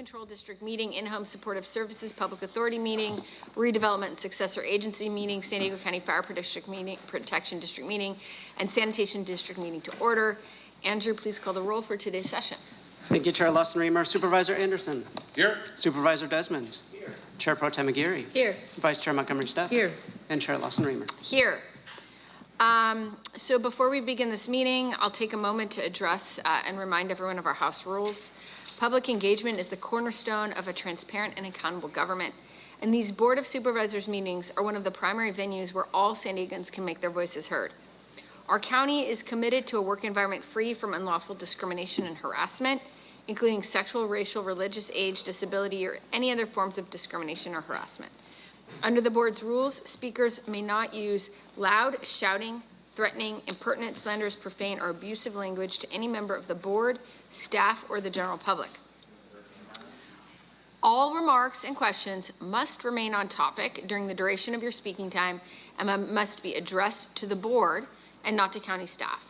Control District meeting, in-home supportive services public authority meeting, redevelopment and successor agency meeting, San Diego County Fire Protection District meeting, and Sanitation District meeting to order. Andrew, please call the roll for today's session. Thank you, Chair Lawson-Remer. Supervisor Anderson. Here. Supervisor Desmond. Here. Chair Pro Tem Aguirre. Here. Vice Chair Montgomery-Stepp. Here. And Chair Lawson-Remer. Here. So before we begin this meeting, I'll take a moment to address and remind everyone of our House rules. Public engagement is the cornerstone of a transparent and accountable government, and these Board of Supervisors meetings are one of the primary venues where all San Diegans can make their voices heard. Our county is committed to a work environment free from unlawful discrimination and harassment, including sexual, racial, religious, age, disability, or any other forms of discrimination or harassment. Under the board's rules, speakers may not use loud, shouting, threatening, impertinent, slanderous, profane, or abusive language to any member of the board, staff, or the general public. All remarks and questions must remain on topic during the duration of your speaking time and must be addressed to the board and not to county staff.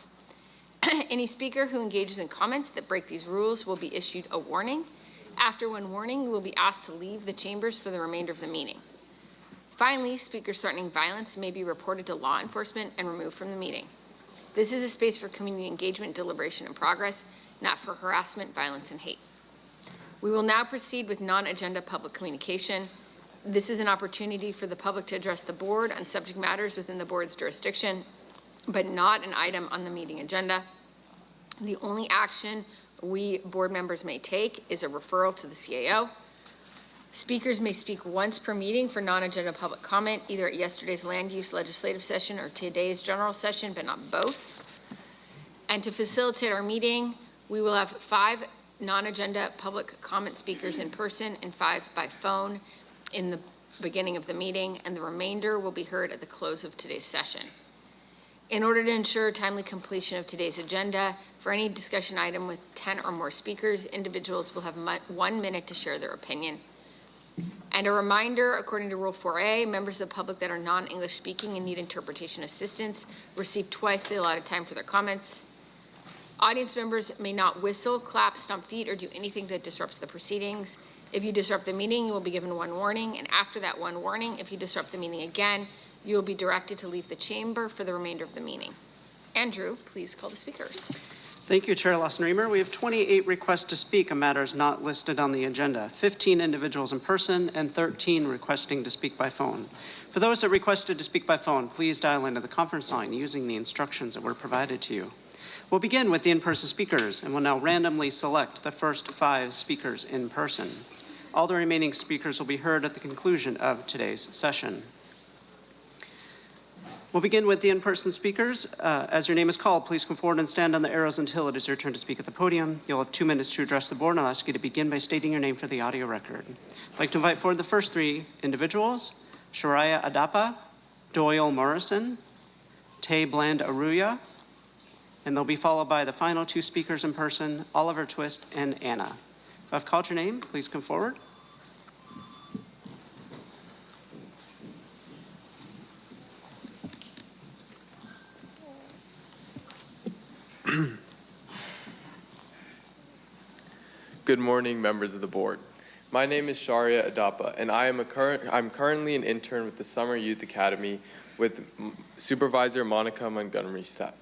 Any speaker who engages in comments that break these rules will be issued a warning. After one warning, you will be asked to leave the chambers for the remainder of the meeting. Finally, speakers threatening violence may be reported to law enforcement and removed from the meeting. This is a space for community engagement, deliberation, and progress, not for harassment, violence, and hate. We will now proceed with non-agenda public communication. This is an opportunity for the public to address the board on subject matters within the board's jurisdiction, but not an item on the meeting agenda. The only action we board members may take is a referral to the CAO. Speakers may speak once per meeting for non-agenda public comment, either at yesterday's land use legislative session or today's general session, but not both. And to facilitate our meeting, we will have 5 non-agenda public comment speakers in person and 5 by phone in the beginning of the meeting, and the remainder will be heard at the close of today's session. In order to ensure timely completion of today's agenda, for any discussion item with 10 or more speakers, individuals will have 1 minute to share their opinion. And a reminder, according to Rule 4A, members of the public that are non-English speaking and need interpretation assistance receive twice the allotted time for their comments. Audience members may not whistle, clap, stomp feet, or do anything that disrupts the proceedings. If you disrupt the meeting, you will be given 1 warning, and after that 1 warning, if you disrupt the meeting again, you will be directed to leave the chamber for the remainder of the meeting. Andrew, please call the speakers. Thank you, Chair Lawson-Remer. We have 28 requests to speak on matters not listed on the agenda, 15 individuals in person, and 13 requesting to speak by phone. For those that requested to speak by phone, please dial into the conference line using the instructions that were provided to you. We'll begin with the in-person speakers, and we'll now randomly select the first 5 speakers in person. All the remaining speakers will be heard at the conclusion of today's session. We'll begin with the in-person speakers. As your name is called, please come forward and stand on the arrows until it is your turn to speak at the podium. You'll have 2 minutes to address the board, and I'll ask you to begin by stating your name for the audio record. I'd like to invite forward the first 3 individuals: Shariah Adapa, Doyle Morrison, Tay Bland Aruya, and they'll be followed by the final 2 speakers in person, Oliver Twist and Anna. If I've called your name, please come forward. Good morning, members of the board. My name is Sharia Adapa, and I'm currently an intern with the Summer Youth Academy with Supervisor Monica Montgomery-Stepp,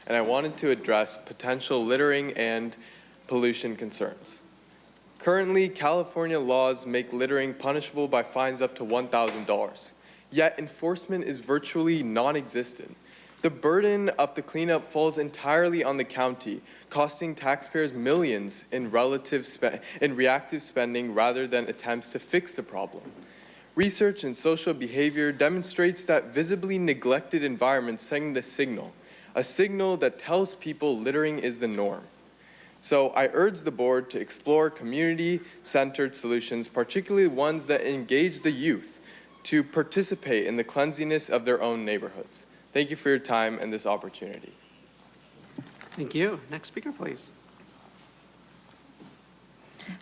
and I wanted to address potential littering and pollution concerns. Currently, California laws make littering punishable by fines up to $1,000, yet enforcement is virtually non-existent. The burden of the cleanup falls entirely on the county, costing taxpayers millions in reactive spending rather than attempts to fix the problem. Research in social behavior demonstrates that visibly neglected environments send the signal, a signal that tells people littering is the norm. So I urge the board to explore community-centered solutions, particularly ones that engage the youth to participate in the cleanliness of their own neighborhoods. Thank you for your time and this opportunity. Thank you. Next speaker, please.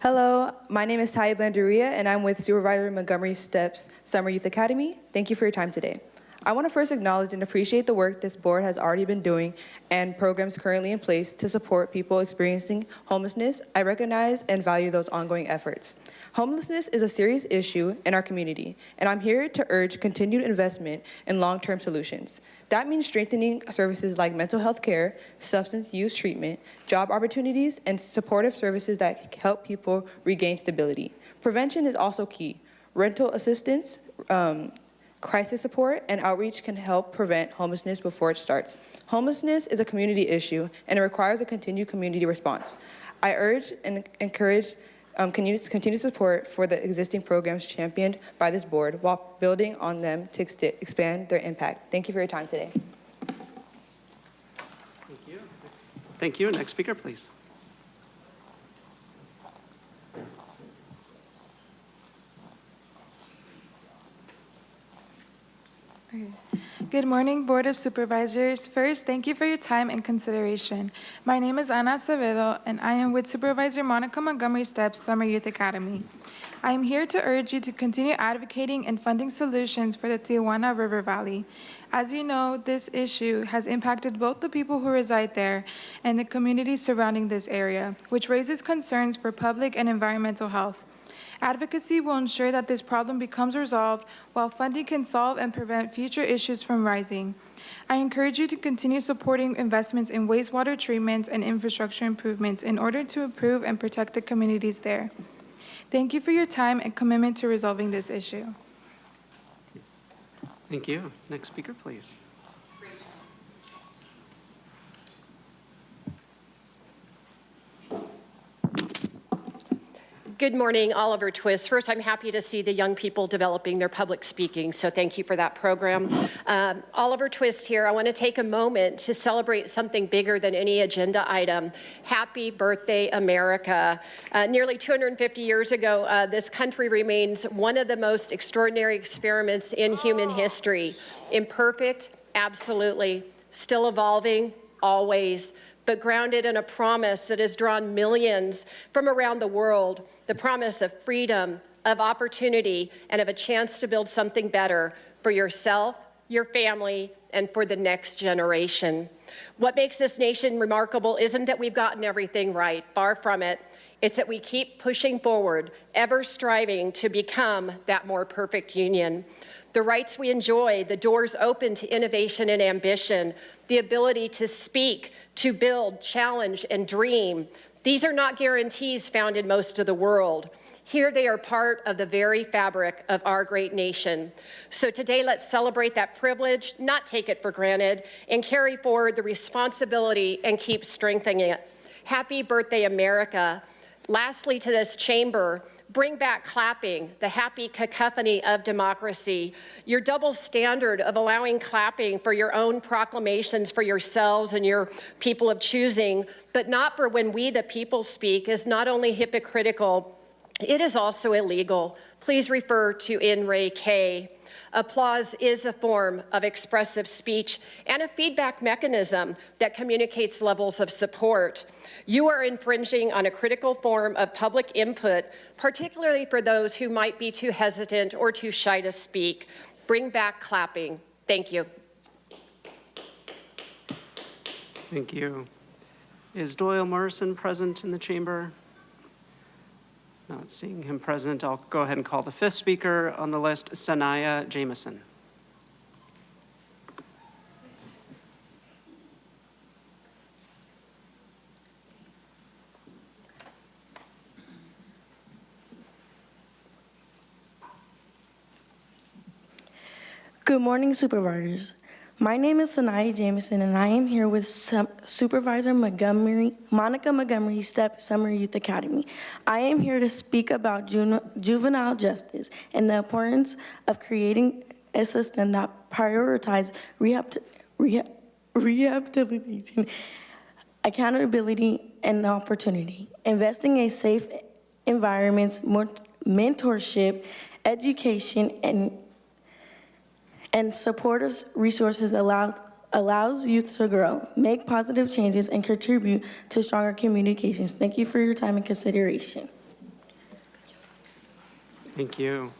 Hello, my name is Tay Bland Aruya, and I'm with Supervisor Montgomery-Stepp's Summer Youth Academy. Thank you for your time today. I want to first acknowledge and appreciate the work this board has already been doing and programs currently in place to support people experiencing homelessness. I recognize and value those ongoing efforts. Homelessness is a serious issue in our community, and I'm here to urge continued investment in long-term solutions. That means strengthening services like mental health care, substance use treatment, job opportunities, and supportive services that help people regain stability. Prevention is also key. Rental assistance, crisis support, and outreach can help prevent homelessness before it starts. Homelessness is a community issue, and it requires a continued community response. I urge and encourage continued support for the existing programs championed by this board while building on them to expand their impact. Thank you for your time today. Thank you. Thank you. Next speaker, please. Good morning, Board of Supervisors. First, thank you for your time and consideration. My name is Ana Acevedo, and I am with Supervisor Monica Montgomery Stepp's Summer Youth Academy. I am here to urge you to continue advocating and funding solutions for the Tijuana River Valley. As you know, this issue has impacted both the people who reside there and the communities surrounding this area, which raises concerns for public and environmental health. Advocacy will ensure that this problem becomes resolved, while funding can solve and prevent future issues from rising. I encourage you to continue supporting investments in wastewater treatment and infrastructure improvements in order to improve and protect the communities there. Thank you for your time and commitment to resolving this issue. Thank you. Next speaker, please. Good morning, Oliver Twist. First, I'm happy to see the young people developing their public speaking, so thank you for that program. Oliver Twist here. I want to take a moment to celebrate something bigger than any agenda item. Happy birthday, America. Nearly 250 years ago, this country remains one of the most extraordinary experiments in human history. Imperfect, absolutely. Still evolving, always, but grounded in a promise that has drawn millions from around the world, the promise of freedom, of opportunity, and of a chance to build something better for yourself, your family, and for the next generation. What makes this nation remarkable isn't that we've gotten everything right, far from it. It's that we keep pushing forward, ever striving to become that more perfect union. The rights we enjoy, the doors open to innovation and ambition, the ability to speak, to build, challenge, and dream. These are not guarantees found in most of the world. Here they are part of the very fabric of our great nation. So today let's celebrate that privilege, not take it for granted, and carry forward the responsibility and keep strengthening it. Happy birthday, America. Lastly, to this chamber, bring back clapping, the happy cacophony of democracy. Your double standard of allowing clapping for your own proclamations for yourselves and your people of choosing, but not for when we, the people, speak, is not only hypocritical, it is also illegal. Please refer to In Re K. Applause is a form of expressive speech and a feedback mechanism that communicates levels of support. You are infringing on a critical form of public input, particularly for those who might be too hesitant or too shy to speak. Bring back clapping. Thank you. Thank you. Is Doyle Morrison present in the chamber? Not seeing him present, I'll go ahead and call the fifth speaker on the list, Sanaya Jameson. Good morning, Supervisors. My name is Sanaya Jameson, and I am here with Supervisor Monica Montgomery Stepp Summer Youth Academy. I am here to speak about juvenile justice and the importance of creating a system that prioritizes rehabilitation, accountability, and opportunity. Investing in safe environments, mentorship, education, and supportive resources allows youth to grow, make positive changes, and contribute to stronger communications. Thank you for your time and consideration. Thank you.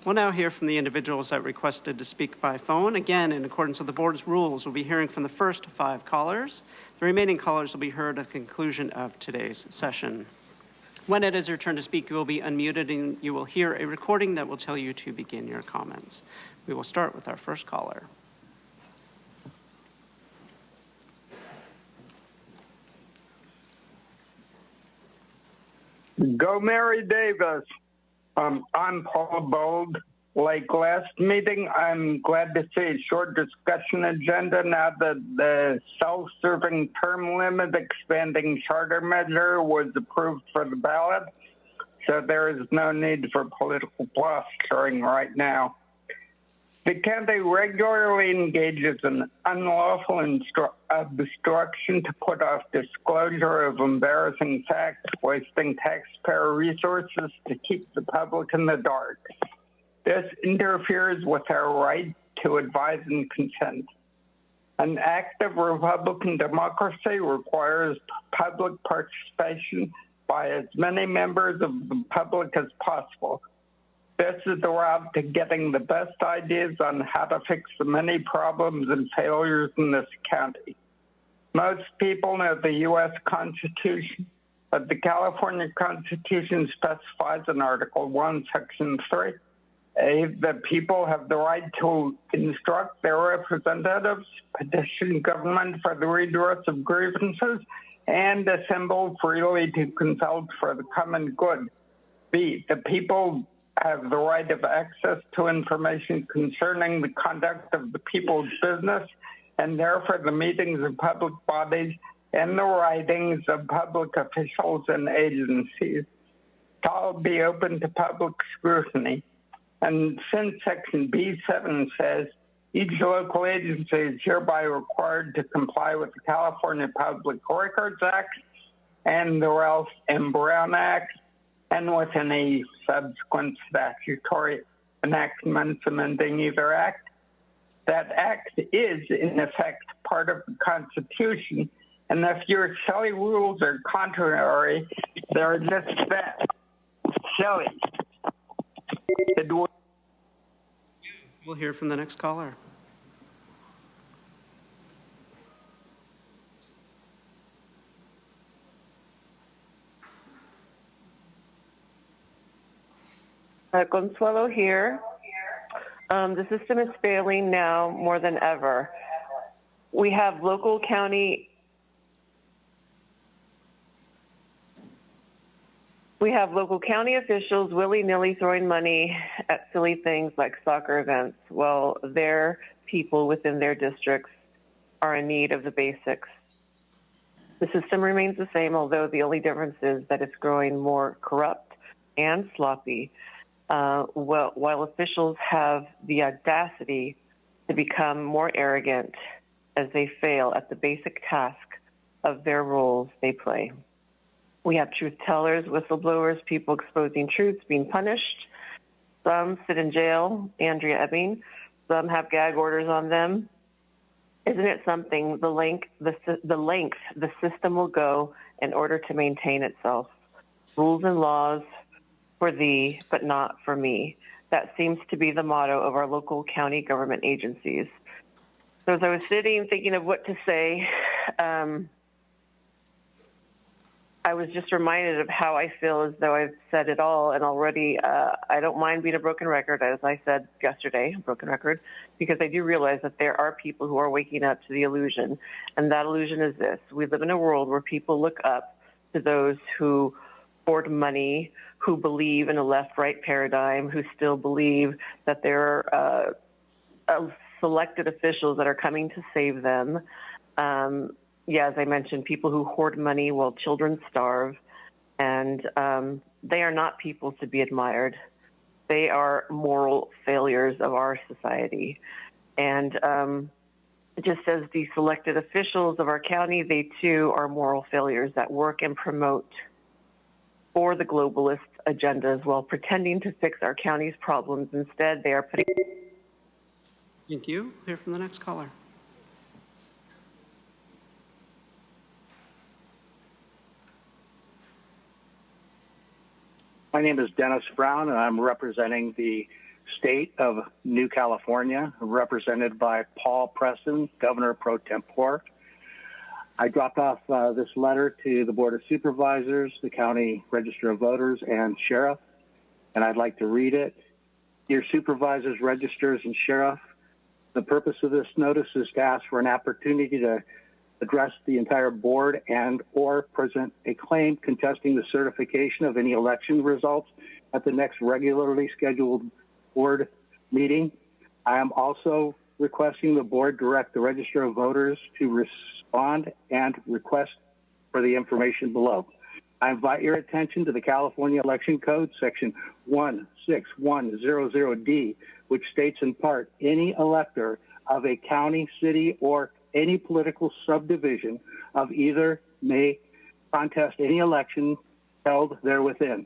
We'll now hear from the individuals that requested to speak by phone. Again, in accordance with the board's rules, we'll be hearing from the first 5 callers. The remaining callers will be heard at the conclusion of today's session. When it is your turn to speak, you will be unmuted and you will hear a recording that will tell you to begin your comments. We will start with our first caller. Go Mary Davis. I'm Paul Bold. Like last meeting, I'm glad to see a short discussion agenda now that the self-serving term limit expanding charter measure was approved for the ballot. So there is no need for political posturing right now. The county regularly engages in unlawful obstruction to put off disclosure of embarrassing facts, wasting taxpayer resources to keep the public in the dark. This interferes with our right to advise and consent. An active Republican democracy requires public participation by as many members of the public as possible. This is the route to getting the best ideas on how to fix the many problems and failures in this county. Most people know the U.S. Constitution, but the California Constitution specifies in Article 1, Section 3, that people have the right to instruct their representatives, petition government for the redress of grievances, and assemble freely to consult for the common good. B, the people have the right of access to information concerning the conduct of the people's business, and therefore the meetings of public bodies and the writings of public officials and agencies to all be open to public scrutiny. And since Section B7 says each local agency is hereby required to comply with the California Public Records Act and the Ralph M. Brown Act, and with any subsequent statutory enactments amending either act, that act is, in effect, part of the Constitution. And if your silly rules are contrary, they're just that, silly. We'll hear from the next caller. Consuelo here. The system is failing now more than ever. We have local county officials willy-nilly throwing money at silly things like soccer events while their people within their districts are in need of the basics. The system remains the same, although the only difference is that it's growing more corrupt and sloppy, while officials have the audacity to become more arrogant as they fail at the basic task of their roles they play. We have truth tellers, whistleblowers, people exposing truths being punished. Some sit in jail, Andrea Ebbing. Some have gag orders on them. Isn't it something the length the system will go in order to maintain itself? Rules and laws for thee, but not for me. That seems to be the motto of our local county government agencies. So as I was sitting thinking of what to say, I was just reminded of how I feel as though I've said it all, and already I don't mind being a broken record, as I said yesterday, broken record, because I do realize that there are people who are waking up to the illusion, and that illusion is this. We live in a world where people look up to those who hoard money, who believe in a left-right paradigm, who still believe that there are selected officials that are coming to save them. As I mentioned, people who hoard money while children starve, and they are not people to be admired. They are moral failures of our society. And just as the selected officials of our county, they too are moral failures that work and promote for the globalist agendas while pretending to fix our county's problems. Instead, they are putting... Thank you. Hear from the next caller. My name is Dennis Brown, and I'm representing the state of New California, represented by Paul Preston, Governor Pro Tempore. I dropped off this letter to the Board of Supervisors, the County Register of Voters, and Sheriff, and I'd like to read it. Dear Supervisors, Registers, and Sheriff, the purpose of this notice is to ask for an opportunity to address the entire board and or present a claim contesting the certification of any election results at the next regularly scheduled board meeting. I am also requesting the board direct the Register of Voters to respond and request for the information below. I invite your attention to the California Election Code, Section 16100D, which states in part, any elector of a county, city, or any political subdivision of either may contest any election held therewithin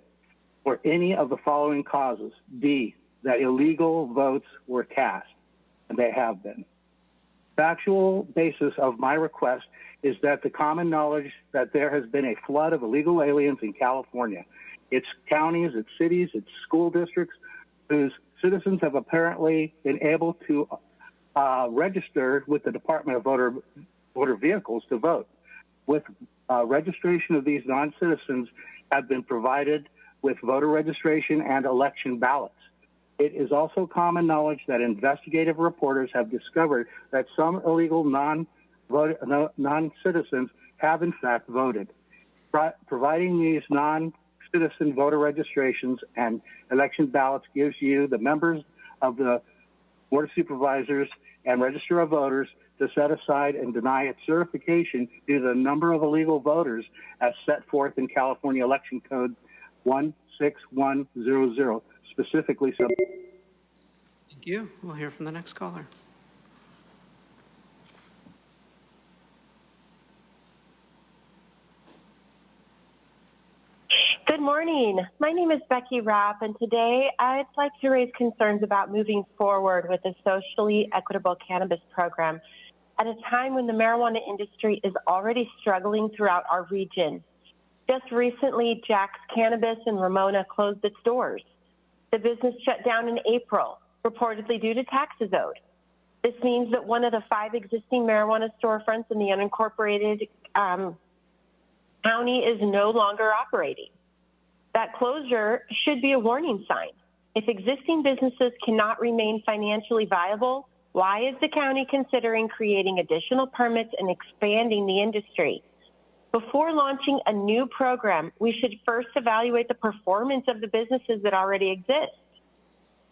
for any of the following causes. D, that illegal votes were cast, and they have been. Factual basis of my request is that the common knowledge that there has been a flood of illegal aliens in California. Its counties, its cities, its school districts, whose citizens have apparently been able to register with the Department of Motor Vehicles to vote. With registration of these non-citizens have been provided with voter registration and election ballots. It is also common knowledge that investigative reporters have discovered that some illegal non-citizens have in fact voted. Providing these non-citizen voter registrations and election ballots gives you, the members of the Board of Supervisors and Register of Voters, to set aside and deny its certification due to the number of illegal voters as set forth in California Election Code 16100, specifically. Thank you. We'll hear from the next caller. Good morning. My name is Becky Rapp, and today I'd like to raise concerns about moving forward with a socially equitable cannabis program at a time when the marijuana industry is already struggling throughout our region. Just recently, Jack's Cannabis in Ramona closed its doors. The business shut down in April, reportedly due to taxes owed. This means that one of the 5 existing marijuana storefronts in the unincorporated county is no longer operating. That closure should be a warning sign. If existing businesses cannot remain financially viable, why is the county considering creating additional permits and expanding the industry? Before launching a new program, we should first evaluate the performance of the businesses that already exist.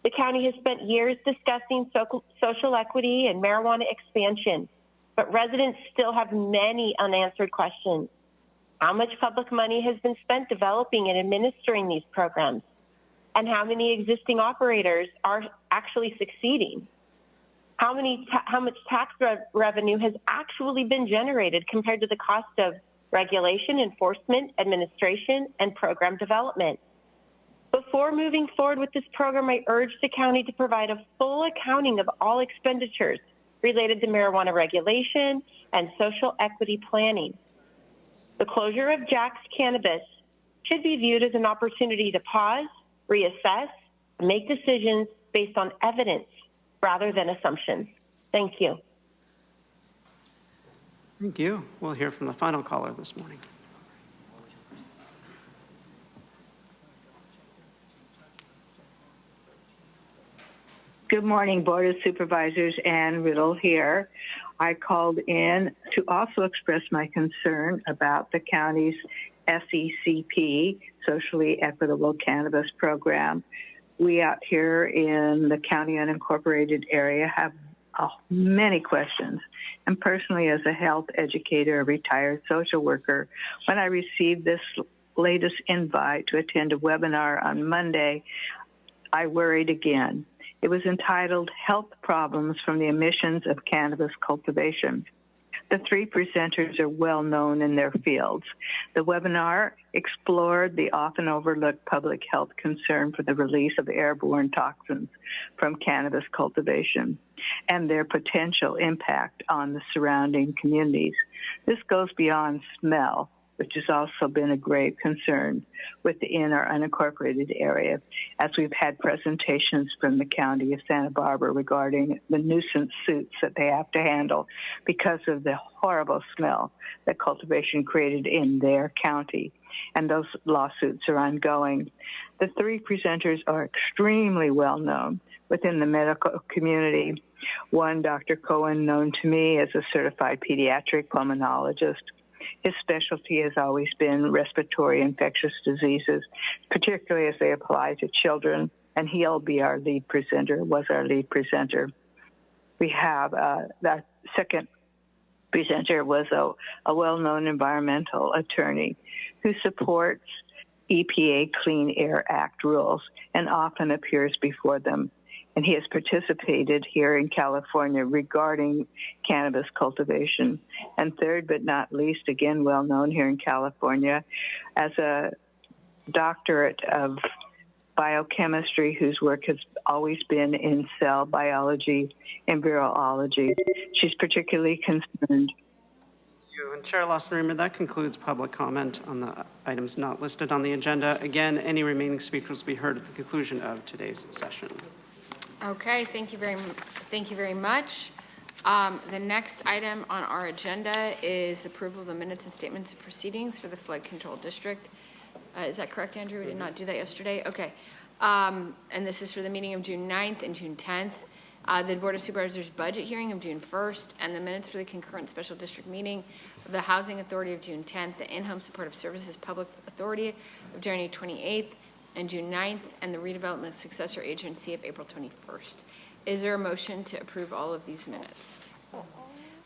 The county has spent years discussing social equity and marijuana expansion, but residents still have many unanswered questions. How much public money has been spent developing and administering these programs? And how many existing operators are actually succeeding? How much tax revenue has actually been generated compared to the cost of regulation, enforcement, administration, and program development? Before moving forward with this program, I urge the county to provide a full accounting of all expenditures related to marijuana regulation and social equity planning. The closure of Jack's Cannabis should be viewed as an opportunity to pause, reassess, and make decisions based on evidence rather than assumptions. Thank you. Thank you. We'll hear from the final caller this morning. Good morning, Board of Supervisors. Ann Riddle here. I called in to also express my concern about the county's SECP, Socially Equitable Cannabis Program. We out here in the county unincorporated area have many questions. And personally, as a health educator, a retired social worker, when I received this latest invite to attend a webinar on Monday, I worried again. It was entitled Health Problems from the Emissions of Cannabis Cultivation. The 3 presenters are well known in their fields. The webinar explored the often overlooked public health concern for the release of airborne toxins from cannabis cultivation and their potential impact on the surrounding communities. This goes beyond smell which has also been a grave concern within our unincorporated area, as we've had presentations from the county of Santa Barbara regarding the nuisance suits that they have to handle because of the horrible smell that cultivation created in their county. And those lawsuits are ongoing. The three presenters are extremely well known within the medical community. One, Dr. Cohen, known to me as a certified pediatric pulmonologist. His specialty has always been respiratory infectious diseases, particularly as they apply to children, and he'll be our lead presenter, was our lead presenter. We have that second presenter was a well-known environmental attorney who supports EPA Clean Air Act rules and often appears before them. And he has participated here in California regarding cannabis cultivation. And third but not least, again, well known here in California as a doctorate of biochemistry whose work has always been in cell biology and virology. She's particularly concerned. And Chair Lawson-Remer, that concludes public comment on the items not listed on the agenda. Again, any remaining speakers will be heard at the conclusion of today's session. Okay, thank you very much. The next item on our agenda is approval of the minutes and statements of proceedings for the Flood Control District. Is that correct, Andrew? We did not do that yesterday? Okay. And this is for the meeting of June 9th and June 10th. The Board of Supervisors budget hearing of June 1st, and the minutes for the concurrent special district meeting of the Housing Authority of June 10th, the In-Home Supportive Services Public Authority of January 28th and June 9th, and the Redevelopment Successor Agency of April 21st. Is there a motion to approve all of these minutes?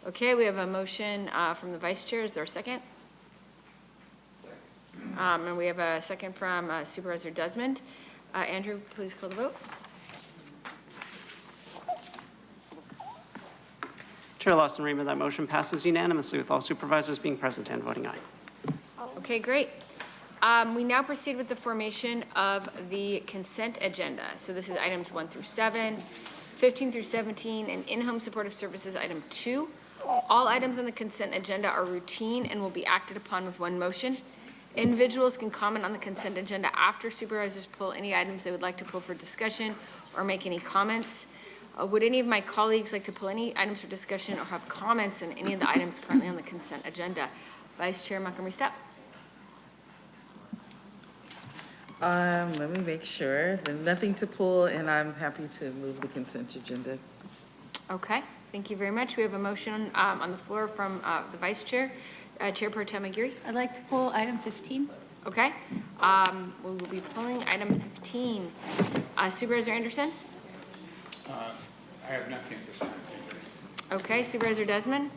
Okay, we have a motion from the Vice Chair. Is there a second? And we have a second from Supervisor Desmond. Andrew, please call the vote. Chair Lawson-Remer, that motion passes unanimously with all supervisors being present and voting aye. Okay, great. We now proceed with the formation of the consent agenda. So this is items 1 through 7, 15 through 17, and in-home supportive services item 2. All items on the consent agenda are routine and will be acted upon with one motion. Individuals can comment on the consent agenda after supervisors pull any items they would like to pull for discussion or make any comments. Would any of my colleagues like to pull any items for discussion or have comments on any of the items currently on the consent agenda? Vice Chair Montgomery-Stepp. Let me make sure. There's nothing to pull, and I'm happy to move the consent agenda. Okay, thank you very much. We have a motion on the floor from the Vice Chair, Chair Pro Tem Aguirre. I'd like to pull item 15. Okay, we will be pulling item 15. Supervisor Anderson? I have nothing at this time. Okay, Supervisor Desmond?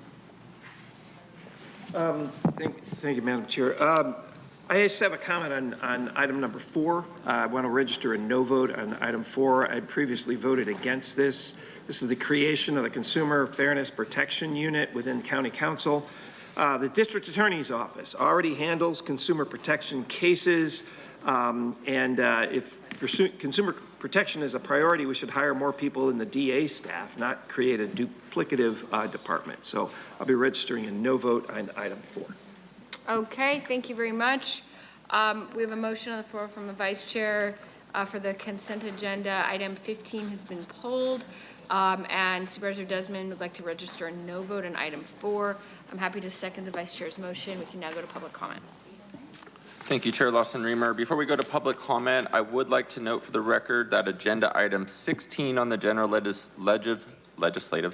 Thank you, Madam Chair. I just have a comment on item number 4. I want to register a no vote on item 4. I previously voted against this. This is the creation of the Consumer Fairness Protection Unit within County Council. The District Attorney's Office already handles consumer protection cases, and if consumer protection is a priority, we should hire more people in the DA staff, not create a duplicative department. So I'll be registering a no vote on item 4. Okay, thank you very much. We have a motion on the floor from the Vice Chair for the consent agenda. Item 15 has been pulled, and Supervisor Desmond would like to register a no vote on item 4. I'm happy to second the Vice Chair's motion. We can now go to public comment. Thank you, Chair Lawson-Remer. Before we go to public comment, I would like to note for the record that agenda item 16 on the general legislative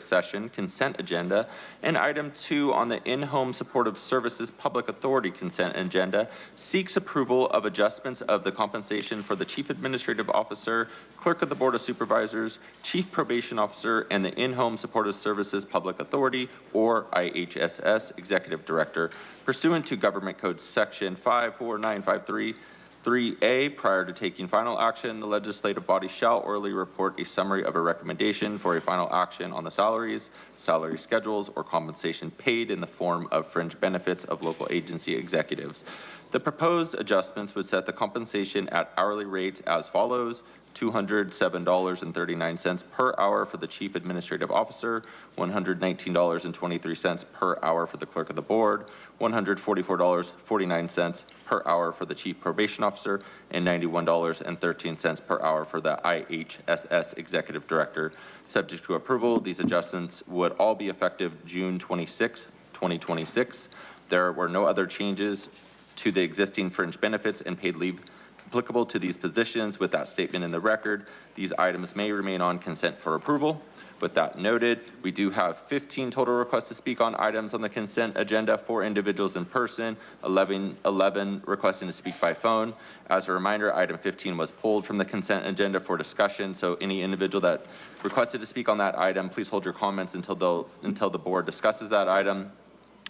session consent agenda and item 2 on the in-home supportive services public authority consent agenda seeks approval of adjustments of the compensation for the Chief Administrative Officer, Clerk of the Board of Supervisors, Chief Probation Officer, and the in-home supportive services public authority, or IHSS, Executive Director, pursuant to Government Code Section 54953(3)A. Prior to taking final action, the legislative body shall orally report a summary of a recommendation for a final action on the salaries, salary schedules, or compensation paid in the form of fringe benefits of local agency executives. The proposed adjustments would set the compensation at hourly rates as follows: $207.39 per hour for the Chief Administrative Officer, $119.23 per hour for the Clerk of the Board, $144.49 per hour for the Chief Probation Officer, and $91.13 per hour for the IHSS Executive Director. Subject to approval, these adjustments would all be effective June 26, 2026. There were no other changes to the existing fringe benefits and paid leave applicable to these positions. With that statement in the record, these items may remain on consent for approval. With that noted, we do have 15 total requests to speak on items on the consent agenda, 4 individuals in person, 11 requesting to speak by phone. As a reminder, item 15 was pulled from the consent agenda for discussion, so any individual that requested to speak on that item, please hold your comments until the board discusses that item.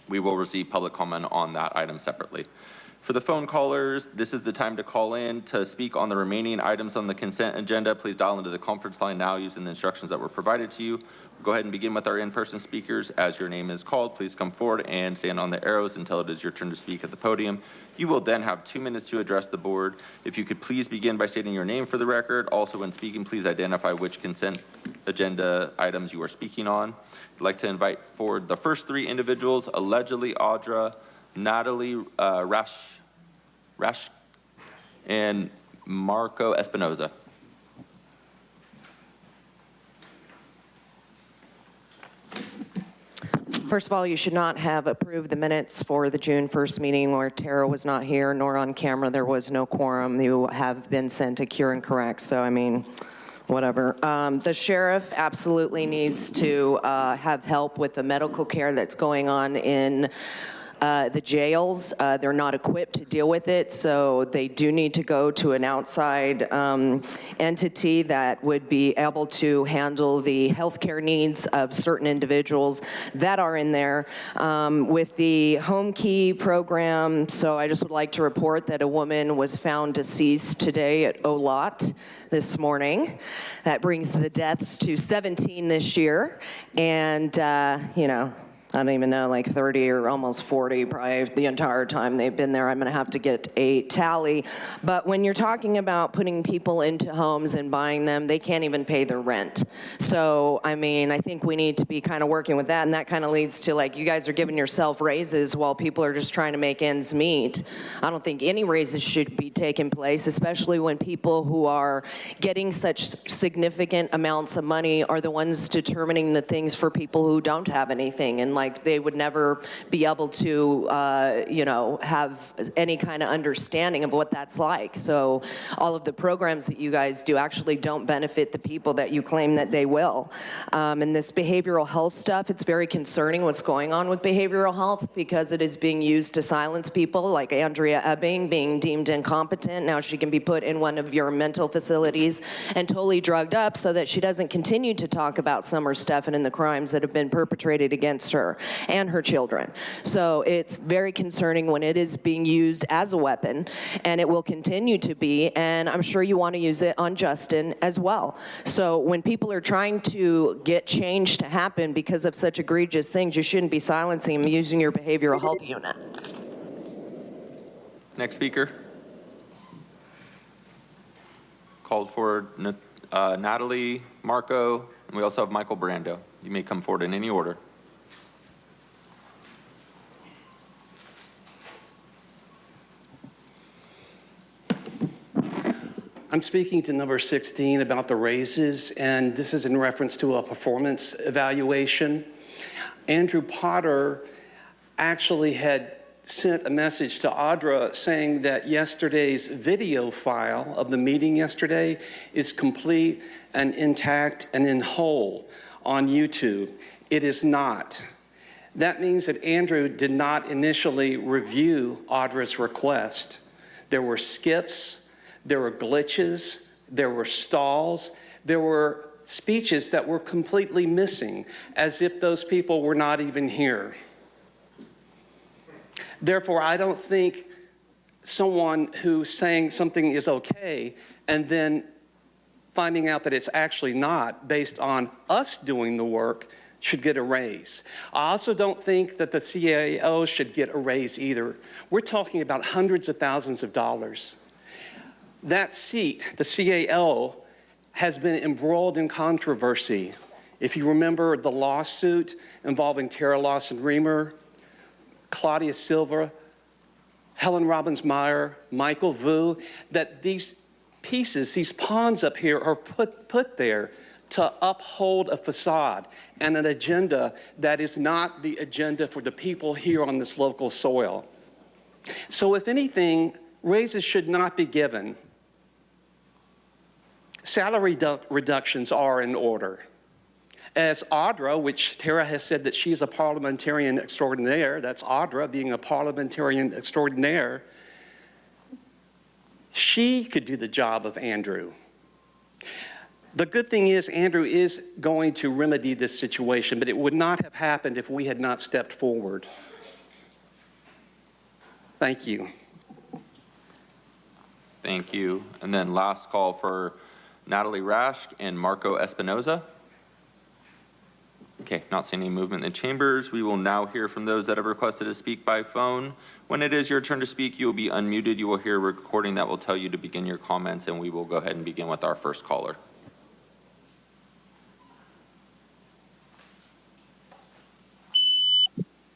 We will receive public comment on that item separately. For the phone callers, this is the time to call in to speak on the remaining items on the consent agenda. Please dial into the conference line now using the instructions that were provided to you. Go ahead and begin with our in-person speakers. As your name is called, please come forward and stand on the arrows until it is your turn to speak at the podium. You will then have 2 minutes to address the board. If you could please begin by stating your name for the record. Also, when speaking, please identify which consent agenda items you are speaking on. I'd like to invite forward the first 3 individuals: allegedly Audra, Natalie Rash, and Marco Espinoza. First of all, you should not have approved the minutes for the June 1st meeting where Tara was not here, nor on camera. There was no quorum. You have been sent to cure and correct. So, I mean, whatever. The sheriff absolutely needs to have help with the medical care that's going on in the jails. They're not equipped to deal with it, so they do need to go to an outside entity that would be able to handle the healthcare needs of certain individuals that are in there. With the home key program, so I just would like to report that a woman was found deceased today at Olot this morning. That brings the deaths to 17 this year, and you know, I don't even know, like 30 or almost 40 probably the entire time they've been there. I'm going to have to get a tally. But when you're talking about putting people into homes and buying them, they can't even pay their rent. So, I mean, I think we need to be kind of working with that, and that kind of leads to, like, you guys are giving yourself raises while people are just trying to make ends meet. I don't think any raises should be taking place, especially when people who are getting such significant amounts of money are the ones determining the things for people who don't have anything. And like they would never be able to, you know, have any kind of understanding of what that's like. So all of the programs that you guys do actually don't benefit the people that you claim that they will. And this behavioral health stuff, it's very concerning what's going on with behavioral health because it is being used to silence people, like Andrea Ebbing being deemed incompetent. Now she can be put in one of your mental facilities and totally drugged up so that she doesn't continue to talk about Summer Stephan and the crimes that have been perpetrated against her and her children. So it's very concerning when it is being used as a weapon, and it will continue to be, and I'm sure you want to use it on Justin as well. So when people are trying to get change to happen because of such egregious things, you shouldn't be silencing them using your behavioral health unit. Next speaker. Called for Natalie, Marco, and we also have Michael Brando. You may come forward in any order. I'm speaking to number 16 about the raises, and this is in reference to a performance evaluation. Andrew Potter actually had sent a message to Audra saying that yesterday's video file of the meeting yesterday is complete and intact and in whole on YouTube. It is not. That means that Andrew did not initially review Audra's request. There were skips, there were glitches, there were stalls, there were speeches that were completely missing, as if those people were not even here. Therefore, I don't think someone who's saying something is okay and then finding out that it's actually not based on us doing the work, should get a raise. I also don't think that the CAO should get a raise either. We're talking about hundreds of thousands of dollars. That seat, the CAO, has been embroiled in controversy. If you remember the lawsuit involving Tara Lawson-Remer, Claudia Silva, Helen Robbins-Meyer, Michael Vu, that these pieces, these pawns up here are put there to uphold a facade and an agenda that is not the agenda for the people here on this local soil. So if anything, raises should not be given. Salary reductions are in order. As Audra, which Tara has said that she's a parliamentarian extraordinaire, that's Audra being a parliamentarian extraordinaire, she could do the job of Andrew. The good thing is Andrew is going to remedy this situation, but it would not have happened if we had not stepped forward. Thank you. Thank you. And then last call for Natalie Raschke and Marco Espinoza. Okay, not seeing any movement in the chambers. We will now hear from those that have requested to speak by phone. When it is your turn to speak, you will be unmuted. You will hear a recording that will tell you to begin your comments, and we will go ahead and begin with our first caller.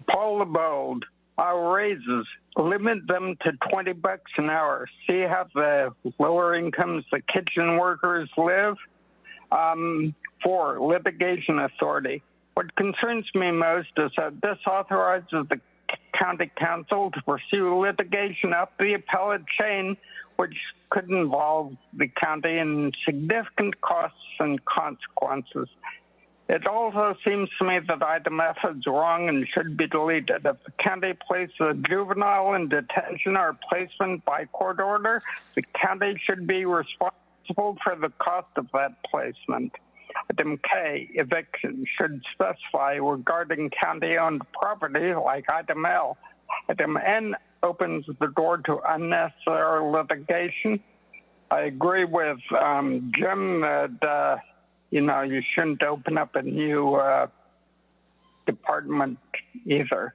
Paul LeBold, our raises, limit them to $20 an hour. See how the lower incomes, the kitchen workers live? 4, litigation authority. What concerns me most is that this authorizes the county council to pursue litigation up the appellate chain, which could involve the county in significant costs and consequences. It also seems to me that item F is wrong and should be deleted. If the county places a juvenile in detention or placement by court order, the county should be responsible for the cost of that placement. Item K, eviction, should specify regarding county-owned property like item L. Item N opens the door to unnecessary litigation. I agree with Jim that you shouldn't open up a new department either.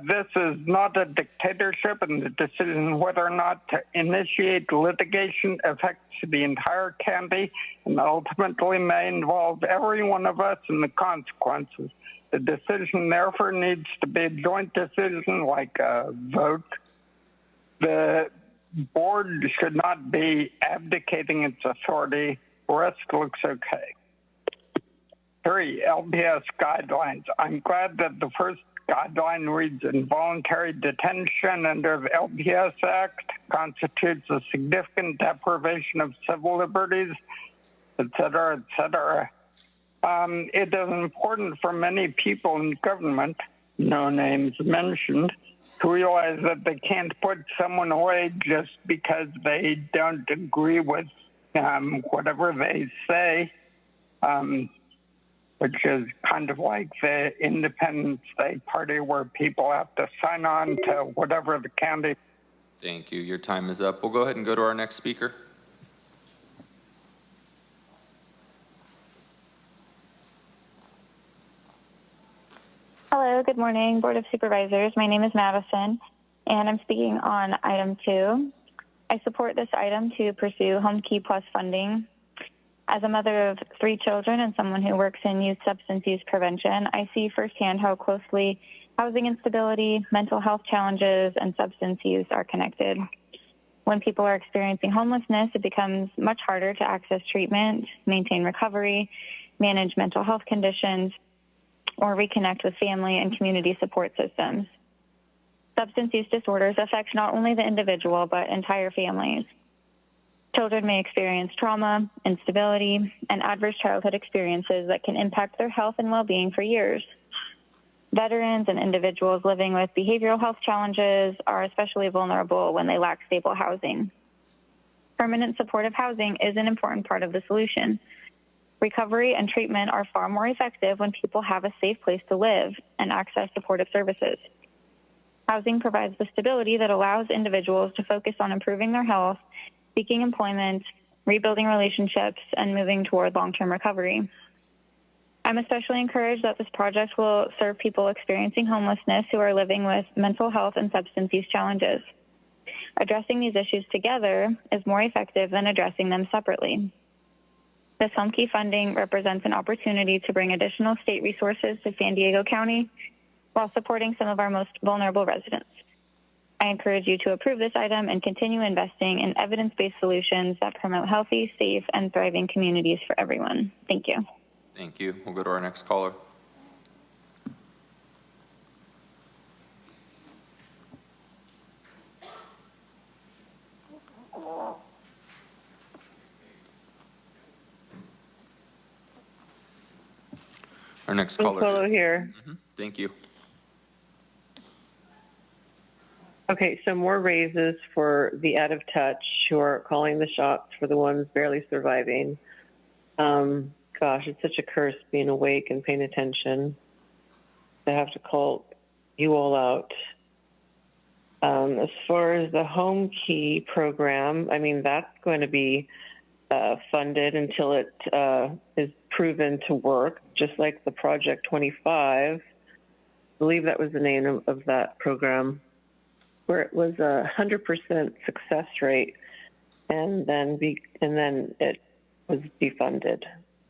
This is not a dictatorship, and the decision whether or not to initiate litigation affects the entire county and ultimately may involve every one of us in the consequences. The decision therefore needs to be a joint decision like a vote. The board should not be abdicating its authority. The rest looks okay. 3, LPS guidelines. I'm glad that the first guideline reads involuntary detention under the LPS Act constitutes a significant deprivation of civil liberties, et cetera, et cetera. It is important for many people in government, no names mentioned, to realize that they can't put someone away just because they don't agree with whatever they say, which is kind of like the Independence Day party where people have to sign on to whatever the county. Thank you. Your time is up. We'll go ahead and go to our next speaker. Hello, good morning, Board of Supervisors. My name is Madison, and I'm speaking on item 2. I support this item to pursue Home Key Plus funding. As a mother of 3 children and someone who works in youth substance use prevention, I see firsthand how closely housing instability, mental health challenges, and substance use are connected. When people are experiencing homelessness, it becomes much harder to access treatment, maintain recovery, manage mental health conditions, or reconnect with family and community support systems. Substance use disorders affect not only the individual, but entire families. Children may experience trauma, instability, and adverse childhood experiences that can impact their health and well-being for years. Veterans and individuals living with behavioral health challenges are especially vulnerable when they lack stable housing. Permanent supportive housing is an important part of the solution. Recovery and treatment are far more effective when people have a safe place to live and access supportive services. Housing provides the stability that allows individuals to focus on improving their health, seeking employment, rebuilding relationships, and moving toward long-term recovery. I'm I'm especially encouraged that this project will serve people experiencing homelessness who are living with mental health and substance use challenges. Addressing these issues together is more effective than addressing them separately. This HomeKey funding represents an opportunity to bring additional state resources to San Diego County while supporting some of our most vulnerable residents. I encourage you to approve this item and continue investing in evidence-based solutions that promote healthy, safe, and thriving communities for everyone. Thank you. Thank you. We'll go to our next caller. Our next caller. Solo here. Thank you. Okay, so more raises for the out of touch who are calling the shots for the ones barely surviving. Gosh, it's such a curse being awake and paying attention to have to call you all out. As far as the HomeKey program, I mean, that's going to be funded until it is proven to work, just like the Project 25. I believe that was the name of that program, where it was a 100% success rate, and then it was defunded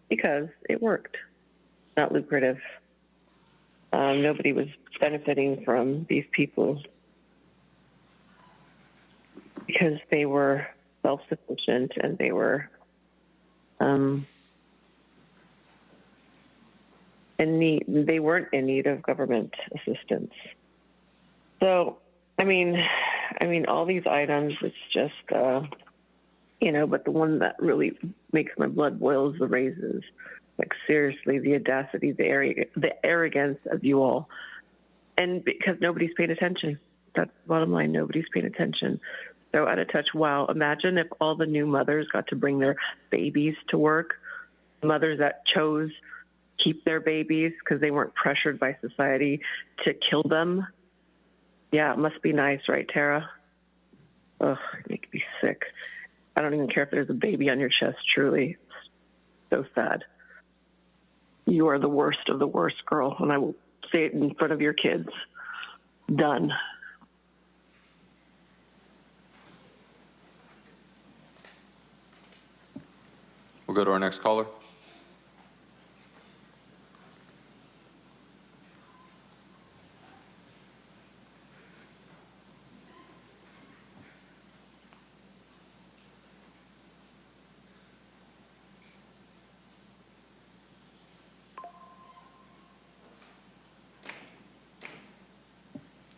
because it worked. Not lucrative. Nobody was benefiting from these people because they were self-sufficient and they were in need. They weren't in need of government assistance. So, I mean, all these items, it's just, but the one that really makes my blood boil is the raises. Like, seriously, the audacity, the arrogance of you all. And because nobody's paid attention. That's the bottom line. Nobody's paid attention. So out of touch, wow. Imagine if all the new mothers got to bring their babies to work, mothers that chose to keep their babies because they weren't pressured by society to kill them. Yeah, it must be nice, right, Tara? Ugh, you make me sick. I don't even care if there's a baby on your chest, truly. So sad. You are the worst of the worst, girl, and I will say it in front of your kids. Done. We'll go to our next caller.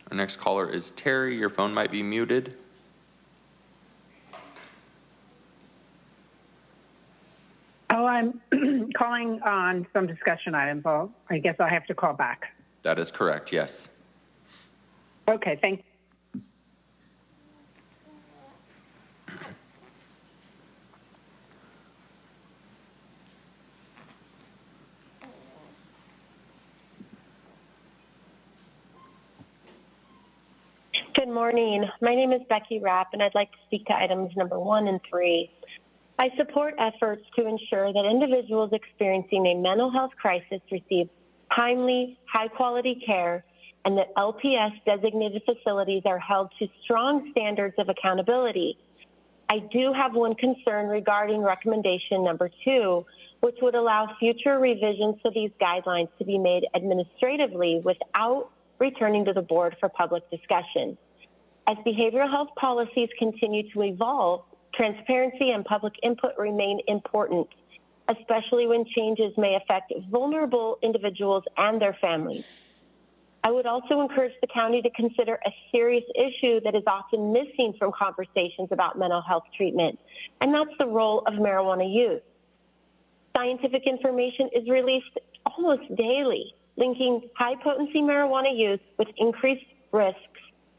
Our next caller is Terry. Your phone might be muted. Oh, I'm calling on some discussion items. I guess I'll have to call back. That is correct, yes. Okay, thank you. Good morning. My name is Becky Rapp, and I'd like to speak to items number 1 and 3. I support efforts to ensure that individuals experiencing a mental health crisis receive timely, high-quality care, and that LPS-designated facilities are held to strong standards of accountability. I do have one concern regarding recommendation number 2, which would allow future revisions to these guidelines to be made administratively without returning to the board for public discussion. As behavioral health policies continue to evolve, transparency and public input remain important, especially when changes may affect vulnerable individuals and their families. I would also encourage the county to consider a serious issue that is often missing from conversations about mental health treatment, and that's the role of marijuana use. Scientific information is released almost daily, linking high-potency marijuana use with increased risks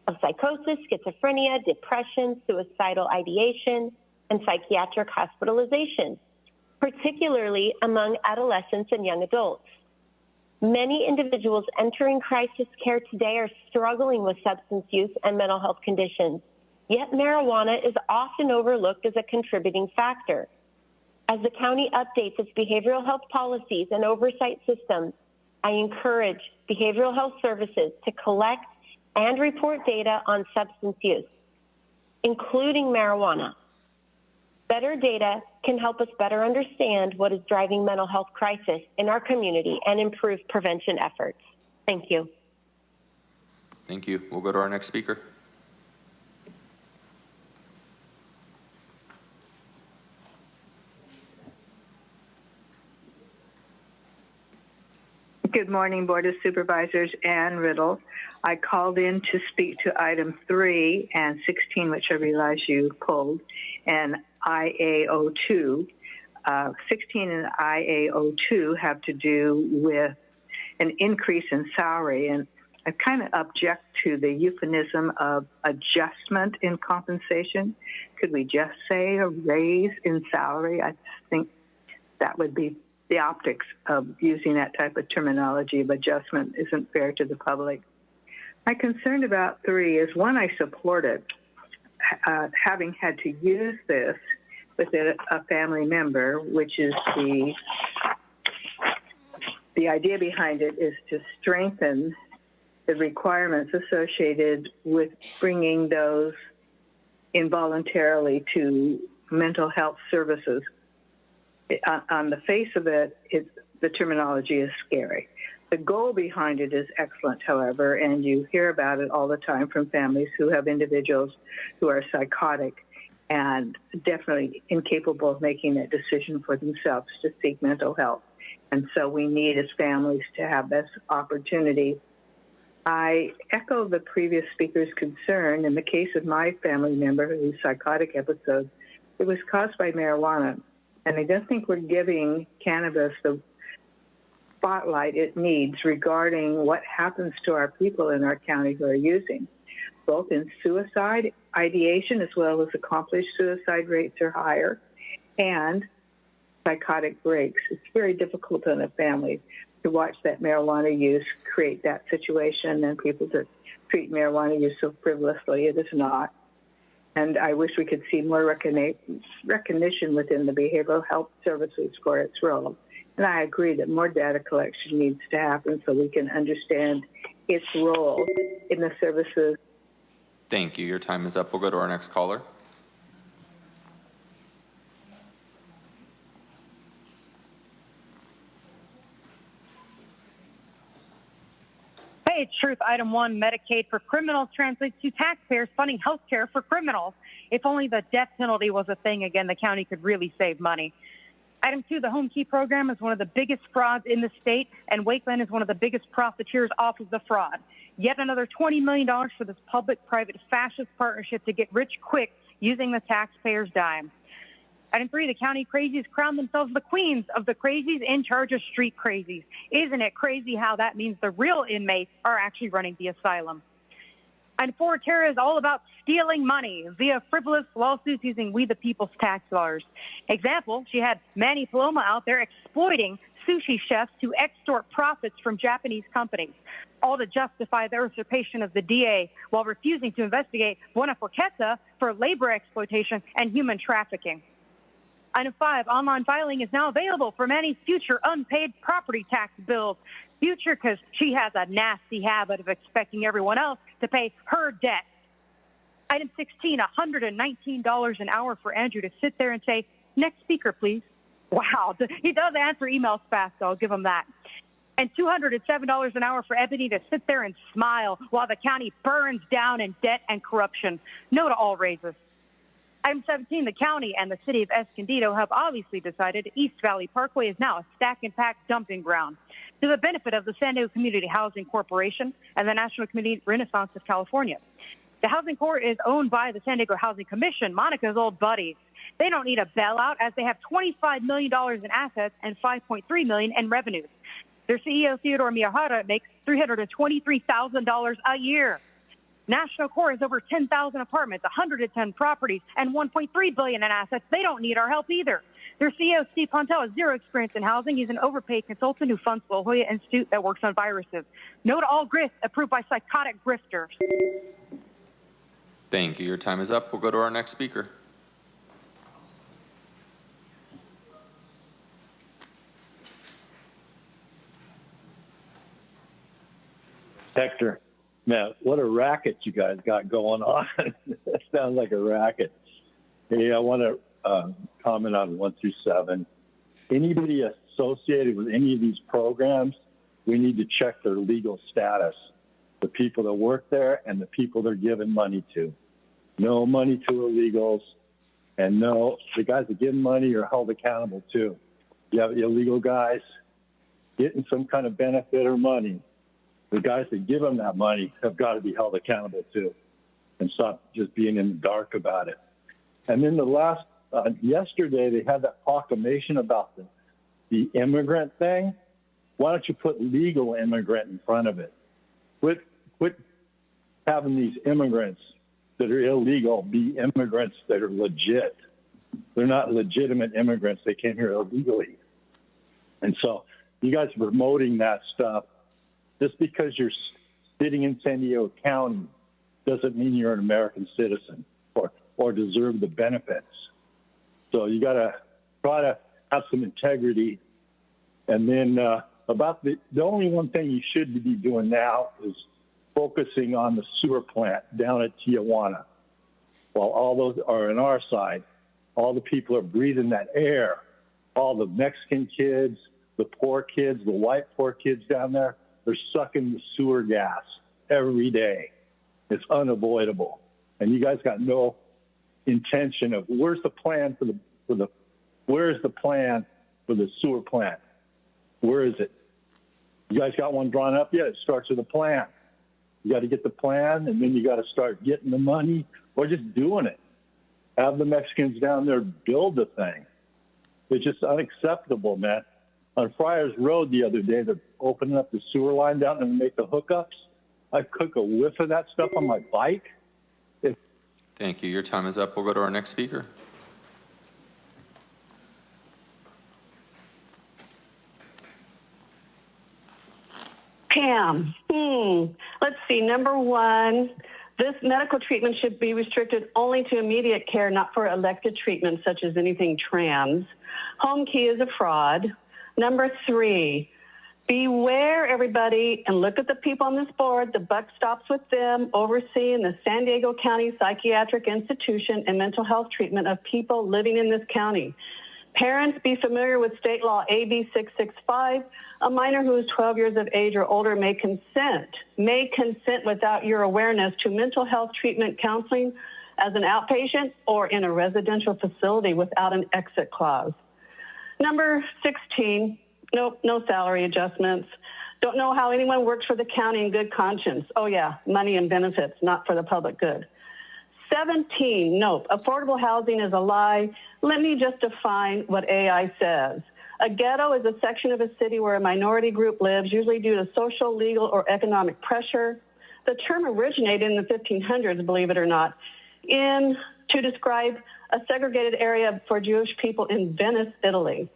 of psychosis, schizophrenia, depression, suicidal ideation, and psychiatric hospitalization, particularly among adolescents and young adults. Many individuals entering crisis care today are struggling with substance use and mental health conditions, yet marijuana is often overlooked as a contributing factor. As the county updates its behavioral health policies and oversight systems, I encourage behavioral health services to collect and report data on substance use, including marijuana. Better data can help us better understand what is driving mental health crisis in our community and improve prevention efforts. Thank you. Thank you. We'll go to our next speaker. Good morning, Board of Supervisors. Ann Riddle. I called in to speak to item 3 and 16, which I realize you pulled, and IAO2. 16 and IAO2 have to do with an increase in salary, and I kind of object to the euphemism of adjustment in compensation. Could we just say a raise in salary? I think that would be the optics of using that type of terminology of adjustment isn't fair to the public. My concern about 3 is, one, I support it. Having had to use this with a family member, which is the idea behind it is to strengthen the requirements associated with bringing those involuntarily to mental health services. On the face of it, the terminology is scary. The goal behind it is excellent, however, and you hear about it all the time from families who have individuals who are psychotic and definitely incapable of making that decision for themselves to seek mental health. And so we need, as families, to have this opportunity. I echo the previous speaker's concern. In the case of my family member whose psychotic episode, it was caused by marijuana. And I don't think we're giving cannabis the spotlight it needs regarding what happens to our people in our county who are using. Both in suicide ideation as well as accomplished suicide rates are higher, and psychotic breaks. It's very difficult in a family to watch that marijuana use create that situation, and people that treat marijuana use so frivolously. It is not. And I wish we could see more recognition within the behavioral health services for its role. And I agree that more data collection needs to happen so we can understand its role in the services. Thank you. Your time is up. We'll go to our next caller. Hey, it's Truth. Item 1, Medicaid for criminals translates to taxpayers funding health care for criminals. If only the death penalty was a thing again, the county could really save money. Item 2, the Home Key program is one of the biggest frauds in the state, and Wakeland is one of the biggest profiteers off of the fraud. Yet another $20 million for this public-private fascist partnership to get rich quick using the taxpayer's dime. Item 3, the county crazies crown themselves the queens of the crazies in charge of street crazies. Isn't it crazy how that means the real inmates are actually running the asylum? Item 4, Tara is all about stealing money via frivolous lawsuits using we the people's tax dollars. Example, she had Manny Paloma out there exploiting sushi chefs to extort profits from Japanese companies, all to justify the usurpation of the DA while refusing to investigate Buena Forqueta for labor exploitation and human trafficking. Item 5, online filing is now available for Manny's future unpaid property tax bills. Future because she has a nasty habit of expecting everyone else to pay her debt. Item 16, $119 an hour for Andrew to sit there and say, next speaker, please. Wow, he does answer emails fast, so I'll give him that. And $207 an hour for Ebony to sit there and smile while the county burns down in debt and corruption. No to all raises. Item 17, the county and the city of Escondido have obviously decided East Valley Parkway is now a stack and pack dumping ground to the benefit of the San Diego Community Housing Corporation and the National Community Renaissance of California. The Housing Corp is owned by the San Diego Housing Commission, Monica's old buddies. They don't need a bailout as they have $25 million in assets and $5.3 million in revenues. Their CEO, Theodore Miyahara, makes $323,000 a year. National Corps has over 10,000 apartments, 110 properties, and $1.3 billion in assets. They don't need our help either. Their CEO, Steve Pontel, has zero experience in housing. He's an overpaid consultant who funds the La Jolla Institute that works on viruses. No to all grift, approved by psychotic grifters. Thank you. Your time is up. We'll go to our next speaker. Hector, man, what a racket you guys got going on. That sounds like a racket. Hey, I want to comment on 1 through 7. Anybody associated with any of these programs, we need to check their legal status. The people that work there and the people they're giving money to. No money to illegals, and no, the guys that give money are held accountable too. You have illegal guys getting some kind of benefit or money. The guys that give them that money have got to be held accountable too, and stop just being in the dark about it. And then the last, yesterday they had that proclamation about the immigrant thing. Why don't you put legal immigrant in front of it? Quit having these immigrants that are illegal be immigrants that are legit. They're not legitimate immigrants. They came here illegally. And so you guys are promoting that stuff. Just because you're sitting in San Diego County doesn't mean you're an American citizen or deserve the benefits. So you got to try to have some integrity. And then about the only one thing you should be doing now is focusing on the sewer plant down at Tijuana. While all those are on our side, all the people are breathing that air. All the Mexican kids, the poor kids, the white poor kids down there, they're sucking the sewer gas every day. It's unavoidable. And you guys got no intention of where's the plan for the sewer plant? Where is it? You guys got one drawn up yet? It starts with a plan. You got to get the plan, and then you got to start getting the money or just doing it. Have the Mexicans down there build the thing. It's just unacceptable, man. On Friars Road the other day, they're opening up the sewer line down and make the hookups. I cook a whiff of that stuff on my bike. Thank you. Your time is up. We'll go to our next speaker. Pam, let's see. Number 1, this medical treatment should be restricted only to immediate care, not for elective treatment such as anything trans. Home key is a fraud. Number 3, beware, everybody, and look at the people on this board. The buck stops with them overseeing the San Diego County Psychiatric Institution and mental health treatment of people living in this county. Parents, be familiar with state law AB 665. A minor who is 12 years of age or older may consent without your awareness to mental health treatment counseling as an outpatient or in a residential facility without an exit clause. Number 16, nope, no salary adjustments. Don't know how anyone works for the county in good conscience. Oh yeah, money and benefits, not for the public good. 17, nope, affordable housing is a lie. Let me just define what AI says. A ghetto is a section of a city where a minority group lives, usually due to social, legal, or economic pressure. The term originated in the 1500s, believe it or not, to describe a segregated area for Jewish people in Venice, Italy.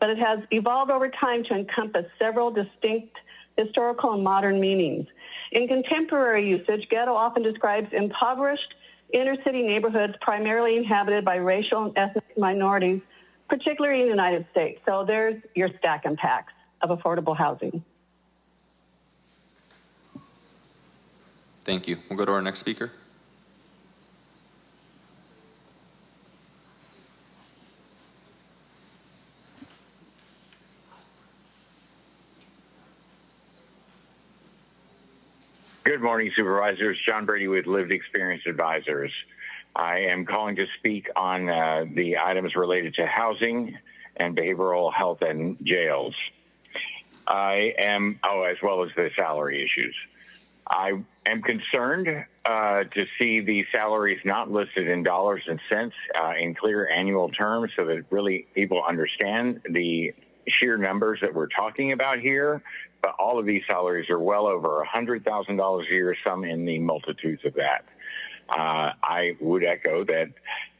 But it has evolved over time to encompass several distinct historical and modern meanings. In contemporary usage, ghetto often describes impoverished inner-city neighborhoods primarily inhabited by racial and ethnic minorities, particularly in the United States. So there's your stack and packs of affordable housing. Thank you. We'll go to our next speaker. Good morning, Supervisors. John Brady with Lived Experience Advisors. I am calling to speak on the items related to housing and behavioral health and jails. As well as the salary issues. I am concerned to see the salaries not listed in dollars and cents in clear annual terms so that really people understand the sheer numbers that we're talking about here. But all of these salaries are well over $100,000 a year, some in the multitudes of that. I would echo that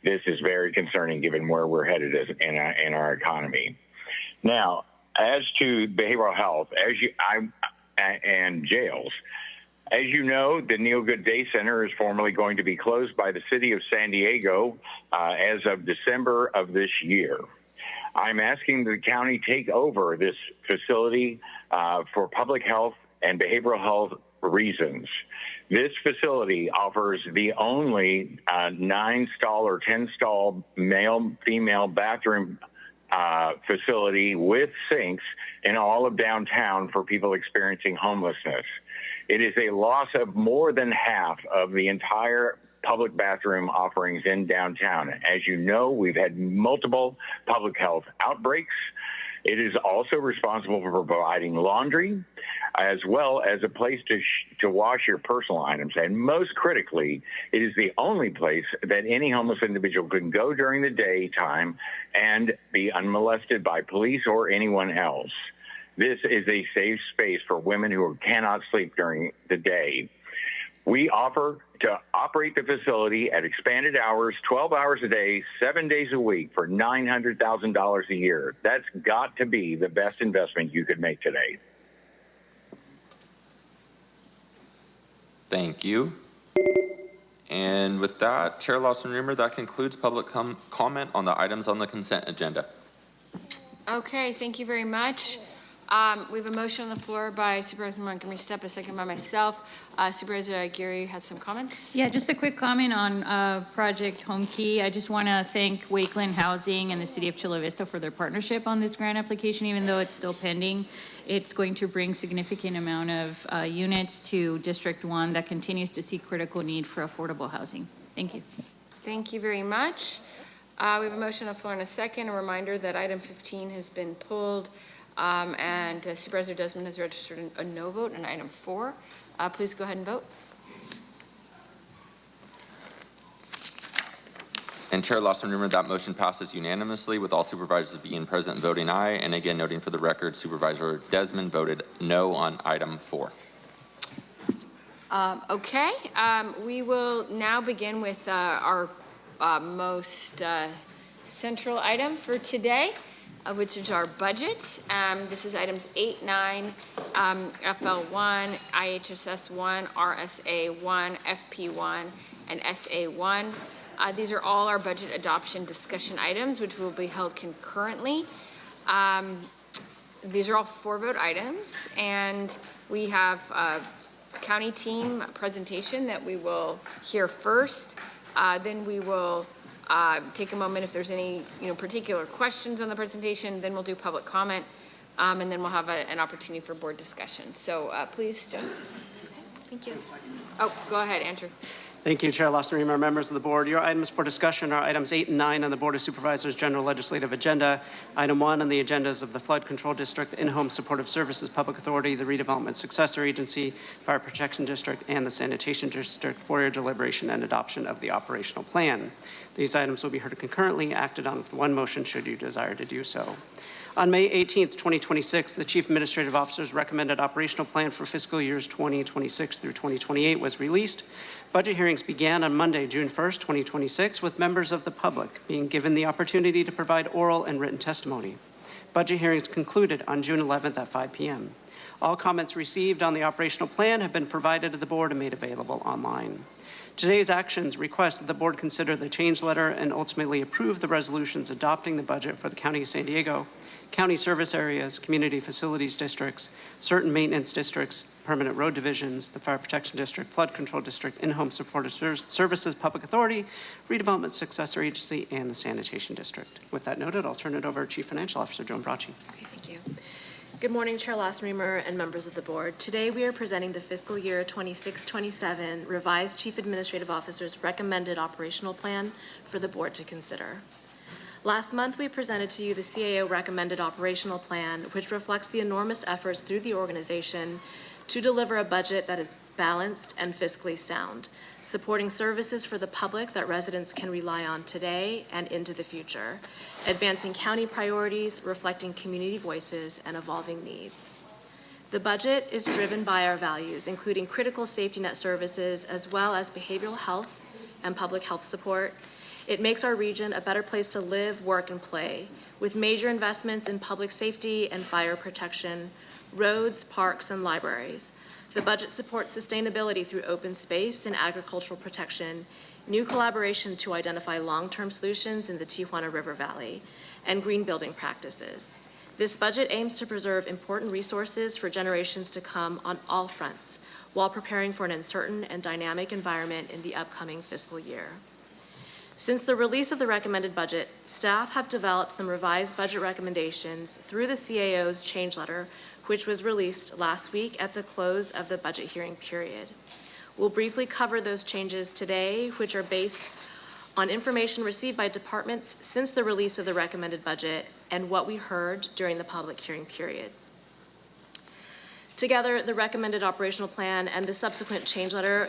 this is very concerning given where we're headed in our economy. Now, as to behavioral health and jails, as you know, the Neil Good Day Center is formally going to be closed by the city of San Diego as of December of this year. I'm asking the county take over this facility for public health and behavioral health reasons. This facility offers the only 9-stall or 10-stall male-female bathroom facility with sinks in all of downtown for people experiencing homelessness. It is a loss of more than half of the entire public bathroom offerings in downtown. As you know, we've had multiple public health outbreaks. It is also responsible for providing laundry, as well as a place to wash your personal items. And most critically, it is the only place that any homeless individual can go during the daytime and be unmolested by police or anyone else. This is a safe space for women who cannot sleep during the day. We offer to operate the facility at expanded hours, 12 hours a day, 7 days a week for $900,000 a year. That's got to be the best investment you could make today. Thank you. And with that, Chair Lawson-Remer, that concludes public comment on the items on the consent agenda. Okay, thank you very much. We have a motion on the floor by Supervisor Montgomery Steppe, a second by myself. Supervisor Aguirre had some comments. Yeah, just a quick comment on Project Home Key. I just want to thank Wakeland Housing and the City of Chula Vista for their partnership on this grant application, even though it's still pending. It's going to bring significant amount of units to District 1 that continues to see critical need for affordable housing. Thank you. Thank you very much. We have a motion on the floor in a second. A reminder that item 15 has been pulled. And Supervisor Desmond has registered a no vote on item 4. Please go ahead and vote. And Chair Lawson-Remer, that motion passes unanimously with all supervisors being present and voting aye. And again, noting for the record, Supervisor Desmond voted no on item 4. Okay, we will now begin with our most central item for today, which is our budget. This is items 8, 9, FL1, IHSS1, RSA1, FP1, and SA1. These are all our budget adoption discussion items, which will be held concurrently. These are all 4-vote items, and we have a county team presentation that we will hear first. Then we will take a moment if there's any particular questions on the presentation. Then we'll do public comment, and then we'll have an opportunity for board discussion. So please, Joe. Thank you. Oh, go ahead, Andrew. Thank you, Chair Lawson-Remer, members of the board. Your items for discussion are items 8 and 9 on the Board of Supervisors General Legislative Agenda. Item 1 on the agendas of the Flood Control District, the In-Home Supportive Services Public Authority, the Redevelopment Successor Agency, Fire Protection District, and the Sanitation District for your deliberation and adoption of the operational plan. These items will be heard concurrently, acted on with one motion should you desire to do so. On May 18th, 2026, the Chief Administrative Officer's recommended operational plan for fiscal years 2026 through 2028 was released. Budget hearings began on Monday, June 1st, 2026, with members of the public being given the opportunity to provide oral and written testimony. Budget hearings concluded on June 11th at 5 p.m. All comments received on the operational plan have been provided to the board and made available online. Today's actions request that the board consider the change letter and ultimately approve the resolutions adopting the budget for the County of San Diego, county service areas, community facilities districts, certain maintenance districts, permanent road divisions, the Fire Protection District, Flood Control District, In-Home Supportive Services Public Authority, Redevelopment Successor Agency, and the Sanitation District. With that noted, I'll turn it over to Chief Financial Officer Joan Bracci. Okay, thank you. Good morning, Chair Lawson-Remer and members of the board. Today we are presenting the fiscal year 26-27 revised Chief Administrative Officer's recommended operational plan for the board to consider. Last month, we presented to you the CAO recommended operational plan, which reflects the enormous efforts through the organization to deliver a budget that is balanced and fiscally sound, supporting services for the public that residents can rely on today and into the future, advancing county priorities, reflecting community voices, and evolving needs. The budget is driven by our values, including critical safety net services, as well as behavioral health and public health support. It makes our region a better place to live, work, and play, with major investments in public safety and fire protection, roads, parks, and libraries. The budget supports sustainability through open space and agricultural protection, new collaboration to identify long-term solutions in the Tijuana River Valley, and green building practices. This budget aims to preserve important resources for generations to come on all fronts, while preparing for an uncertain and dynamic environment in the upcoming fiscal year. Since the release of the recommended budget, staff have developed some revised budget recommendations through the CAO's change letter, which was released last week at the close of the budget hearing period. We'll briefly cover those changes today, which are based on information received by departments since the release of the recommended budget and what we heard during the public hearing period. Together, the recommended operational plan and the subsequent change letter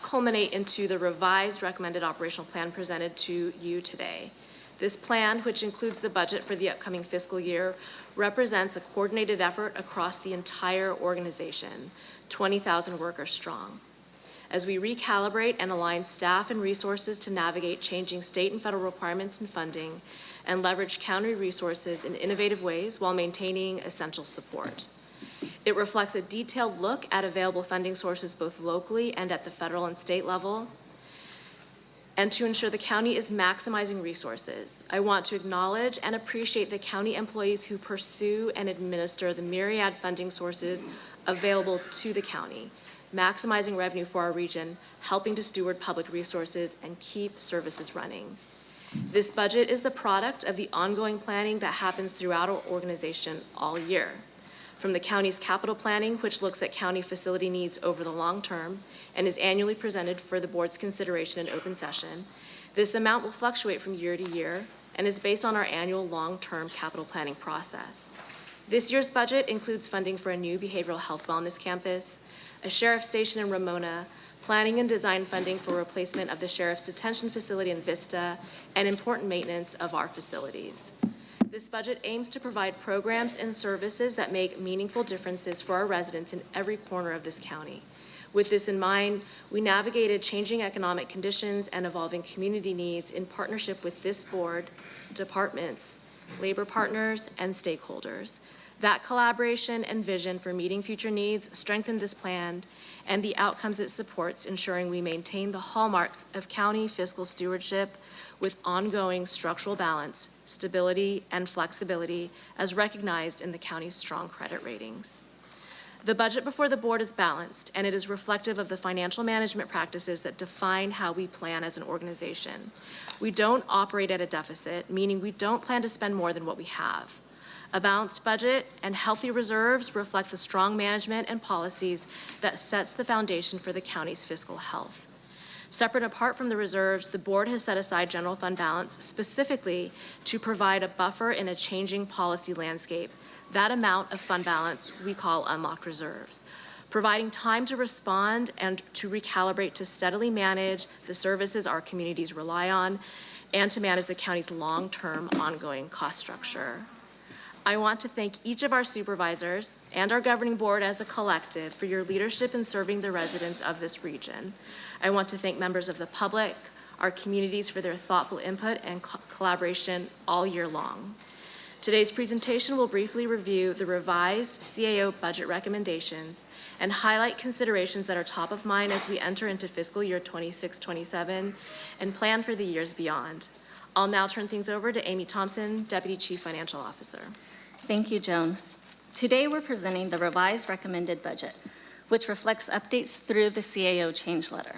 culminate into the revised recommended operational plan presented to you today. This plan, which includes the budget for the upcoming fiscal year, represents a coordinated effort across the entire organization, 20,000 workers strong. As we recalibrate and align staff and resources to navigate changing state and federal requirements and funding, and leverage county resources in innovative ways while maintaining essential support. It reflects a detailed look at available funding sources both locally and at the federal and state level, and to ensure the county is maximizing resources. I want to acknowledge and appreciate the county employees who pursue and administer the myriad funding sources available to the county, maximizing revenue for our region, helping to steward public resources, and keep services running. This budget is the product of the ongoing planning that happens throughout our organization all year. From the county's capital planning, which looks at county facility needs over the long term and is annually presented for the board's consideration in open session, this amount will fluctuate from year to year and is based on our annual long-term capital planning process. This year's budget includes funding for a new behavioral health wellness campus, a sheriff's station in Ramona, planning and design funding for replacement of the sheriff's detention facility in Vista, and important maintenance of our facilities. This budget aims to provide programs and services that make meaningful differences for our residents in every corner of this county. With this in mind, we navigated changing economic conditions and evolving community needs in partnership with this board, departments, labor partners, and stakeholders. That collaboration and vision for meeting future needs strengthened this plan and the outcomes it supports, ensuring we maintain the hallmarks of county fiscal stewardship with ongoing structural balance, stability, and flexibility as recognized in the county's strong credit ratings. The budget before the board is balanced, and it is reflective of the financial management practices that define how we plan as an organization. We don't operate at a deficit, meaning we don't plan to spend more than what we have. A balanced budget and healthy reserves reflect the strong management and policies that sets the foundation for the county's fiscal health. Separate and apart from the reserves, the board has set aside general fund balance specifically to provide a buffer in a changing policy landscape. That amount of fund balance we call unlocked reserves, providing time to respond and to recalibrate to steadily manage the services our communities rely on and to manage the county's long-term ongoing cost structure. I want to thank each of our supervisors and our governing board as a collective for your leadership in serving the residents of this region. I want to thank members of the public, our communities for their thoughtful input and collaboration all year long. Today's presentation will briefly review the revised CAO budget recommendations and highlight considerations that are top of mind as we enter into fiscal year 26-27 and plan for the years beyond. I'll now turn things over to Amy Thompson, Deputy Chief Financial Officer. Thank you, Joan. Today we're presenting the revised recommended budget, which reflects updates through the CAO change letter.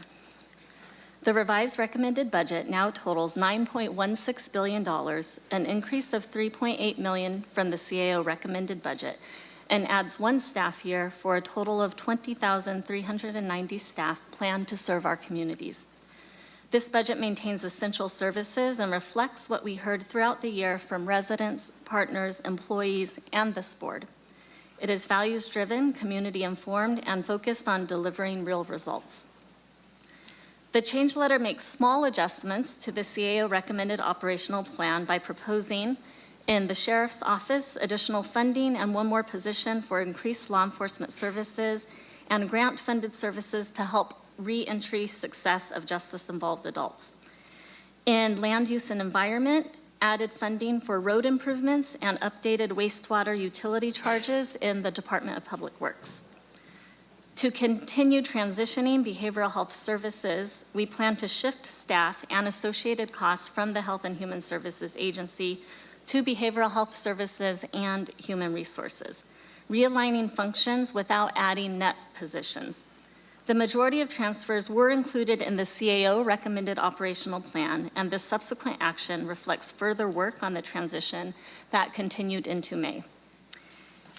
The revised recommended budget now totals $9.16 billion, an increase of $3.8 million from the CAO recommended budget, and adds one staff year for a total of 20,390 staff planned to serve our communities. This budget maintains essential services and reflects what we heard throughout the year from residents, partners, employees, and this board. It is values-driven, community-informed, and focused on delivering real results. The change letter makes small adjustments to the CAO recommended operational plan by proposing in the Sheriff's Office additional funding and one more position for increased law enforcement services and grant-funded services to help re-entry success of justice-involved adults. In land use and environment, added funding for road improvements and updated wastewater utility charges in the Department of Public Works. To continue transitioning behavioral health services, we plan to shift staff and associated costs from the Health and Human Services Agency to behavioral health services and human resources, realigning functions without adding net positions. The majority of transfers were included in the CAO recommended operational plan, and this subsequent action reflects further work on the transition that continued into May.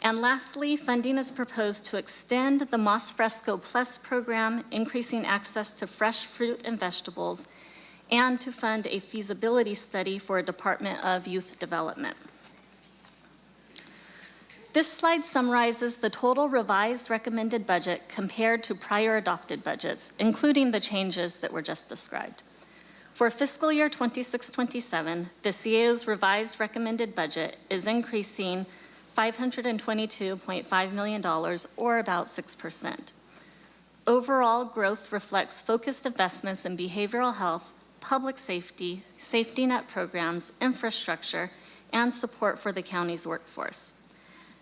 And lastly, funding is proposed to extend the Mas Fresco Plus program, increasing access to fresh fruit and vegetables, and to fund a feasibility study for a Department of Youth Development. This slide summarizes the total revised recommended budget compared to prior adopted budgets, including the changes that were just described. For fiscal year 26-27, the CAO's revised recommended budget is increasing $522.5 million, or about 6%. Overall, growth reflects focused investments in behavioral health, public safety, safety net programs, infrastructure, and support for the county's workforce.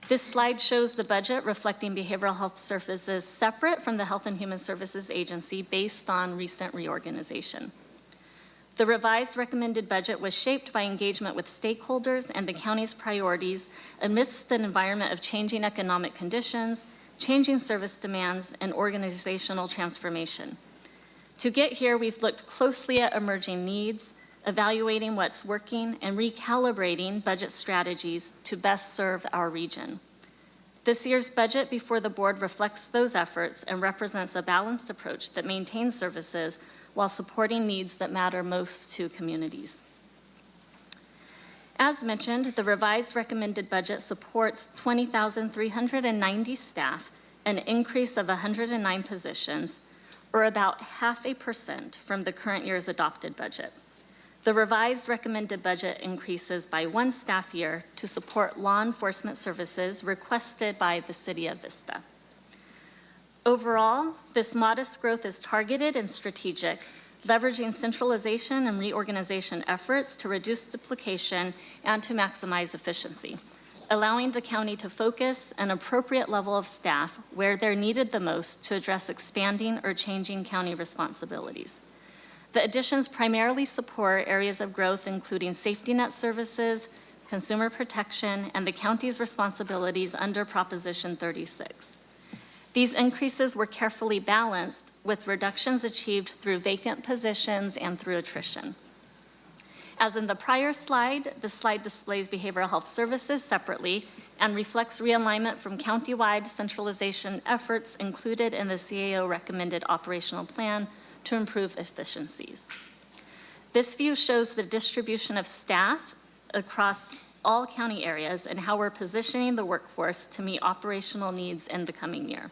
This slide shows the budget reflecting behavioral health services separate from the Health and Human Services Agency based on recent reorganization. The revised recommended budget was shaped by engagement with stakeholders and the county's priorities amidst an environment of changing economic conditions, changing service demands, and organizational transformation. To get here, we've looked closely at emerging needs, evaluating what's working, and recalibrating budget strategies to best serve our region. This year's budget before the board reflects those efforts and represents a balanced approach that maintains services while supporting needs that matter most to communities. As mentioned, the revised recommended budget supports 20,390 staff, an increase of 109 positions, or about 0.5% from the current year's adopted budget. The revised recommended budget increases by 1 staff year to support law enforcement services requested by the City of Vista. Overall, this modest growth is targeted and strategic, leveraging centralization and reorganization efforts to reduce duplication and to maximize efficiency, allowing the county to focus an appropriate level of staff where they're needed the most to address expanding or changing county responsibilities. The additions primarily support areas of growth including safety net services, consumer protection, and the county's responsibilities under Proposition 36. These increases were carefully balanced with reductions achieved through vacant positions and through attrition. As in the prior slide, the slide displays behavioral health services separately and reflects realignment from countywide centralization efforts included in the CAO recommended operational plan to improve efficiencies. This view shows the distribution of staff across all county areas and how we're positioning the workforce to meet operational needs in the coming year.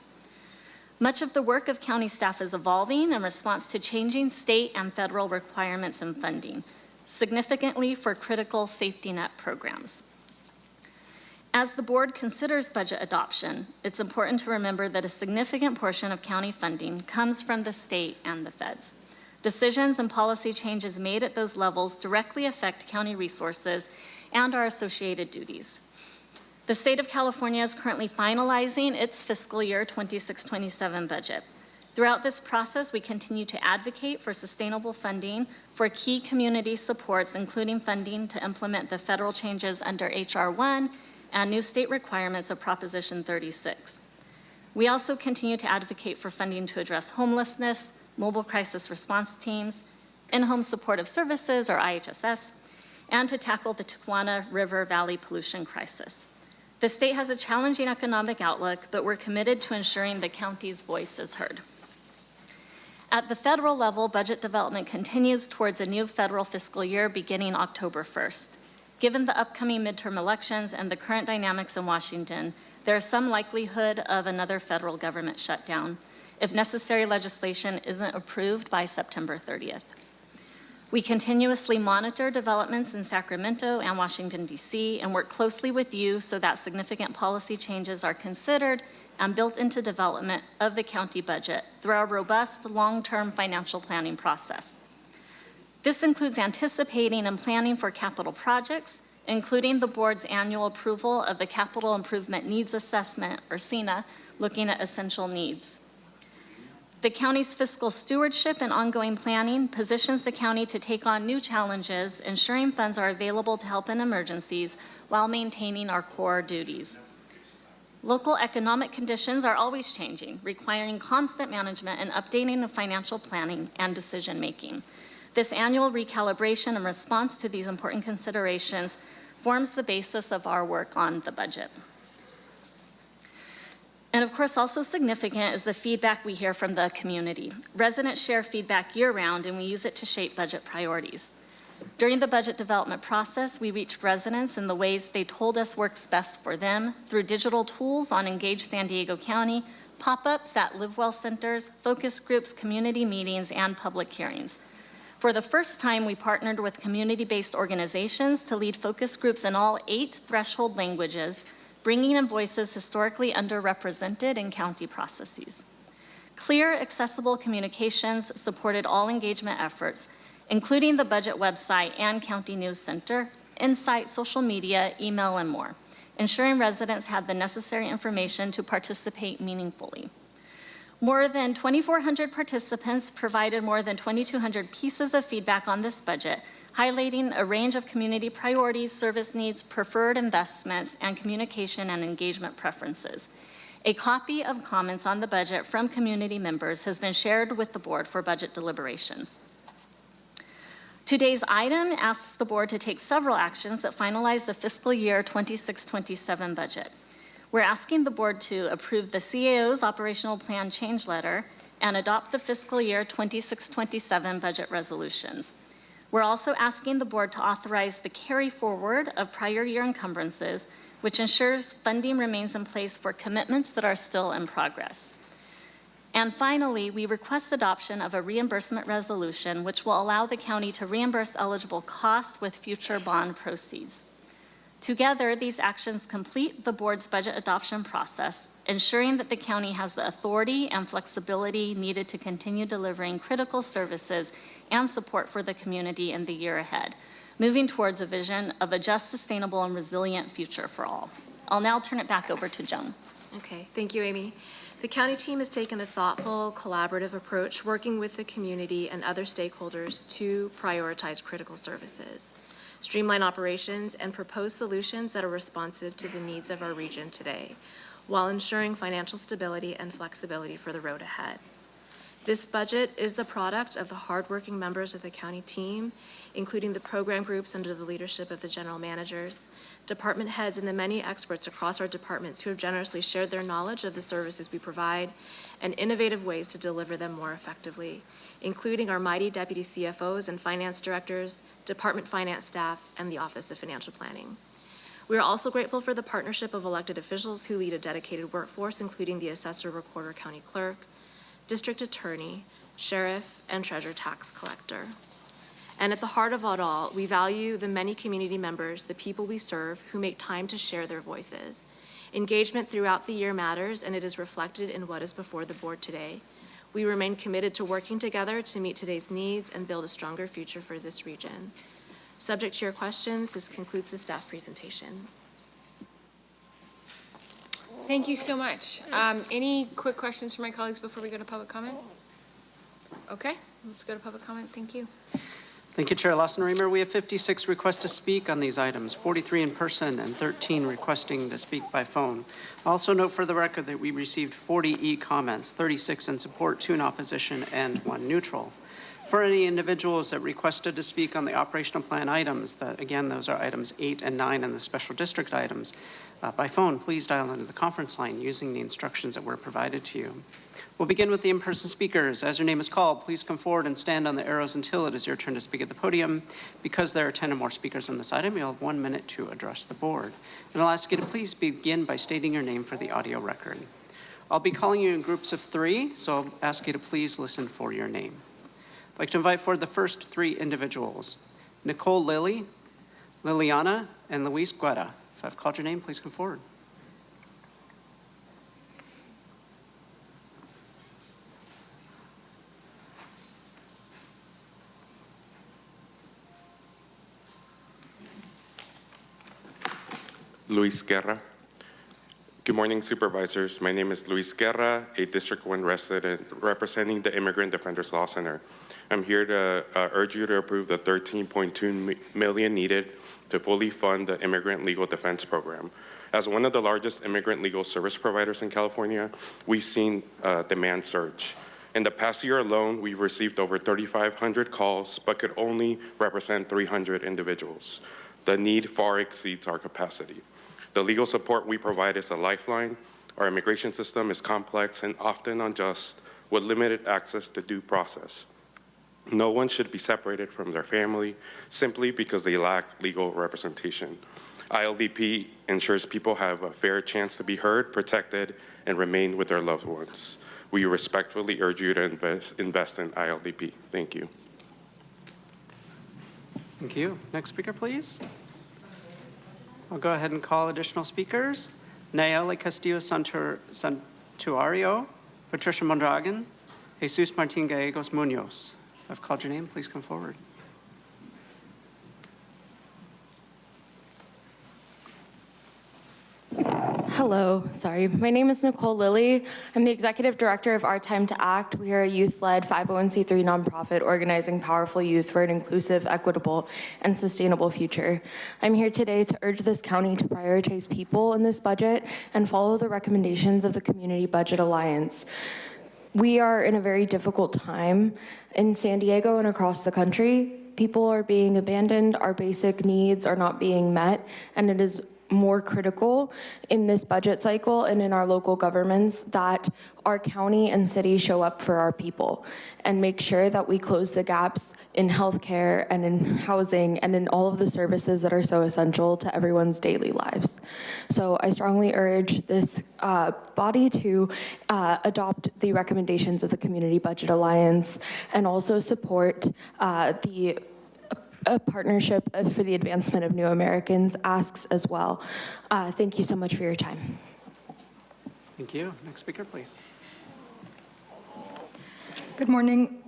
Much of the work of county staff is evolving in response to changing state and federal requirements and funding, significantly for critical safety net programs. As the board considers budget adoption, it's important to remember that a significant portion of county funding comes from the state and the feds. Decisions and policy changes made at those levels directly affect county resources and our associated duties. The state of California is currently finalizing its fiscal year 26-27 budget. Throughout this process, we continue to advocate for sustainable funding for key community supports, including funding to implement the federal changes under H.R. 1 and new state requirements of Proposition 36. We also continue to advocate for funding to address homelessness, mobile crisis response teams, in-home supportive services, or IHSS, and to tackle the Tijuana River Valley pollution crisis. The state has a challenging economic outlook, but we're committed to ensuring the county's voice is heard. At the federal level, budget development continues towards a new federal fiscal year beginning October 1st. Given the upcoming midterm elections and the current dynamics in Washington, there is some likelihood of another federal government shutdown if necessary legislation isn't approved by September 30th. We continuously monitor developments in Sacramento and Washington, D.C., and work closely with you so that significant policy changes are considered and built into development of the county budget through our robust long-term financial planning process. This includes anticipating and planning for capital projects, including the board's annual approval of the Capital Improvement Needs Assessment, or CINA, looking at essential needs. The county's fiscal stewardship and ongoing planning positions the county to take on new challenges, ensuring funds are available to help in emergencies while maintaining our core duties. Local economic conditions are always changing, requiring constant management and updating of financial planning and decision-making. This annual recalibration and response to these important considerations forms the basis of our work on the budget. And of course, also significant is the feedback we hear from the community. Residents share feedback year-round, and we use it to shape budget priorities. During the budget development process, we reached residents in the ways they told us works best for them through digital tools on Engage San Diego County, pop-ups at LiveWell centers, focus groups, community meetings, and public hearings. For the first time, we partnered with community-based organizations to lead focus groups in all 8 threshold languages, bringing in voices historically underrepresented in county processes. Clear, accessible communications supported all engagement efforts, including the budget website and county news center, insight, social media, email, and more, ensuring residents had the necessary information to participate meaningfully. More than 2,400 participants provided more than 2,200 pieces of feedback on this budget, highlighting a range of community priorities, service needs, preferred investments, and communication and engagement preferences. A copy of comments on the budget from community members has been shared with the board for budget deliberations. Today's item asks the board to take several actions that finalize the fiscal year 26-27 budget. We're asking the board to approve the CAO's operational plan change letter and adopt the fiscal year 26-27 budget resolutions. We're also asking the board to authorize the carry forward of prior year encumbrances, which ensures funding remains in place for commitments that are still in progress. And finally, we request adoption of a reimbursement resolution, which will allow the county to reimburse eligible costs with future bond proceeds. Together, these actions complete the board's budget adoption process, ensuring that the county has the authority and flexibility needed to continue delivering critical services and support for the community in the year ahead, moving towards a vision of a just, sustainable, and resilient future for all. I'll now turn it back over to Joan. Okay, thank you, Amy. The county team has taken a thoughtful, collaborative approach, working with the community and other stakeholders to prioritize critical services, streamline operations, and propose solutions that are responsive to the needs of our region today, while ensuring financial stability and flexibility for the road ahead. This budget is the product of the hardworking members of the county team, including the program groups under the leadership of the general managers, department heads, and the many experts across our departments who have generously shared their knowledge of the services we provide and innovative ways to deliver them more effectively, including our mighty deputy CFOs and finance directors, department finance staff, and the Office of Financial Planning. We are also grateful for the partnership of elected officials who lead a dedicated workforce, including the assessor, recorder, county clerk, district attorney, sheriff, and treasurer tax collector. And at the heart of it all, we value the many community members, the people we serve, who make time to share their voices. Engagement throughout the year matters, and it is reflected in what is before the board today. We remain committed to working together to meet today's needs and build a stronger future for this region. Subject to your questions, this concludes the staff presentation. Thank you so much. Any quick questions from my colleagues before we go to public comment? Okay, let's go to public comment. Thank you. Thank you, Chair Lawson-Remer. We have 56 requests to speak on these items, 43 in person and 13 requesting to speak by phone. Also note for the record that we received 40 e-comments, 36 in support, 2 in opposition, and 1 neutral. For any individuals that requested to speak on the operational plan items, that again, those are items 8 and 9 and the special district items, by phone, please dial into the conference line using the instructions that were provided to you. We'll begin with the in-person speakers. As your name is called, please come forward and stand on the arrows until it is your turn to speak at the podium. Because there are 10 or more speakers on this item, you'll have 1 minute to address the board. And I'll ask you to please begin by stating your name for the audio record. I'll be calling you in groups of 3, so I'll ask you to please listen for your name. I'd like to invite forward the first 3 individuals, Nicole Lilly, Liliana, and Luis Guetta. If I've called your name, please come forward. Luis Guerra. Good morning, Supervisors. My name is Luis Guerra, a District 1 resident representing the Immigrant Defenders Law Center. I'm here to urge you to approve the $13.2 million needed to fully fund the Immigrant Legal Defense Program. As one of the largest immigrant legal service providers in California, we've seen demand surge. In the past year alone, we've received over 3,500 calls, but could only represent 300 individuals. The need far exceeds our capacity. The legal support we provide is a lifeline. Our immigration system is complex and often unjust, with limited access to due process. No one should be separated from their family simply because they lack legal representation. ILDP ensures people have a fair chance to be heard, protected, and remain with their loved ones. We respectfully urge you to invest in ILDP. Thank you. Thank you. Next speaker, please. I'll go ahead and call additional speakers. Nayeli Castillo Santuario, Patricia Mondragon, Jesus Martin Gallegos Munoz. I've called your name. Please come forward. Hello, sorry. My name is Nicole Lilly. I'm the Executive Director of Our Time to Act. We are a youth-led 501c3 nonprofit organizing powerful youth for an inclusive, equitable, and sustainable future. I'm here today to urge this county to prioritize people in this budget and follow the recommendations of the Community Budget Alliance. We are in a very difficult time in San Diego and across the country. People are being abandoned, our basic needs are not being met, and it is more critical in this budget cycle and in our local governments that our county and city show up for our people and make sure that we close the gaps in healthcare and in housing and in all of the services that are so essential to everyone's daily lives. So I strongly urge this body to adopt the recommendations of the Community Budget Alliance and also support a partnership for the advancement of New Americans asks as well. Thank you so much for your time. Thank you. Next speaker, please. Good morning.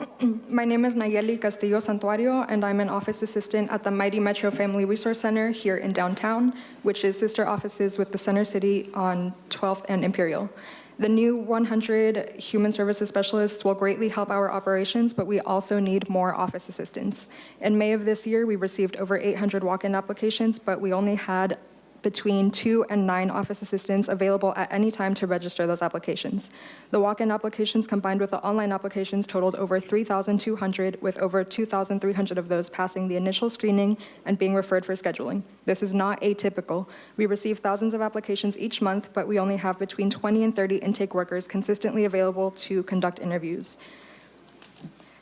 My name is Nayeli Castillo Santuario, and I'm an office assistant at the Mighty Metro Family Resource Center here in downtown, which is sister offices with the Center City on 12th and Imperial. The new 100 human services specialists will greatly help our operations, but we also need more office assistants. In May of this year, we received over 800 walk-in applications, but we only had between 2 and 9 office assistants available at any time to register those applications. The walk-in applications combined with the online applications totaled over 3,200, with over 2,300 of those passing the initial screening and being referred for scheduling. This is not atypical. We receive thousands of applications each month, but we only have between 20 and 30 intake workers consistently available to conduct interviews.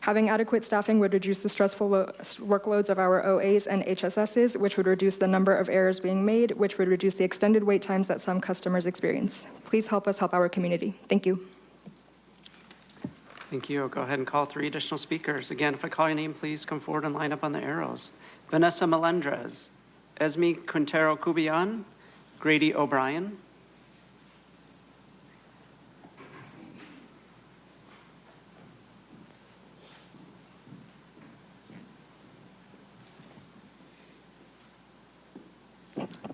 Having adequate staffing would reduce the stressful workloads of our OAs and HSSs, which would reduce the number of errors being made, which would reduce the extended wait times that some customers experience. Please help us help our community. Thank you. Thank you. I'll go ahead and call 3 additional speakers. Again, if I call your name, please come forward and line up on the arrows. Vanessa Melendrez, Esme Quintero Cubian, Grady O'Brien.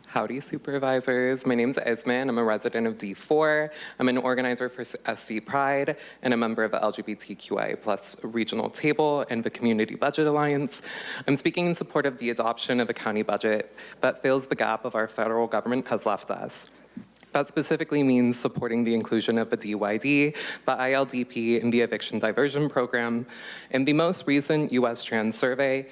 Howdy, Supervisors. My name's Esme, and I'm a resident of D4. I'm an organizer for SC Pride and a member of the LGBTQIA+ regional table and the Community Budget Alliance. I'm speaking in support of the adoption of a county budget that fills the gap of our federal government has left us. That specifically means supporting the inclusion of the DYD, the ILDP, and the eviction diversion program. In the most recent U.S. Trans survey,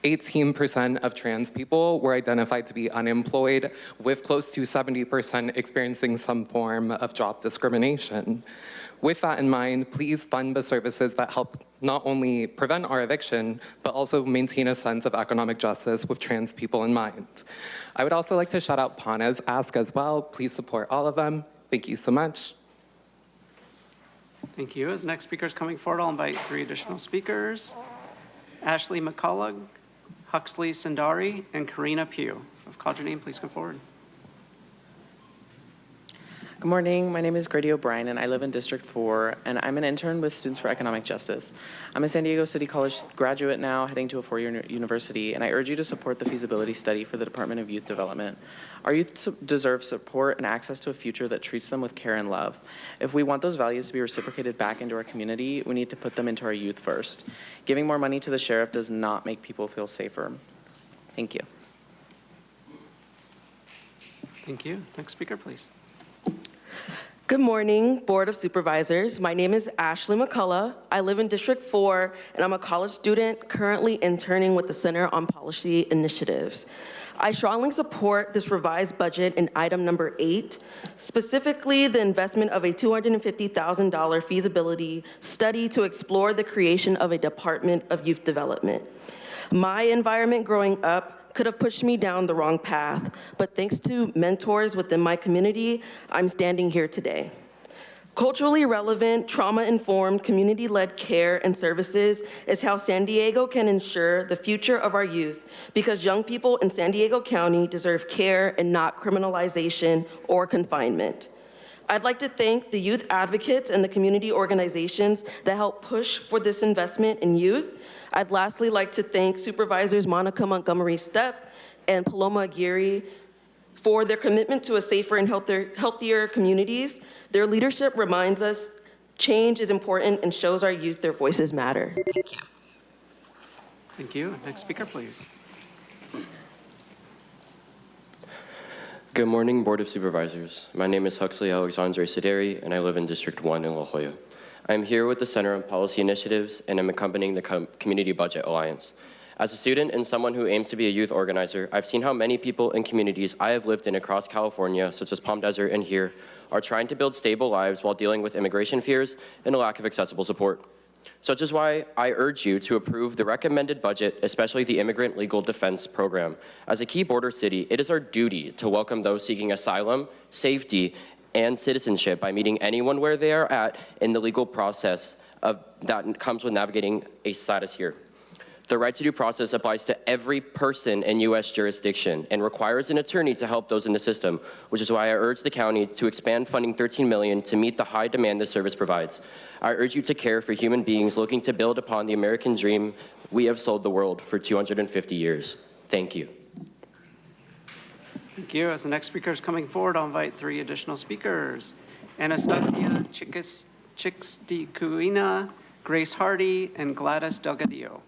18% of trans people were identified to be unemployed, with close to 70% experiencing some form of job discrimination. With that in mind, please fund the services that help not only prevent our eviction, but also maintain a sense of economic justice with trans people in mind. I would also like to shout out Pana's Ask as well. Please support all of them. Thank you so much. Thank you. As next speaker is coming forward, I'll invite 3 additional speakers. Ashley McCullough, Huxley Sundari, and Karina Pugh. If I've called your name, please come forward. Good morning. My name is Grady O'Brien, and I live in District 4, and I'm an intern with Students for Economic Justice. I'm a San Diego City College graduate now, heading to a four-year university, and I urge you to support the feasibility study for the Department of Youth Development. Our youth deserve support and access to a future that treats them with care and love. If we want those values to be reciprocated back into our community, we need to put them into our youth first. Giving more money to the sheriff does not make people feel safer. Thank you. Thank you. Next speaker, please. Good morning, Board of Supervisors. My name is Ashley McCullough. I live in District 4, and I'm a college student currently interning with the Center on Policy Initiatives. I strongly support this revised budget in item number 8, specifically the investment of a $250,000 feasibility study to explore the creation of a Department of Youth Development. My environment growing up could have pushed me down the wrong path, but thanks to mentors within my community, I'm standing here today. Culturally relevant, trauma-informed, community-led care and services is how San Diego can ensure the future of our youth, because young people in San Diego County deserve care and not criminalization or confinement. I'd like to thank the youth advocates and the community organizations that help push for this investment in youth. I'd lastly like to thank Supervisors Monica Montgomery Stepp and Paloma Aguirre for their commitment to a safer and healthier communities. Their leadership reminds us change is important and shows our youth their voices matter. Thank you. Thank you. Next speaker, please. Good morning, Board of Supervisors. My name is Huxley Alexandre Sideri, and I live in District 1 in La Jolla. I'm here with the Center on Policy Initiatives, and I'm accompanying the Community Budget Alliance. As a student and someone who aims to be a youth organizer, I've seen how many people in communities I have lived in across California, such as Palm Desert and here, are trying to build stable lives while dealing with immigration fears and a lack of accessible support. Such is why I urge you to approve the recommended budget, especially the Immigrant Legal Defense Program. As a key border city, it is our duty to welcome those seeking asylum, safety, and citizenship by meeting anyone where they are at in the legal process that comes with navigating a status here. The right to due process applies to every person in U.S. jurisdiction and requires an attorney to help those in the system, which is why I urge the county to expand funding $13 million to meet the high demand the service provides. I urge you to care for human beings looking to build upon the American dream we have sold the world for 250 years. Thank you. Thank you. As the next speaker is coming forward, I'll invite 3 additional speakers. Anastasia Chixticuina, Grace Hardy, and Gladys Delgadillo.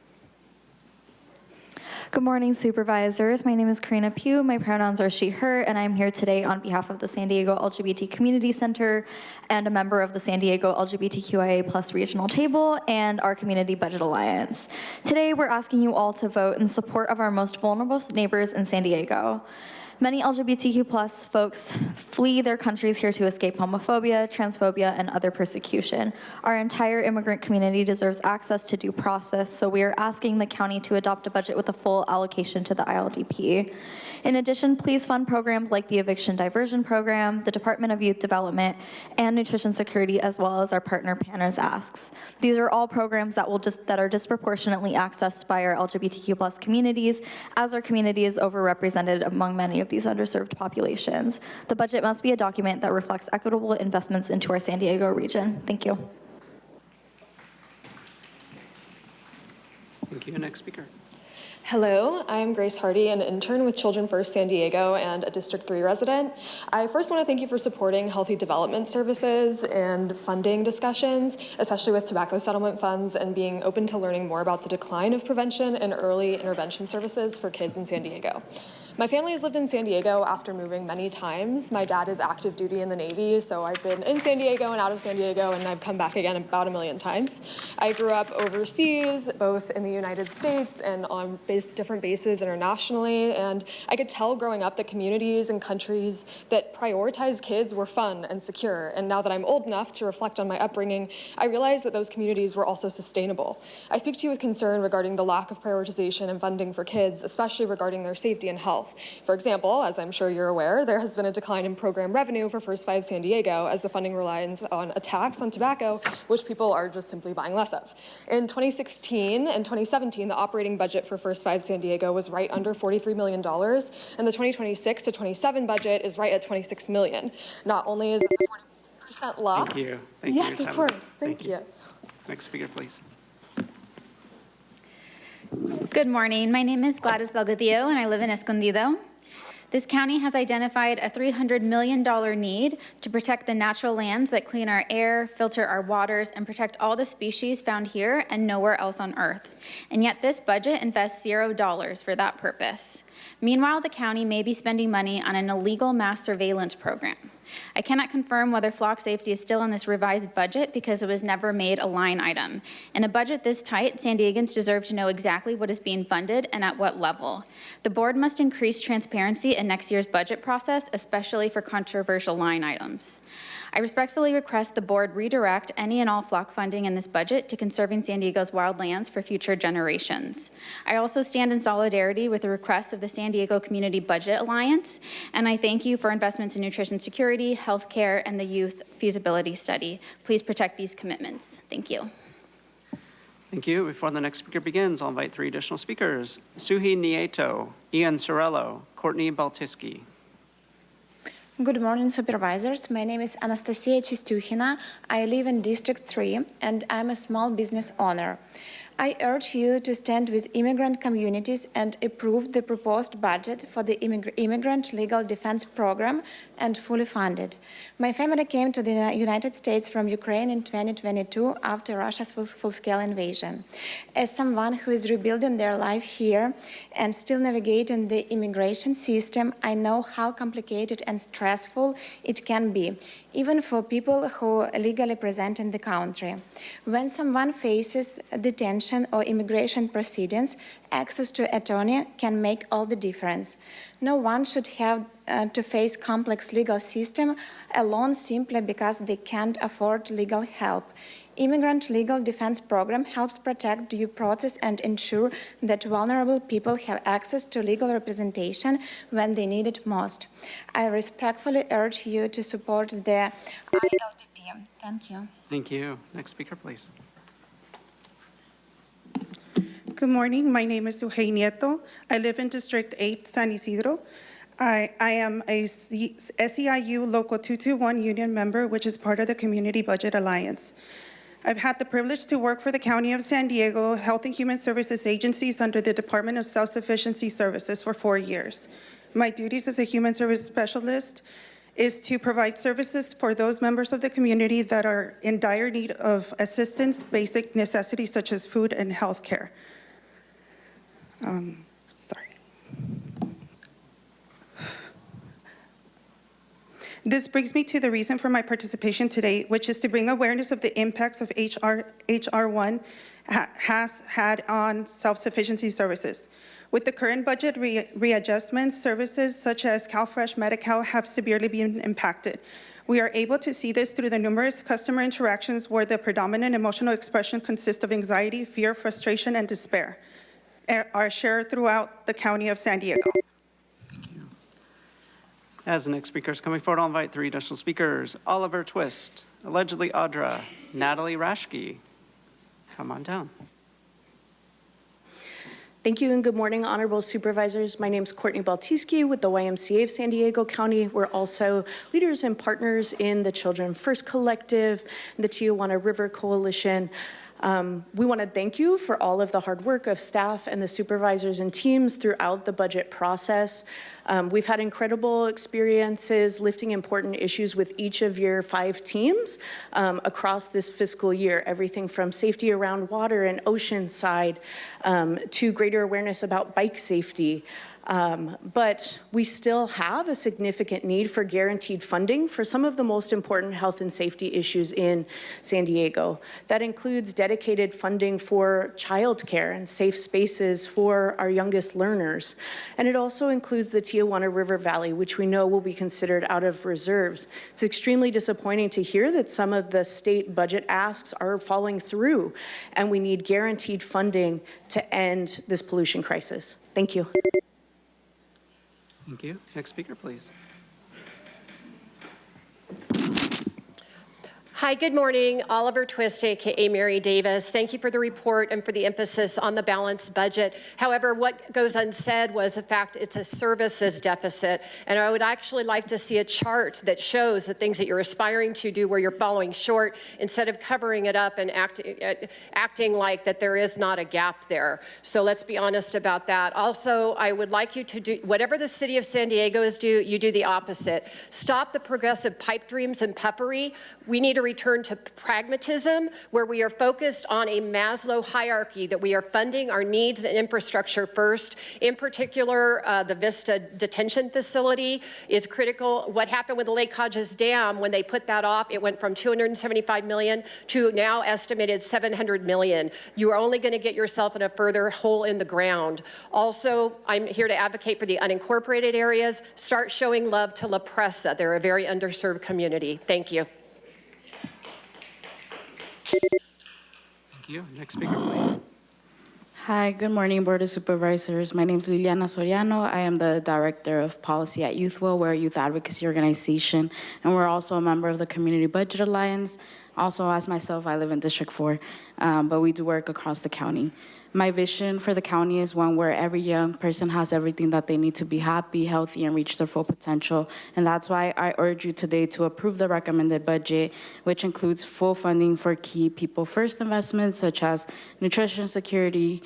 Good morning, Supervisors. My name is Karina Pugh. My pronouns are she, her, and I'm here today on behalf of the San Diego LGBT Community Center and a member of the San Diego LGBTQIA+ Regional Table and our Community Budget Alliance. Today, we're asking you all to vote in support of our most vulnerable neighbors in San Diego. Many LGBTQ+ folks flee their countries here to escape homophobia, transphobia, and other persecution. Our entire immigrant community deserves access to due process, so we are asking the county to adopt a budget with a full allocation to the ILDP. In addition, please fund programs like the Eviction Diversion Program, the Department of Youth Development, and Nutrition Security, as well as our partner Panner's Asks. These are all programs that are disproportionately accessed by our LGBTQ+ communities, as our community is overrepresented among many of these underserved populations. The budget must be a document that reflects equitable investments into our San Diego region. Thank you. Thank you. Next speaker. Hello, I'm Grace Hardy, an intern with Children First San Diego and a District 3 resident. I first want to thank you for supporting healthy development services and funding discussions, especially with tobacco settlement funds, and being open to learning more about the decline of prevention and early intervention services for kids in San Diego. My family has lived in San Diego after moving many times. My dad is active duty in the Navy, so I've been in San Diego and out of San Diego, and I've come back again about 1 million times. I grew up overseas, both in the United States and on different bases internationally, and I could tell growing up that communities and countries that prioritize kids were fun and secure. And now that I'm old enough to reflect on my upbringing, I realize that those communities were also sustainable. I speak to you with concern regarding the lack of prioritization and funding for kids, especially regarding their safety and health. health. For example, as I'm sure you're aware, there has been a decline in program revenue for First 5 San Diego as the funding relies on a tax on tobacco, which people are just simply buying less of. In 2016 and 2017, the operating budget for First 5 San Diego was right under $43 million, and the 2026 to 27 budget is right at $26 million. Not only is this a 40% loss. Thank you. Yes, of course. Thank you. Next speaker, please. Good morning. My name is Gladys Delgadillo, and I live in Escondido. This county has identified a $300 million need to protect the natural lands that clean our air, filter our waters, and protect all the species found here and nowhere else on Earth. And yet this budget invests $0 for that purpose. Meanwhile, the county may be spending money on an illegal mass surveillance program. I cannot confirm whether flock safety is still in this revised budget because it was never made a line item. In a budget this tight, San Diegans deserve to know exactly what is being funded and at what level. The board must increase transparency in next year's budget process, especially for controversial line items. I respectfully request the board redirect any and all flock funding in this budget to conserving San Diego's wildlands for future generations. I also stand in solidarity with the requests of the San Diego Community Budget Alliance, and I thank you for investments in nutrition security, healthcare, and the youth feasibility study. Please protect these commitments. Thank you. Thank you. Before the next speaker begins, I'll invite 3 additional speakers. Suhi Nieto, Ian Sorello, Courtney Baltiski. Good morning, supervisors. My name is Anastasia Chistuhina. I live in District 3, and I'm a small business owner. I urge you to stand with immigrant communities and approve the proposed budget for the Immigrant Legal Defense Program and fully funded. My family came to the United States from Ukraine in 2022 after Russia's full-scale invasion. As someone who is rebuilding their life here and still navigating the immigration system, I know how complicated and stressful it can be, even for people who are legally present in the country. When someone faces detention or immigration proceedings, access to attorney can make all the difference. No one should have to face complex legal system alone simply because they can't afford legal help. Immigrant Legal Defense Program helps protect due process and ensure that vulnerable people have access to legal representation when they need it most. I respectfully urge you to support the ILDP. Thank you. Thank you. Next speaker, please. Good morning. My name is Euge Nieto. I live in District 8, San Isidro. I am a SEIU Local 221 union member, which is part of the Community Budget Alliance. I've had the privilege to work for the County of San Diego Health and Human Services agencies under the Department of Self-Sufficiency Services for 4 years. My duties as a human service specialist is to provide services for those members of the community that are in dire need of assistance, basic necessities such as food and health care. This brings me to the reason for my participation today, which is to bring awareness of the impacts of HR 1 has had on self-sufficiency services. With the current budget readjustments, services such as CalFresh Medi-Cal have severely been impacted. We are able to see this through the numerous customer interactions where the predominant emotional expression consists of anxiety, fear, frustration, and despair are shared throughout the County of San Diego. As the next speaker is coming forward, I'll invite 3 additional speakers. Oliver Twist, allegedly Audra, Natalie Rashke. Come on down. Thank you and good morning, honorable supervisors. My name is Courtney Baltiski with the YMCA of San Diego County. We're also leaders and partners in the Children First Collective, the Tijuana River Coalition. We want to thank you for all of the hard work of staff and the supervisors and teams throughout the budget process. We've had incredible experiences lifting important issues with each of your 5 teams across this fiscal year, everything from safety around water and ocean side to greater awareness about bike safety. But we still have a significant need for guaranteed funding for some of the most important health and safety issues in San Diego. That includes dedicated funding for childcare and safe spaces for our youngest learners. And it also includes the Tijuana River Valley, which we know will be considered out of reserves. It's extremely disappointing to hear that some of the state budget asks are falling through, and we need guaranteed funding to end this pollution crisis. Thank you. Thank you. Next speaker, please. Hi, good morning. Oliver Twist, aka Mary Davis. Thank you for the report and for the emphasis on the balanced budget. However, what goes unsaid was the fact it's a services deficit. And I would actually like to see a chart that shows the things that you're aspiring to do where you're falling short instead of covering it up and acting like that there is not a gap there. So let's be honest about that. Also, I would like you to do whatever the city of San Diego is doing, you do the opposite. Stop the progressive pipe dreams and puffery. We need to return to pragmatism, where we are focused on a Maslow hierarchy, that we are funding our needs and infrastructure first. In particular, the Vista detention facility is critical. What happened with the Lake Hodges Dam, when they put that off, it went from $275 million to now estimated $700 million. You are only going to get yourself in a further hole in the ground. Also, I'm here to advocate for the unincorporated areas. Start showing love to La Presa. They're a very underserved community. Thank you. Thank you. Next speaker, please. Hi, good morning, Board of Supervisors. My name is Liliana Soriano. I am the Director of Policy at YouthWell. We're a youth advocacy organization, and we're also a member of the Community Budget Alliance. Also, as myself, I live in District 4, but we do work across the county. My vision for the county is one where every young person has everything that they need to be happy, healthy, and reach their full potential. And that's why I urge you today to approve the recommended budget, which includes full funding for key people first investments such as nutrition security,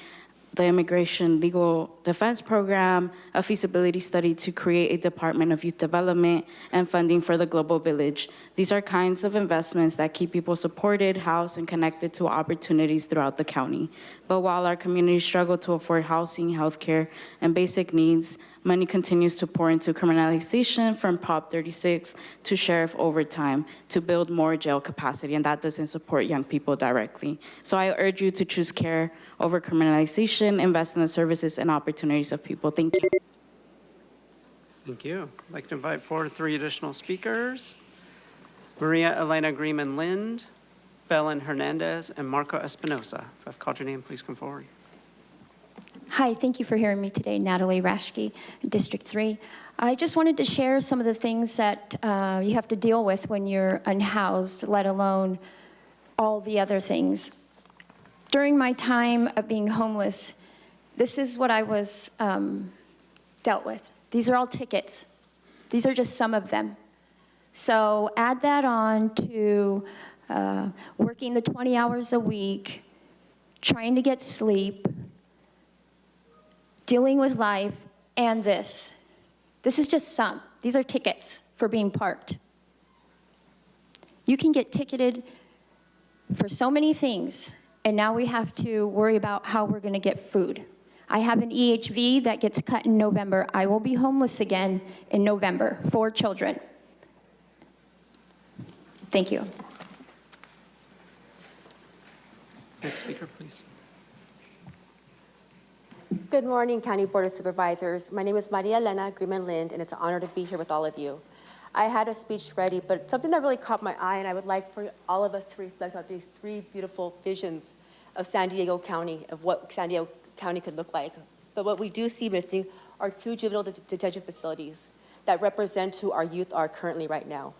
the Immigration Legal Defense Program, a feasibility study to create a Department of Youth Development, and funding for the Global Village. These are kinds of investments that keep people supported, housed, and connected to opportunities throughout the county. But while our communities struggle to afford housing, healthcare, and basic needs, money continues to pour into criminalization, from Prop 36 to sheriff overtime, to build more jail capacity, and that doesn't support young people directly. So I urge you to choose care over criminalization, invest in the services and opportunities of people. Thank you. Thank you. I'd like to invite forward 3 additional speakers: Maria Elena Greenman Lind, Belen Hernandez, and Marco Espinosa. If I've called your name, please come forward. Hi, thank you for hearing me today. Natalie Rashke, District 3. I just wanted to share some of the things that you have to deal with when you're unhoused, let alone all the other things. During my time of being homeless, this is what I was dealt with. These are all tickets. These are just some of them. So add that on to working the 20 hours a week, trying to get sleep, dealing with life, and this. This is just some. These are tickets for being parked. You can get ticketed for so many things, and now we have to worry about how we're going to get food. I have an EHV that gets cut in November. I will be homeless again in November. 4 children. Thank you. Next speaker, please. Good morning, County Board of Supervisors. My name is Maria Elena Greenman Lind, and it's an honor to be here with all of you. I had a speech ready, but something that really caught my eye, and I would like for all of us to reflect on these 3 beautiful visions of San Diego County, of what San Diego County could look like. But what we do see missing are 2 juvenile detention facilities that represent who our youth are currently right now.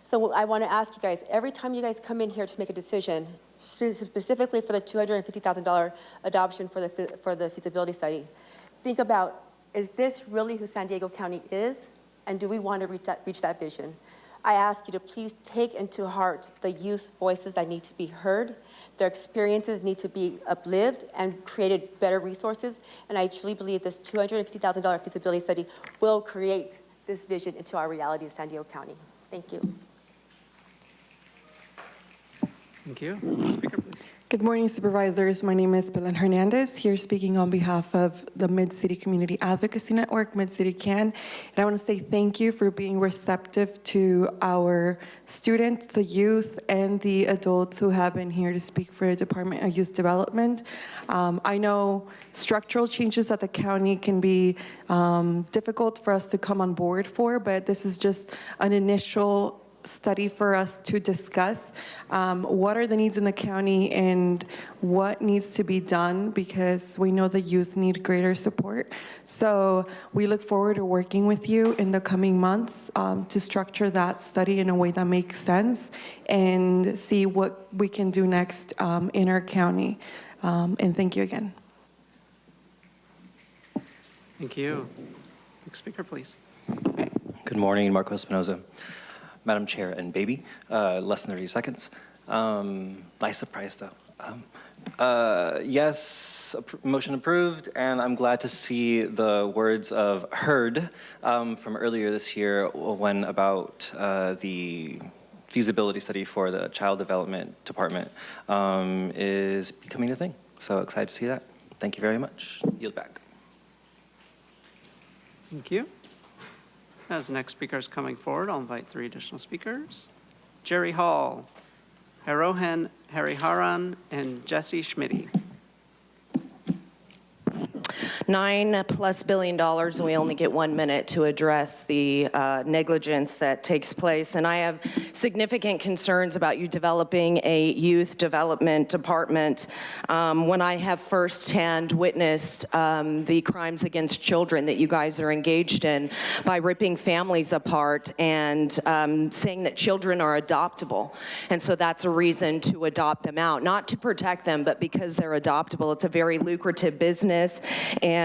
So I want to ask you guys, every time you guys come in here to make a decision, specifically for the $250,000 adoption for the feasibility study, think about, is this really who San Diego County is? And do we want to reach that vision? I ask you to please take into heart the youth voices that need to be heard. Their experiences need to be uplifted and created better resources. And I truly believe this $250,000 feasibility study will create this vision into our reality of San Diego County. Thank you. Thank you. Speaker, please. Good morning, Supervisors. My name is Belen Hernandez, here speaking on behalf of the Mid-City Community Advocacy Network, Mid-City CAN. And I want to say thank you for being receptive to our students, the youth, and the adults who have been here to speak for the Department of Youth Development. I know structural changes at the county can be difficult for us to come on board for, but this is just an initial study for us to discuss what are the needs in the county and what needs to be done, because we know the youth need greater support. So we look forward to working with you in the coming months to structure that study in a way that makes sense and see what we can do next in our county. And thank you again. Thank you. Next speaker, please. Good morning, Marco Espinoza. Madam Chair and baby, less than 30 seconds. Nice surprise though. Yes, motion approved, and I'm glad to see the words of heard from earlier this year when about the feasibility study for the Child Development Department is becoming a thing. So excited to see that. Thank you very much. Yield back. Thank you. As the next speaker is coming forward, I'll invite 3 additional speakers. Jerry Hall, Harohan Hariharan, and Jesse Schmitty. $9+ billion, and we only get 1 minute to address the negligence that takes place. And I have significant concerns about you developing a youth development department when I have firsthand witnessed the crimes against children that you guys are engaged in by ripping families apart and saying that children are adoptable. And so that's a reason to adopt them out, not to protect them, but because they're adoptable. It's a very lucrative business, and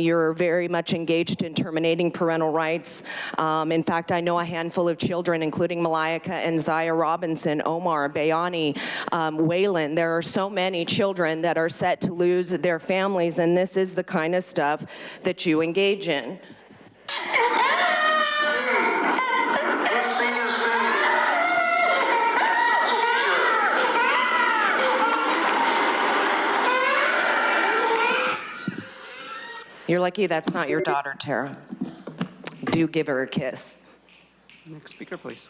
you're very much engaged in terminating parental rights. In fact, I know a handful of children, including Malika and Zaya Robinson, Omar, Bayani, Waylon. There are so many children that are set to lose their families, and this is the kind of stuff that you engage in. You're lucky that's not your daughter, Tara. Do give her a kiss. Next speaker, please.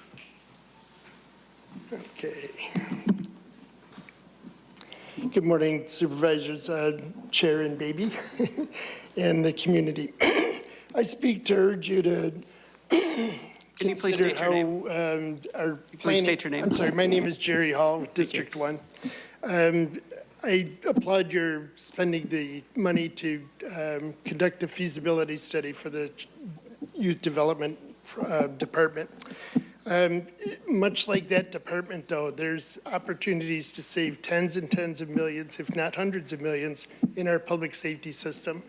Okay. Good morning, supervisors, chair and baby, and the community. I speak to urge you to Can you please state your name? Our Please planning, state your name. I'm sorry, my name is Jerry Hall with District 1. I applaud your spending the money to conduct the feasibility study for the Youth Development Department. Much like that department, though, there's opportunities to save tens and tens of millions, if not hundreds of millions, in our public safety system.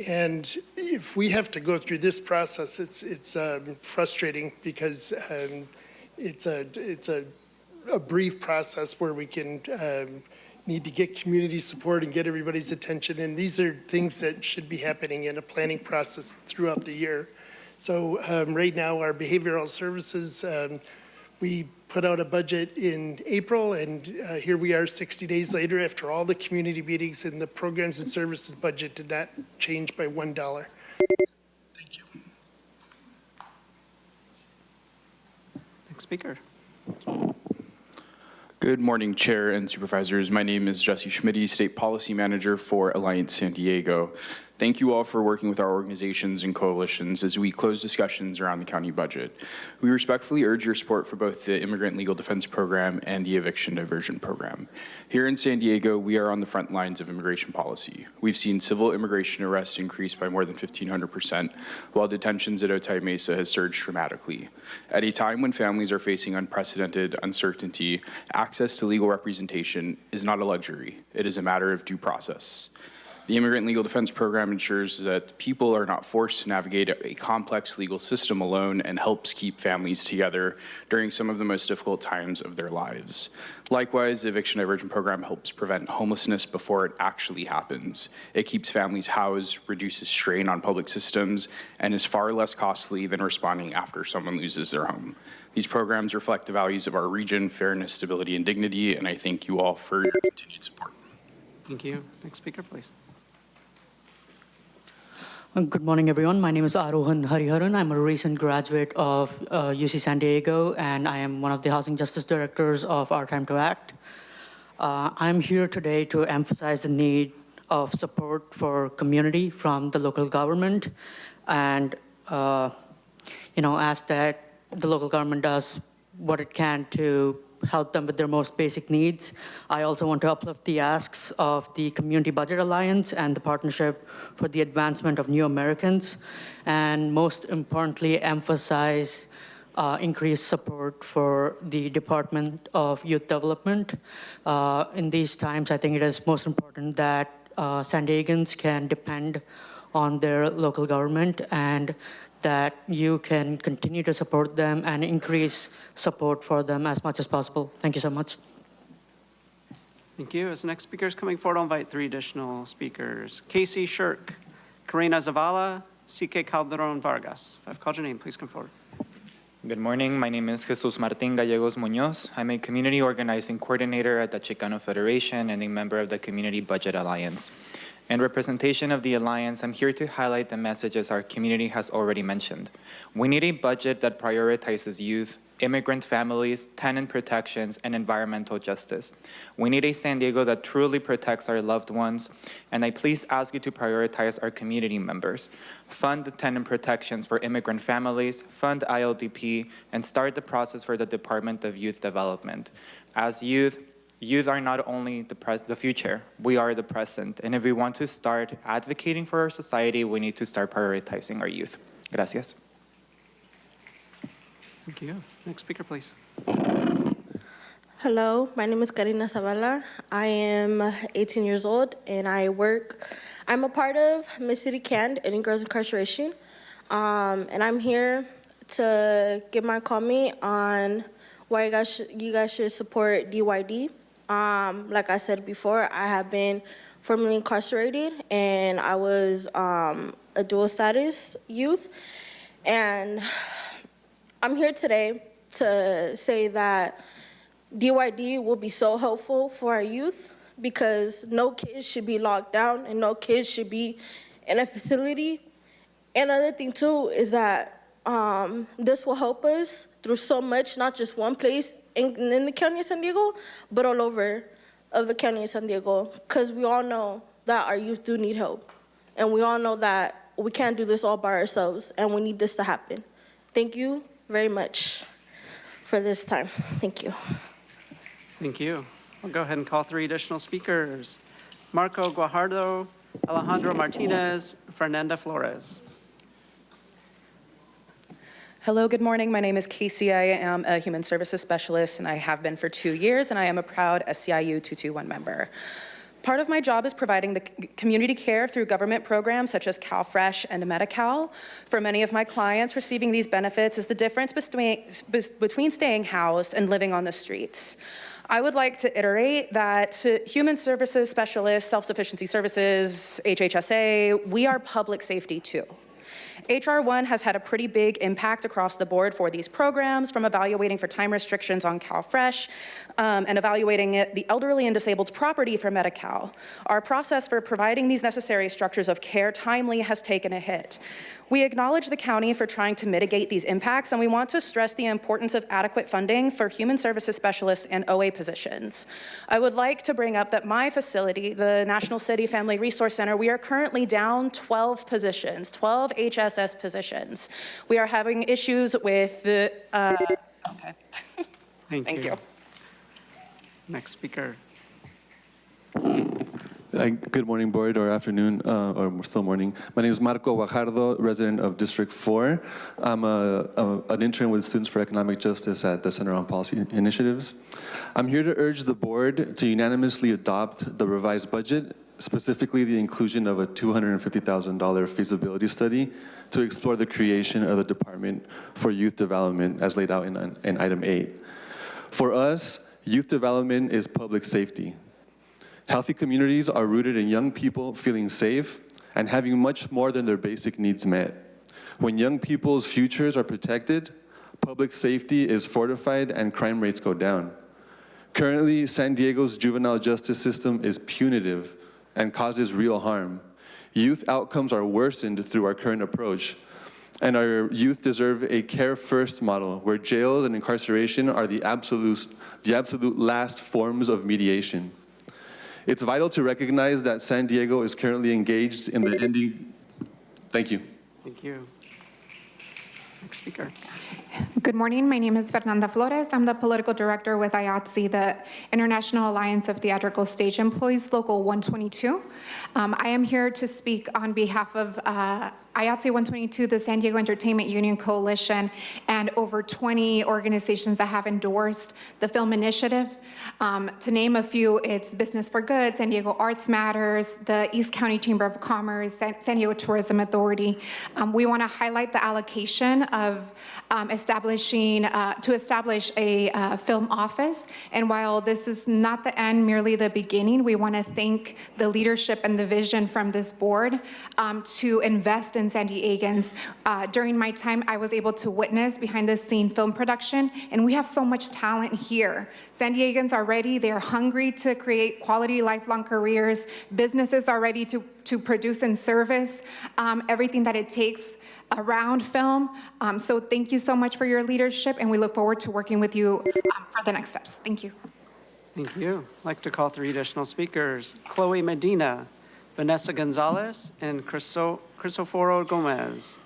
And if we have to go through this process, it's frustrating because it's a brief process where we can need to get community support and get everybody's attention. And these are things that should be happening in a planning process throughout the year. So right now, our behavioral services, we put out a budget in April, and here we are 60 days later after all the community meetings, and the programs and services budget did not change by $1. Thank you. Next speaker. Good morning, Chair and Supervisors. My name is Jesse Schmitty, State Policy Manager for Alliance San Diego. Thank you all for working with our organizations and coalitions as we close discussions around the county budget. We respectfully urge your support for both the Immigrant Legal Defense Program and the Eviction Diversion Program. Here in San Diego, we are on the front lines of immigration policy. We've seen civil immigration arrests increase by more than 1,500%, while detentions at Otay Mesa has surged dramatically. At a time when families are facing unprecedented uncertainty, access to legal representation is not a luxury. It is a matter of due process. The Immigrant Legal Defense Program ensures that people are not forced to navigate a complex legal system alone and helps keep families together during some of the most difficult times of their lives. Likewise, the Eviction Diversion Program helps prevent homelessness before it actually happens. It keeps families housed, reduces strain on public systems, and is far less costly than responding after someone loses their home. These programs reflect the values of our region, fairness, stability, and dignity, and I thank you all for your continued support. Thank you. Next speaker, please. Good morning, everyone. My name is Arohan Hariharan. I'm a recent graduate of UC San Diego, and I am one of the Housing Justice Directors of Our Time to Act. I'm here today to emphasize the need of support for community from the local government, and ask that the local government does what it can to help them with their most basic needs. I also want to uplift the asks of the Community Budget Alliance and the Partnership for the Advancement of New Americans, and most importantly, emphasize increased support for the Department of Youth Development. In these times, I think it is most important that San Diegans can depend on their local government, and that you can continue to support them and increase support for them as much as possible. Thank you so much. Thank you. As the next speaker is coming forward, I'll invite 3 additional speakers. Casey Shirk, Karina Zavala, CK Calderon Vargas. If I've called your name, please come forward. Good morning. My name is Jesus Martin Gallegos Munoz. I'm a community organizing coordinator at the Chicano Federation and a member of the Community Budget Alliance. In representation of the Alliance, I'm here to highlight the messages our community has already mentioned. We need a budget that prioritizes youth, immigrant families, tenant protections, and environmental justice. We need a San Diego that truly protects our loved ones, and I please ask you to prioritize our community members. Fund the tenant protections for immigrant families, fund ILDP, and start the process for the Department of Youth Development. As youth are not only the future, we are the present. And if we want to start advocating for our society, we need to start prioritizing our youth. Gracias. Thank you. Next speaker, please. Hello, my name is Karina Zavala. I am 18 years old and I'm a part of Miss City Can, Ending Girls Incarceration. And I'm here to give my comment on why you guys should support DYD. Like I said before, I have been formerly incarcerated and I was a dual status youth. And I'm here today to say that DYD will be so helpful for our youth because no kids should be locked down and no kids should be in a facility. Another thing too is that this will help us through so much, not just one place in the county of San Diego, but all over of the county of San Diego, because we all know that our youth do need help. And we all know that we can't do this all by ourselves, and we need this to happen. Thank you very much for this time. Thank you. Thank you. I'll go ahead and call 3 additional speakers. Marco Guajardo, Alejandro Martinez, Fernanda Flores. Hello, good morning. My name is Casey. I am a human services specialist, and I have been for 2 years, and I am a proud SCIU 221 member. Part of my job is providing the community care through government programs such as CalFresh and Medi-Cal. For many of my clients, receiving these benefits is the difference between staying housed and living on the streets. I would like to iterate that human services specialists, self-sufficiency services, HHSA, we are public safety too. HR 1 has had a pretty big impact across the board for these programs, from evaluating for time restrictions on CalFresh and evaluating the elderly and disabled property for Medi-Cal. Our process for providing these necessary structures of care timely has taken a hit. We acknowledge the county for trying to mitigate these impacts, and we want to stress the importance of adequate funding for human services specialists and OA positions. I would like to bring up that my facility, the National City Family Resource Center, we are currently down 12 positions, 12 HSS positions. We are having issues with the, okay. Thank you. Next speaker. Good morning, board, or afternoon, or still morning. My name is Marco Guajardo, resident of District 4. I'm an intern with Students for Economic Justice at the Center on Policy Initiatives. I'm here to urge the board to unanimously adopt the revised budget, specifically the inclusion of a $250,000 feasibility study to explore the creation of the Department for Youth Development as laid out in item 8. For us, youth development is public safety. Healthy communities are rooted in young people feeling safe and having much more than their basic needs met. When young people's futures are protected, public safety is fortified and crime rates go down. Currently, San Diego's juvenile justice system is punitive and causes real harm. Youth outcomes are worsened through our current approach, and our youth deserve a care-first model where jails and incarceration are the absolute last forms of mediation. It's vital to recognize that San Diego is currently engaged in the ending. Thank you. Thank you. Next speaker. Good morning. My name is Fernanda Flores. I'm the political director with IATSE, the International Alliance of Theatrical Stage Employees, Local 122. I am here to speak on behalf of IATSE 122, the San Diego Entertainment Union Coalition, and over 20 organizations that have endorsed the film initiative. To name a few, it's Business for Good, San Diego Arts Matters, the East County Chamber of Commerce, San Diego Tourism Authority. We want to highlight the allocation of to establish a film office. And while this is not the end, merely the beginning, we want to thank the leadership and the vision from this board to invest in San Diegans. During my time, I was able to witness behind-the-scene film production, and we have so much talent here. San Diegans are ready. They are hungry to create quality, lifelong careers. Businesses are ready to produce and service everything that it takes around film. So thank you so much for your leadership, and we look forward to working with you for the next steps. Thank you. Thank you. I'd like to call 3 additional speakers: Chloe Medina, Vanessa Gonzalez, and Cristoforo Gomez.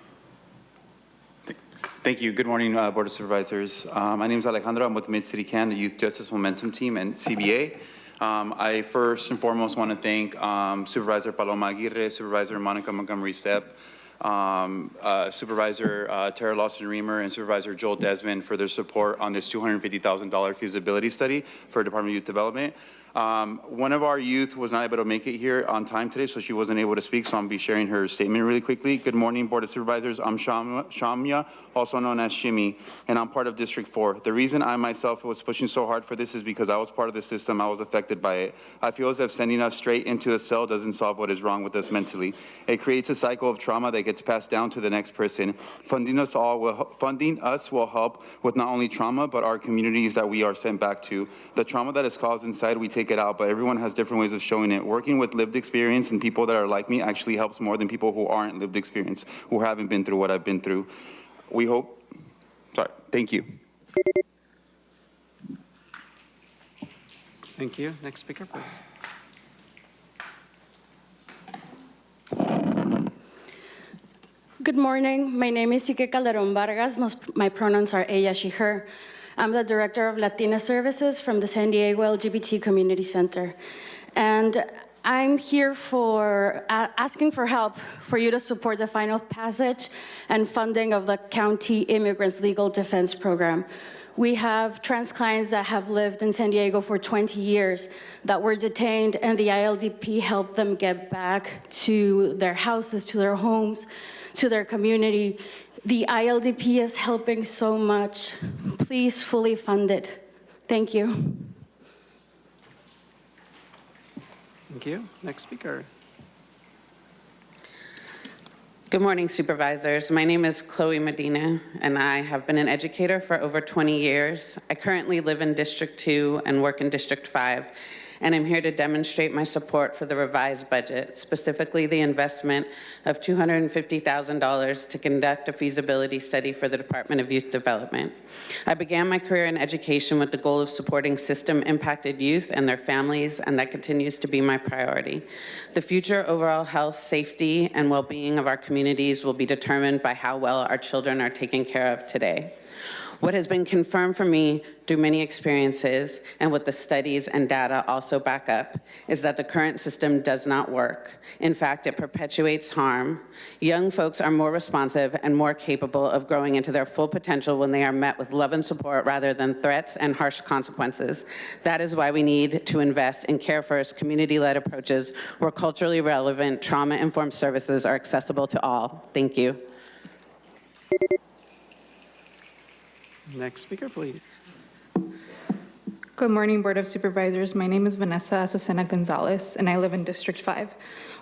Thank you. Good morning, Board of Supervisors. My name is Alejandro. I'm with Mid-City CAN, the Youth Justice Momentum Team, and CBA. I first and foremost want to thank Supervisor Paloma Aguirre, Supervisor Monica Montgomery-Stepp, Supervisor Tara Lawson-Reamer, and Supervisor Joel Desmond for their support on this $250,000 feasibility study for Department of Youth Development. One of our youth was not able to make it here on time today, so she wasn't able to speak, so I'll be sharing her statement really quickly. Good morning, Board of Supervisors. I'm Shamya, also known as Shimmy, and I'm part of District 4. The reason I myself was pushing so hard for this is because I was part of the system. I was affected by it. I feel as if sending us straight into a cell doesn't solve what is wrong with us mentally. It creates a cycle of trauma that gets passed down to the next person. Funding us will help with not only trauma, but our communities that we are sent back to. The trauma that is caused inside, we take it out, but everyone has different ways of showing it. Working with lived experience and people that are like me actually helps more than people who aren't lived experience, who haven't been through what I've been through. Thank you. Thank you. Next speaker, please. Good morning. My name is Ike Calderon Vargas. My pronouns are ella, she, her. I'm the Director of Latina Services from the San Diego LGBT Community Center. And I'm here for asking for help for you to support the final passage and funding of the County Immigrants Legal Defense Program. We have trans clients that have lived in San Diego for 20 years that were detained, and the ILDP helped them get back to their houses, to their homes, to their community. The ILDP is helping so much. Please fully fund it. Thank you. Thank you. Next speaker. Good morning, Supervisors. My name is Chloe Medina, and I have been an educator for over 20 years. I currently live in District 2 and work in District 5. And I'm here to demonstrate my support for the revised budget, specifically the investment of $250,000 to conduct a feasibility study for the Department of Youth Development. I began my career in education with the goal of supporting system-impacted youth and their families, and that continues to be my priority. The future overall health, safety, and well-being of our communities will be determined by how well our children are taken care of today. What has been confirmed for me through many experiences, and what the studies and data also back up, is that the current system does not work. In fact, it perpetuates harm. Young folks are more responsive and more capable of growing into their full potential when they are met with love and support rather than threats and harsh consequences. That is why we need to invest in care-first, community-led approaches where culturally relevant, trauma-informed services are accessible to all. Thank you. Next speaker, please. Good morning, Board of Supervisors. My name is Vanessa Azucena Gonzalez, and I live in District 5.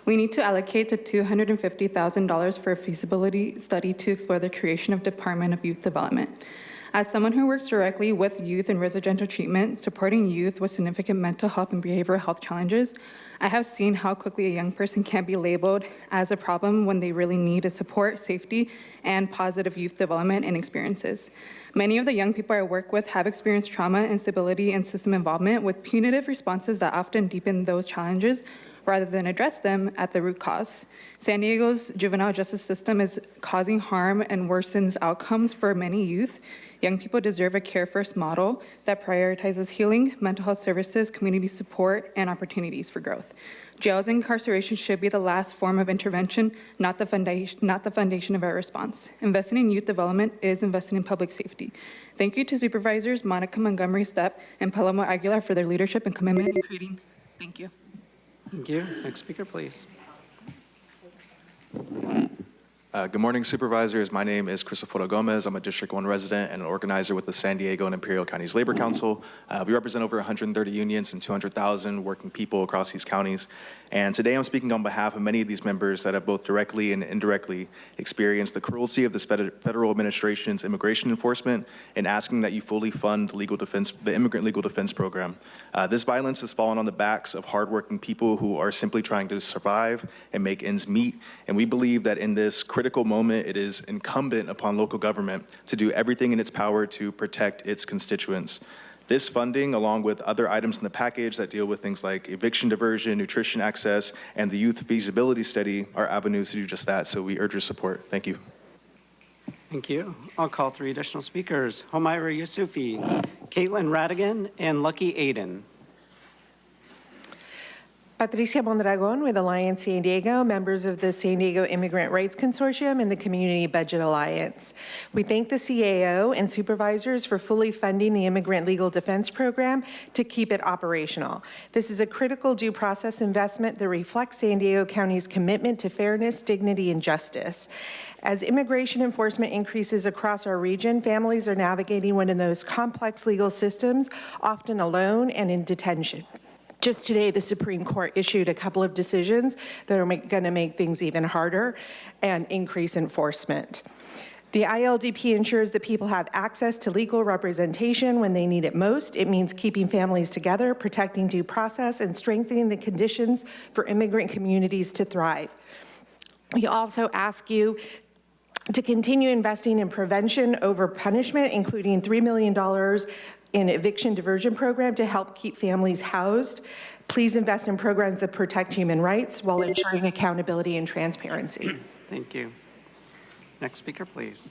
We need to allocate the $250,000 for a feasibility study to explore the creation of Department of Youth Development. As someone who works directly with youth in residential treatment, supporting youth with significant mental health and behavioral health challenges, I have seen how quickly a young person can be labeled as a problem when they really need support, safety, and positive youth development and experiences. Many of the young people I work with have experienced trauma, instability, and system involvement with punitive responses that often deepen those challenges rather than address them at the root cause. San Diego's juvenile justice system is causing harm and worsens outcomes for many youth. Young people deserve a care-first model that prioritizes healing, mental health services, community support, and opportunities for growth. Jails and incarceration should be the last form of intervention, not the foundation of our response. Investing in youth development is investing in public safety. Thank you to Supervisors Monica Montgomery Stepp and Paloma Aguilar for their leadership and commitment in creating. Thank you. Thank you. Next speaker, please. Good morning, Supervisors. My name is Cristoforo Gomez. I'm a District 1 resident and an organizer with the San Diego and Imperial Counties Labor Council. We represent over 130 unions and 200,000 working people across these counties. And today I'm speaking on behalf of many of these members that have both directly and indirectly experienced the cruelty of the federal administration's immigration enforcement and asking that you fully fund the immigrant legal defense program. This violence has fallen on the backs of hardworking people who are simply trying to survive and make ends meet. And we believe that in this critical moment, it is incumbent upon local government to do everything in its power to protect its constituents. This funding, along with other items in the package that deal with things like eviction diversion, nutrition access, and the youth feasibility study, are avenues to do just that. So we urge your support. Thank you. Thank you. I'll call 3 additional speakers: Homaira Yusufi, Caitlin Radigan, and Lucky Aiden. Patricia Mondragon with Alliance San Diego, members of the San Diego Immigrant Rights Consortium and the Community Budget Alliance. We thank the CAO and supervisors for fully funding the Immigrant Legal Defense Program to keep it operational. This is a critical due process investment that reflects San Diego County's commitment to fairness, dignity, and justice. As immigration enforcement increases across our region, families are navigating one of those complex legal systems, often alone and in detention. Just today, the Supreme Court issued a couple of decisions that are going to make things even harder and increase enforcement. The ILDP ensures that people have access to legal representation when they need it most. It means keeping families together, protecting due process, and strengthening the conditions for immigrant communities to thrive. We also ask you to continue investing in prevention over punishment, including $3 million in eviction diversion program to help keep families housed. Please invest in programs that protect human rights while ensuring accountability and transparency. Thank you. Next speaker, please.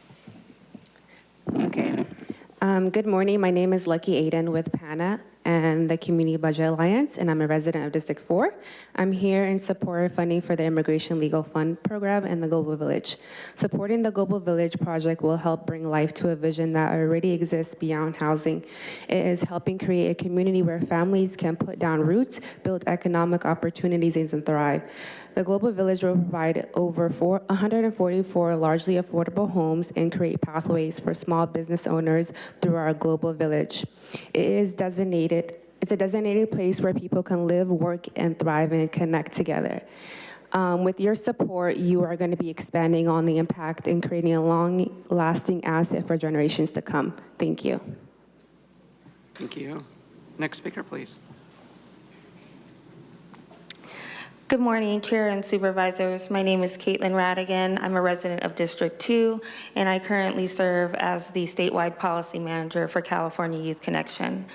Okay. Good morning. My name is Lucky Aiden with PANA and the Community Budget Alliance, and I'm a resident of District 4. I'm here in support of funding for the Immigration Legal Fund Program and the Global Village. Supporting the Global Village project will help bring life to a vision that already exists beyond housing. It is helping create a community where families can put down roots, build economic opportunities, and thrive. The Global Village will provide over 144 largely affordable homes and create pathways for small business owners through our Global Village. It's a designated place where people can live, work, and thrive and connect together. With your support, you are going to be expanding on the impact and creating a long-lasting asset for generations to come. Thank you. Thank you. Next speaker, please. Good morning, Chair and Supervisors. My name is Caitlin Radigan. I'm a resident of District 2, and I currently serve as the statewide policy manager for California Youth Connection.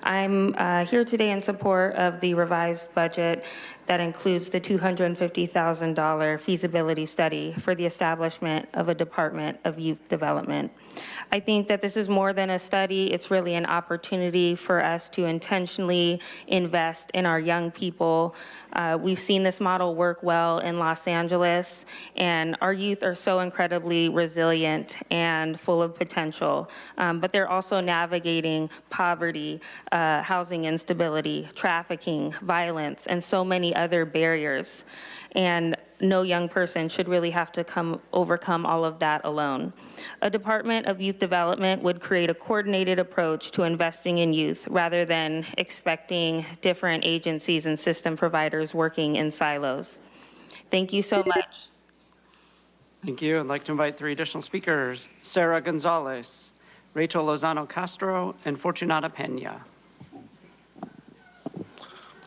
I'm here today in support of the revised budget that includes the $250,000 feasibility study for the establishment of a Department of Youth Development. I think that this is more than a study. It's really an opportunity for us to intentionally invest in our young people. We've seen this model work well in Los Angeles, and our youth are so incredibly resilient and full of potential, but they're also navigating poverty, housing instability, trafficking, violence, and so many other barriers. And no young person should really have to overcome all of that alone. A Department of Youth Development would create a coordinated approach to investing in youth rather than expecting different agencies and system providers working in silos. Thank you so much. Thank you. I'd like to invite 3 additional speakers: Sarah Gonzalez, Rachel Lozano Castro, and Fortunata Pena.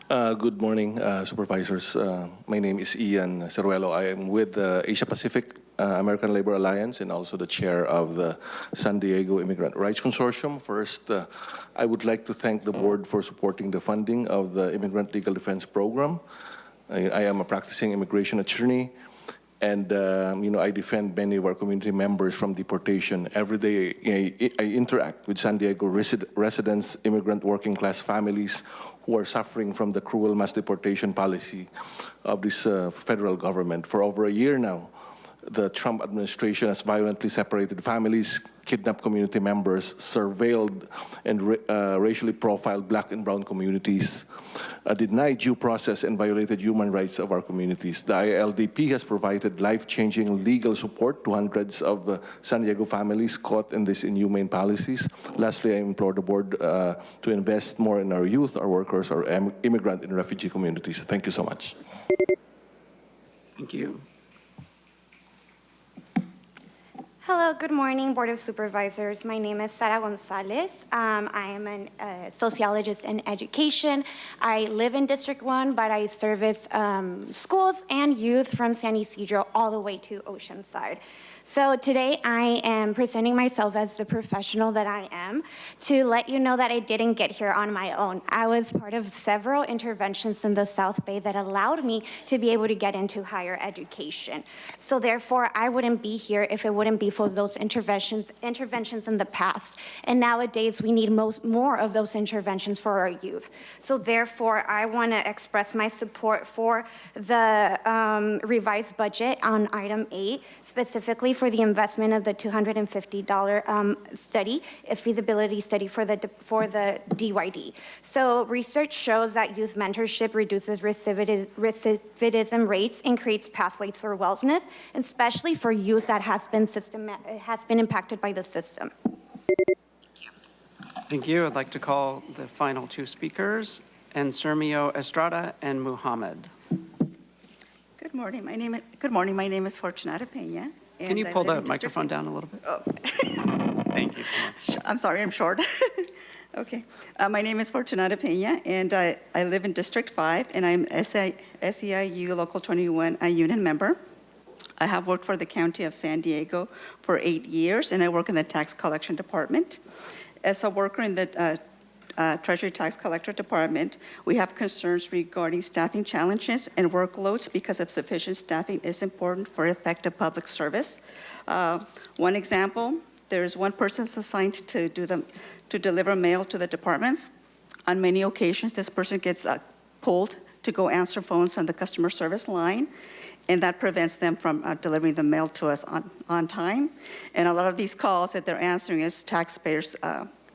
Good morning, Supervisors. My name is Ian Ceruelo. I am with the Asia Pacific American Labor Alliance and also the chair of the San Diego Immigrant Rights Consortium. First, I would like to thank the board for supporting the funding of the Immigrant Legal Defense Program. I am a practicing immigration attorney, and I defend many of our community members from deportation. Every day I interact with San Diego residents, immigrant working class families who are suffering from the cruel mass deportation policy of this federal government. For over a year now, the Trump administration has violently separated families, kidnapped community members, surveilled and racially profiled black and brown communities, denied due process and violated human rights of our communities. The ILDP has provided life-changing legal support to hundreds of San Diego families caught in these inhumane policies. Lastly, I implore the board to invest more in our youth, our workers, our immigrant and refugee communities. Thank you so much. Thank you. Hello, good morning, Board of Supervisors. My name is Sara Gonzalez. I am a sociologist in education. I live in District 1, but I service schools and youth from San Ysidro all the way to Oceanside. So today I am presenting myself as the professional that I am to let you know that I didn't get here on my own. I was part of several interventions in the South Bay that allowed me to be able to get into higher education. So therefore, I wouldn't be here if it wouldn't be for those interventions in the past. And nowadays, we need more of those interventions for our youth. So therefore, I want to express my support for the revised budget on item 8, specifically for the investment of the $250 study, a feasibility study for the DYD. So research shows that youth mentorship reduces recidivism rates and creates pathways for wellness, especially for youth that has been impacted by the system. Thank you. I'd like to call the final two speakers, Ensermio Estrada and Muhammad. Good morning. My name is Fortunata Peña. Can you pull the microphone down a little bit? Oh. Thank you so much. I'm sorry, I'm short. Okay. My name is Fortunata Peña, and I live in District 5, and I'm SEIU Local 21 union member. I have worked for the County of San Diego for 8 years, and I work in the Tax Collection Department. As a worker in the Treasury Tax Collector Department, we have concerns regarding staffing challenges and workloads because of sufficient staffing is important for effective public service. One example, there is one person assigned to deliver mail to the departments. On many occasions, this person gets pulled to go answer phones on the customer service line, and that prevents them from delivering the mail to us on time. And a lot of these calls that they're answering is taxpayers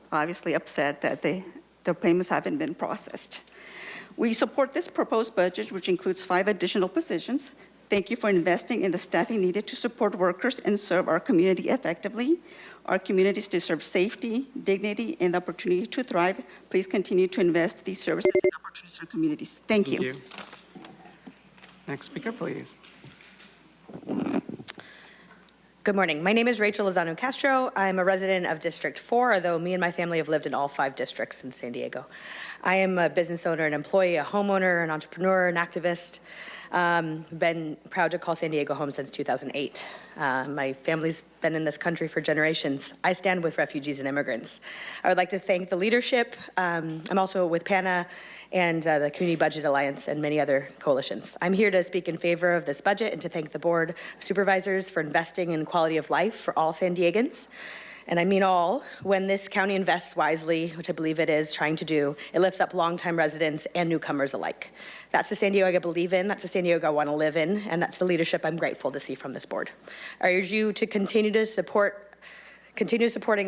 obviously upset that their payments haven't been processed. We support this proposed budget, which includes 5 additional positions. Thank you for investing in the staffing needed to support workers and serve our community effectively. Our communities deserve safety, dignity, and the opportunity to thrive. Please continue to invest these services and opportunities for communities. Thank you. Next speaker, please. Good morning. My name is Rachel Lozano Castro. I'm a resident of District 4, although me and my family have lived in all 5 districts in San Diego. I am a business owner, an employee, a homeowner, an entrepreneur, an activist. Been proud to call San Diego home since 2008. My family's been in this country for generations. I stand with refugees and immigrants. I would like to thank the leadership. I'm also with PANA and the Community Budget Alliance and many other coalitions. I'm here to speak in favor of this budget and to thank the Board of Supervisors for investing in quality of life for all San Diegans. And I mean all. When this county invests wisely, which I believe it is trying to do, it lifts up longtime residents and newcomers alike. That's the San Diego I believe in, that's the San Diego I want to live in, and that's the leadership I'm grateful to see from this board. I urge you to continue supporting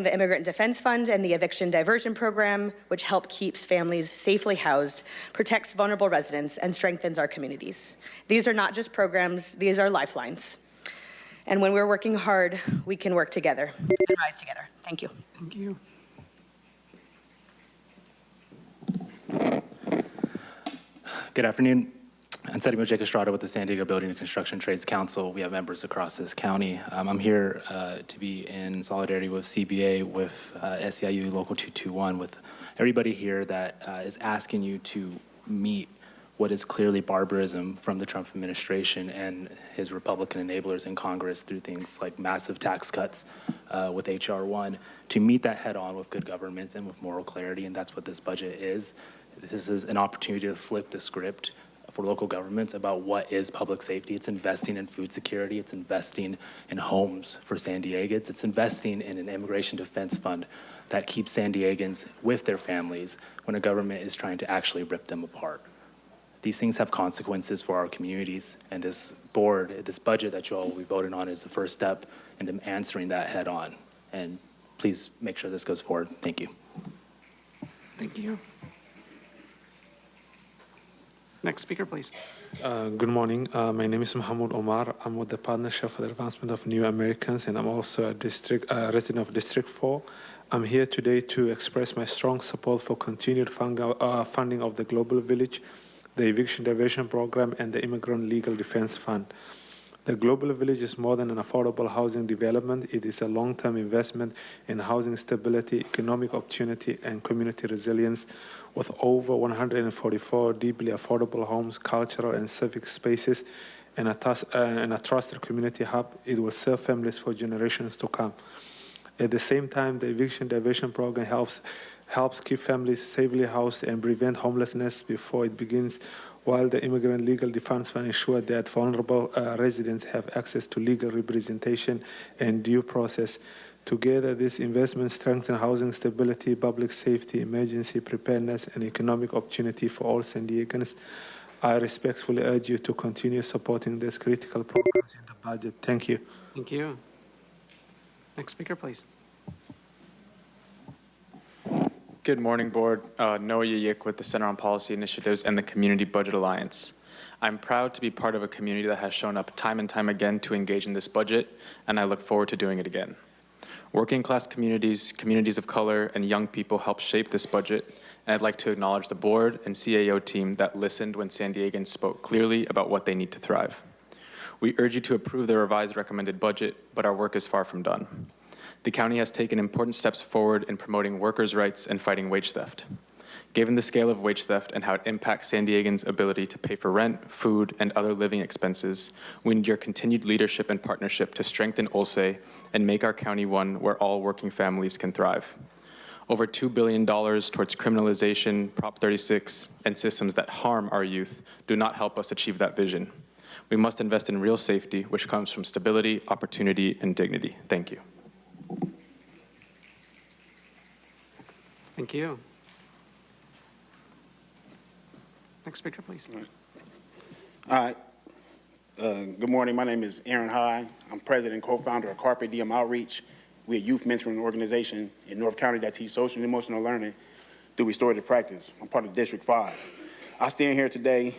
the Immigrant Defense Fund and the Eviction Diversion Program, which help keeps families safely housed, protects vulnerable residents, and strengthens our communities. These are not just programs, these are lifelines. And when we're working hard, we can work together and rise together. Thank you. Thank you. Good afternoon. I'm Sergio Jake Estrada with the San Diego Building and Construction Trades Council. We have members across this county. I'm here to be in solidarity with CBA, with SEIU Local 221, with everybody here that is asking you to meet what is clearly barbarism from the Trump administration and his Republican enablers in Congress through things like massive tax cuts with H.R. 1, to meet that head on with good governance and with moral clarity, and that's what this budget is. This is an opportunity to flip the script for local governments about what is public safety. It's investing in food security. It's investing in homes for San Diegans. It's investing in an immigration defense fund that keeps San Diegans with their families when a government is trying to actually rip them apart. These things have consequences for our communities, and this board, this budget that you all will be voting on is the first step into answering that head on. And please make sure this goes forward. Thank you. Thank you. Next speaker, please. Good morning. My name is Mohammed Omar. I'm with the Partnership for the Advancement of New Americans, and I'm also a resident of District 4. I'm here today to express my strong support for continued funding of the Global Village, the Eviction Diversion Program, and the Immigrant Legal Defense Fund. The Global Village is more than an affordable housing development. It is a long-term investment in housing stability, economic opportunity, and community resilience. With over 144 deeply affordable homes, cultural and civic spaces, and a trusted community hub, it will serve families for generations to come. At the same time, the Eviction Diversion Program helps keep families safely housed and prevent homelessness before it begins, while the Immigrant Legal Defense Fund ensures that vulnerable residents have access to legal representation and due process. Together, these investments strengthen housing stability, public safety, emergency preparedness, and economic opportunity for all San Diegans. I respectfully urge you to continue supporting these critical programs in the budget. Thank you. Thank you. Next speaker, please. Good morning, Board. Noah Yayik with the Center on Policy Initiatives and the Community Budget Alliance. I'm proud to be part of a community that has shown up time and time again to engage in this budget, and I look forward to doing it again. Working class communities, communities of color, and young people help shape this budget, and I'd like to acknowledge the Board and CAO team that listened when San Diegans spoke clearly about what they need to thrive. We urge you to approve the revised recommended budget, but our work is far from done. The county has taken important steps forward in promoting workers' rights and fighting wage theft. Given the scale of wage theft and how it impacts San Diegans' ability to pay for rent, food, and other living expenses, we need your continued leadership and partnership to strengthen OLSE and make our county one where all working families can thrive. Over $2 billion towards criminalization, Prop 36, and systems that harm our youth do not help us achieve that vision. We must invest in real safety, which comes from stability, opportunity, and dignity. Thank you. Thank you. Next speaker, please. All right. Good morning. My name is Aaron High. I'm president and co-founder of Carpe Diem Outreach. We're a youth mentoring organization in North County that teaches social and emotional learning through restorative practice. I'm part of District 5. I stand here today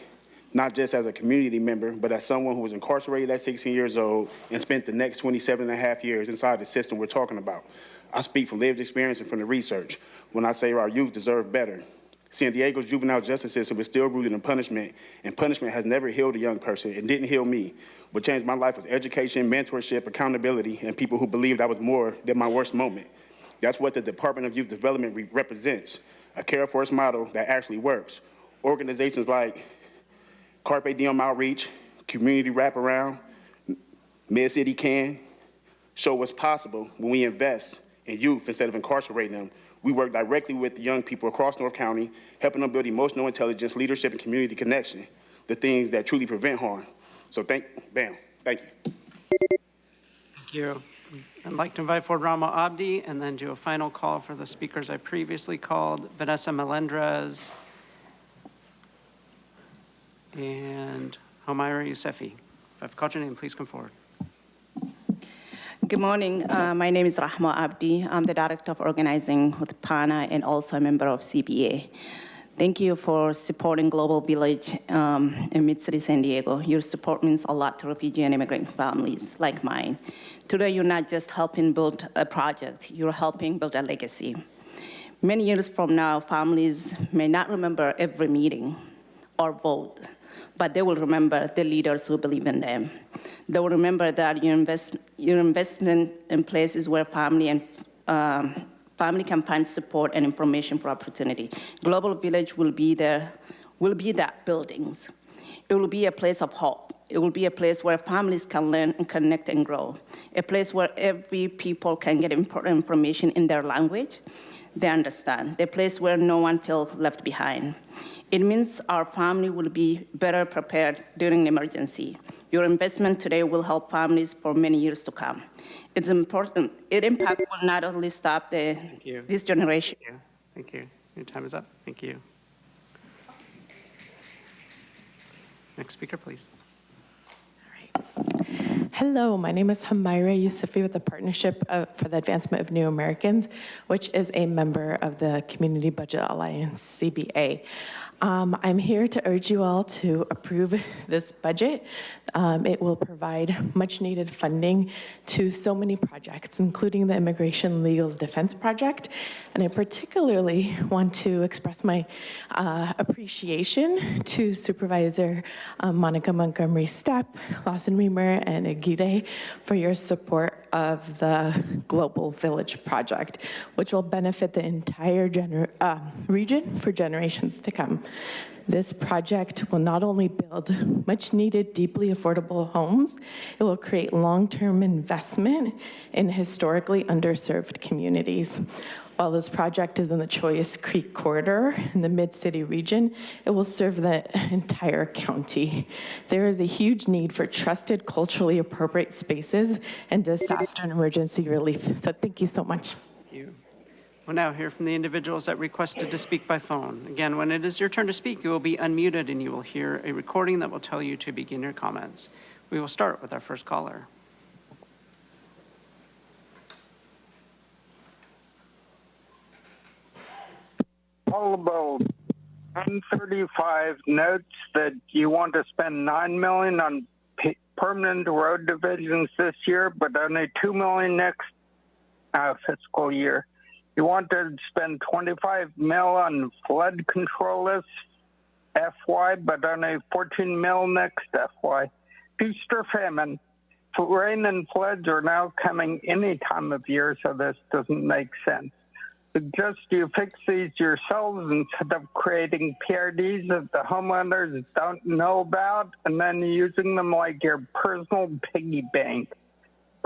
not just as a community member, but as someone who was incarcerated at 16 years old and spent the next 27 and a half years inside the system we're talking about. I speak from lived experience and from the research when I say our youth deserve better. San Diego's juvenile justice system is still rooted in punishment, and punishment has never healed a young person. It didn't heal me. What changed my life was education, mentorship, accountability, and people who believed I was more than my worst moment. That's what the Department of Youth Development represents, a care-first model that actually works. Organizations like Carpe Diem Outreach, Community Wraparound, Mid-City Can show what's possible when we invest in youth instead of incarcerating them. We work directly with the young people across North County, helping them build emotional intelligence, leadership, and community connection, the things that truly prevent harm. So thank you. Thank you. I'd like to invite forward Rama Abdi and then do a final call for the speakers I previously called, Vanessa Melendrez and Homaira Yousefi. If I've called your name, please come forward. Good morning. My name is Rahma Abdi. I'm the Director of Organizing with PANA and also a member of CBA. Thank you for supporting Global Village in Mid-City San Diego. Your support means a lot to refugee and immigrant families like mine. Today, you're not just helping build a project, you're helping build a legacy. Many years from now, families may not remember every meeting or vote, but they will remember the leaders who believe in them. They will remember that your investment in places where family can find support and information for opportunity. Global Village will be that buildings. It will be a place of hope. It will be a place where families can learn and connect and grow. A place where every people can get important information in their language. they understand, a place where no one feels left behind. It means our family will be better prepared during an emergency. Your investment today will help families for many years to come. It's important. Its impact will not only stop this generation. Thank you. Thank you. Your time is up. Thank you. Next speaker, please. Hello, my name is Hamaira Yusufi with the Partnership for the Advancement of New Americans, which is a member of the Community Budget Alliance, CBA. I'm here to urge you all to approve this budget. It will provide much needed funding to so many projects, including the Immigration Legal Defense Project. And I particularly want to express my appreciation to Supervisor Monica Montgomery Stepp, Lawson Reamer, and Aguirre for your support of the Global Village Project, which will benefit the entire region for generations to come. This project will not only build much needed, deeply affordable homes, it will create long-term investment in historically underserved communities. While this project is in the Choyas Creek corridor in the Mid-City region, it will serve the entire county. There is a huge need for trusted, culturally appropriate spaces and disaster and emergency relief. So thank you so much. Thank you. We'll now hear from the individuals that requested to speak by phone. Again, when it is your turn to speak, you will be unmuted and you will hear a recording that will tell you to begin your comments. We will start with our first caller. All about 135 notes that you want to spend $9 million on permanent road divisions this year, but only $2 million next fiscal year. You want to spend $25 million on flood control this FY, but only $14 million next FY. Feast or famine. Rain and floods are now coming any time of year, so this doesn't make sense. Suggest you fix these yourselves instead of creating PRDs that the homeowners don't know about and then using them like your personal piggy bank.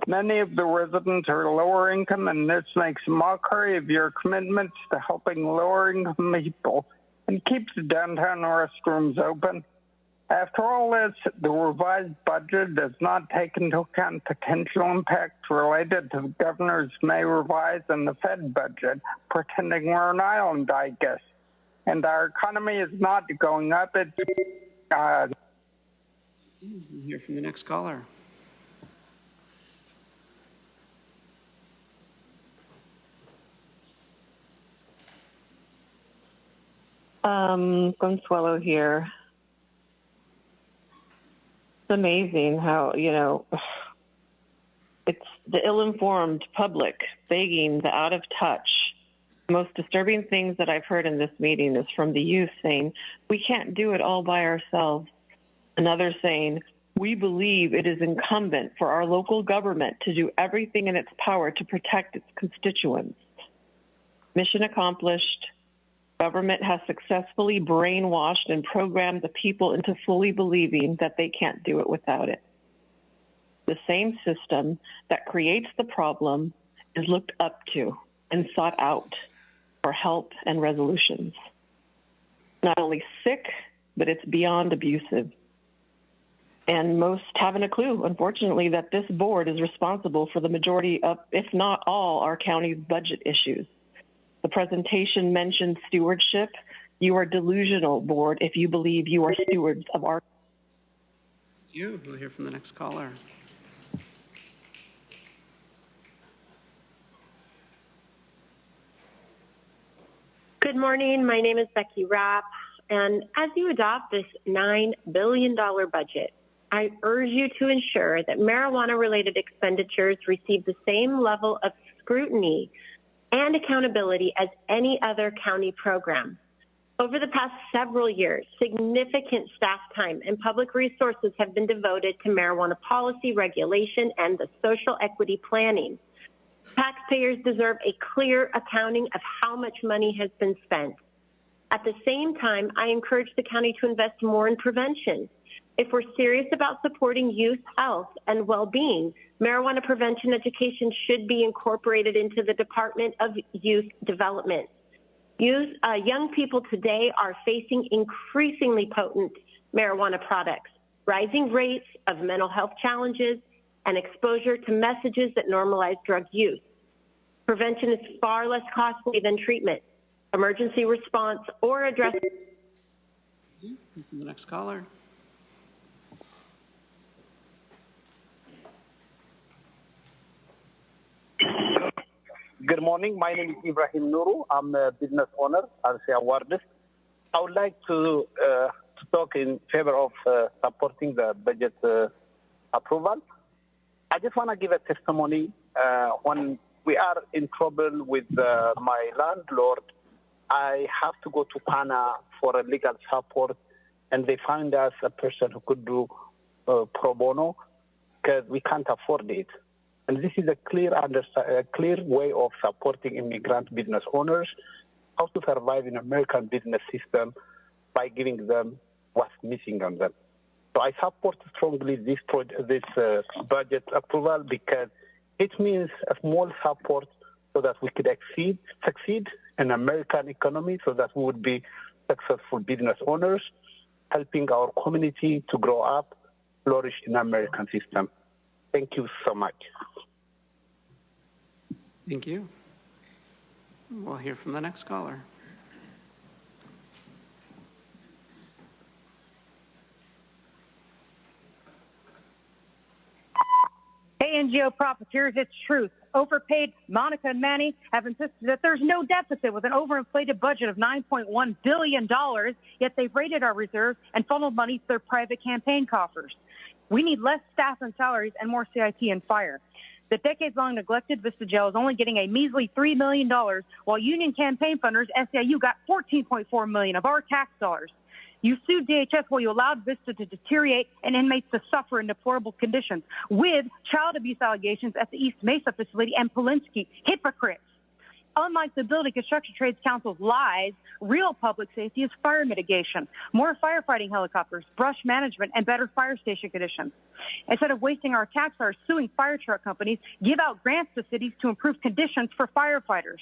Many of the residents are lower income, and this makes a mockery of your commitments to helping lower income people and keeps the downtown restrooms open. After all this, the revised budget does not take into account potential impacts related to the governor's May revise and the Fed budget, pretending we're an island, I guess. And our economy is not going up. It's We'll hear from the next caller. Consuelo here. It's amazing how, it's the ill-informed public begging the out-of-touch. The most disturbing things that I've heard in this meeting is from the youth saying, we can't do it all by ourselves. Another saying, we believe it is incumbent for our local government to do everything in its power to protect its constituents. Mission accomplished. Government has successfully brainwashed and programmed the people into fully believing that they can't do it without it. The same system that creates the problem is looked up to and sought out for help and resolutions. Not only sick, but it's beyond abusive. And most haven't a clue, unfortunately, that this board is responsible for the majority of, if not all, our county's budget issues. The presentation mentioned stewardship. You are delusional, board, if you believe you are stewards of our. We'll hear from the next caller. Good morning. My name is Becky Rapp, and as you adopt this $9 billion budget, I urge you to ensure that marijuana-related expenditures receive the same level of scrutiny and accountability as any other county program. Over the past several years, significant staff time and public resources have been devoted to marijuana policy, regulation, and the social equity planning. Taxpayers deserve a clear accounting of how much money has been spent. At the same time, I encourage the county to invest more in prevention. If we're serious about supporting youth health and well-being, marijuana prevention education should be incorporated into the Department of Youth Development. Young people today are facing increasingly potent marijuana products, rising rates of mental health challenges, and exposure to messages that normalize drug use. Prevention is far less costly than treatment. Emergency response or address. The next caller. Good morning. My name is Ibrahim Nuru. I'm a business owner, RCA Awardist. I would like to talk in favor of supporting the budget approval. I just want to give a testimony. When we are in trouble with my landlord, I have to go to PANA for a legal support, and they find us a person who could do pro bono because we can't afford it. And this is a clear way of supporting immigrant business owners, how to survive in American business system by giving them what's missing on them. So I support strongly this budget approval because it means a small support so that we could succeed in American economy, so that we would be successful business owners, helping our community to grow up, flourish in American system. Thank you so much. Thank you. We'll hear from the next caller. Hey, NGO profiteers, it's truth. Overpaid Monica and Manny have insisted that there's no deficit with an overinflated budget of $9.1 billion, yet they've raided our reserves and funneled money to their private campaign coffers. We need less staff and salaries and more CIT and fire. The decades-long neglected Vista Jail is only getting a measly $3 million, while union campaign funders, SEIU, got $14.4 million of our tax dollars. You sued DHS while you allowed Vista to deteriorate and inmates to suffer in deplorable conditions, with child abuse allegations at the East Mesa facility and Polinsky. Hypocrites. Unlike the Building Construction Trades Council's lies, real public safety is fire mitigation, more firefighting helicopters, brush management, and better fire station conditions. Instead of wasting our tax dollars suing fire truck companies, give out grants to cities to improve conditions for firefighters.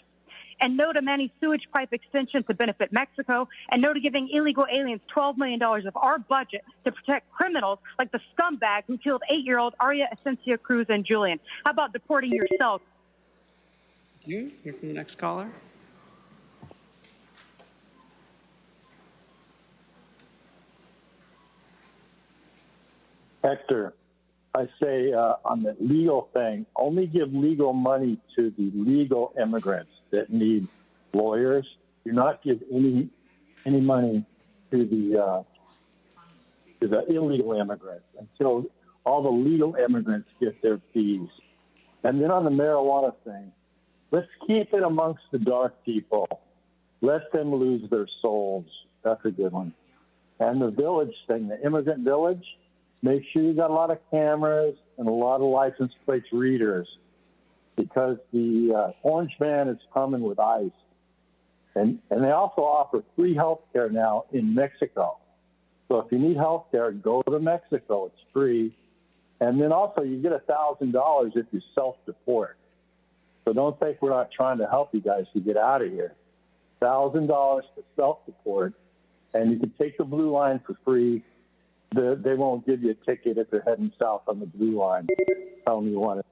And no to Manny's sewage pipe extension to benefit Mexico, and no to giving illegal aliens $12 million of our budget to protect criminals like the scumbag who killed 8-year-old Aria Asencia Cruz and Julian. How about deporting yourself? You hear from the next caller. Hector, I say on the legal thing, only give legal money to the legal immigrants that need lawyers. Do not give any money to the illegal immigrants until all the legal immigrants get their fees. And then on the marijuana thing, let's keep it amongst the dark people. Let them lose their souls. That's a good one. And the village thing, the immigrant village, make sure you got a lot of cameras and a lot of license plates readers, because the orange van is coming with ICE. And they also offer free health care now in Mexico. So if you need health care, go to Mexico. It's free. And then also you get $1,000 if you self-deport. So don't think we're not trying to help you guys to get out of here. $1,000 to self-deport, and you can take the blue line for free. They won't give you a ticket if you're heading south on the blue line. Tell them you want it.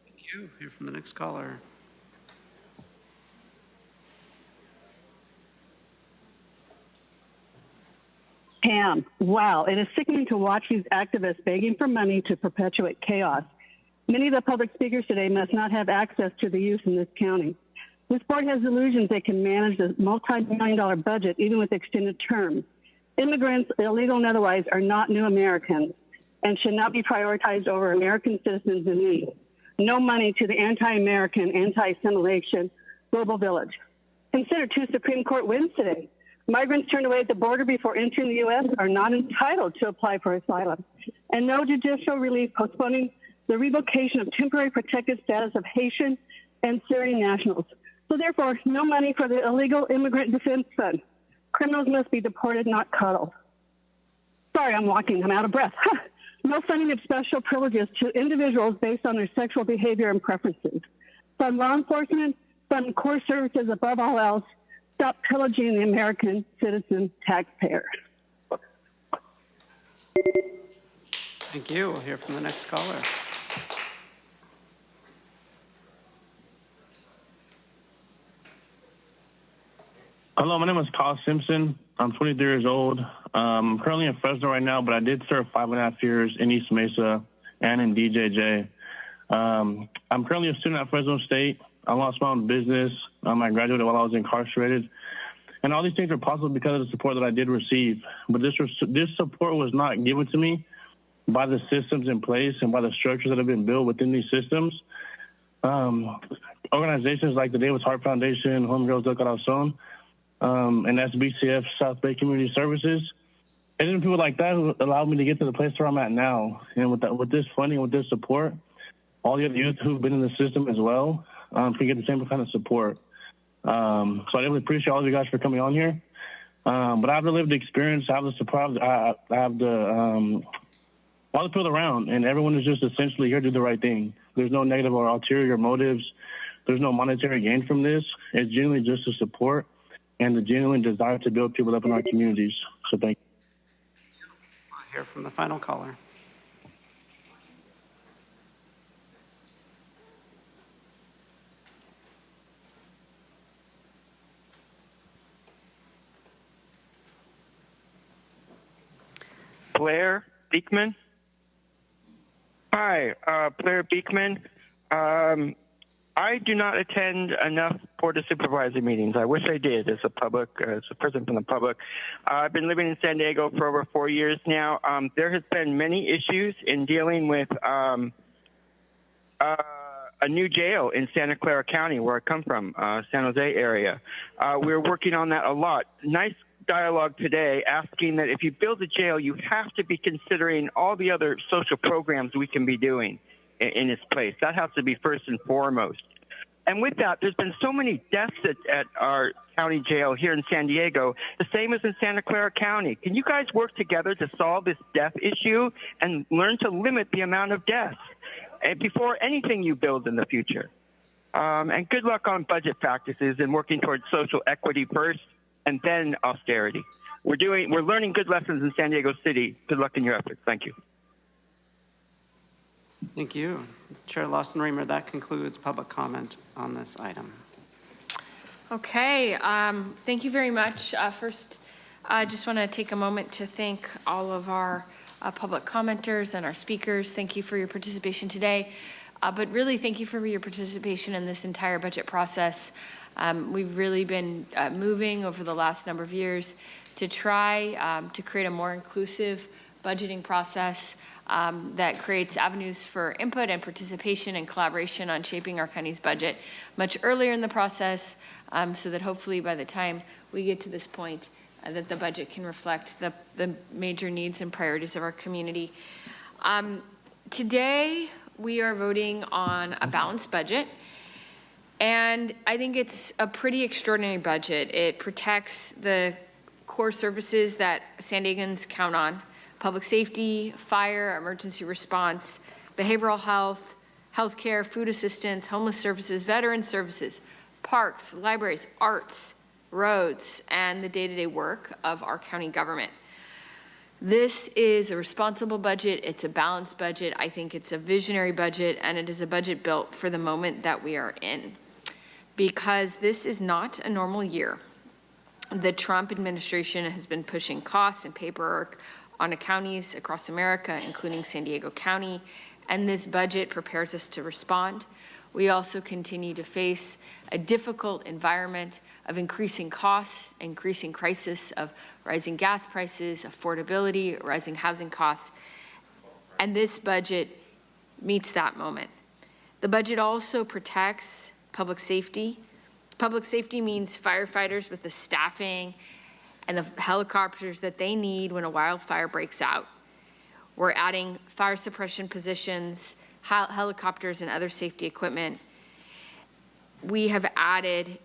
Thank you. Hear from the next caller. Pam, wow, it is sickening to watch these activists begging for money to perpetuate chaos. Many of the public speakers today must not have access to the youth in this county. This board has illusions they can manage the multi-million-dollar budget even with extended terms. Immigrants, illegal and otherwise, are not new Americans and should not be prioritized over American citizens in need. No money to the anti-American, anti-assimilation global village. Consider 2 Supreme Court wins today. Migrants turned away at the border before entering the U.S. are not entitled to apply for asylum. And no judicial relief postponing the revocation of temporary protected status of Haitian and Syrian nationals. So therefore, no money for the illegal immigrant defense fund. Criminals must be deported, not coddled. Sorry, I'm walking. I'm out of breath. No funding of special privileges to individuals based on their sexual behavior and preferences. Fund law enforcement, fund core services above all else. Stop pillaging the American citizen taxpayer. Thank you. We'll hear from the next caller. Hello, my name is Kyle Simpson. I'm 23 years old. I'm currently in Fresno right now, but I did serve 5.5 years in East Mesa and in DJJ. I'm currently a student at Fresno State. I lost my own business. I graduated while I was incarcerated. And all these things are possible because of the support that I did receive. But this support was not given to me by the systems in place and by the structures that have been built within these systems. Organizations like the Davis Hart Foundation, Homegirls del Corazon, and SBCF, South Bay Community Services. And then people like that who allowed me to get to the place where I'm at now. And with this funding, with this support, all the other youth who've been in the system as well can get the same kind of support. So I really appreciate all of you guys for coming on here. But I have the lived experience, I have the surprise, I have the all the people around, and everyone is just essentially here to do the right thing. There's no negative or ulterior motives. There's no monetary gain from this. It's genuinely just the support and the genuine desire to build people up in our communities. So thank you. We'll hear from the final caller. Blair Beekman. Hi, Blair Beekman. I do not attend enough Board of Supervisor meetings. I wish I did as a person from the public. I've been living in San Diego for over 4 years now. There has been many issues in dealing with a new jail in Santa Clara County, where I come from, San Jose area. We're working on that a lot. Nice dialogue today asking that if you build a jail, you have to be considering all the other social programs we can be doing in its place. That has to be first and foremost. And with that, there's been so many deaths at our county jail here in San Diego, the same as in Santa Clara County. Can you guys work together to solve this death issue and learn to limit the amount of deaths before anything you build in the future? And good luck on budget practices and working towards social equity first and then austerity. We're learning good lessons in San Diego City. Good luck in your efforts. Thank you. Thank you. Chair Lawson-Raymer, that concludes public comment on this item. Okay, thank you very much. First, I just want to take a moment to thank all of our public commenters and our speakers. Thank you for your participation today, but really thank you for your participation in this entire budget process. We've really been moving over the last number of years to try to create a more inclusive budgeting process that creates avenues for input and participation and collaboration on shaping our county's budget much earlier in the process, so that hopefully by the time we get to this point, that the budget can reflect the major needs and priorities of our community. Today, we are voting on a balanced budget. And I think it's a pretty extraordinary budget. It protects the core services that San Diegans count on: public safety, fire, emergency response, behavioral health, healthcare, food assistance, homeless services, veteran services, parks, libraries, arts, roads, and the day-to-day work of our county government. This is a responsible budget. It's a balanced budget. I think it's a visionary budget, and it is a budget built for the moment that we are in. Because this is not a normal year. The Trump administration has been pushing costs and paperwork on counties across America, including San Diego County, and this budget prepares us to respond. We also continue to face a difficult environment of increasing costs, increasing crisis of rising gas prices, affordability, rising housing costs, and this budget meets that moment. The budget also protects public safety. Public safety means firefighters with the staffing and the helicopters that they need when a wildfire breaks out. We're adding fire suppression positions, helicopters, and other safety equipment. We have added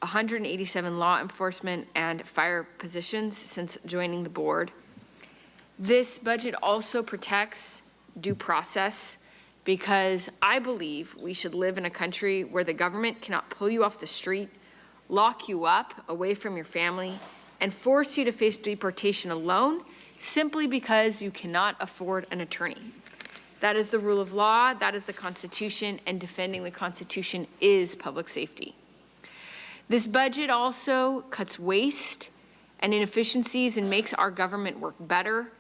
187 law enforcement and fire positions since joining the board. This budget also protects due process because I believe we should live in a country where the government cannot pull you off the street, lock you up away from your family, and force you to face deportation alone simply because you cannot afford an attorney. That is the rule of law, that is the Constitution, and defending the Constitution is public safety. This budget also cuts waste and inefficiencies and makes our government work better.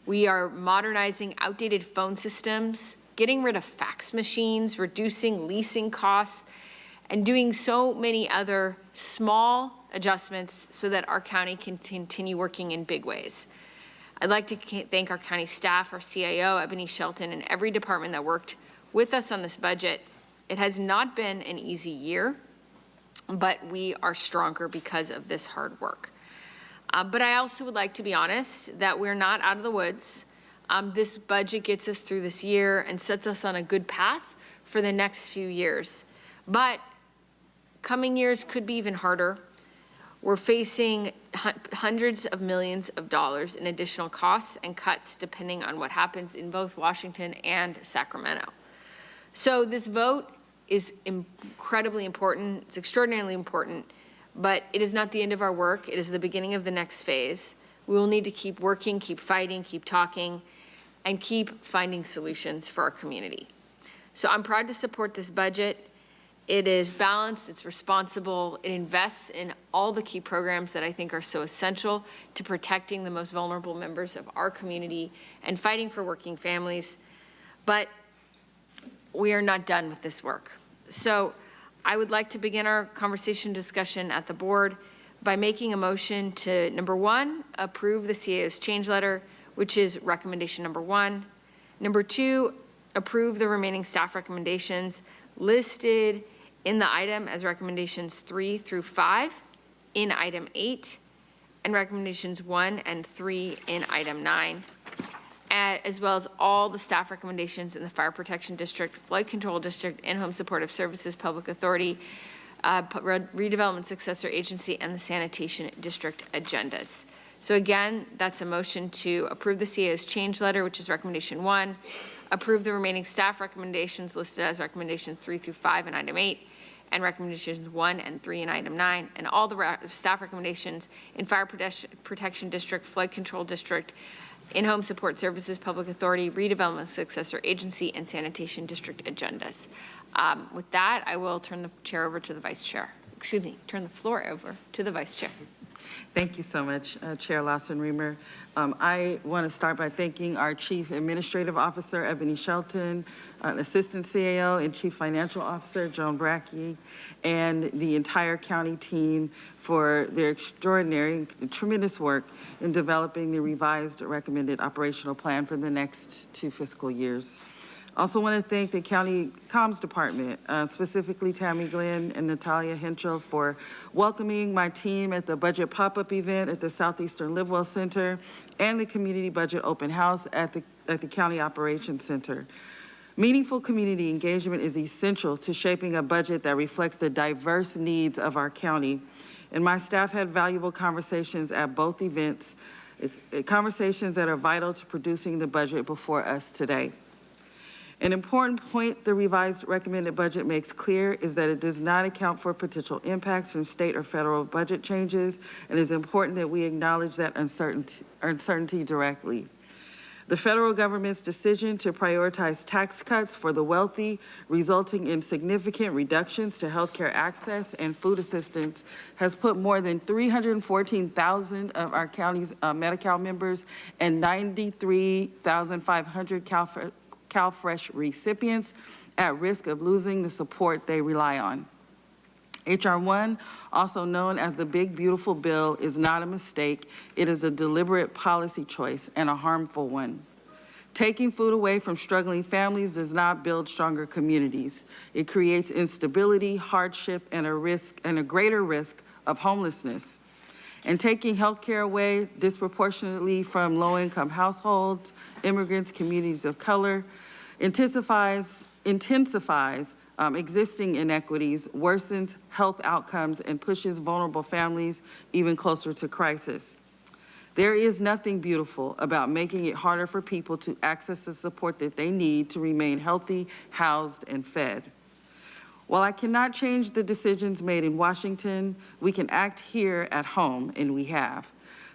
We are modernizing outdated phone systems, getting rid of fax machines, reducing leasing costs, and doing so many other small adjustments so that our county can continue working in big ways. I'd like to thank our county staff, our CIO, Ebony Shelton, and every department that worked with us on this budget. It has not been an easy year, but we are stronger because of this hard work. But I also would like to be honest that we're not out of the woods. This budget gets us through this year and sets us on a good path for the next few years. But coming years could be even harder. We're facing hundreds of millions of dollars in additional costs and cuts depending on what happens in both Washington and Sacramento. So this vote is incredibly important. It's extraordinarily important, but it is not the end of our work. It is the beginning of the next phase. We will need to keep working, keep fighting, keep talking, and keep finding solutions for our community. So I'm proud to support this budget. It is balanced, it's responsible, it invests in all the key programs that I think are so essential to protecting the most vulnerable members of our community and fighting for working families. But we are not done with this work. So I would like to begin our conversation discussion at the board by making a motion to, number one, approve the CAO's change letter, which is recommendation number one. Number two, approve the remaining staff recommendations listed in the item as recommendations 3 through 5 in item 8 and recommendations 1 and 3 in item 9, as well as all the staff recommendations in the Fire Protection District, Flood Control District, In-Home Supportive Services Public Authority, Redevelopment Successor Agency, and the Sanitation District agendas. So again, that's a motion to approve the CAO's change letter, which is recommendation 1, approve the remaining staff recommendations listed as recommendations 3 through 5 in item 8, and recommendations 1 and 3 in item 9, and all the staff recommendations in Fire Protection District, Flood Control District, In-Home Support Services Public Authority, Redevelopment Successor Agency, and Sanitation District agendas. With that, I will turn the chair over to the Vice Chair. Excuse me, turn the floor over to the Vice Chair. Thank you so much, Chair Lawson-Remer. I want to start by thanking our Chief Administrative Officer, Ebony Shelton, Assistant CAO and Chief Financial Officer, Joan Brackey, and the entire county team for their extraordinary, tremendous work in developing the revised recommended operational plan for the next 2 fiscal years. Also want to thank the County Comms Department, specifically Tammy Glenn and Natalia Henschel, for welcoming my team at the budget pop-up event at the Southeastern Livewell Center and the Community Budget Open House at the County Operations Center. Meaningful community engagement is essential to shaping a budget that reflects the diverse needs of our county. And my staff had valuable conversations at both events, conversations that are vital to producing the budget before us today. An important point the revised recommended budget makes clear is that it does not account for potential impacts from state or federal budget changes, and it is important that we acknowledge that uncertainty directly. The federal government's decision to prioritize tax cuts for the wealthy, resulting in significant reductions to healthcare access and food assistance, has put more than 314,000 of our county's Medi-Cal members and 93,500 CalFresh recipients at risk of losing the support they rely on. H.R. 1, also known as the Big Beautiful Bill, is not a mistake. It is a deliberate policy choice and a harmful one. Taking food away from struggling families does not build stronger communities. It creates instability, hardship, and a greater risk of homelessness. And taking health care away disproportionately from low-income households, immigrants, communities of color, intensifies existing inequities, worsens health outcomes, and pushes vulnerable families even closer to crisis. There is nothing beautiful about making it harder for people to access the support that they need to remain healthy, housed, and fed. While I cannot change the decisions made in Washington, we can act here at home, and we have.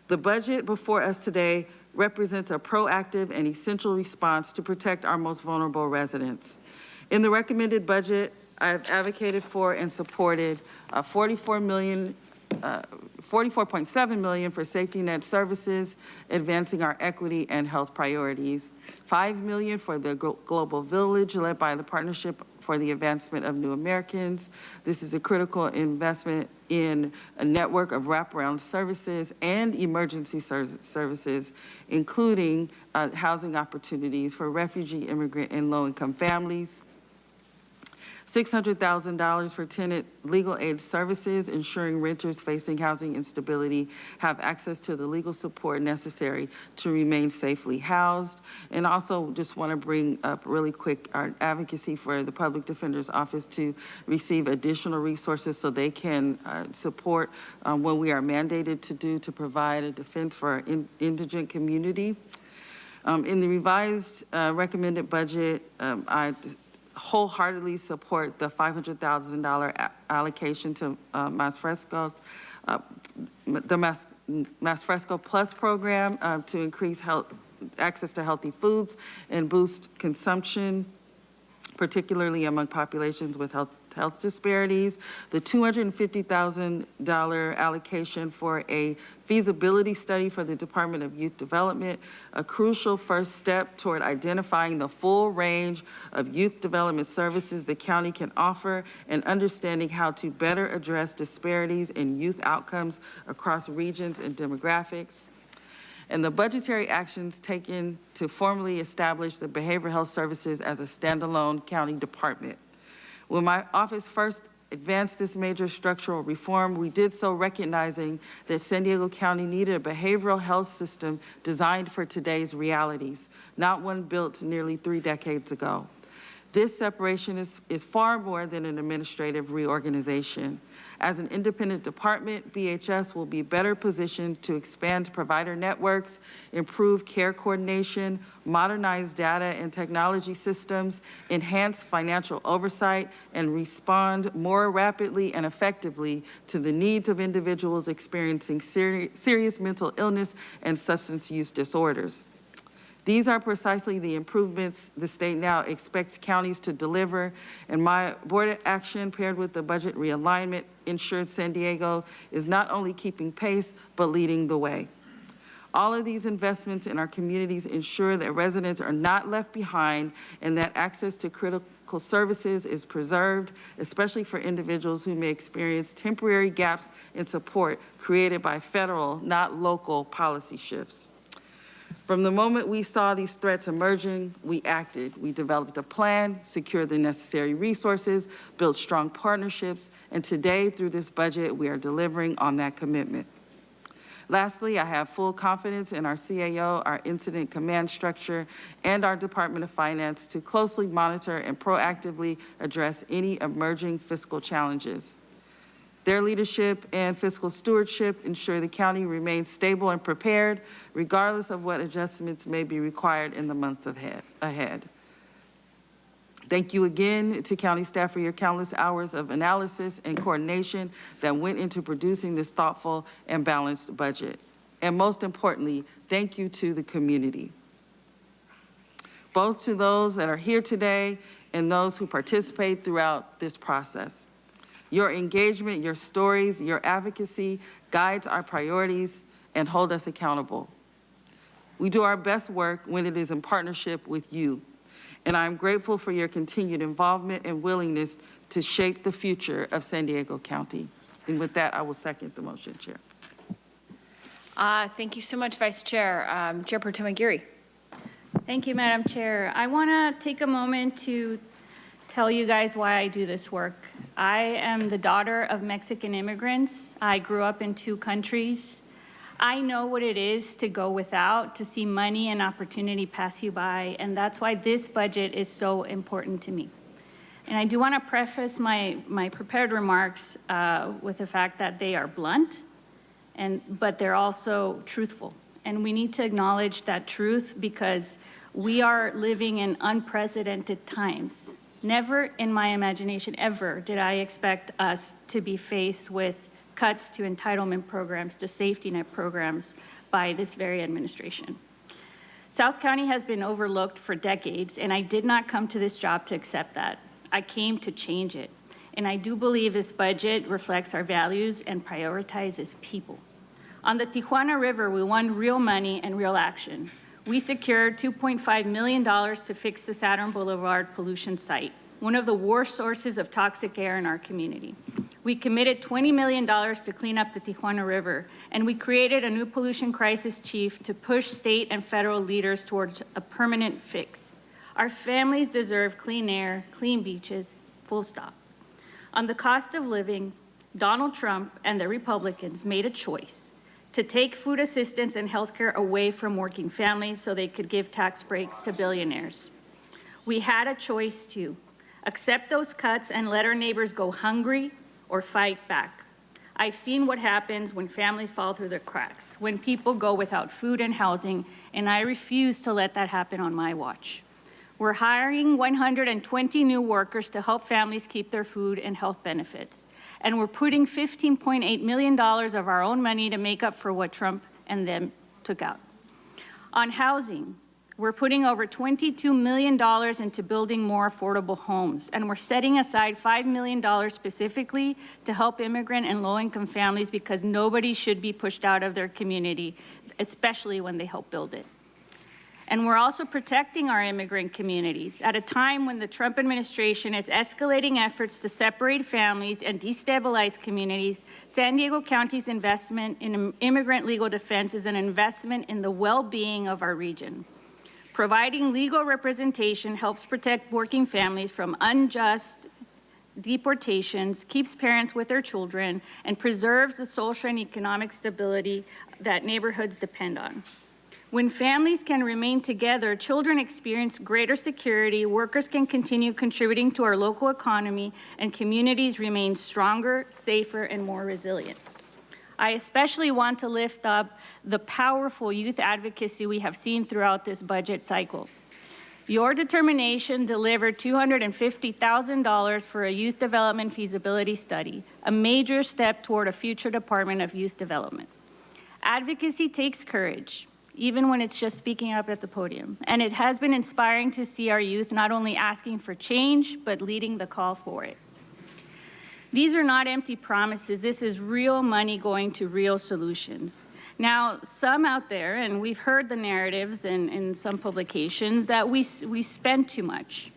The budget before us today represents a proactive and essential response to protect our most vulnerable residents. In the recommended budget, I have advocated for and supported $44.7 million for safety net services, advancing our equity and health priorities, $5 million for the Global Village, led by the Partnership for the Advancement of New Americans. This is a critical investment in a network of wraparound services and emergency services, including housing opportunities for refugee, immigrant, and low-income families. $600,000 for tenant legal aid services, ensuring renters facing housing instability have access to the legal support necessary to remain safely housed. And also just want to bring up really quick our advocacy for the Public Defender's Office to receive additional resources so they can support what we are mandated to provide a defense for our indigent community. In the revised recommended budget, I wholeheartedly support the $500,000 allocation to Mas Fresco, the Mas Fresco Plus program to increase access to healthy foods and boost consumption, particularly among populations with health disparities, the $250,000 allocation for a feasibility study for the Department of Youth Development, a crucial first step toward identifying the full range of youth development services the county can offer and understanding how to better address disparities in youth outcomes across regions and demographics, and the budgetary actions taken to formally establish the behavioral health services as a standalone county department. When my office first advanced this major structural reform, we did so recognizing that San Diego County needed a behavioral health system designed for today's realities, not one built nearly 3 decades ago. This separation is far more than an administrative reorganization. As an independent department, BHS will be better positioned to expand provider networks, improve care coordination, modernize data and technology systems, enhance financial oversight, and respond more rapidly and effectively to the needs of individuals experiencing serious mental illness and substance use disorders. These are precisely the improvements the state now expects counties to deliver, and my board action paired with the budget realignment ensures San Diego is not only keeping pace, but leading the way. All of these investments in our communities ensure that residents are not left behind and that access to critical services is preserved, especially for individuals who may experience temporary gaps in support created by federal, not local policy shifts. From the moment we saw these threats emerging, we acted. We developed a plan, secured the necessary resources, built strong partnerships, and today, through this budget, we are delivering on that commitment. Lastly, I have full confidence in our CAO, our incident command structure, and our Department of Finance to closely monitor and proactively address any emerging fiscal challenges. Their leadership and fiscal stewardship ensure the county remains stable and prepared, regardless of what adjustments may be required in the months ahead. Thank you again to county staff for your countless hours of analysis and coordination that went into producing this thoughtful and balanced budget. And most importantly, thank you to the community, both to those that are here today and those who participate throughout this process. Your engagement, your stories, your advocacy guides our priorities and hold us accountable. We do our best work when it is in partnership with you. And I'm grateful for your continued involvement and willingness to shape the future of San Diego County. And with that, I will second the motion, Chair. Thank you so much, Vice Chair. Chair Pro Tem Aguirre. Thank you, Madam Chair. I want to take a moment to tell you guys why I do this work. I am the daughter of Mexican immigrants. I grew up in 2 countries. I know what it is to go without, to see money and opportunity pass you by, and that's why this budget is so important to me. And I do want to preface my prepared remarks with the fact that they are blunt, but they're also truthful. and we need to acknowledge that truth because we are living in unprecedented times. Never in my imagination ever did I expect us to be faced with cuts to entitlement programs, to safety net programs by this very administration. South County has been overlooked for decades, and I did not come to this job to accept that. I came to change it. And I do believe this budget reflects our values and prioritizes people. On the Tijuana River, we won real money and real action. We secured $2.5 million to fix the Saturn Boulevard pollution site, one of the worst sources of toxic air in our community. We committed $20 million to clean up the Tijuana River, and we created a new pollution crisis chief to push state and federal leaders towards a permanent fix. Our families deserve clean air, clean beaches, full stop. On the cost of living, Donald Trump and the Republicans made a choice to take food assistance and healthcare away from working families so they could give tax breaks to billionaires. We had a choice to accept those cuts and let our neighbors go hungry or fight back. I've seen what happens when families fall through the cracks, when people go without food and housing, and I refuse to let that happen on my watch. We're hiring 120 new workers to help families keep their food and health benefits. And we're putting $15.8 million of our own money to make up for what Trump and them took out. On housing, we're putting over $22 million into building more affordable homes. And we're setting aside $5 million specifically to help immigrant and low-income families because nobody should be pushed out of their community, especially when they help build it. And we're also protecting our immigrant communities at a time when the Trump administration is escalating efforts to separate families and destabilize communities. San Diego County's investment in immigrant legal defense is an investment in the well-being of our region. Providing legal representation helps protect working families from unjust deportations, keeps parents with their children, and preserves the social and economic stability that neighborhoods depend on. When families can remain together, children experience greater security, workers can continue contributing to our local economy, and communities remain stronger, safer, and more resilient. I especially want to lift up the powerful youth advocacy we have seen throughout this budget cycle. Your determination delivered $250,000 for a youth development feasibility study, a major step toward a future Department of Youth Development. Advocacy takes courage, even when it's just speaking up at the podium. And it has been inspiring to see our youth not only asking for change, but leading the call for it. These are not empty promises. This is real money going to real solutions. Now, some out there, and we've heard the narratives in some publications, that we spend too much.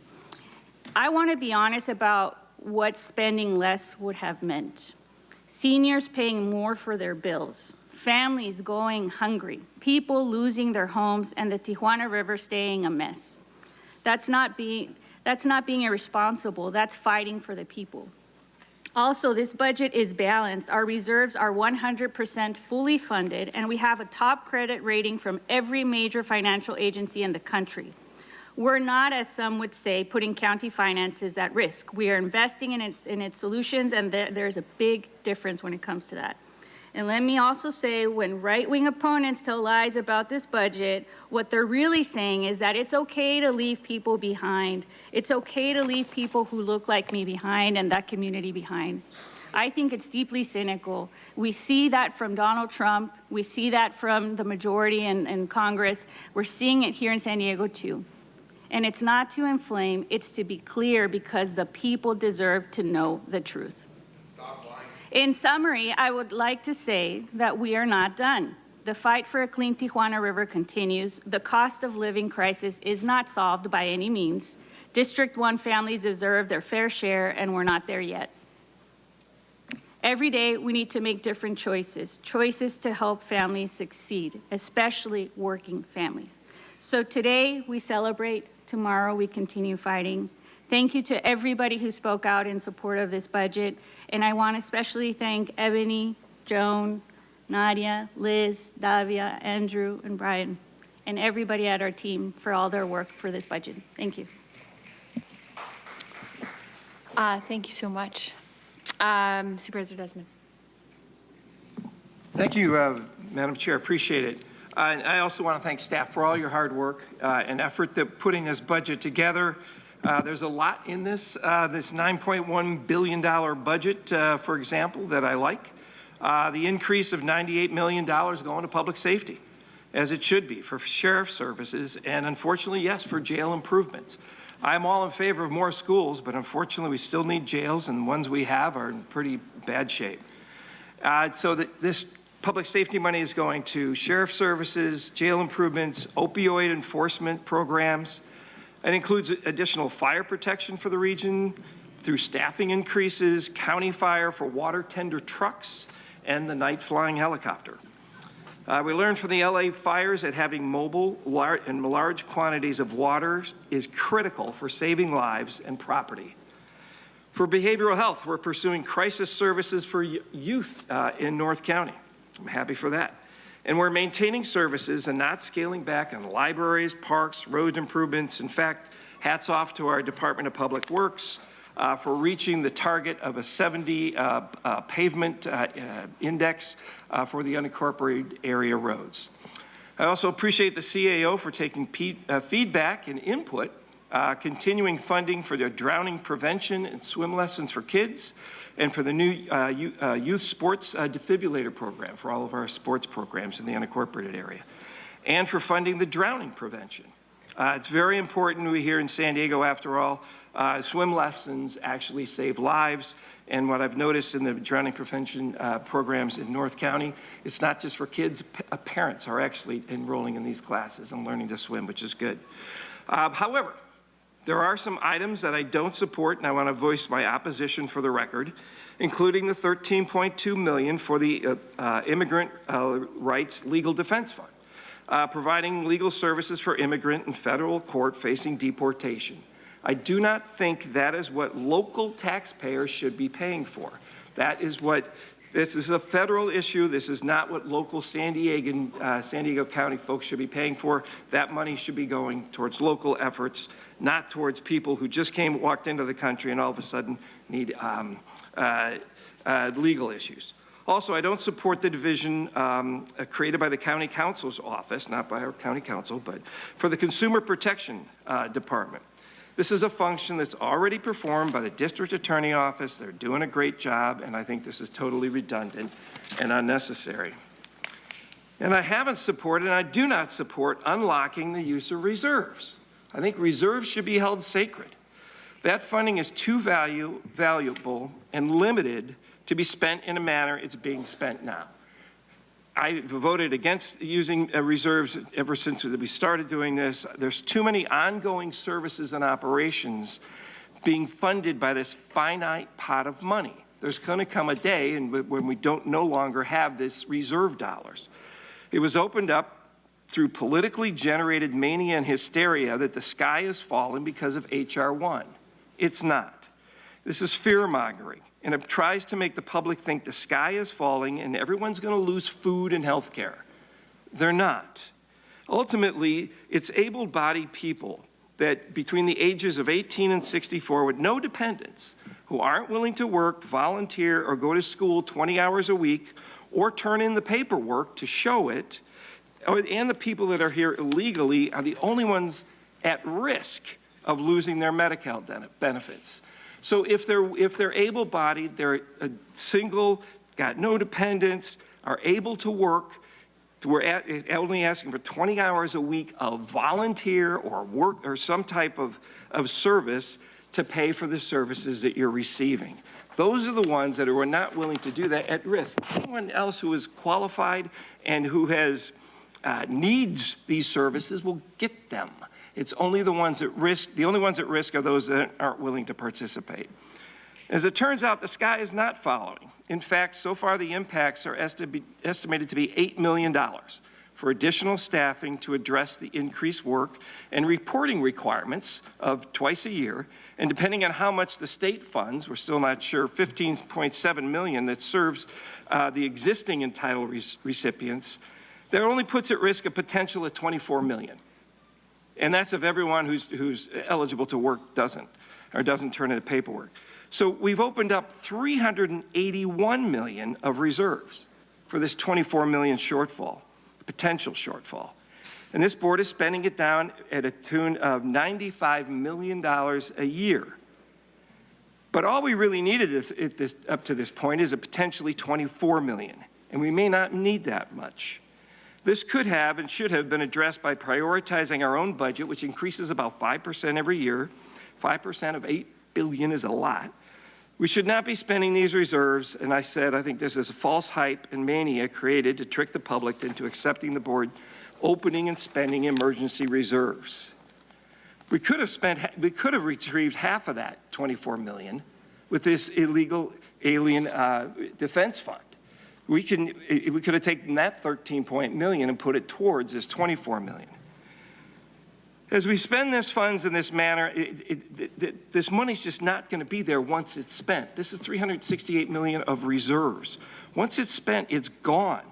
I want to be honest about what spending less would have meant. Seniors paying more for their bills, families going hungry, people losing their homes, and the Tijuana River staying a mess. That's not being irresponsible. That's fighting for the people. Also, this budget is balanced. Our reserves are 100% fully funded, and we have a top credit rating from every major financial agency in the country. We're not, as some would say, putting county finances at risk. We are investing in its solutions, and there's a big difference when it comes to that. And let me also say, when right-wing opponents tell lies about this budget, what they're really saying is that it's okay to leave people behind. It's okay to leave people who look like me behind and that community behind. I think it's deeply cynical. We see that from Donald Trump. We see that from the majority in Congress. We're seeing it here in San Diego, too. And it's not to inflame, it's to be clear because the people deserve to know the truth. In summary, I would like to say that we are not done. The fight for a clean Tijuana River continues. The cost of living crisis is not solved by any means. District 1 families deserve their fair share, and we're not there yet. Every day, we need to make different choices, choices to help families succeed, especially working families. So today, we celebrate. Tomorrow, we continue fighting. Thank you to everybody who spoke out in support of this budget. And I want to especially thank Ebony, Joan, Nadia, Liz, Davia, Andrew, and Brian, and everybody at our team for all their work for this budget. Thank you. Thank you so much. Supervisor Desmond. Thank you, Madam Chair. Appreciate it. And I also want to thank staff for all your hard work and effort that putting this budget together. There's a lot in this $9.1 billion budget, for example, that I like. The increase of $98 million going to public safety, as it should be, for sheriff services, and unfortunately, yes, for jail improvements. I'm all in favor of more schools, but unfortunately, we still need jails, and the ones we have are in pretty bad shape. So this public safety money is going to sheriff services, jail improvements, opioid enforcement programs. It includes additional fire protection for the region through staffing increases, county fire for water tender trucks, and the night flying helicopter. We learned from the LA fires that having mobile and large quantities of water is critical for saving lives and property. For behavioral health, we're pursuing crisis services for youth in North County. I'm happy for that. And we're maintaining services and not scaling back on libraries, parks, road improvements. In fact, hats off to our Department of Public Works for reaching the target of a 70 pavement index for the unincorporated area roads. I also appreciate the CAO for taking feedback and input, continuing funding for the drowning prevention and swim lessons for kids, and for the new youth sports defibrillator program for all of our sports programs in the unincorporated area, and for funding the drowning prevention. It's very important we here in San Diego, after all, swim lessons actually save lives. And what I've noticed in the drowning prevention programs in North County, it's not just for kids, parents are actually enrolling in these classes and learning to swim, which is good. However, there are some items that I don't support, and I want to voice my opposition for the record, including the $13.2 million for the Immigrant Rights Legal Defense Fund, providing legal services for immigrant in federal court facing deportation. I do not think that is what local taxpayers should be paying for. This is a federal issue. This is not what local San Diego County folks should be paying for. That money should be going towards local efforts, not towards people who just walked into the country and all of a sudden need legal issues. Also, I don't support the division created by the county council's office, not by our county council, but for the Consumer Protection Department. This is a function that's already performed by the district attorney office. They're doing a great job, and I think this is totally redundant and unnecessary. And I haven't supported, and I do not support, unlocking the use of reserves. I think reserves should be held sacred. That funding is too valuable and limited to be spent in a manner it's being spent now. I voted against using reserves ever since we started doing this. There's too many ongoing services and operations being funded by this finite pot of money. There's going to come a day when we no longer have this reserve dollars. It was opened up through politically generated mania and hysteria that the sky is falling because of H.R. 1. It's not. This is fear-mongering, and it tries to make the public think the sky is falling and everyone's going to lose food and health care. They're not. Ultimately, it's able-bodied people that between the ages of 18 and 64 with no dependents, who aren't willing to work, volunteer, or go to school 20 hours a week, or turn in the paperwork to show it, and the people that are here illegally are the only ones at risk of losing their Medi-Cal benefits. So if they're able-bodied, they're single, got no dependents, are able to work, we're only asking for 20 hours a week of volunteer or work or some type of service to pay for the services that you're receiving. Those are the ones that are not willing to do that at risk. Anyone else who is qualified and who has needs these services will get them. It's only the ones at risk. The only ones at risk are those that aren't willing to participate. As it turns out, the sky is not following. In fact, so far the impacts are estimated to be $8 million for additional staffing to address the increased work and reporting requirements of twice a year. And depending on how much the state funds, we're still not sure, $15.7 million that serves the existing entitled recipients, that only puts at risk a potential of $24 million. And that's if everyone who's eligible to work doesn't turn in the paperwork. So we've opened up $381 million of reserves for this $24 million shortfall. potential shortfall. And this board is spending it down at a tune of $95 million a year. But all we really needed up to this point is a potentially $24 million, and we may not need that much. This could have and should have been addressed by prioritizing our own budget, which increases about 5% every year. 5% of $8 billion is a lot. We should not be spending these reserves, and I think this is a false hype and mania created to trick the public into accepting the board opening and spending emergency reserves. We could have retrieved half of that $24 million with this illegal alien defense fund. We could have taken that $13 million and put it towards this $24 million. As we spend these funds in this manner, this money's just not going to be there once it's spent. This is $368 million of reserves. Once it's spent, it's gone.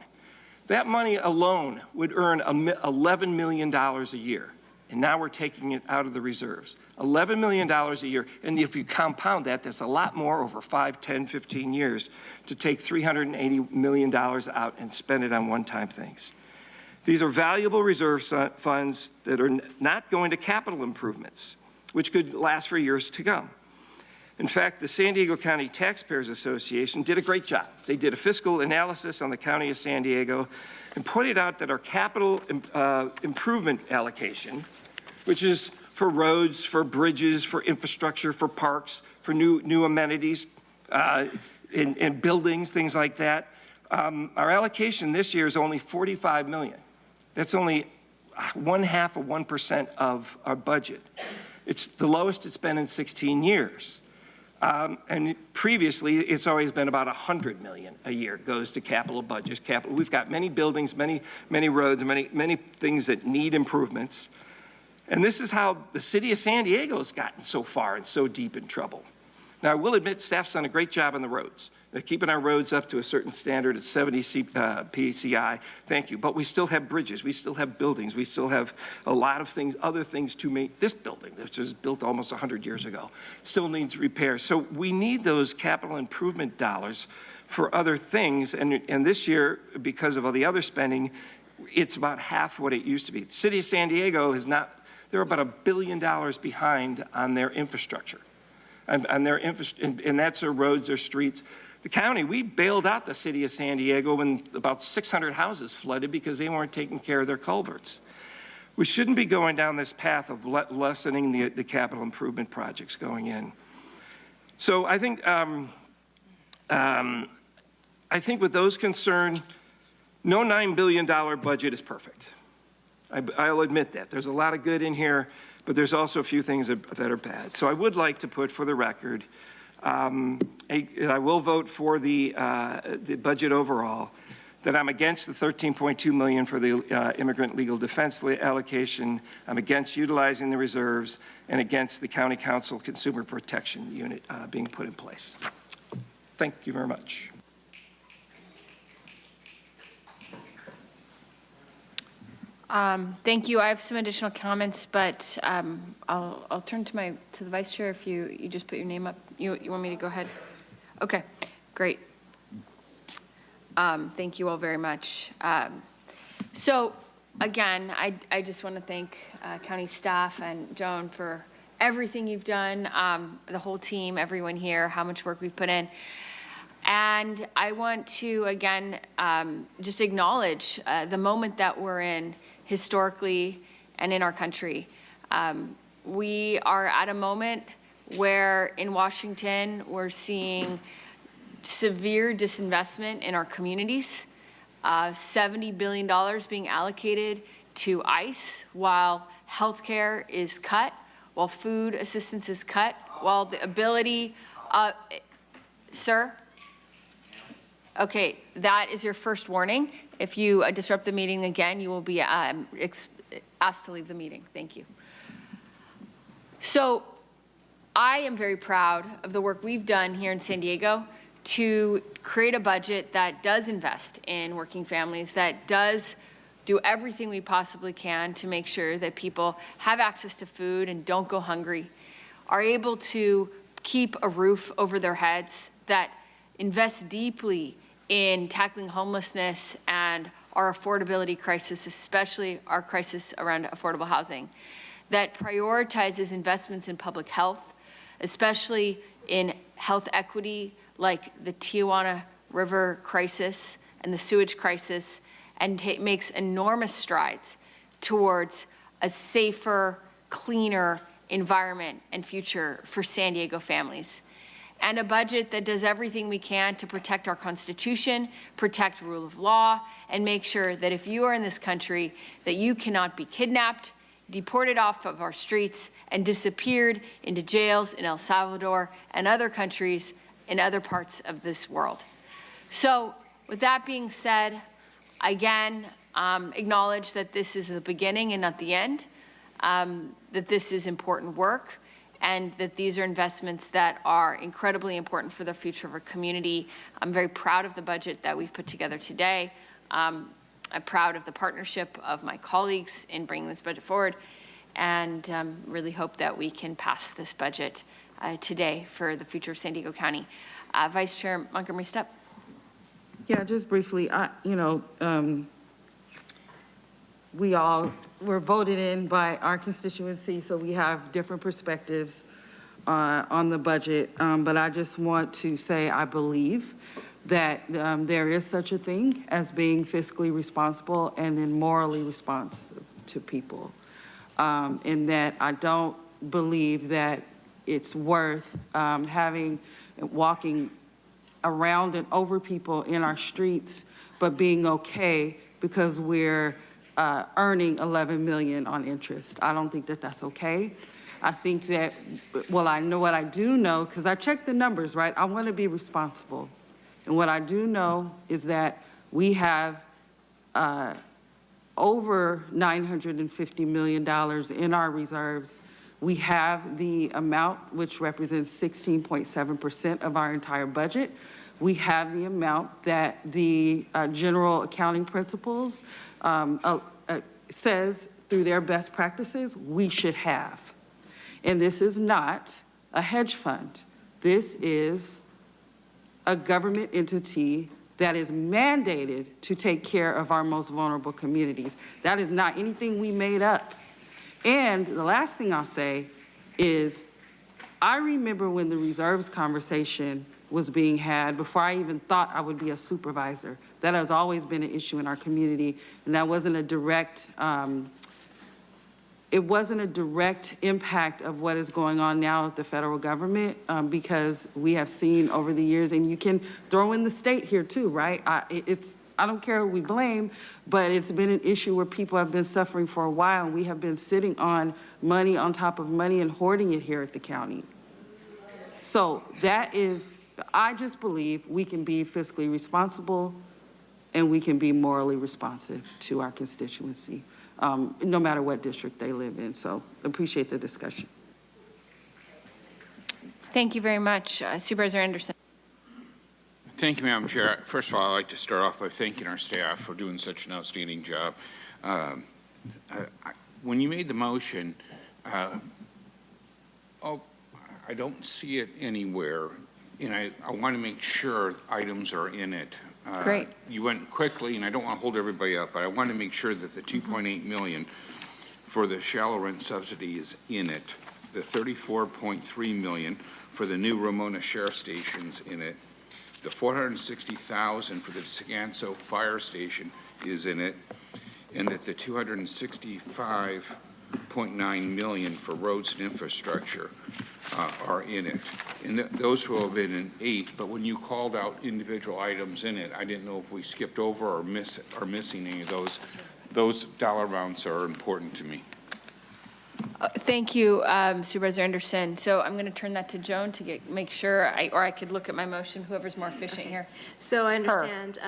That money alone would earn $11 million a year. And now we're taking it out of the reserves. $11 million a year. And if you compound that, that's a lot more over 5, 10, 15 years to take $380 million out and spend it on one-time things. These are valuable reserve funds that are not going to capital improvements, which could last for years to come. In fact, the San Diego County Taxpayers Association did a great job. They did a fiscal analysis on the County of San Diego and pointed out that our capital improvement allocation, which is for roads, for bridges, for infrastructure, for parks, for new amenities, and buildings, things like that, our allocation this year is only $45 million. That's only 0.5% of our budget. It's the lowest it's been in 16 years. And previously, it's always been about $100 million a year goes to capital budgets. We've got many buildings, many roads, many things that need improvements. And this is how the city of San Diego has gotten so far and so deep in trouble. Now, I will admit staff's done a great job on the roads. They're keeping our roads up to a certain standard at 70 PCI. Thank you. But we still have bridges. We still have buildings. We still have a lot of things, other things to make this building, which was built almost 100 years ago, still needs repair. So we need those capital improvement dollars for other things. And this year, because of all the other spending, it's about half what it used to be. The city of San Diego is not, they're about $1 billion behind on their infrastructure. And that's their roads, their streets. The county, we bailed out the city of San Diego when about 600 houses flooded because they weren't taking care of their culverts. We shouldn't be going down this path of lessening the capital improvement projects going in. So I think with those concerned, no $9 billion budget is perfect. I'll admit that. There's a lot of good in here, but there's also a few things that are bad. So I would like to put for the record, I will vote for the budget overall, that I'm against the $13.2 million for the immigrant legal defense allocation. I'm against utilizing the reserves and against the County Council Consumer Protection Unit being put in place. Thank you very much. Thank you. I have some additional comments, but I'll turn to the Vice Chair if you just put your name up. You want me to go ahead? Okay, great. Thank you all very much. So again, I just want to thank county staff and Joan for everything you've done, the whole team, everyone here, how much work we've put in. And I want to, again, just acknowledge the moment that we're in historically and in our country. We are at a moment where in Washington, we're seeing severe disinvestment in our communities, $70 billion being allocated to ICE while healthcare is cut, while food assistance is cut, while the ability, sir? Okay, that is your first warning. If you disrupt the meeting again, you will be asked to leave the meeting. Thank you. So I am very proud of the work we've done here in San Diego to create a budget that does invest in working families, that does do everything we possibly can to make sure that people have access to food and don't go hungry, are able to keep a roof over their heads, that invest deeply in tackling homelessness and our affordability crisis, especially our crisis around affordable housing, that prioritizes investments in public health, especially in health equity like the Tijuana River crisis and the sewage crisis, and makes enormous strides towards a safer, cleaner environment and future for San Diego families. And a budget that does everything we can to protect our Constitution, protect rule of law, and make sure that if you are in this country, that you cannot be kidnapped, deported off of our streets, and disappeared into jails in El Salvador and other countries in other parts of this world. So with that being said, again, acknowledge that this is the beginning and not the end, that this is important work, and that these are investments that are incredibly important for the future of our community. I'm very proud of the budget that we've put together today. I'm proud of the partnership of my colleagues in bringing this budget forward, and really hope that we can pass this budget today for the future of San Diego County. Vice Chair Montgomery Stepp. Yeah, just briefly, we all were voted in by our constituency, so we have different perspectives on the budget. But I just want to say I believe that there is such a thing as being fiscally responsible and then morally responsive to people. And that I don't believe that it's worth walking around and over people in our streets, but being okay because we're earning $11 million on interest. I don't think that that's okay. I think that, well, I know what I do know, because I checked the numbers, right? I want to be responsible. And what I do know is that we have over $950 million in our reserves. We have the amount, which represents 16.7% of our entire budget. We have the amount that the general accounting principles says through their best practices we should have. And this is not a hedge fund. This is a government entity that is mandated to take care of our most vulnerable communities. That is not anything we made up. And the last thing I'll say is, I remember when the reserves conversation was being had before I even thought I would be a supervisor. That has always been an issue in our community, and that wasn't a direct, it wasn't a direct impact of what is going on now with the federal government, because we have seen over the years, and you can throw in the state here too, right? I don't care who we blame, but it's been an issue where people have been suffering for a while, and we have been sitting on money on top of money and hoarding it here at the county. So that is, I just believe we can be fiscally responsible and we can be morally responsive to our constituency, no matter what district they live in. So appreciate the discussion. Thank you very much. Supervisor Anderson. Thank you, Madam Chair. First of all, I'd like to start off by thanking our staff for doing such an outstanding job. When you made the motion, I don't see it anywhere, and I want to make sure items are in it. Great. You went quickly, and I don't want to hold everybody up, but I want to make sure that the $2.8 million for the shallow rent subsidy is in it, the $34.3 million for the new Ramona Sheriff Station's in it, the $460,000 for the Scanso Fire Station is in it, and that the $265.9 million for roads and infrastructure are in it. And those will have been in 8, but when you called out individual items in it, I didn't know if we skipped over or missing any of those. Those dollar amounts are important to me. Thank you, Supervisor Anderson. So I'm going to turn that to Joan to make sure, or I could look at my motion, whoever's more efficient here. So I understand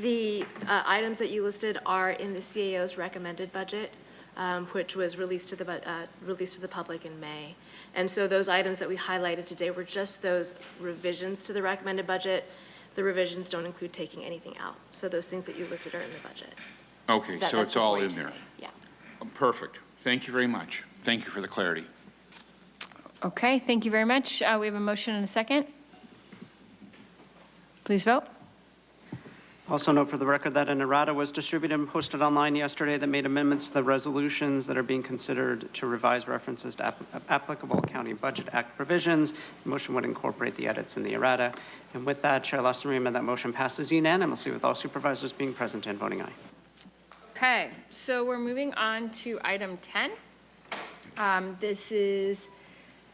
the items that you listed are in the CAO's recommended budget, which was released to the public in May. And so those items that we highlighted today were just those revisions to the recommended budget. The revisions don't include taking anything out. So those things that you listed are in the budget. Okay, so it's all in there. Yeah. Perfect. Thank you very much. Thank you for the clarity. Okay, thank you very much. We have a motion and a second. Please vote. Also note for the record that an errata was distributed and posted online yesterday that made amendments to the resolutions that are being considered to revise references to applicable County Budget Act provisions. The motion would incorporate the edits in the errata. And with that, Chair Lawson-Rima, that motion passes unanimously with all supervisors being present and voting aye. Okay, so we're moving on to item 10. This is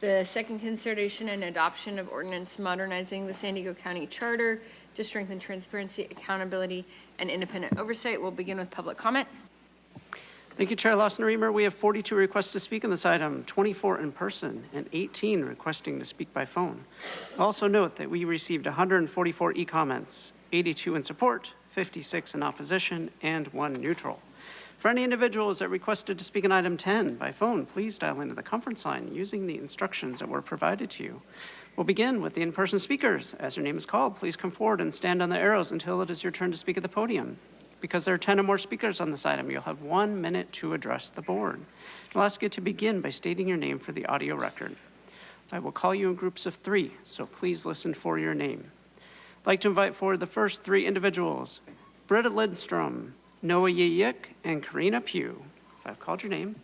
the second consideration and adoption of ordinance modernizing the San Diego County Charter to strengthen transparency, accountability, and independent oversight. We'll begin with public comment. Thank you, Chair Lawson-Remer. We have 42 requests to speak on this item, 24 in person, and 18 requesting to speak by phone. Also note that we received 144 e-comments, 82 in support, 56 in opposition, and 1 neutral. For any individuals that requested to speak on item 10 by phone, please dial into the conference line using the instructions that were provided to you. We'll begin with the in-person speakers. As your name is called, please come forward and stand on the arrows until it is your turn to speak at the podium. Because there are 10 or more speakers on this item, you'll have 1 minute to address the board. I'll ask you to begin by stating your name for the audio record. I will call you in groups of 3, so please listen for your name. I'd like to invite forward the first 3 individuals, Britta Lidstrom, Noah Yeyik, and Karina Pugh. If I've called your name,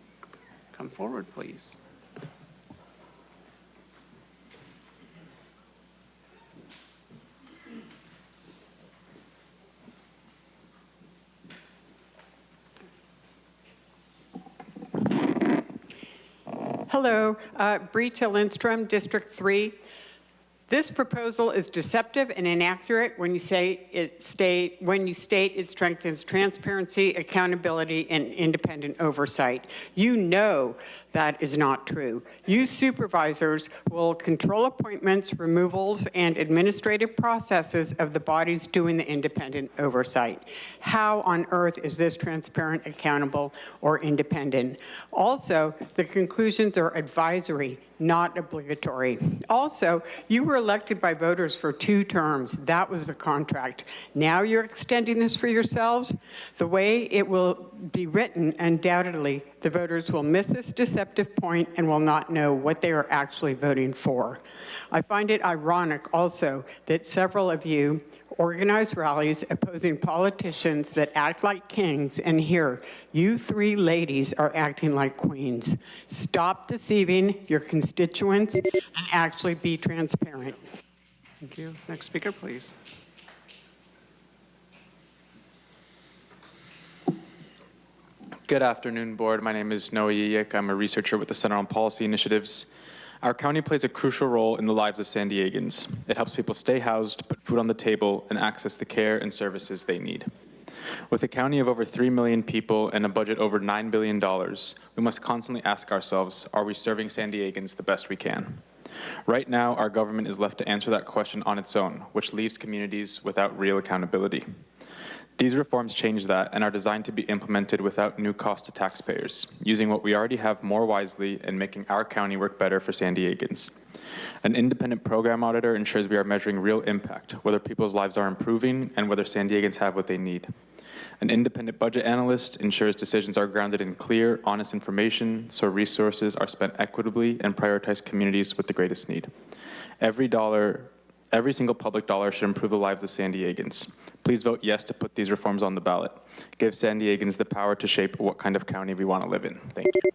come forward, please. Hello, Britta Lindstrom, District 3. This proposal is deceptive and inaccurate when you state it strengthens transparency, accountability, and independent oversight. You know that is not true. You supervisors will control appointments, removals, and administrative processes of the bodies doing the independent oversight. How on earth is this transparent, accountable, or independent? Also, the conclusions are advisory, not obligatory. Also, you were elected by voters for 2 terms. That was the contract. Now you're extending this for yourselves. The way it will be written, undoubtedly, the voters will miss this deceptive point and will not know what they are actually voting for. I find it ironic also that several of you organize rallies opposing politicians that act like kings, and here, you 3 ladies are acting like queens. Stop deceiving your constituents and actually be transparent. Thank you. Next speaker, please. Good afternoon, Board. My name is Noah Yeyik. I'm a researcher with the Center on Policy Initiatives. Our county plays a crucial role in the lives of San Diegans. It helps people stay housed, put food on the table, and access the care and services they need. With a county of over 3 million people and a budget over $9 billion, we must constantly ask ourselves, are we serving San Diegans the best we can? Right now, our government is left to answer that question on its own, which leaves communities without real accountability. These reforms change that and are designed to be implemented without new cost to taxpayers, using what we already have more wisely and making our county work better for San Diegans. An independent program auditor ensures we are measuring real impact, whether people's lives are improving and whether San Diegans have what they need. An independent budget analyst ensures decisions are grounded in clear, honest information so resources are spent equitably and prioritize communities with the greatest need. Every single public dollar should improve the lives of San Diegans. Please vote yes to put these reforms on the ballot. Give San Diegans the power to shape what kind of county we want to live in. Thank you.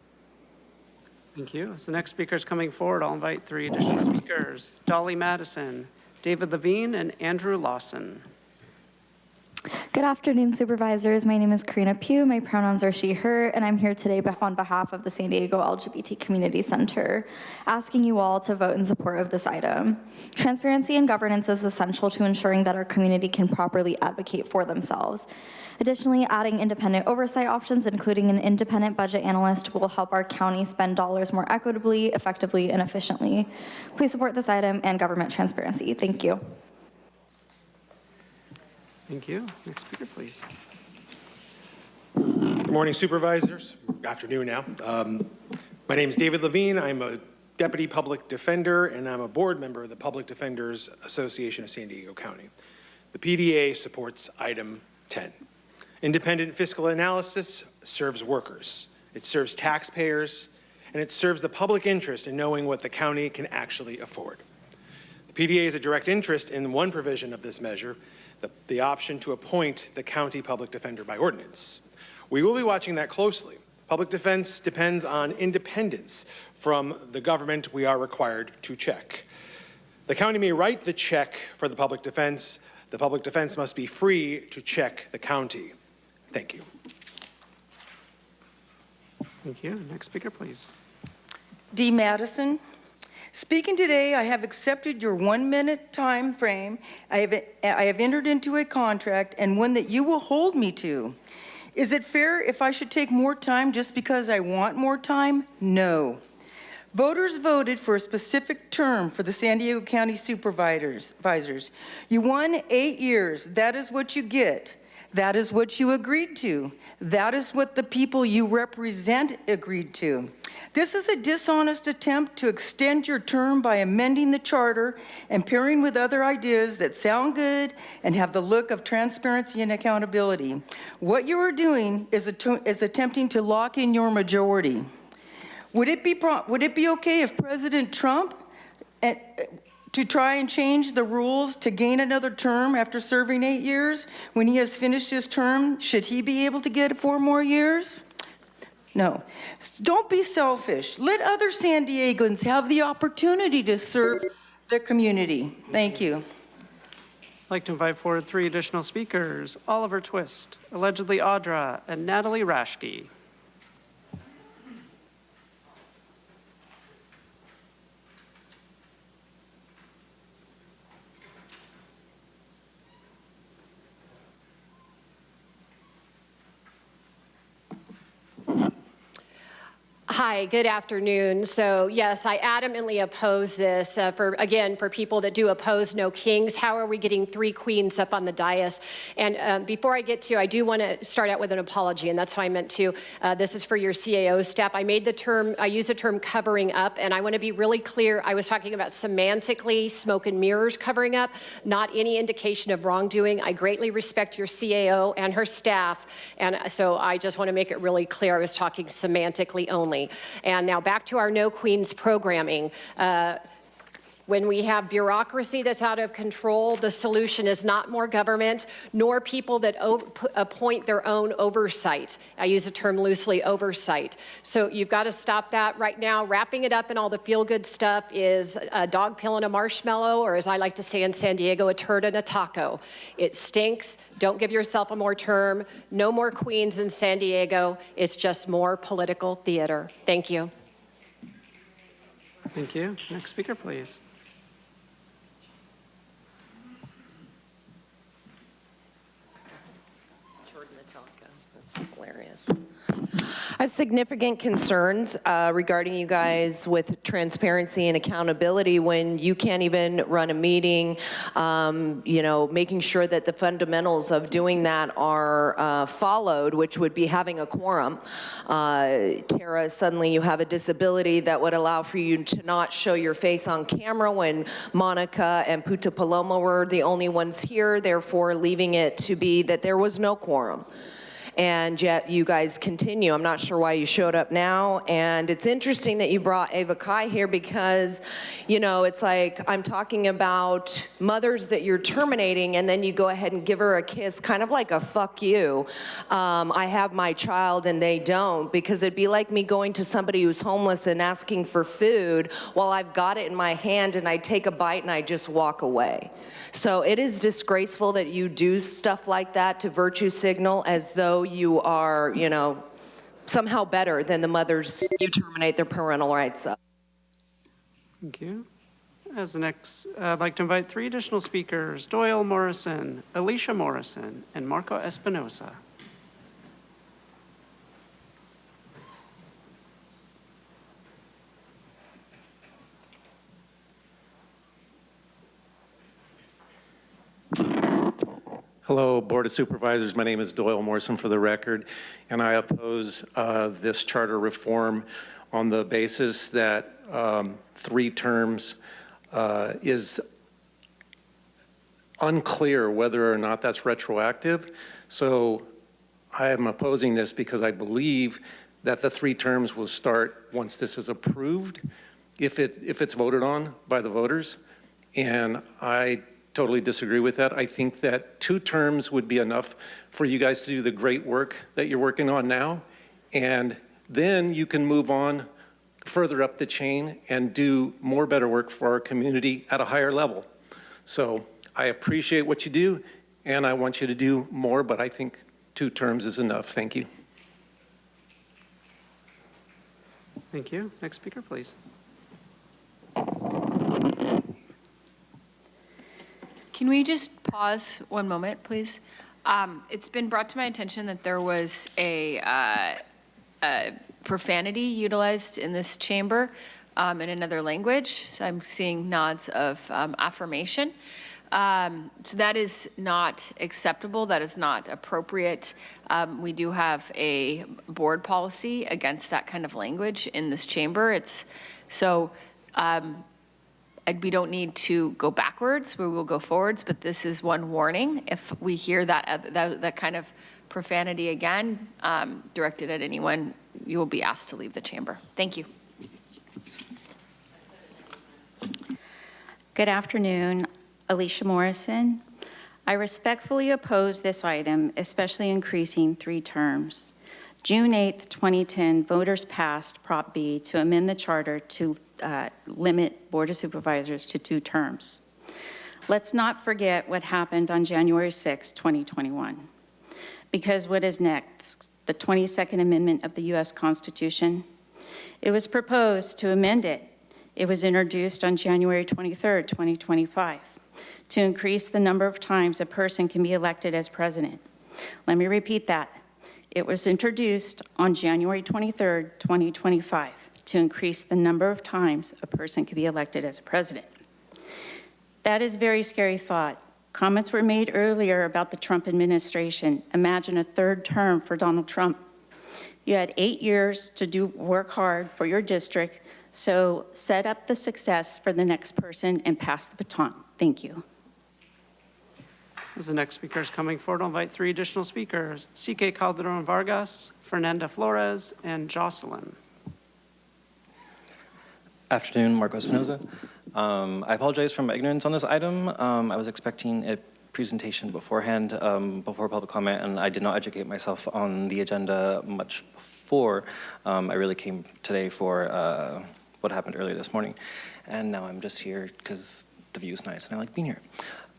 Thank you. As the next speaker is coming forward, I'll invite 3 additional speakers, Dolly Madison, David Levine, and Andrew Lawson. Good afternoon, supervisors. My name is Karina Pugh. My pronouns are she, her, and I'm here today on behalf of the San Diego LGBT Community Center, asking you all to vote in support of this item. Transparency and governance is essential to ensuring that our community can properly advocate for themselves. Additionally, adding independent oversight options, including an independent budget analyst, will help our county spend dollars more equitably, effectively, and efficiently. Please support this item and government transparency. Thank you. Thank you. Next speaker, please. Good morning, supervisors. Good afternoon now. My name is David Levine. I'm a deputy public defender, and I'm a board member of the Public Defenders Association of San Diego County. The PDA supports item 10. Independent fiscal analysis serves workers. It serves taxpayers, and it serves the public interest in knowing what the county can actually afford. The The PDA has a direct interest in one provision of this measure, the option to appoint the county public defender by ordinance. We will be watching that closely. Public defense depends on independence from the government we are required to check. The county may write the check for the public defense. The public defense must be free to check the county. Thank you. Thank you. Next speaker, please. D. Madison. Speaking today, I have accepted your 1-minute time frame. I have entered into a contract and one that you will hold me to. Is it fair if I should take more time just because I want more time? No. Voters voted for a specific term for the San Diego County Supervisors. You won 8 years. That is what you get. That is what you agreed to. That is what the people you represent agreed to. This is a dishonest attempt to extend your term by amending the charter and pairing with other ideas that sound good and have the look of transparency and accountability. What you are doing is attempting to lock in your majority. Would it be okay if President Trump to try and change the rules to gain another term after serving 8 years? When he has finished his term, should he be able to get 4 more years? No. Don't be selfish. Let other San Diegans have the opportunity to serve their community. Thank you. I'd like to invite forward 3 additional speakers, Oliver Twist, allegedly Audra, and Natalie Rashke. Hi, good afternoon. So yes, I adamantly oppose this. For people that do oppose no kings, how are we getting 3 queens up on the dais? And before I get to, I do want to start out with an apology, and that's how I meant to. This is for your CAO staff. I used the term covering up, and I want to be really clear. I was talking about semantically smoke and mirrors covering up, not any indication of wrongdoing. I greatly respect your CAO and her staff, and so I just want to make it really clear I was talking semantically only. And now back to our No Queens programming. When we have bureaucracy that's out of control, the solution is not more government, nor people that appoint their own oversight. I use the term loosely, oversight. So you've got to stop that right now. Wrapping it up in all the feel-good stuff is a dog pill and a marshmallow, or as I like to say in San Diego, a turd and a taco. It stinks. Don't give yourself a more term. No more queens in San Diego. It's just more political theater. Thank you. Thank you. Next speaker, please. That's hilarious. I have significant concerns regarding you guys with transparency and accountability when you can't even run a meeting, making sure that the fundamentals of doing that are followed, which would be having a quorum. Tara, suddenly you have a disability that would allow for you to not show your face on camera when Monica and Puta Paloma were the only ones here, therefore leaving it to be that there was no quorum. And yet you guys continue. I'm not sure why you showed up now. And it's interesting that you brought Ava Kai here because, it's like I'm talking about mothers that you're terminating and then you go ahead and give her a kiss, kind of like a fuck you. I have my child and they don't, because it'd be like me going to somebody who's homeless and asking for food while I've got it in my hand and I take a bite and I just walk away. So it is disgraceful that you do stuff like that to virtue signal as though you are, somehow better than the mothers you terminate their parental rights of. Thank you. As the next, I'd like to invite 3 additional speakers, Doyle Morrison, Alicia Morrison, and Marco Espinosa. Hello, Board of Supervisors. My name is Doyle Morrison for the record, and I oppose this charter reform on the basis that 3 terms is unclear whether or not that's retroactive. So I am opposing this because I believe that the 3 terms will start once this is approved, if it's voted on by the voters. and I totally disagree with that. I think that 2 terms would be enough for you guys to do the great work that you're working on now, and then you can move on further up the chain and do more better work for our community at a higher level. So I appreciate what you do, and I want you to do more, but I think 2 terms is enough. Thank you. Thank you. Next speaker, please. Can we just pause one moment, please? It's been brought to my attention that there was a profanity utilized in this chamber in another language. So I'm seeing nods of affirmation. So that is not acceptable. That is not appropriate. We do have a board policy against that kind of language in this chamber. We don't need to go backwards. We will go forwards, but this is one warning. If we hear that kind of profanity again directed at anyone, you will be asked to leave the chamber. Thank you. Good afternoon. Alicia Morrison. I respectfully oppose this item, especially increasing 3 terms. June 8th, 2010, voters passed Prop B to amend the charter to limit Board of Supervisors to 2 terms. Let's not forget what happened on January 6, 2021. Because what is next? The 22nd Amendment of the U.S. Constitution? It was proposed to amend it. It was introduced on January 23rd, 2025. To increase the number of times a person can be elected as president. Let me repeat that. It was introduced on January 23rd, 2025, to increase the number of times a person can be elected as president. That is a very scary thought. Comments were made earlier about the Trump administration. Imagine a 3rd term for Donald Trump. You had 8 years to work hard for your district, so set up the success for the next person and pass the baton. Thank you. As the next speaker is coming forward, I'll invite 3 additional speakers, CK Calderon Vargas, Fernanda Flores, and Jocelyn. Afternoon, Marco Espinoza. I apologize for my ignorance on this item. I was expecting a presentation beforehand, before public comment, and I did not educate myself on the agenda much before. I really came today for what happened earlier this morning, and now I'm just here because the view is nice and I like being here.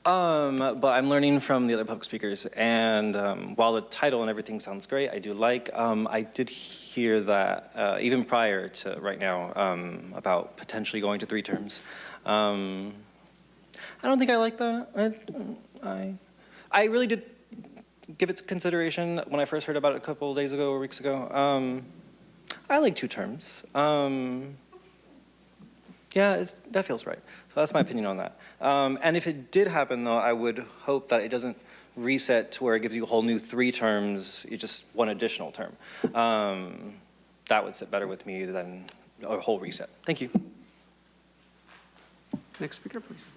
But I'm learning from the other public speakers, and while the title and everything sounds great, I do like, I did hear that even prior to right now about potentially going to 3 terms. I don't think I like that. I really did give it consideration when I first heard about it a couple of days ago or weeks ago. I like 2 terms. Yeah, that feels right. So that's my opinion on that. And if it did happen, though, I would hope that it doesn't reset to where it gives you a whole new 3 terms, you just 1 additional term. That would sit better with me than a whole reset. Thank you. Next speaker, please.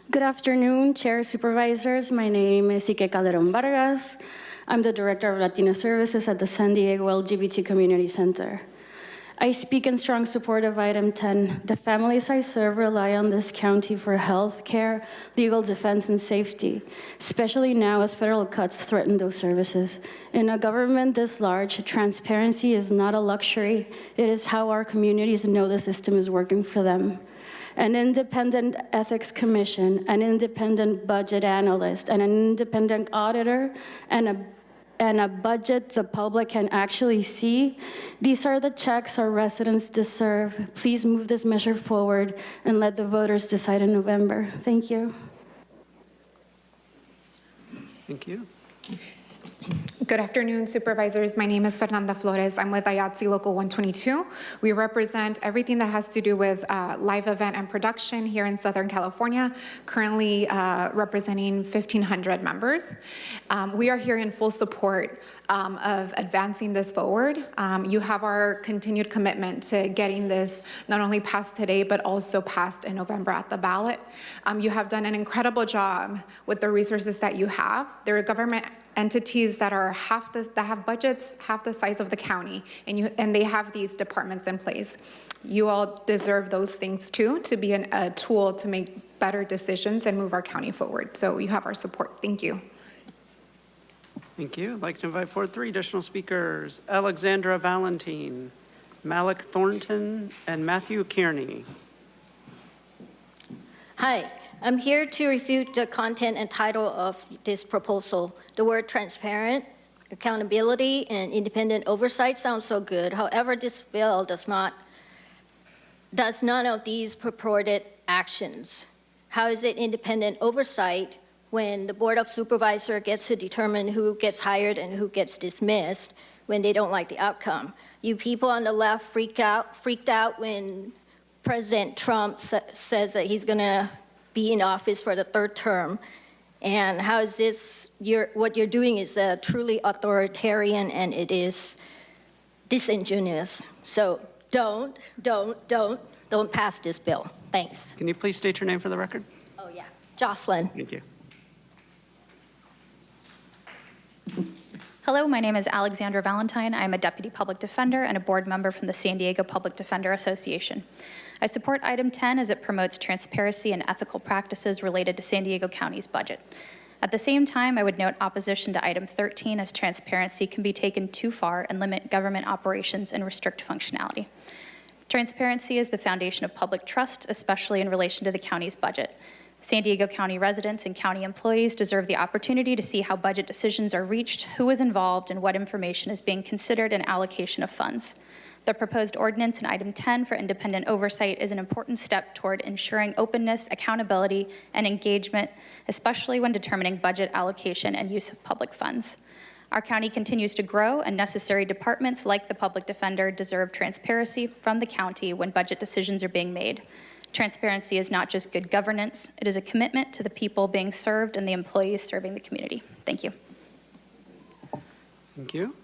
Good afternoon, Chair, Supervisors. My name is Ike Calderon Vargas. I'm the Director of Latina Services at the San Diego LGBT Community Center. I speak in strong support of item 10. The families I serve rely on this county for health care, legal defense, and safety, especially now as federal cuts threaten those services. In a government this large, transparency is not a luxury. It is how our communities know the system is working for them. An independent ethics commission, an independent budget analyst, and an independent auditor, and a budget the public can actually see. These are the checks our residents deserve. Please move this measure forward and let the voters decide in November. Thank you. Thank you. Good afternoon, Supervisors. My name is Fernanda Flores. I'm with IATSE Local 122. We represent everything that has to do with live event and production here in Southern California, currently representing 1,500 members. We are here in full support of advancing this forward. You have our continued commitment to getting this not only passed today, but also passed in November at the ballot. You have done an incredible job with the resources that you have. There are government entities that are that have budgets half the size of the county, and they have these departments in place. You all deserve those things too, to be a tool to make better decisions and move our county forward. So you have our support. Thank you. Thank you. I'd like to invite forward 3 additional speakers: Alexandra Valentine, Malik Thornton, and Matthew Kearney. Hi, I'm here to refute the content and title of this proposal. The word transparent, accountability, and independent oversight sounds so good. However, this bill does none of these purported actions. How is it independent oversight when the Board of Supervisors gets to determine who gets hired and who gets dismissed when they don't like the outcome? You people on the left freaked out when President Trump says that he's going to be in office for the 3rd term. And how is this, what you're doing is truly authoritarian, and it is disingenuous. So don't pass this bill. Thanks. Can you please state your name for the record? Oh, yeah. Jocelyn. Thank you. Hello, my name is Alexandra Valentine. I'm a Deputy Public Defender and a board member from the San Diego Public Defender Association. I support item 10 as it promotes transparency and ethical practices related to San Diego County's budget. At the same time, I would note opposition to item 13 as transparency can be taken too far and limit government operations and restrict functionality. Transparency is the foundation of public trust, especially in relation to the county's budget. San Diego County residents and county employees deserve the opportunity to see how budget decisions are reached, who is involved, and what information is being considered in allocation of funds. The proposed ordinance in item 10 for independent oversight is an important step toward ensuring openness, accountability, and engagement, especially when determining budget allocation and use of public funds. Our county continues to grow, and necessary departments like the public defender deserve transparency from the county when budget decisions are being made. Transparency is not just good governance, it is a commitment to the people being served and the employees serving the community. Thank you. Thank you.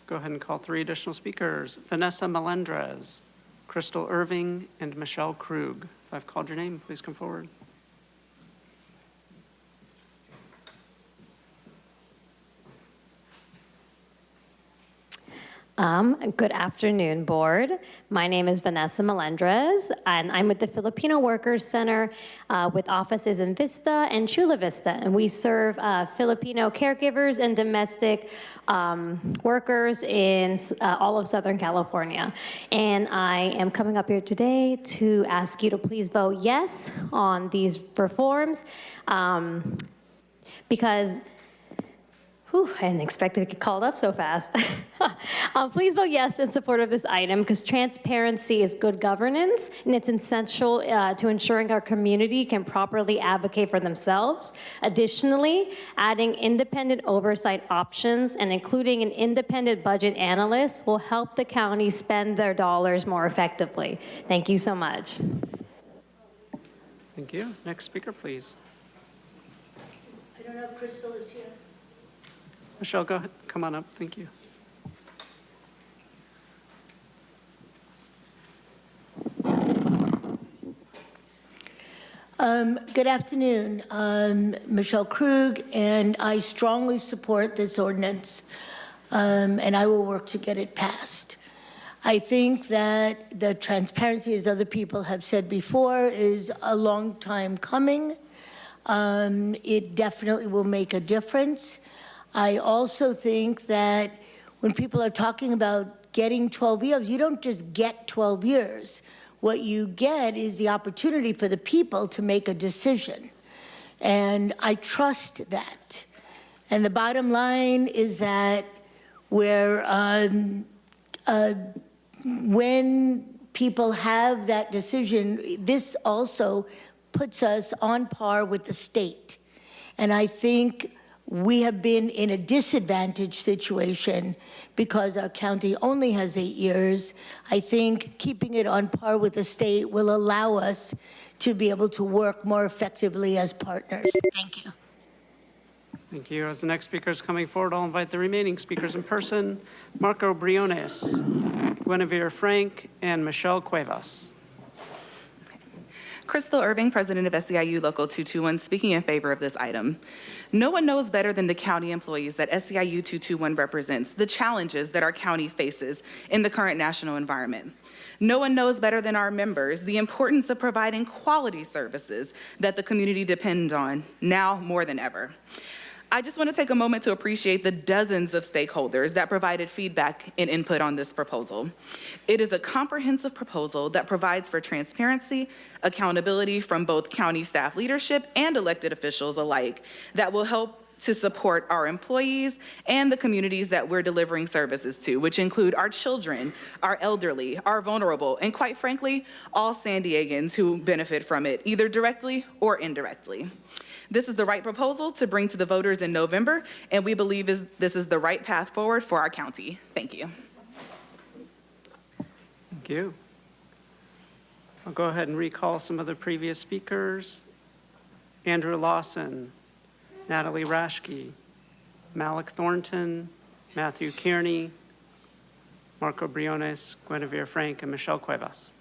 Go ahead and call 3 additional speakers: Vanessa Melendrez, Crystal Irving, and Michelle Krug. If I've called your name, please come forward. Good afternoon, board. My name is Vanessa Melendrez, and I'm with the Filipino Workers Center with offices in Vista and Chula Vista, and we serve Filipino caregivers and domestic workers in all of Southern California. And I am coming up here today to ask you to please vote yes on these reforms because I didn't expect to get called up so fast. Please vote yes in support of this item because transparency is good governance and it's essential to ensuring our community can properly advocate for themselves. Additionally, adding independent oversight options and including an independent budget analyst will help the county spend their dollars more effectively. Thank you so much. Thank you. Next speaker, please. I don't know if Crystal is here. Michelle, go ahead. Come on up. Thank you. Good afternoon. I'm Michelle Krug, and I strongly support this ordinance, and I will work to get it passed. I think that the transparency, as other people have said before, is a long time coming. It definitely will make a difference. I also think that when people are talking about getting 12 years, you don't just get 12 years. What you get is the opportunity for the people to make a decision. And I trust that. And the bottom line is that when people have that decision, this also puts us on par with the state. And I think we have been in a disadvantaged situation because our county only has 8 years. I think keeping it on par with the state will allow us to be able to work more effectively as partners. Thank you. Thank you. As the next speaker is coming forward, I'll invite the remaining speakers in person: Marco Briones, Guinevere Frank, and Michelle Cuevas. Crystal Irving, President of SEIU Local 221, speaking in favor of this item. No one knows better than the county employees that SEIU 221 represents the challenges that our county faces in the current national environment. No one knows better than our members the importance of providing quality services that the community depends on now more than ever. I just want to take a moment to appreciate the dozens of stakeholders that provided feedback and input on this proposal. It is a comprehensive proposal that provides for transparency, accountability from both county staff leadership and elected officials alike that will help to support our employees and the communities that we're delivering services to, which include our children, our elderly, our vulnerable, and quite frankly, all San Diegans who benefit from it, either directly or indirectly. This is the right proposal to bring to the voters in November, and we believe this is the right path forward for our county. Thank you. Thank you. I'll go ahead and recall some of the previous speakers. Andrew Lawson, Natalie Rashke, Malik Thornton, Matthew Kearney, Marco Briones, Guinevere Frank, and Michelle Cuevas.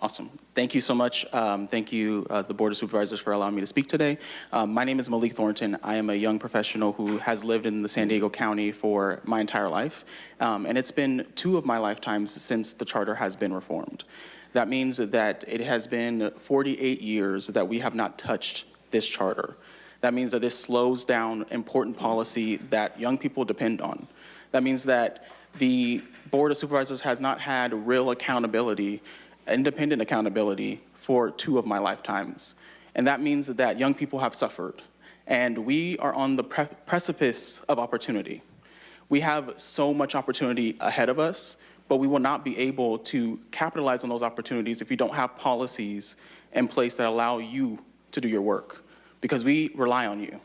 Awesome. Thank you so much. Thank you, the Board of Supervisors, for allowing me to speak today. My name is Malik Thornton. I am a young professional who has lived in the San Diego County for my entire life. And it's been 2 of my lifetimes since the charter has been reformed. That means that it has been 48 years that we have not touched this charter. That means that this slows down important policy that young people depend on. That means that the Board of Supervisors has not had real accountability, independent accountability, for 2 of my lifetimes. And that means that young people have suffered. And we are on the precipice of opportunity. We have so much opportunity ahead of us, but we will not be able to capitalize on those opportunities if you don't have policies in place that allow you to do your work, because we rely on you.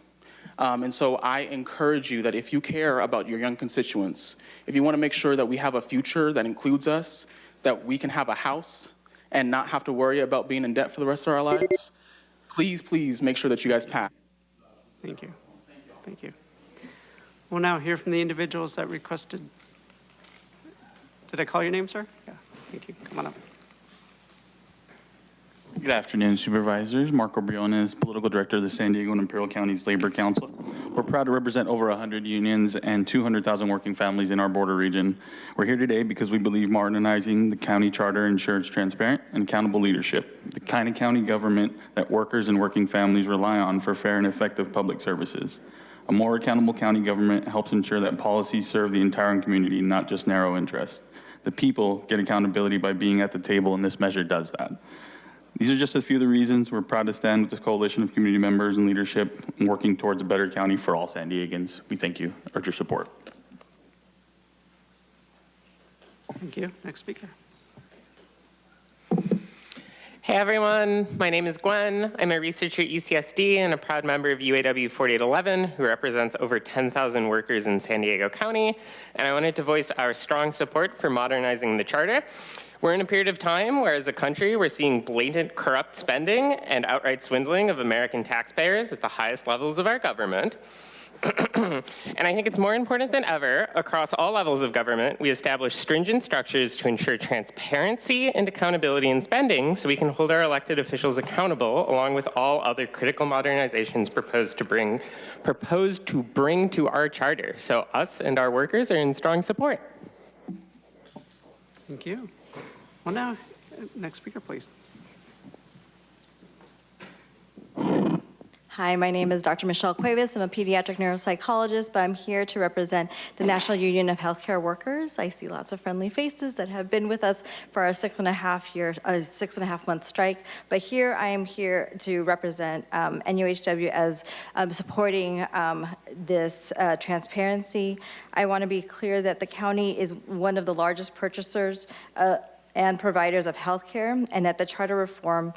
And so I encourage you that if you care about your young constituents, if you want to make sure that we have a future that includes us, that we can have a house and not have to worry about being in debt for the rest of our lives, please, please make sure that you guys pass. Thank you. Thank you. We'll now hear from the individuals that requested. Did I call your name, sir? Yeah, thank you. Come on up. Good afternoon, Supervisors. Marco Briones, Political Director of the San Diego and Imperial Counties Labor Council. We're proud to represent over 100 unions and 200,000 working families in our border region. We're here today because we believe modernizing the county charter ensures transparent and accountable leadership, the kind of county government that workers and working families rely on for fair and effective public services. A more accountable county government helps ensure that policies serve the entire community, not just narrow interests. The people get accountability by being at the table, and this measure does that. These are just a few of the reasons we're proud to stand with this coalition of community members and leadership working towards a better county for all San Diegans. We thank you, urge your support. Thank you. Next speaker. Hey everyone, my name is Gwen. I'm a researcher at UCSD and a proud member of UAW 4811, who represents over 10,000 workers in San Diego County. And I wanted to voice our strong support for modernizing the charter. We're in a period of time where, as a country, we're seeing blatant corrupt spending and outright swindling of American taxpayers at the highest levels of our government. And I think it's more important than ever, across all levels of government, we establish stringent structures to ensure transparency and accountability in spending so we can hold our elected officials accountable, along with all other critical modernizations proposed to bring to our charter. So us and our workers are in strong support. Thank you. Well, now, next speaker, please. Hi, my name is Dr. Michelle Cuevas. I'm a pediatric neuropsychologist, but I'm here to represent the National Union of Healthcare Workers. I see lots of friendly faces that have been with us for our 6.5 month strike. But here I am here to represent NUHW as supporting this transparency. I want to be clear that the county is one of the largest purchasers and providers of healthcare, and that the charter reform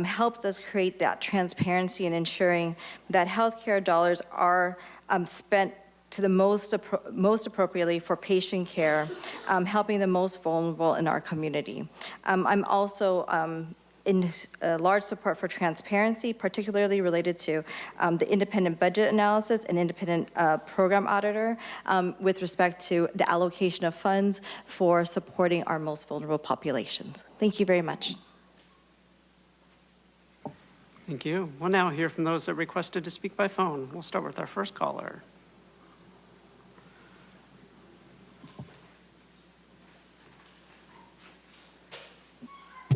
helps us create that transparency in ensuring that healthcare dollars are spent to the most appropriately for patient care, helping the most vulnerable in our community. I'm also large support for transparency, particularly related to the independent budget analysis and independent program auditor with respect to the allocation of funds for supporting our most vulnerable populations. Thank you very much. Thank you. We'll now hear from those that requested to speak by phone. We'll start with our first caller.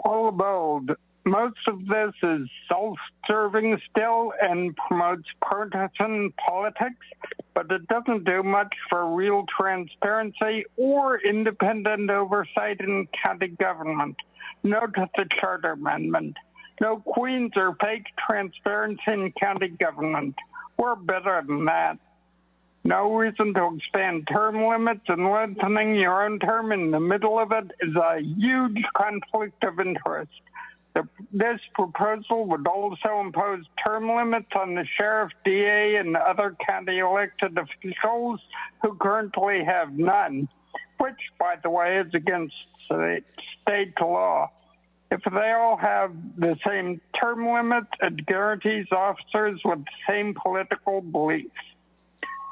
All bold. Most of this is self-serving still and promotes partisan politics, but it doesn't do much for real transparency or independent oversight in county government. Note the charter amendment. No queens or fake transparency in county government. We're better than that. No reason to expand term limits, and lengthening your own term in the middle of it is a huge conflict of interest. This proposal would also impose term limits on the sheriff, DA, and other county elected officials who currently have none, which, by the way, is against state law. If they all have the same term limit, it guarantees officers with the same political beliefs.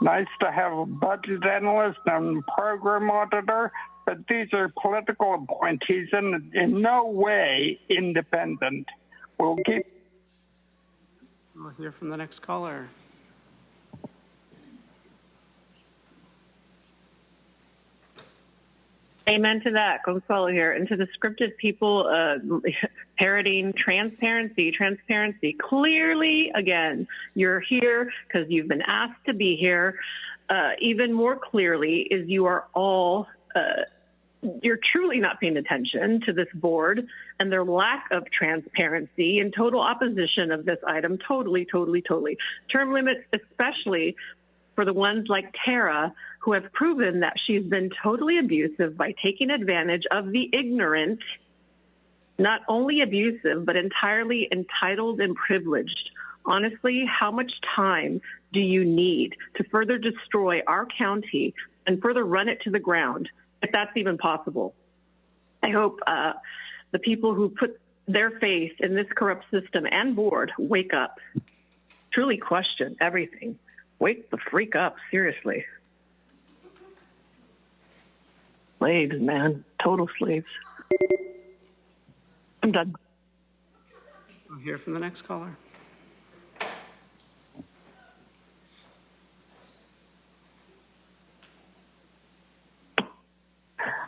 Nice to have a budget analyst and program auditor, but these are political appointees and in no way independent. We'll hear from the next caller. Amen to that. Consuelo here. And to the scripted people parroting transparency. Clearly, again, you're here because you've been asked to be here. Even more clearly is you are all, you're truly not paying attention to this board and their lack of transparency and total opposition of this item. Totally. Term limits, especially for the ones like Tara, who have proven that she's been totally abusive by taking advantage of the ignorant, not only abusive, but entirely entitled and privileged. Honestly, how much time do you need to further destroy our county and further run it to the ground, if that's even possible? I hope the people who put their faith in this corrupt system and board wake up, truly question everything. Wake the freak up, seriously. Slaves, man. Total slaves. I'm done. We'll hear from the next caller.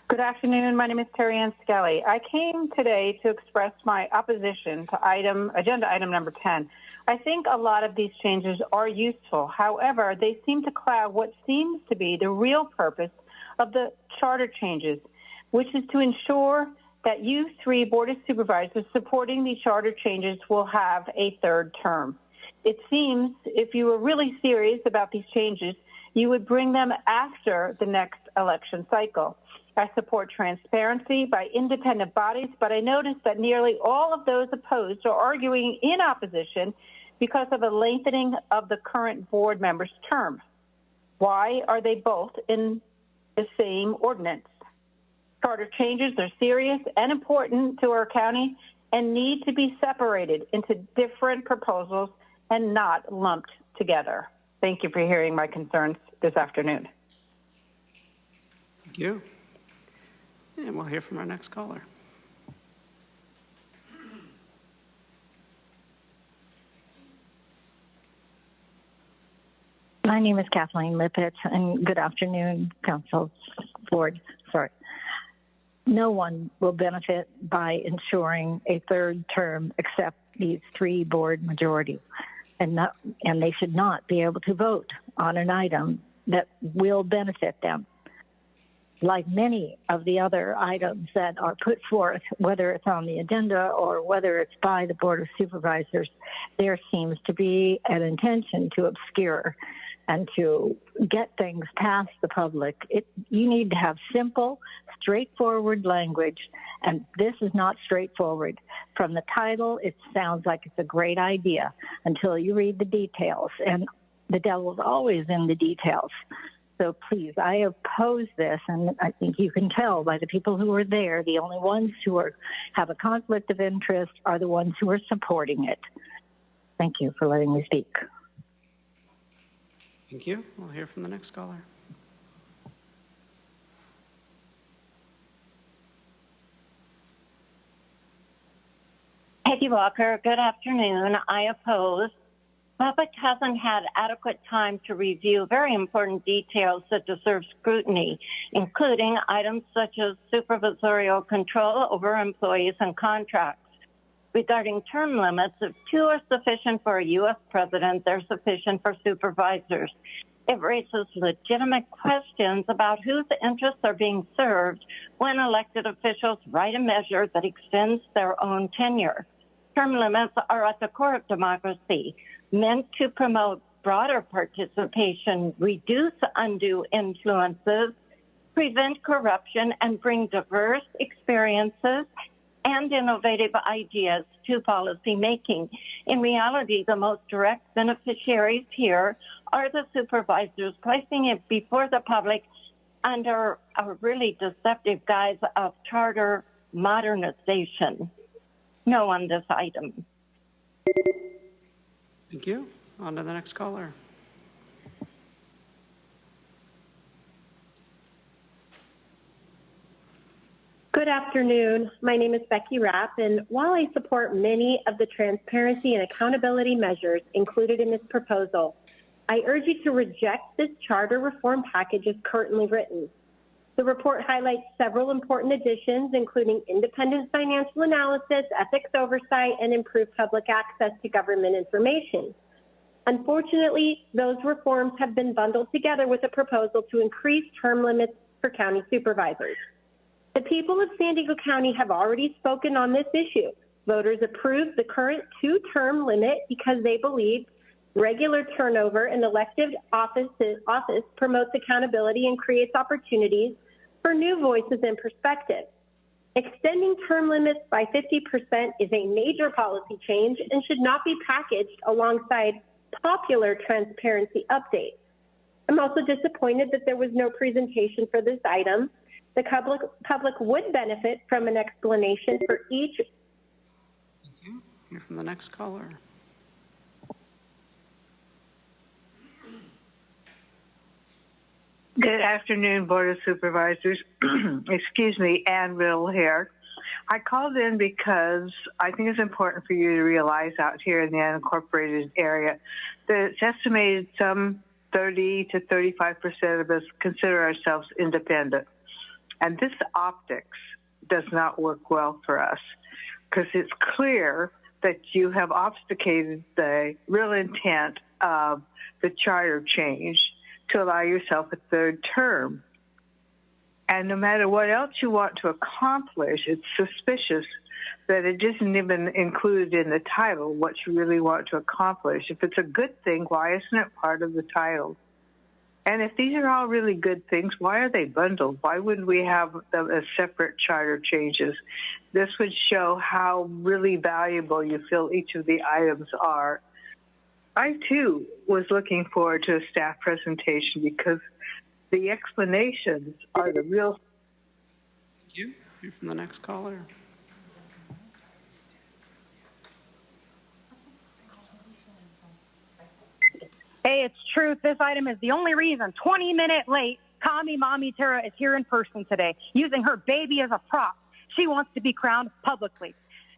Good afternoon. My name is Terry Ann Skelly. I came today to express my opposition to agenda item number 10. I think a lot of these changes are useful. However, they seem to cloud what seems to be the real purpose of the charter changes, which is to ensure that you three Board of Supervisors supporting the charter changes will have a third term. It seems if you were really serious about these changes, you would bring them after the next election cycle. I support transparency by independent bodies, but I noticed that nearly all of those opposed are arguing in opposition because of a lengthening of the current board member's term. Why are they both in the same ordinance? Charter changes are serious and important to our county and need to be separated into different proposals and not lumped together. Thank you for hearing my concerns this afternoon. Thank you. And we'll hear from our next caller. My name is Kathleen Lippitz, and good afternoon, Council Board. Sorry. No one will benefit by ensuring a third term except these three board majority, and they should not be able to vote on an item that will benefit them. Like many of the other items that are put forth, whether it's on the agenda or whether it's by the Board of Supervisors, there seems to be an intention to obscure and to get things past the public. You need to have simple, straightforward language, and this is not straightforward. From the title, it sounds like it's a great idea until you read the details, and the devil's always in the details. So please, I oppose this, and I think you can tell by the people who are there, the only ones who have a conflict of interest are the ones who are supporting it. Thank you for letting me speak. Thank you. We'll hear from the next caller. Peggy Walker, good afternoon. I oppose. Public hasn't had adequate time to review very important details that deserve scrutiny, including items such as supervisorial control over employees and contracts. Regarding term limits, if 2 are sufficient for a U.S. president, they're sufficient for supervisors. It raises legitimate questions about whose interests are being served when elected officials write a measure that extends their own tenure. Term limits are at the core of democracy, meant to promote broader participation, reduce undue influences, prevent corruption, and bring diverse experiences and innovative ideas to policy making. In reality, the most direct beneficiaries here are the supervisors, placing it before the public under a really deceptive guise of charter modernization. No on this item. Thank you. On to the next caller. Good afternoon. My name is Becky Rapp, and while I support many of the transparency and accountability measures included in this proposal, I urge you to reject this charter reform package as currently written. The report highlights several important additions, including independent financial analysis, ethics oversight, and improved public access to government information. Unfortunately, those reforms have been bundled together with a proposal to increase term limits for county supervisors. The people of San Diego County have already spoken on this issue. Voters approved the current 2-term limit because they believe regular turnover in elected office promotes accountability and creates opportunities for new voices and perspectives. Extending term limits by 50% is a major policy change and should not be packaged alongside popular transparency updates. I'm also disappointed that there was no presentation for this item. The public would benefit from an explanation for each. Thank you. Hear from the next caller. Good afternoon, Board of Supervisors. Excuse me, Ann Riddle here. I called in because I think it's important for you to realize out here in the unincorporated area that it's estimated some 30 to 35% of us consider ourselves independent. And this optics does not work well for us because it's clear that you have obfuscated the real intent of the charter change to allow yourself a 3rd term. And no matter what else you want to accomplish, it's suspicious that it isn't even included in the title what you really want to accomplish. If it's a good thing, why isn't it part of the title? And if these are all really good things, why are they bundled? Why wouldn't we have them as separate charter changes? This would show how really valuable you feel each of the items are. I, too, was looking forward to a staff presentation because the explanations are the real. Thank you. Hear from the next caller. Hey, it's truth. This item is the only reason 20-minute late Kami Mommy Tara is here in person today, using her baby as a prop. She wants to be crowned publicly.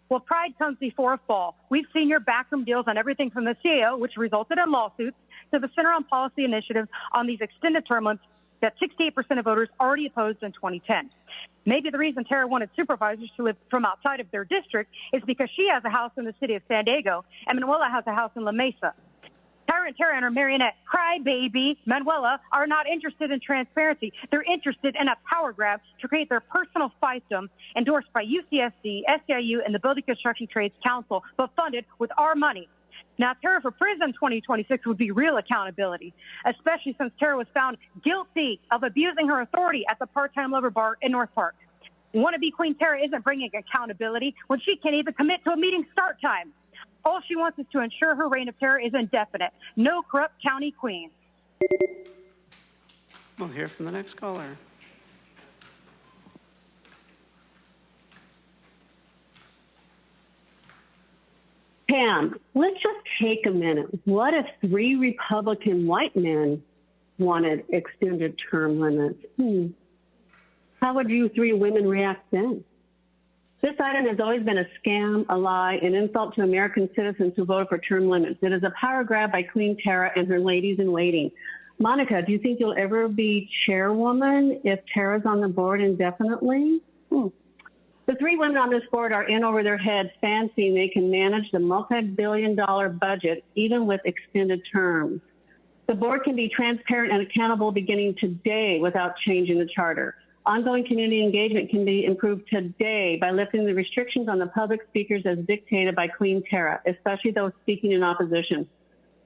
Well, pride comes before a fall. We've seen your backroom deals on everything from the CAO, which resulted in lawsuits, to the Center on Policy initiatives on these extended term limits that 68% of voters already opposed in 2010. Maybe the reason Tara wanted supervisors to live from outside of their district is because she has a house in the city of San Diego and Manuela has a house in La Mesa. Tara and her marionette crybaby, Manuela, are not interested in transparency. They're interested in a power grab to create their personal fiefdom endorsed by UCSD, SEIU, and the Building Construction Trades Council, but funded with our money. Now, Tara for prison 2026 would be real accountability, especially since Tara was found guilty of abusing her authority at the part-time lover bar in North Park. Wannabe Queen Tara isn't bringing accountability when she can't even commit to a meeting start time. All she wants is to ensure her reign of terror is indefinite. No corrupt county queen. We'll hear from the next caller. Pam, let's just take a minute. What if 3 Republican white men wanted extended term limits? How would you 3 women react then? This item has always been a scam, a lie, an insult to American citizens who voted for term limits. It is a power grab by Queen Tara and her ladies in waiting. Monica, do you think you'll ever be chairwoman if Tara's on the board indefinitely? The 3 women on this board are in over their heads, fancying they can manage the multi-billion-dollar budget even with extended terms. The board can be transparent and accountable beginning today without changing the charter. Ongoing community engagement can be improved today by lifting the restrictions on the public speakers as dictated by Queen Tara, especially those speaking in opposition.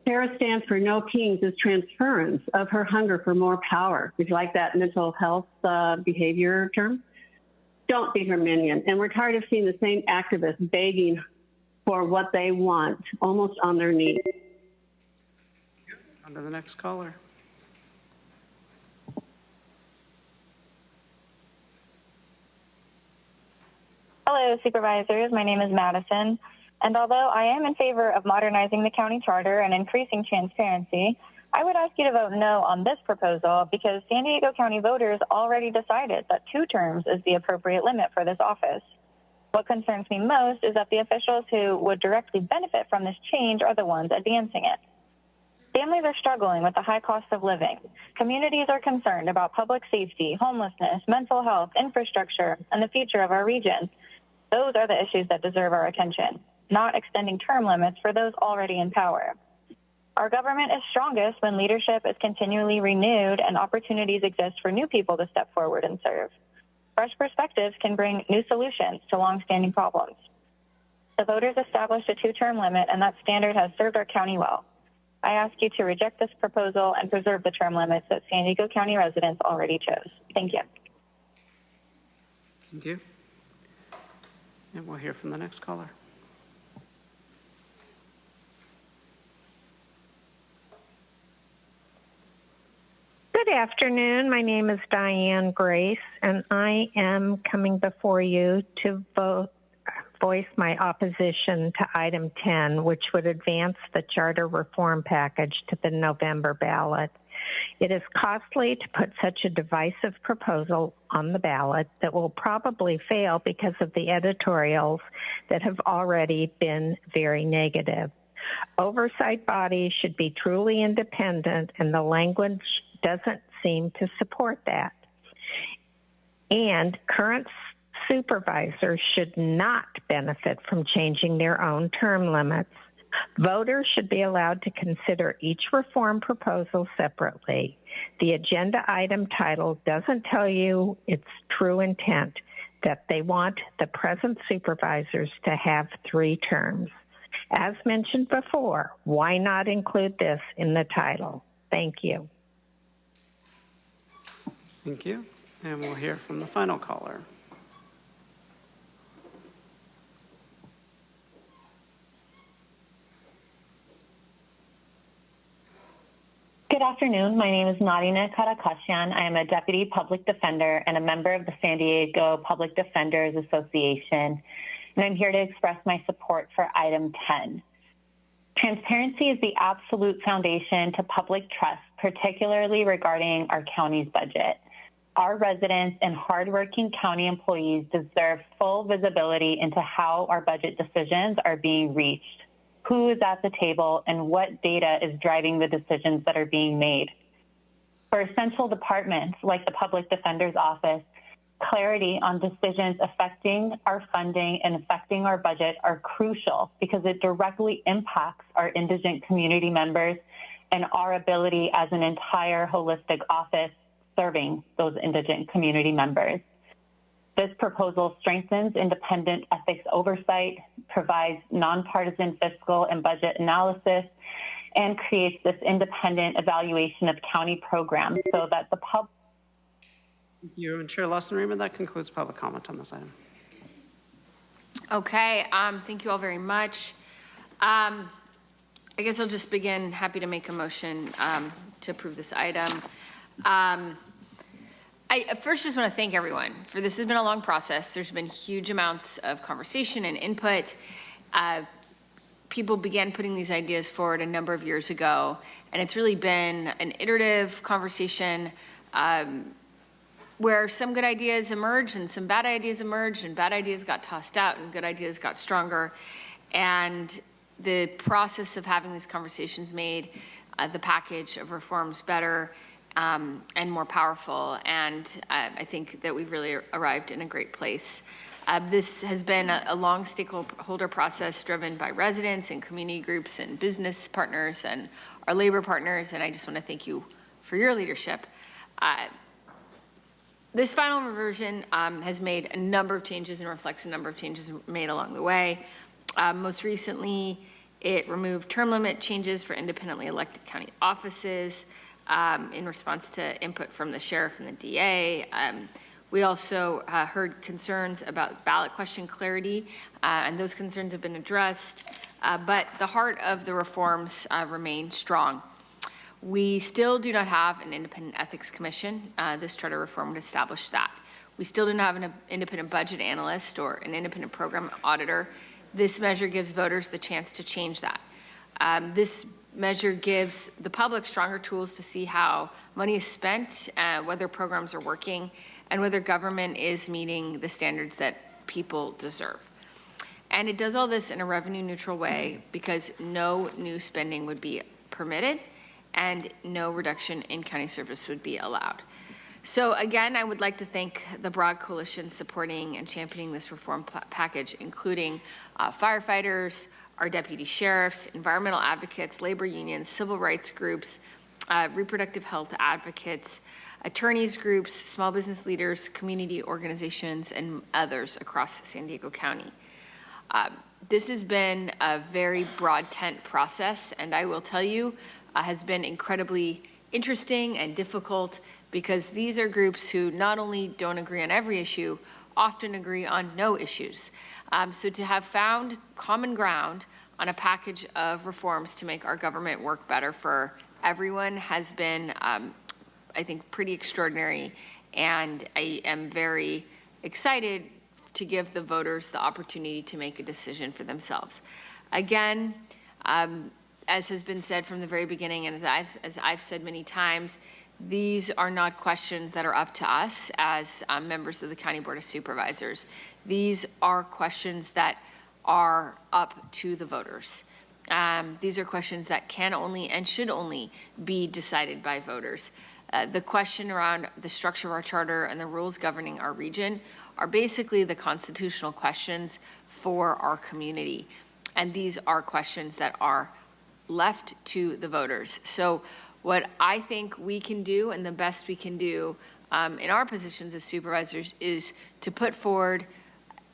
Tara stands for no kings as transference of her hunger for more power. Would you like that mental health behavior term? Don't be her minion. And we're tired of seeing the same activists begging for what they want, almost on their knees. On to the next caller. Hello, Supervisors. My name is Madison. And although I am in favor of modernizing the county charter and increasing transparency, I would ask you to vote no on this proposal because San Diego County voters already decided that 2 terms is the appropriate limit for this office. What concerns me most is that the officials who would directly benefit from this change are the ones advancing it. Families are struggling with the high cost of living. Communities are concerned about public safety, homelessness, mental health, infrastructure, and the future of our region. Those are the issues that deserve our attention, not extending term limits for those already in power. Our government is strongest when leadership is continually renewed and opportunities exist for new people to step forward and serve. Fresh perspectives can bring new solutions to longstanding problems. The voters established a 2-term limit, and that standard has served our county well. I ask you to reject this proposal and preserve the term limits that San Diego County residents already chose. Thank you. Thank you. And we'll hear from the next caller. Good afternoon. My name is Diane Grace, and I am coming before you to voice my opposition to item 10, which would advance the charter reform package to the November ballot. It is costly to put such a divisive proposal on the ballot that will probably fail because of the editorials that have already been very negative. Oversight bodies should be truly independent, and the language doesn't seem to support that. And current supervisors should not benefit from changing their own term limits. Voters should be allowed to consider each reform proposal separately. The agenda item title doesn't tell you its true intent, that they want the present supervisors to have 3 terms. As mentioned before, why not include this in the title? Thank you. Thank you. And we'll hear from the final caller. Good afternoon. My name is Nadina Karakashian. I am a Deputy Public Defender and a member of the San Diego Public Defenders Association, and I'm here to express my support for item 10. Transparency is the absolute foundation to public trust, particularly regarding our county's budget. Our residents and hardworking county employees deserve full visibility into how our budget decisions are being reached, who is at the table, and what data is driving the decisions that are being made. For essential departments like the Public Defender's Office, clarity on decisions affecting our funding and affecting our budget are crucial because it directly impacts our indigent community members and our ability as an entire holistic office serving those indigent community members. This proposal strengthens independent ethics oversight, provides nonpartisan fiscal and budget analysis, and creates this independent evaluation of county programs so that the public. Thank you. And Chair Lawson-Raymond, that concludes public comment on this item. Okay, thank you all very much. I guess I'll just begin. Happy to make a motion to approve this item. I first just want to thank everyone for this. Has been a long process. There's been huge amounts of conversation and input. People began putting these ideas forward a number of years ago, and it's really been an iterative conversation where some good ideas emerged and some bad ideas emerged, and bad ideas got tossed out and good ideas got stronger. And the process of having these conversations made the package of reforms better and more powerful. And I think that we've really arrived in a great place. This has been a long stakeholder process driven by residents and community groups and business partners and our labor partners, and I just want to thank you for your leadership. This final version has made a number of changes and reflects a number of changes made along the way. Most recently, it removed term limit changes for independently elected county offices in response to input from the sheriff and the DA. We also heard concerns about ballot question clarity, and those concerns have been addressed, but the heart of the reforms remain strong. We still do not have an independent ethics commission. This charter reform would establish that. We still do not have an independent budget analyst or an independent program auditor. This measure gives voters the chance to change that. This measure gives the public stronger tools to see how money is spent, whether programs are working, and whether government is meeting the standards that people deserve. And it does all this in a revenue neutral way because no new spending would be permitted and no reduction in county service would be allowed. So again, I would like to thank the broad coalition supporting and championing this reform package, including firefighters, our deputy sheriffs, environmental advocates, labor unions, civil rights groups, reproductive health advocates, attorneys groups, small business leaders, community organizations, and others across San Diego County. This has been a very broad tent process, and I will tell you, has been incredibly interesting and difficult because these are groups who not only don't agree on every issue, often agree on no issues. So to have found common ground on a package of reforms to make our government work better for everyone has been, I think, pretty extraordinary. And I am very excited to give the voters the opportunity to make a decision for themselves. Again, as has been said from the very beginning, and as I've said many times, these are not questions that are up to us as members of the County Board of Supervisors. These are questions that are up to the voters. These are questions that can only and should only be decided by voters. The question around the structure of our charter and the rules governing our region are basically the constitutional questions for our community. And these are questions that are left to the voters. So what I think we can do and the best we can do in our positions as supervisors is to put forward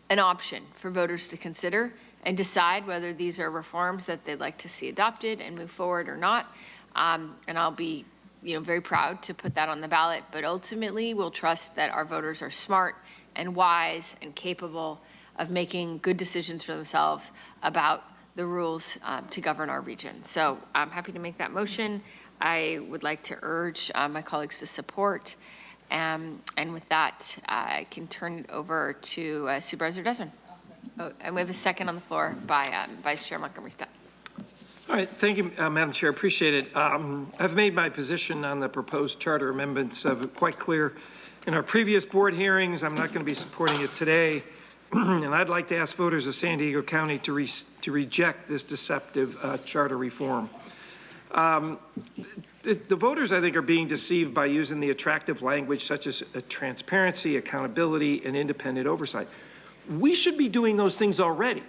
an option for voters to consider and decide whether these are reforms that they'd like to see adopted and move forward or not. And I'll be very proud to put that on the ballot, but ultimately we'll trust that our voters are smart and wise and capable of making good decisions for themselves about the rules to govern our region. So I'm happy to make that motion. I would like to urge my colleagues to support. And with that, I can turn it over to Supervisor Desmond. Oh, and we have a second on the floor by Vice Chair Montgomery-Stepp. All right, thank you, Madam Chair. Appreciate it. I've made my position on the proposed charter amendments quite clear in our previous board hearings. I'm not going to be supporting it today. And I'd like to ask voters of San Diego County to reject this deceptive charter reform. The voters, I think, are being deceived by using the attractive language such as transparency, accountability, and independent oversight. We should be doing those things already.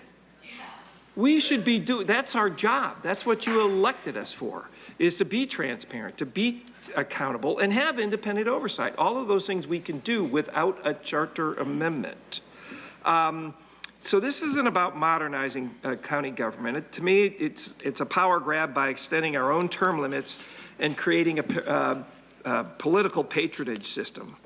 We should be doing, that's our job. That's what you elected us for, is to be transparent, to be accountable, and have independent oversight. All of those things we can do without a charter amendment. So this isn't about modernizing county government. To me, it's a power grab by extending our own term limits and creating a political patronage system.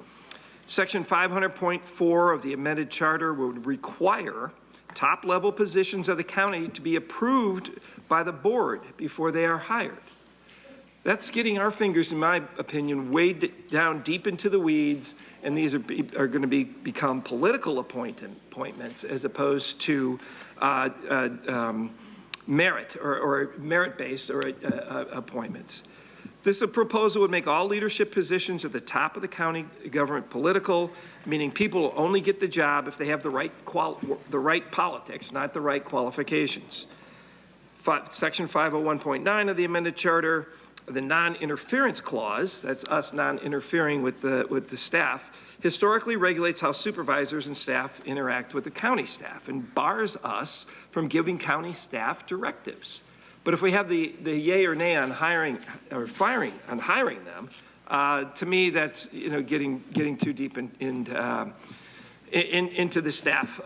Section 500.4 of the amended charter would require top-level positions of the county to be approved by the board before they are hired. That's getting our fingers, in my opinion, way down deep into the weeds, and these are going to become political appointments as opposed to merit or merit-based or appointments. This proposal would make all leadership positions at the top of the county government political, meaning people will only get the job if they have the right politics, not the right qualifications. Section 501.9 of the amended charter, the non-interference clause, that's us non-interfering with the staff, historically regulates how supervisors and staff interact with the county staff and bars us from giving county staff directives. But if we have the yay or nay on hiring or firing on hiring them, to me that's getting too deep into the staff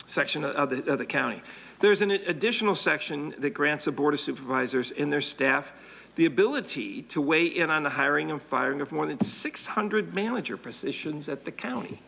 section of the county. There's an additional section that grants the Board of Supervisors and their staff the ability to weigh in on the hiring and firing of more than 600 manager positions at the county.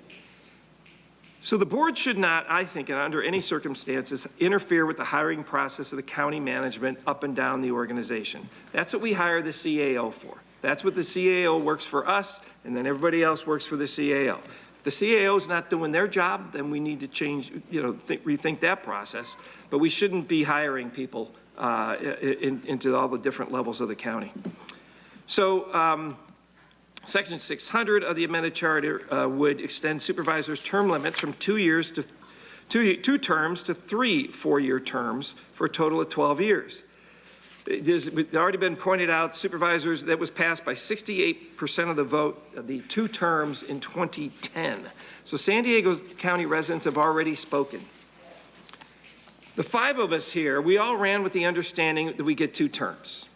So the board should not, I think, and under any circumstances, interfere with the hiring process of the county management up and down the organization. That's what we hire the CAO for. That's what the CAO works for us, and then everybody else works for the CAO. If the CAO is not doing their job, then we need to change, rethink that process. But we shouldn't be hiring people into all the different levels of the county. So Section 600 of the amended charter would extend supervisors' term limits from 2 years to two terms to 3 4-year terms for a total of 12 years. It's already been pointed out, supervisors, that was passed by 68% of the vote of the 2 terms in 2010. So San Diego County residents have already spoken. The 5 of us here, we all ran with the understanding that we get 2 terms.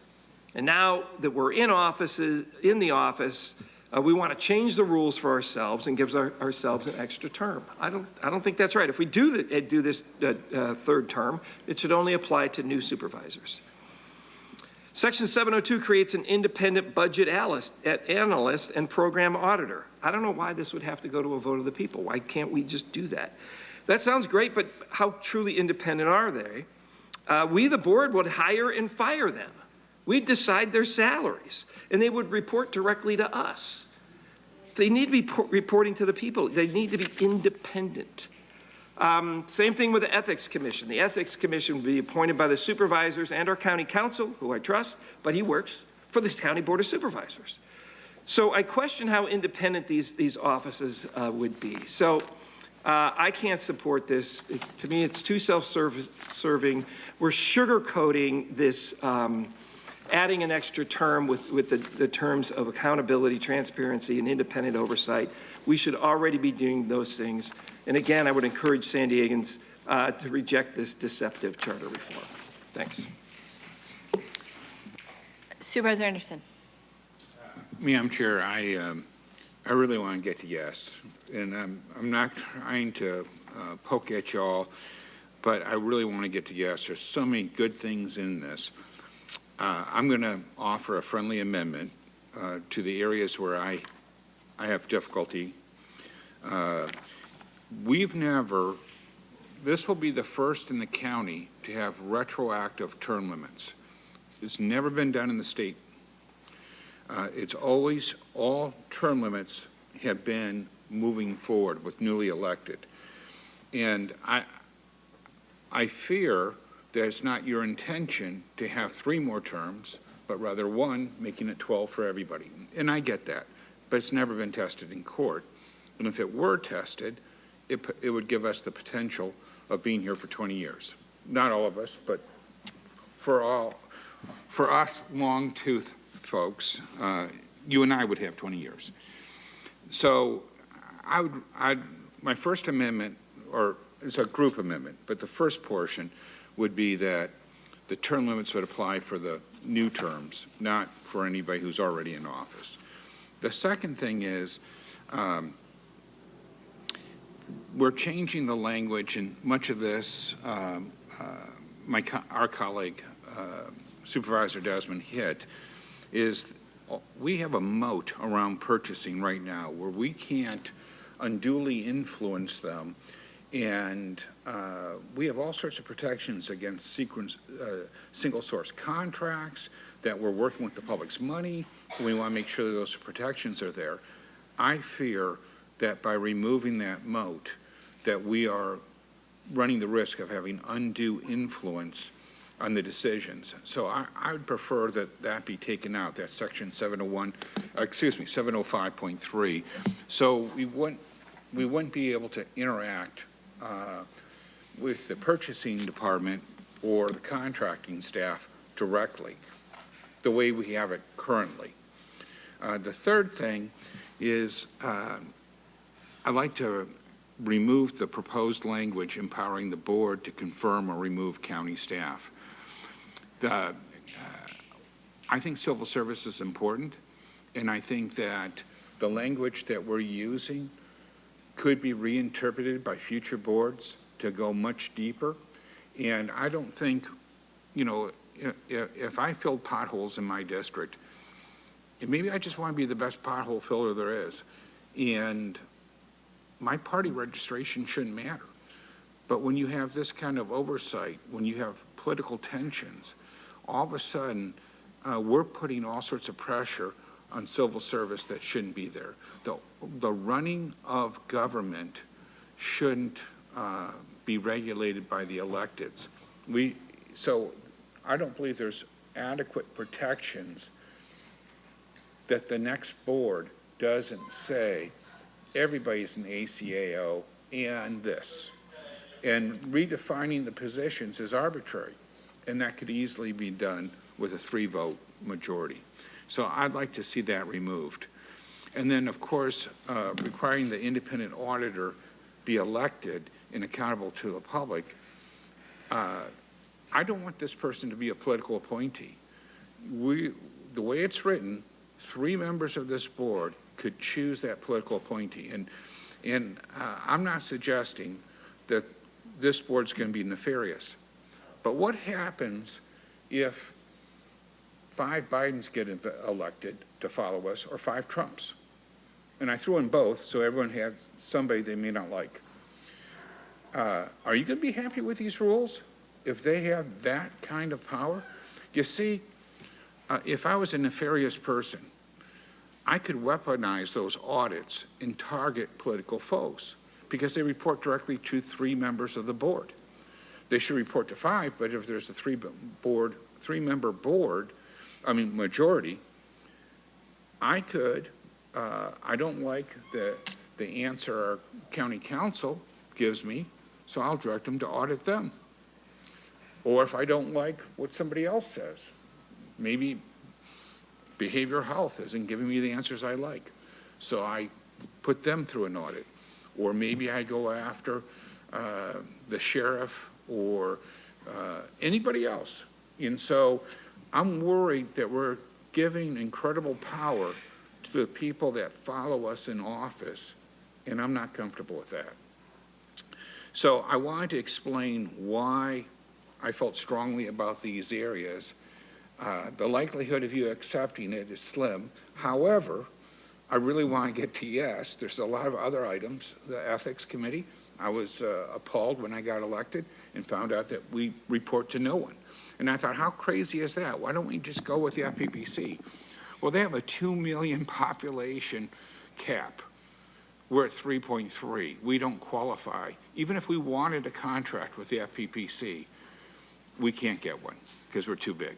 And now that we're in the office, we want to change the rules for ourselves and give ourselves an extra term. I don't think that's right. If we do this 3rd term, it should only apply to new supervisors. Section 702 creates an independent budget analyst and program auditor. I don't know why this would have to go to a vote of the people. Why can't we just do that? That sounds great, but how truly independent are they? We, the board, would hire and fire them. We'd decide their salaries, and they would report directly to us. They need to be reporting to the people. They need to be independent. Same thing with the Ethics Commission. The Ethics Commission would be appointed by the supervisors and our county council, who I trust, but he works for this county board of supervisors. So I question how independent these offices would be. So I can't support this. To me, it's too self-serving. We're sugarcoating this, adding an extra term with the terms of accountability, transparency, and independent oversight. We should already be doing those things. And again, I would encourage San Diegans to reject this deceptive charter reform. Thanks. Supervisor Anderson. Madam Chair, I really want to get to yes, and I'm not trying to poke at y'all, but I really want to get to yes. There's so many good things in this. I'm going to offer a friendly amendment to the areas where I have difficulty. This will be the first in the county to have retroactive term limits. It's never been done in the state. It's always, all term limits have been moving forward with newly elected. And I fear that it's not your intention to have 3 more terms, but rather 1, making it 12 for everybody. And I get that, but it's never been tested in court. And if it were tested, it would give us the potential of being here for 20 years. Not all of us, but for us long-tooth folks, you and I would have 20 years. So my first amendment, or it's a group amendment, but the first portion would be that the term limits would apply for the new terms, not for anybody who's already in office. The second thing is, we're changing the language, and much of this, our colleague, Supervisor Desmond hit, is we have a moat around purchasing right now where we can't unduly influence them And we have all sorts of protections against single source contracts, that we're working with the public's money. We want to make sure that those protections are there. I fear that by removing that moat, that we are running the risk of having undue influence on the decisions. So I would prefer that that be taken out, that's section 705.3. So we wouldn't be able to interact with the purchasing department or the contracting staff directly, the way we have it currently. The third thing is I'd like to remove the proposed language empowering the board to confirm or remove county staff. I think civil service is important, and I think that the language that we're using could be reinterpreted by future boards to go much deeper. And I don't think, you know, if I filled potholes in my district, and maybe I just want to be the best pothole filler there is, and my party registration shouldn't matter. But when you have this kind of oversight, when you have political tensions, all of a sudden we're putting all sorts of pressure on civil service that shouldn't be there. The running of government shouldn't be regulated by the electeds. So I don't believe there's adequate protections that the next board doesn't say everybody's an ACAO and this. And redefining the positions is arbitrary, and that could easily be done with a 3-vote majority. So I'd like to see that removed. And then, of course, requiring the independent auditor be elected and accountable to the public. I don't want this person to be a political appointee. The way it's written, 3 members of this board could choose that political appointee. And I'm not suggesting that this board's going to be nefarious. But what happens if 5 Bidens get elected to follow us, or 5 Trumps? And I threw in both, so everyone has somebody they may not like. Are you going to be happy with these rules if they have that kind of power? You see, if I was a nefarious person, I could weaponize those audits and target political foes because they report directly to 3 members of the board. They should report to 5, but if there's a 3-member board, majority, I could, I don't like the answer our county council gives me, so I'll direct them to audit them. Or if I don't like what somebody else says, maybe behavioral health isn't giving me the answers I like, so I put them through an audit. Or maybe I go after the sheriff or anybody else. And so I'm worried that we're giving incredible power to the people that follow us in office, and I'm not comfortable with that. So I wanted to explain why I felt strongly about these areas. The likelihood of you accepting it is slim. However, I really want to get to yes. There's a lot of other items. The ethics committee, I was appalled when I got elected and found out that we report to no one. And I thought, how crazy is that? Why don't we just go with the FPPC? Well, they have a 2 million population cap. We're at 3.3. We don't qualify. Even if we wanted a contract with the FPPC, we can't get one because we're too big.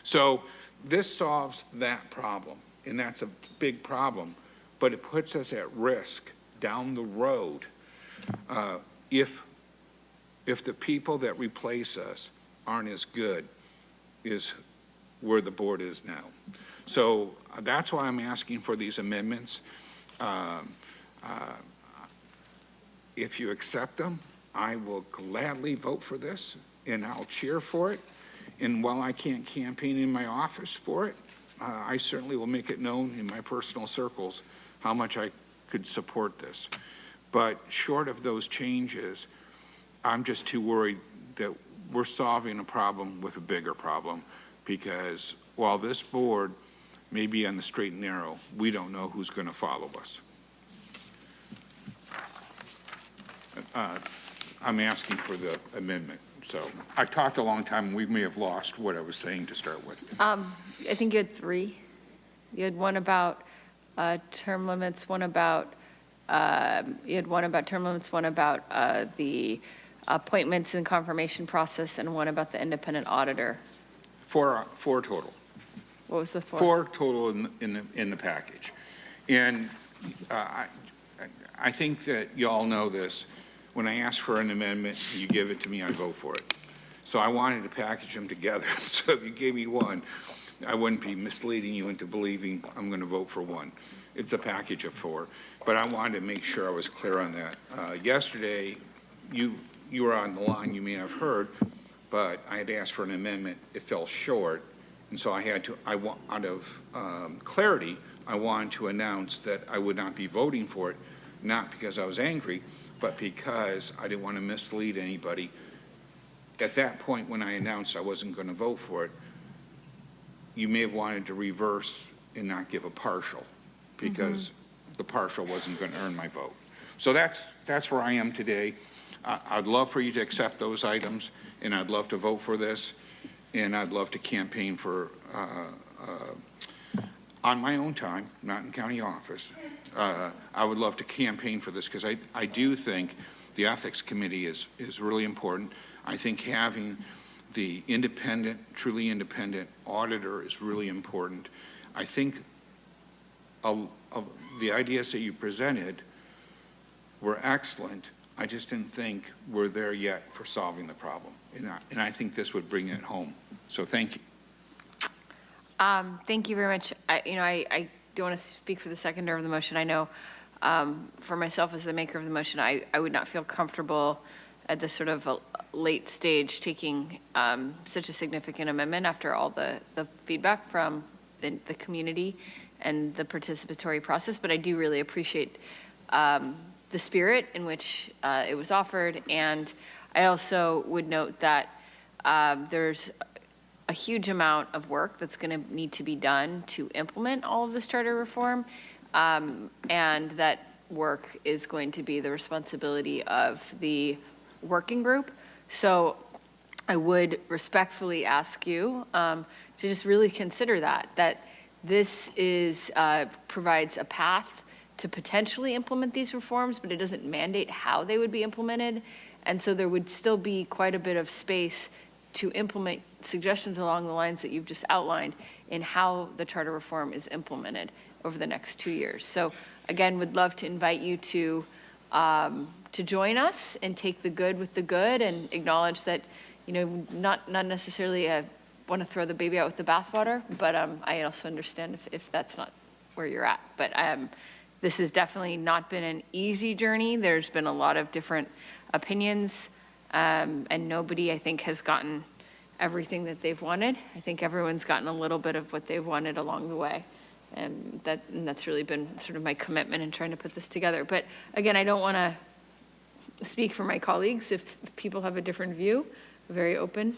So this solves that problem, and that's a big problem, but it puts us at risk down the road if the people that replace us aren't as good as where the board is now. So that's why I'm asking for these amendments. If you accept them, I will gladly vote for this, and I'll cheer for it. And while I can't campaign in my office for it, I certainly will make it known in my personal circles how much I could support this. But short of those changes, I'm just too worried that we're solving a problem with a bigger problem, because while this board may be on the straight and narrow, we don't know who's going to follow us. I'm asking for the amendment. So I talked a long time, and we may have lost what I was saying to start with. I think you had three. You had one about term limits, one about the appointments and confirmation process, and one about the independent auditor. Four total. What was the four? Four total in the package. And I think that you all know this. When I ask for an amendment, you give it to me, I vote for it. So I wanted to package them together. So if you gave me one, I wouldn't be misleading you into believing I'm going to vote for one. It's a package of four. But I wanted to make sure I was clear on that. Yesterday, you were on the line, you may have heard, but I had asked for an amendment. It fell short. And so out of clarity, I wanted to announce that I would not be voting for it, not because I was angry, but because I didn't want to mislead anybody. At that point, when I announced I wasn't going to vote for it, you may have wanted to reverse and not give a partial, because the partial wasn't going to earn my vote. So that's where I am today. I'd love for you to accept those items, and I'd love to vote for this, and I'd love to campaign for, on my own time, not in county office, I would love to campaign for this, because I do think the ethics committee is really important. I think having the independent, truly independent auditor is really important. I think of the ideas that you presented were excellent. I just didn't think we're there yet for solving the problem. And I think this would bring it home. So thank you. Thank you very much. I don't want to speak for the seconder of the motion. I know for myself as the maker of the motion, I would not feel comfortable at this sort of a late stage taking such a significant amendment after all the feedback from the community and the participatory process. But I do really appreciate the spirit in which it was offered. And I also would note that there's a huge amount of work that's going to need to be done to implement all of this charter reform. And that work is going to be the responsibility of the working group. So I would respectfully ask you to just really consider that this is provides a path to potentially implement these reforms, but it doesn't mandate how they would be implemented. And so there would still be quite a bit of space to implement suggestions along the lines that you've just outlined in how the charter reform is implemented over the next 2 years. So again, would love to invite you to join us and take the good with the good and acknowledge that, not necessarily want to throw the baby out with the bathwater, but I also understand if that's not where you're at. But this has definitely not been an easy journey. There's been a lot of different opinions, and nobody, I think, has gotten everything that they've wanted. I think everyone's gotten a little bit of what they've wanted along the way. And that's really been sort of my commitment in trying to put this together. But again, I don't want to speak for my colleagues. If people have a different view, very open.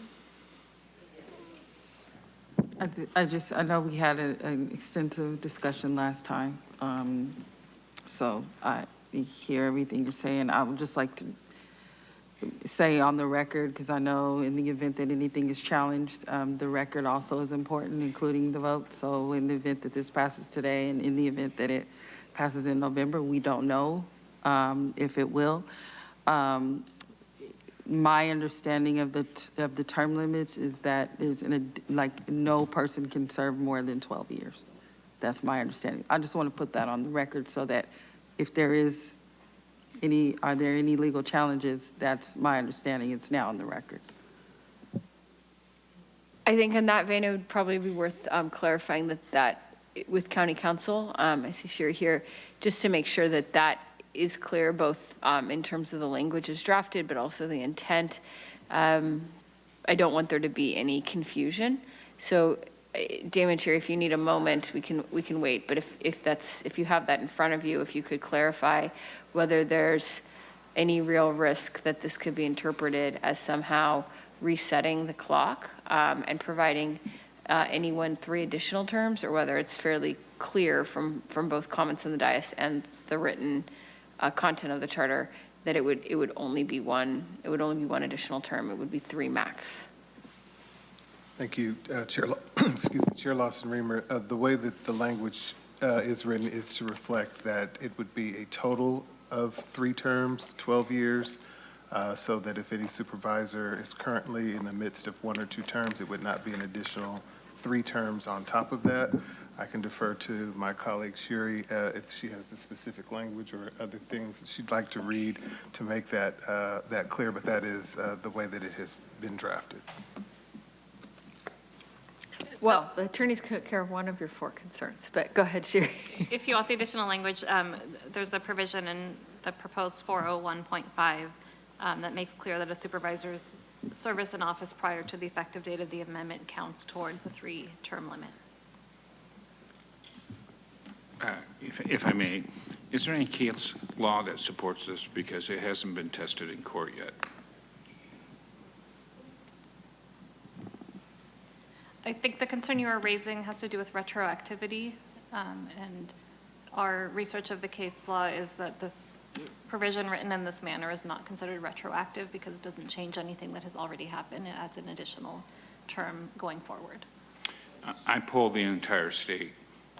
I know we had an extensive discussion last time. So I hear everything you're saying. I would just like to say on the record, because I know in the event that anything is challenged, the record also is important, including the vote. So in the event that this passes today and in the event that it passes in November, we don't know if it will. My understanding of the term limits is that there's no person can serve more than 12 years. That's my understanding. I just want to put that on the record so that if there is are there any legal challenges, that's my understanding. It's now on the record. I think in that vein, it would probably be worth clarifying that with County Council, I see Sherry here, just to make sure that is clear, both in terms of the language as drafted, but also the intent. I don't want there to be any confusion. So, Damon, Sherry, if you need a moment, we can wait. But if you have that in front of you, if you could clarify whether there's any real risk that this could be interpreted as somehow resetting the clock and providing anyone 3 additional terms, or whether it's fairly clear from both comments in the dais and the written content of the charter that it would only be one additional term. It would be 3 max. Thank you, Chair. Excuse me, Chair Lawson-Remer. The way that the language is written is to reflect that it would be a total of 3 terms, 12 years, so that if any supervisor is currently in the midst of 1 or 2 terms, it would not be an additional 3 terms on top of that. I can defer to my colleague Shuri if she has a specific language or other things that she'd like to read to make that that clear, but that is the way that it has been drafted. Well, the attorneys took care of one of your 4 concerns, but go ahead, Shuri. If you want the additional language, there's a provision in the proposed 401.5 that makes clear that a supervisor's service in office prior to the effective date of the amendment counts toward the 3-term limit. If I may, is there any case law that supports this because it hasn't been tested in court yet? I think the concern you are raising has to do with retroactivity, and our research of the case law is that this provision written in this manner is not considered retroactive because it doesn't change anything that has already happened. It adds an additional term going forward. I polled the entire state.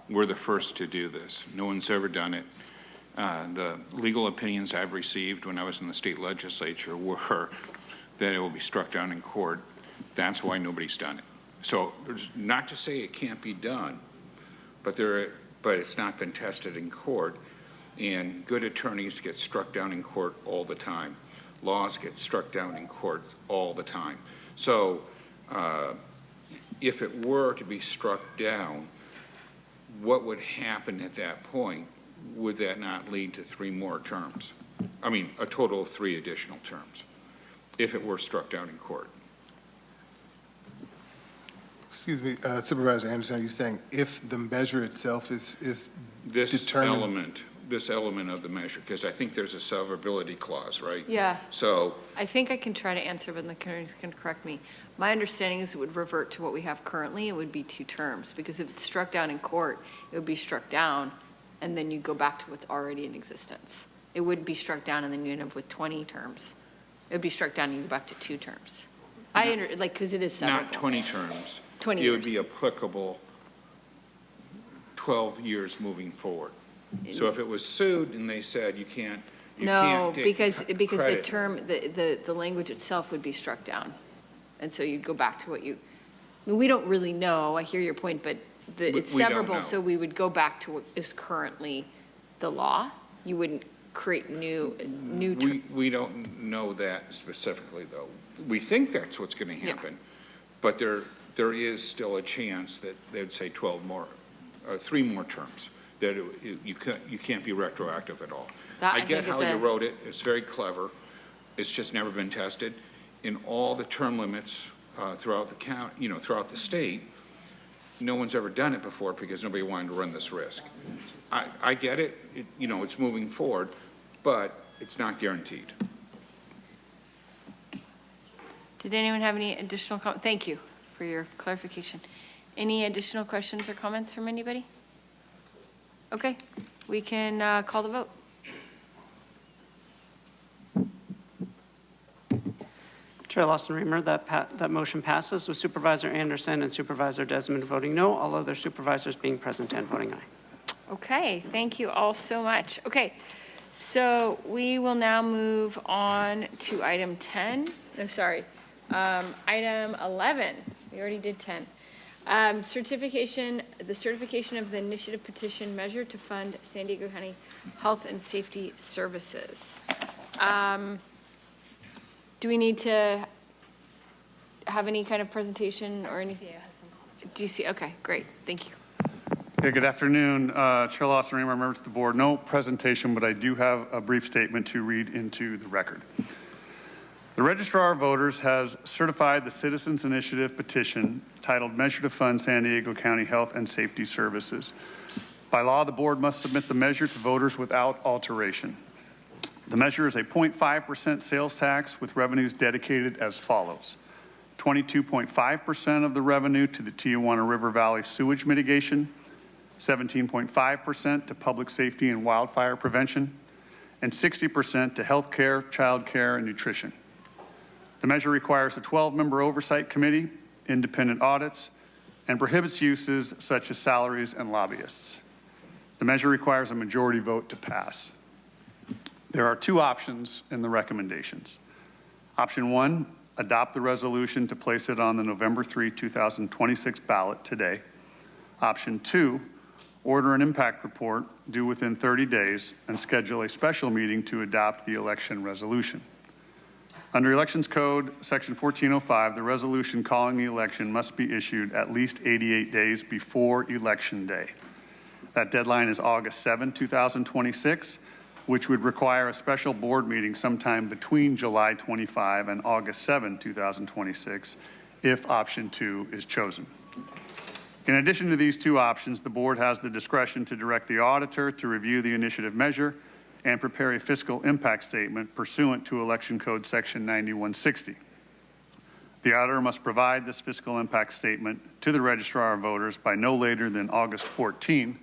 We're the first to do this. No one's ever done it. The legal opinions I've received when I was in the state legislature were that it will be struck down in court. That's why nobody's done it. So there's not to say it can't be done, but it's not been tested in court, and good attorneys get struck down in court all the time. Laws get struck down in court all the time. So if it were to be struck down, what would happen at that point? Would that not lead to 3 more terms? I mean, a total of 3 additional terms, if it were struck down in court. Excuse me, Supervisor Anderson, are you saying if the measure itself is this determined? This element of the measure, because I think there's a severability clause, right? Yeah. So I think I can try to answer, but the attorneys can correct me. My understanding is it would revert to what we have currently. It would be 2 terms, because if it's struck down in court, it would be struck down, and then you go back to what's already in existence. It wouldn't be struck down, and then you end up with 20 terms. It would be struck down, and you go back to 2 terms. Because it is severable. Not 20 terms. 20 it years. Would be applicable 12 years moving forward. So if it was sued and they said you can't take because credit. the term, the language itself would be struck down. And so you'd go back to what you, I mean, we don't really know, I hear your point, but it's severable, so we would go back to what is currently the law. You wouldn't create new We don't know that specifically, though. We think that's what's going to happen, but there is still a chance that they'd say 12 more, 3 more terms, that you can't be retroactive at all. I get how you wrote it. It's very clever. It's just never been tested. In all the term limits throughout the county, throughout the state, no one's ever done it before because nobody wanted to run this risk. I get it. It's moving forward, but it's not guaranteed. Did anyone have any additional comments? Thank you for your clarification. Any additional questions or comments from anybody? Okay, we can call the vote. Chair Lawson-Remer, that motion passes with Supervisor Anderson and Supervisor Desmond voting no, all other supervisors being present and voting aye. Okay, thank you all so much. Okay, so we will now move on to item 10. No, sorry, item 11. We already did 10. The certification of the initiative petition measure to fund San Diego County Health and Safety Services. Do we need to have any kind of presentation or anything? DC, okay, great, thank you. Yeah, good afternoon, Chair Lawson-Remer, members of the board. No presentation, but I do have a brief statement to read into the record. The Registrar of Voters has certified the Citizens Initiative petition titled Measure to Fund San Diego County Health and Safety Services. By law, the board must submit the measure to voters without alteration. The measure is a 0.5% sales tax with revenues dedicated as follows. 22.5% of the revenue to the Tijuana River Valley sewage mitigation, 17.5% to public safety and wildfire prevention, and 60% to healthcare, childcare, and nutrition. The measure requires a 12-member oversight committee, independent audits, and prohibits uses such as salaries and lobbyists. The measure requires a majority vote to pass. There are two options in the recommendations. Option 1, adopt the resolution to place it on the November 3, 2026 ballot today. Option 2, order an impact report due within 30 days and schedule a special meeting to adopt the election resolution. Under Elections Code, Section 1405, the resolution calling the election must be issued at least 88 days before Election Day. That deadline is August 7, 2026, which would require a special board meeting sometime between July 25 and August 7, 2026, if option 2 is chosen. In addition to these two options, the board has the discretion to direct the auditor to review the initiative measure and prepare a fiscal impact statement pursuant to Election Code Section 9160. The auditor must provide this fiscal impact statement to the Registrar of Voters by no later than August 14,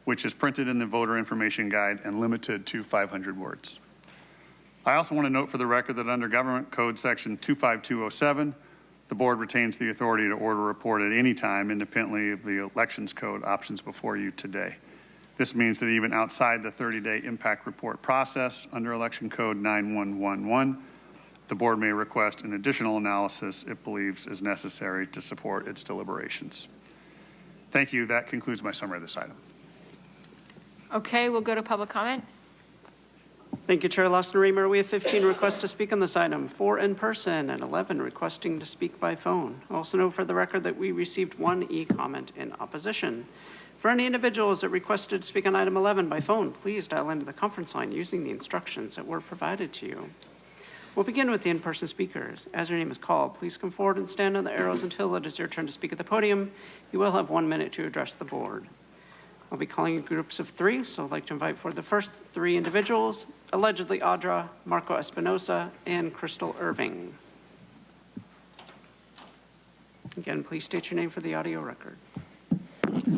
which is printed in the Voter Information Guide and limited to 500 words. I also want to note for the record that under Government Code Section 25207, the board retains the authority to order a report at any time independently of the Elections Code options before you today. This means that even outside the 30-day impact report process under Election Code 9111, the board may request an additional analysis it believes is necessary to support its deliberations. Thank you. That concludes my summary of this item. Okay, we'll go to public comment. Thank you, Chair Lawson-Remer. We have 15 requests to speak on this item, 4 in person and 11 requesting to speak by phone. Also note for the record that we received 1 e-comment in opposition. For any individuals that requested to speak on item 11 by phone, please dial into the conference line using the instructions that were provided to you. We'll begin with the in-person speakers. As your name is called, please come forward and stand on the arrows until it is your turn to speak at the podium. You will have 1 minute to address the board. I'll be calling in groups of 3, so I'd like to invite for the first 3 individuals, allegedly Audra, Marco Espinosa, and Crystal Irving. Again, please state your name for the audio record.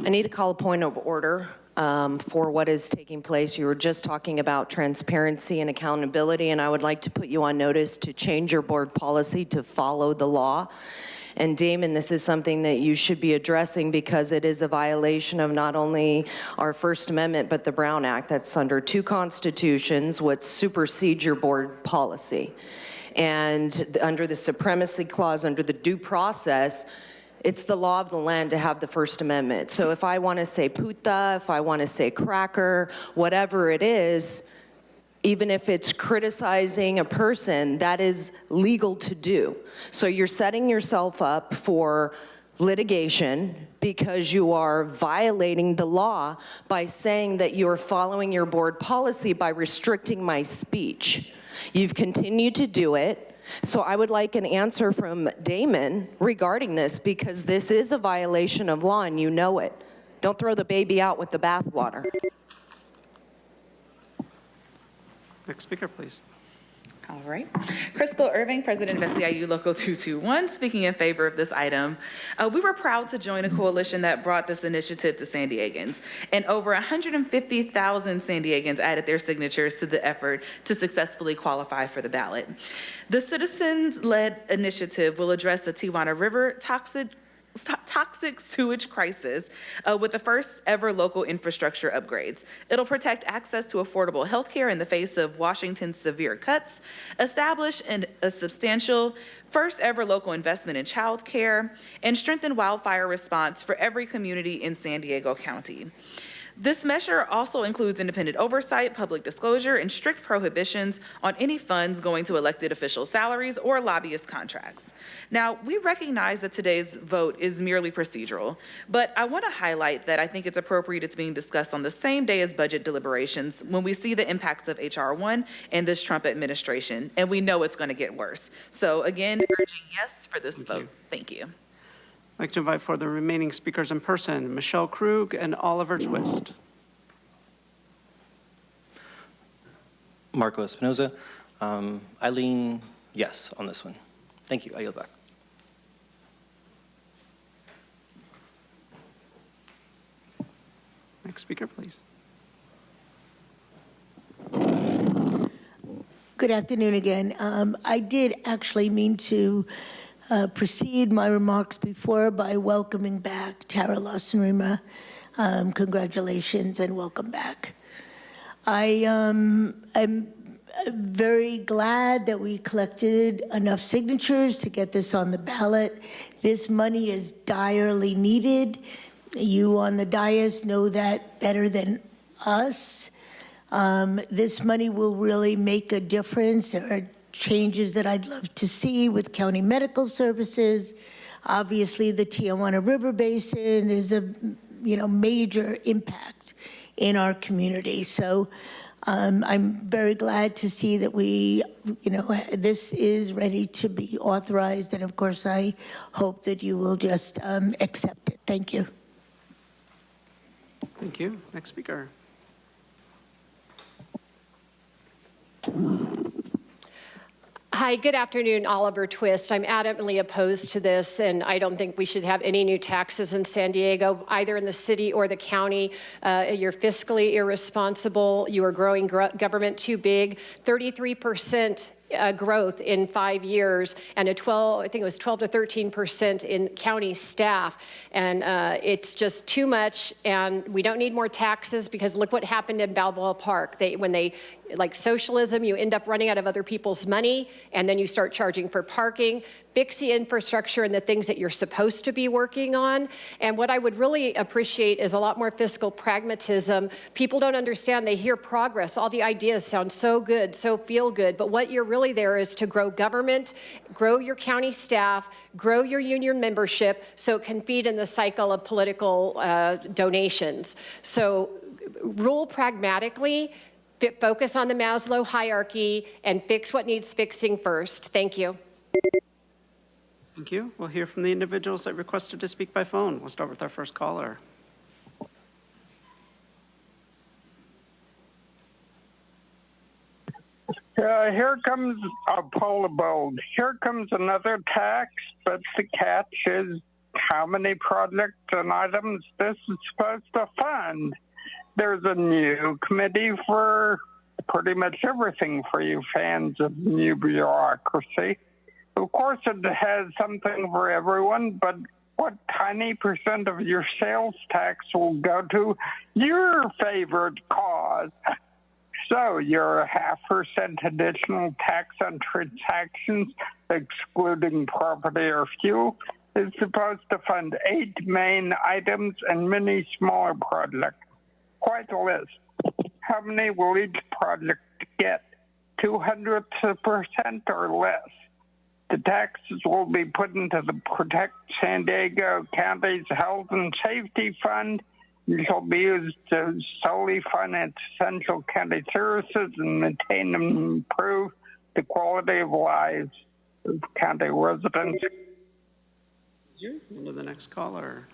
I need to call a point of order for what is taking place. You were just talking about transparency and accountability, and I would like to put you on notice to change your board policy to follow the law. And Damon, this is something that you should be addressing because it is a violation of not only our First Amendment, but the Brown Act. That's under 2 constitutions, what supersedes your board policy. And under the Supremacy Clause, under the due process, it's the law of the land to have the First Amendment. So if I want to say puta, if I want to say cracker, whatever it is, even if it's criticizing a person, that is legal to do. So you're setting yourself up for litigation because you are violating the law by saying that you're following your board policy by restricting my speech. You've continued to do it. So I would like an answer from Damon regarding this because this is a violation of law and you know it. Don't throw the baby out with the bathwater. Next speaker, please. All right. Crystal Irving, President of SEIU Local 221, speaking in favor of this item. We were proud to join a coalition that brought this initiative to San Diegans, and over 150,000 San Diegans added their signatures to the effort to successfully qualify for the ballot. The citizens-led initiative will address the Tijuana River toxic sewage crisis with the first ever local infrastructure upgrades. It'll protect access to affordable health care in the face of Washington's severe cuts, establish a substantial first ever local investment in child care, and strengthen wildfire response for every community in San Diego County. This measure also includes independent oversight, public disclosure, and strict prohibitions on any funds going to elected official salaries or lobbyist contracts. Now, we recognize that today's vote is merely procedural, but I want to highlight that I think it's appropriate it's being discussed on the same day as budget deliberations when we see the impacts of H.R. 1 and this Trump administration, and we know it's going to get worse. So again, urging yes for this vote. Thank you. I'd like to invite for the remaining speakers in person, Michelle Krug and Oliver Twist. Marco Espinosa. I lean yes on this one. Thank you. I yield back. Next speaker, please. Good afternoon again. I did actually mean to precede my remarks before by welcoming back Tara Lawson-Rima. Congratulations and welcome back. I am very glad that we collected enough signatures to get this on the ballot. This money is direly needed. You on the dais know that better than us. This money will really make a difference. There are changes that I'd love to see with county medical services. Obviously, the Tijuana River Basin is a major impact in our community. So I'm very glad to see that this is ready to be authorized. And of course, I hope that you will just accept it. Thank you. Thank you. Next speaker. Hi, good afternoon, Oliver Twist. I'm adamantly opposed to this, and I don't think we should have any new taxes in San Diego, either in the city or the county. You're fiscally irresponsible. You are growing government too big. 33% growth in 5 years, and I think it was 12 to 13% in county staff. And it's just too much, and we don't need more taxes, because look what happened in Balboa Park. When they like socialism, you end up running out of other people's money, and then you start charging for parking. Fix the infrastructure and the things that you're supposed to be working on. And what I would really appreciate is a lot more fiscal pragmatism. People don't understand. They hear progress. All the ideas sound so good, so feel good. But what you're really there is to grow government, grow your county staff, grow your union membership, so it can feed in the cycle of political donations. So rule pragmatically, focus on the Maslow hierarchy, and fix what needs fixing first. Thank you. Thank you. We'll hear from the individuals that requested to speak by phone. We'll start with our first caller. Here comes Paula Bold. Here comes another tax, but the catch is how many projects and items this is supposed to fund. There's a new committee for pretty much everything for you fans of new bureaucracy. Of course, it has something for everyone, but what tiny percent of your sales tax will go to your favorite cause? So your 0.5% additional tax on transactions, excluding property or fuel, is supposed to fund 8 main items and many smaller projects. Quite a list. How many will each project get? 0.02% or less? The taxes will be put into the Protect San Diego County's Health and Safety Fund, and shall be used to solely finance essential county services and maintain and improve the quality of lives of county residents. Into the next caller.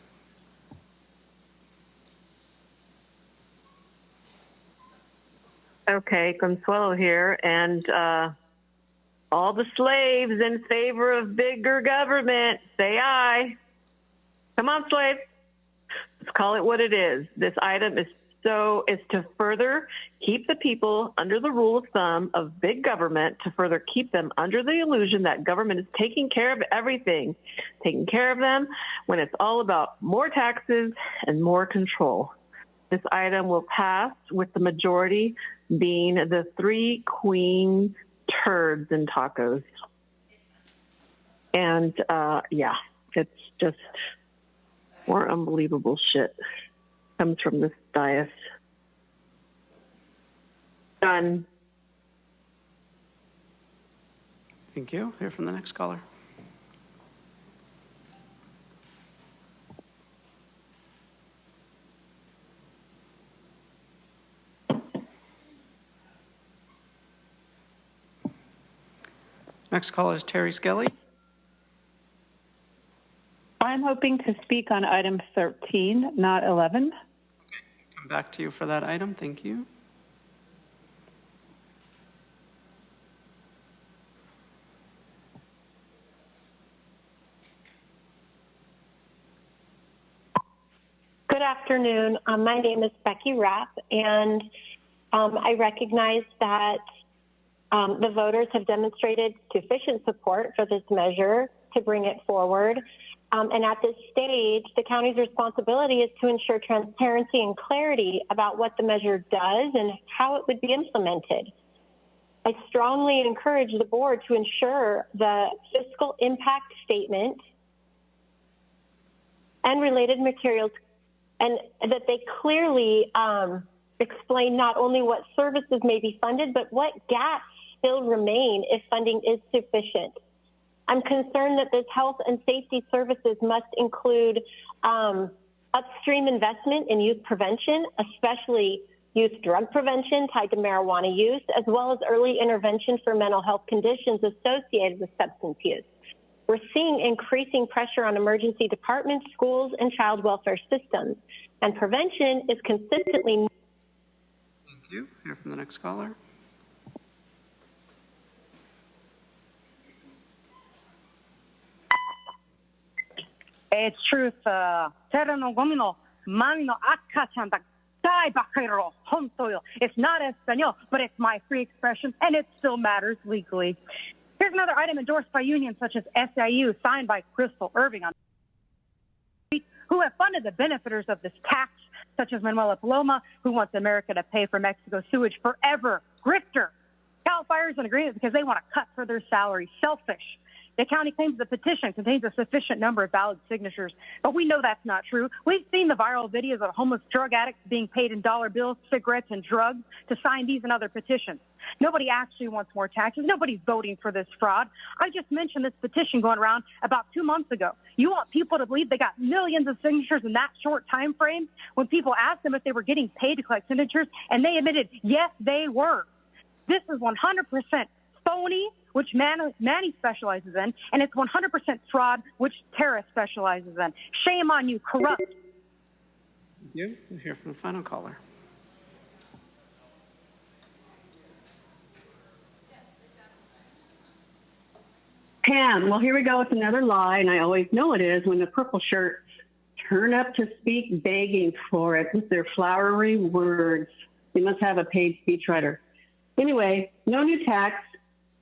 Okay, Consuelo here, and all the slaves in favor of bigger government, say aye. Come on, slaves. Let's call it what it is. This item is to further keep the people under the rule of thumb of big government, to further keep them under the illusion that government is taking care of everything, taking care of them when it's all about more taxes and more control. This item will pass with the majority being the 3 queen turds and tacos. And yeah, it's just more unbelievable shit comes from this dais. Done. Thank you. Hear from the next caller. Next caller is Terry Skelly. I'm hoping to speak on item 13, not 11. Come back to you for that item. Thank you. Good afternoon. My name is Becky Rapp, and I recognize that The voters have demonstrated sufficient support for this measure to bring it forward. And at this stage, the county's responsibility is to ensure transparency and clarity about what the measure does and how it would be implemented. I strongly encourage the board to ensure the fiscal impact statement and related materials, and that they clearly explain not only what services may be funded, but what gaps still remain if funding is sufficient. I'm concerned that this health and safety services must include upstream investment in youth prevention, especially youth drug prevention tied to marijuana use, as well as early intervention for mental health conditions associated with substance use. We're seeing increasing pressure on emergency departments, schools, and child welfare systems, and prevention is consistently. Thank you. Hear from the next caller. It's truth. テレのゴミのマミの赤ちゃんだ。大バカ野郎。本当よ。It's not Espanol, but it's my free expression, and it still matters legally. Here's another item endorsed by unions such as SIU, signed by Crystal Irving, who have funded the benefiters of this tax, such as Manuela Paloma, who wants America to pay for Mexico's sewage forever. Grifter. Cal Fire is in agreement because they want to cut for their salary. Selfish. The county claims the petition contains a sufficient number of valid signatures, but we know that's not true. We've seen the viral videos of homeless drug addicts being paid in dollar bills, cigarettes, and drugs to sign these and other petitions. Nobody actually wants more taxes. Nobody's voting for this fraud. I just mentioned this petition going around about 2 months ago. You want people to believe they got millions of signatures in that short time frame when people asked them if they were getting paid to collect signatures, and they admitted, yes, they were. This is 100% phony, which Manny specializes in, and it's 100% fraud, which Tara specializes in. Shame on you, corrupt. Thank you. We'll hear from the final caller. Pam, well, here we go with another lie, and I always know it is when the purple shirts turn up to speak begging for it with their flowery words. They must have a paid speechwriter. Anyway, no new tax.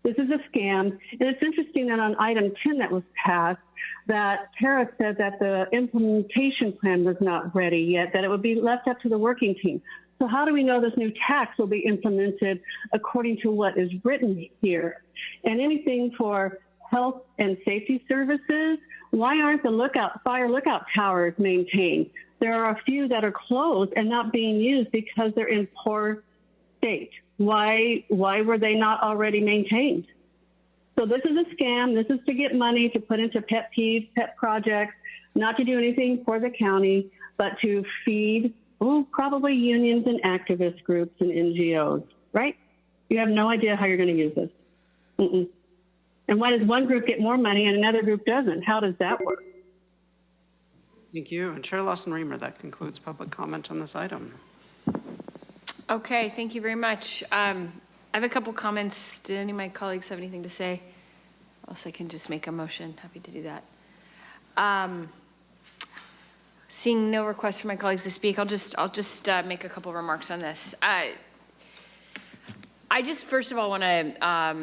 This is a scam. And it's interesting that on item 10 that was passed, that Tara said that the implementation plan was not ready yet, that it would be left up to the working team. So how do we know this new tax will be implemented according to what is written here? And anything for health and safety services, why aren't the fire lookout towers maintained? There are a few that are closed and not being used because they're in poor state. Why were they not already maintained? So this is a scam. This is to get money to put into pet peeves, pet projects, not to do anything for the county, but to feed, probably unions and activist groups and NGOs, right? You have no idea how you're going to use this. And why does one group get more money and another group doesn't? How does that work? Thank you. And Chair Lawson-Remer, that concludes public comment on this item. Okay, thank you very much. I have a couple comments. Do any of my colleagues have anything to say? Else I can just make a motion. Happy to do that. Seeing no requests from my colleagues to speak, I'll just make a couple of remarks on this. I just first of all want to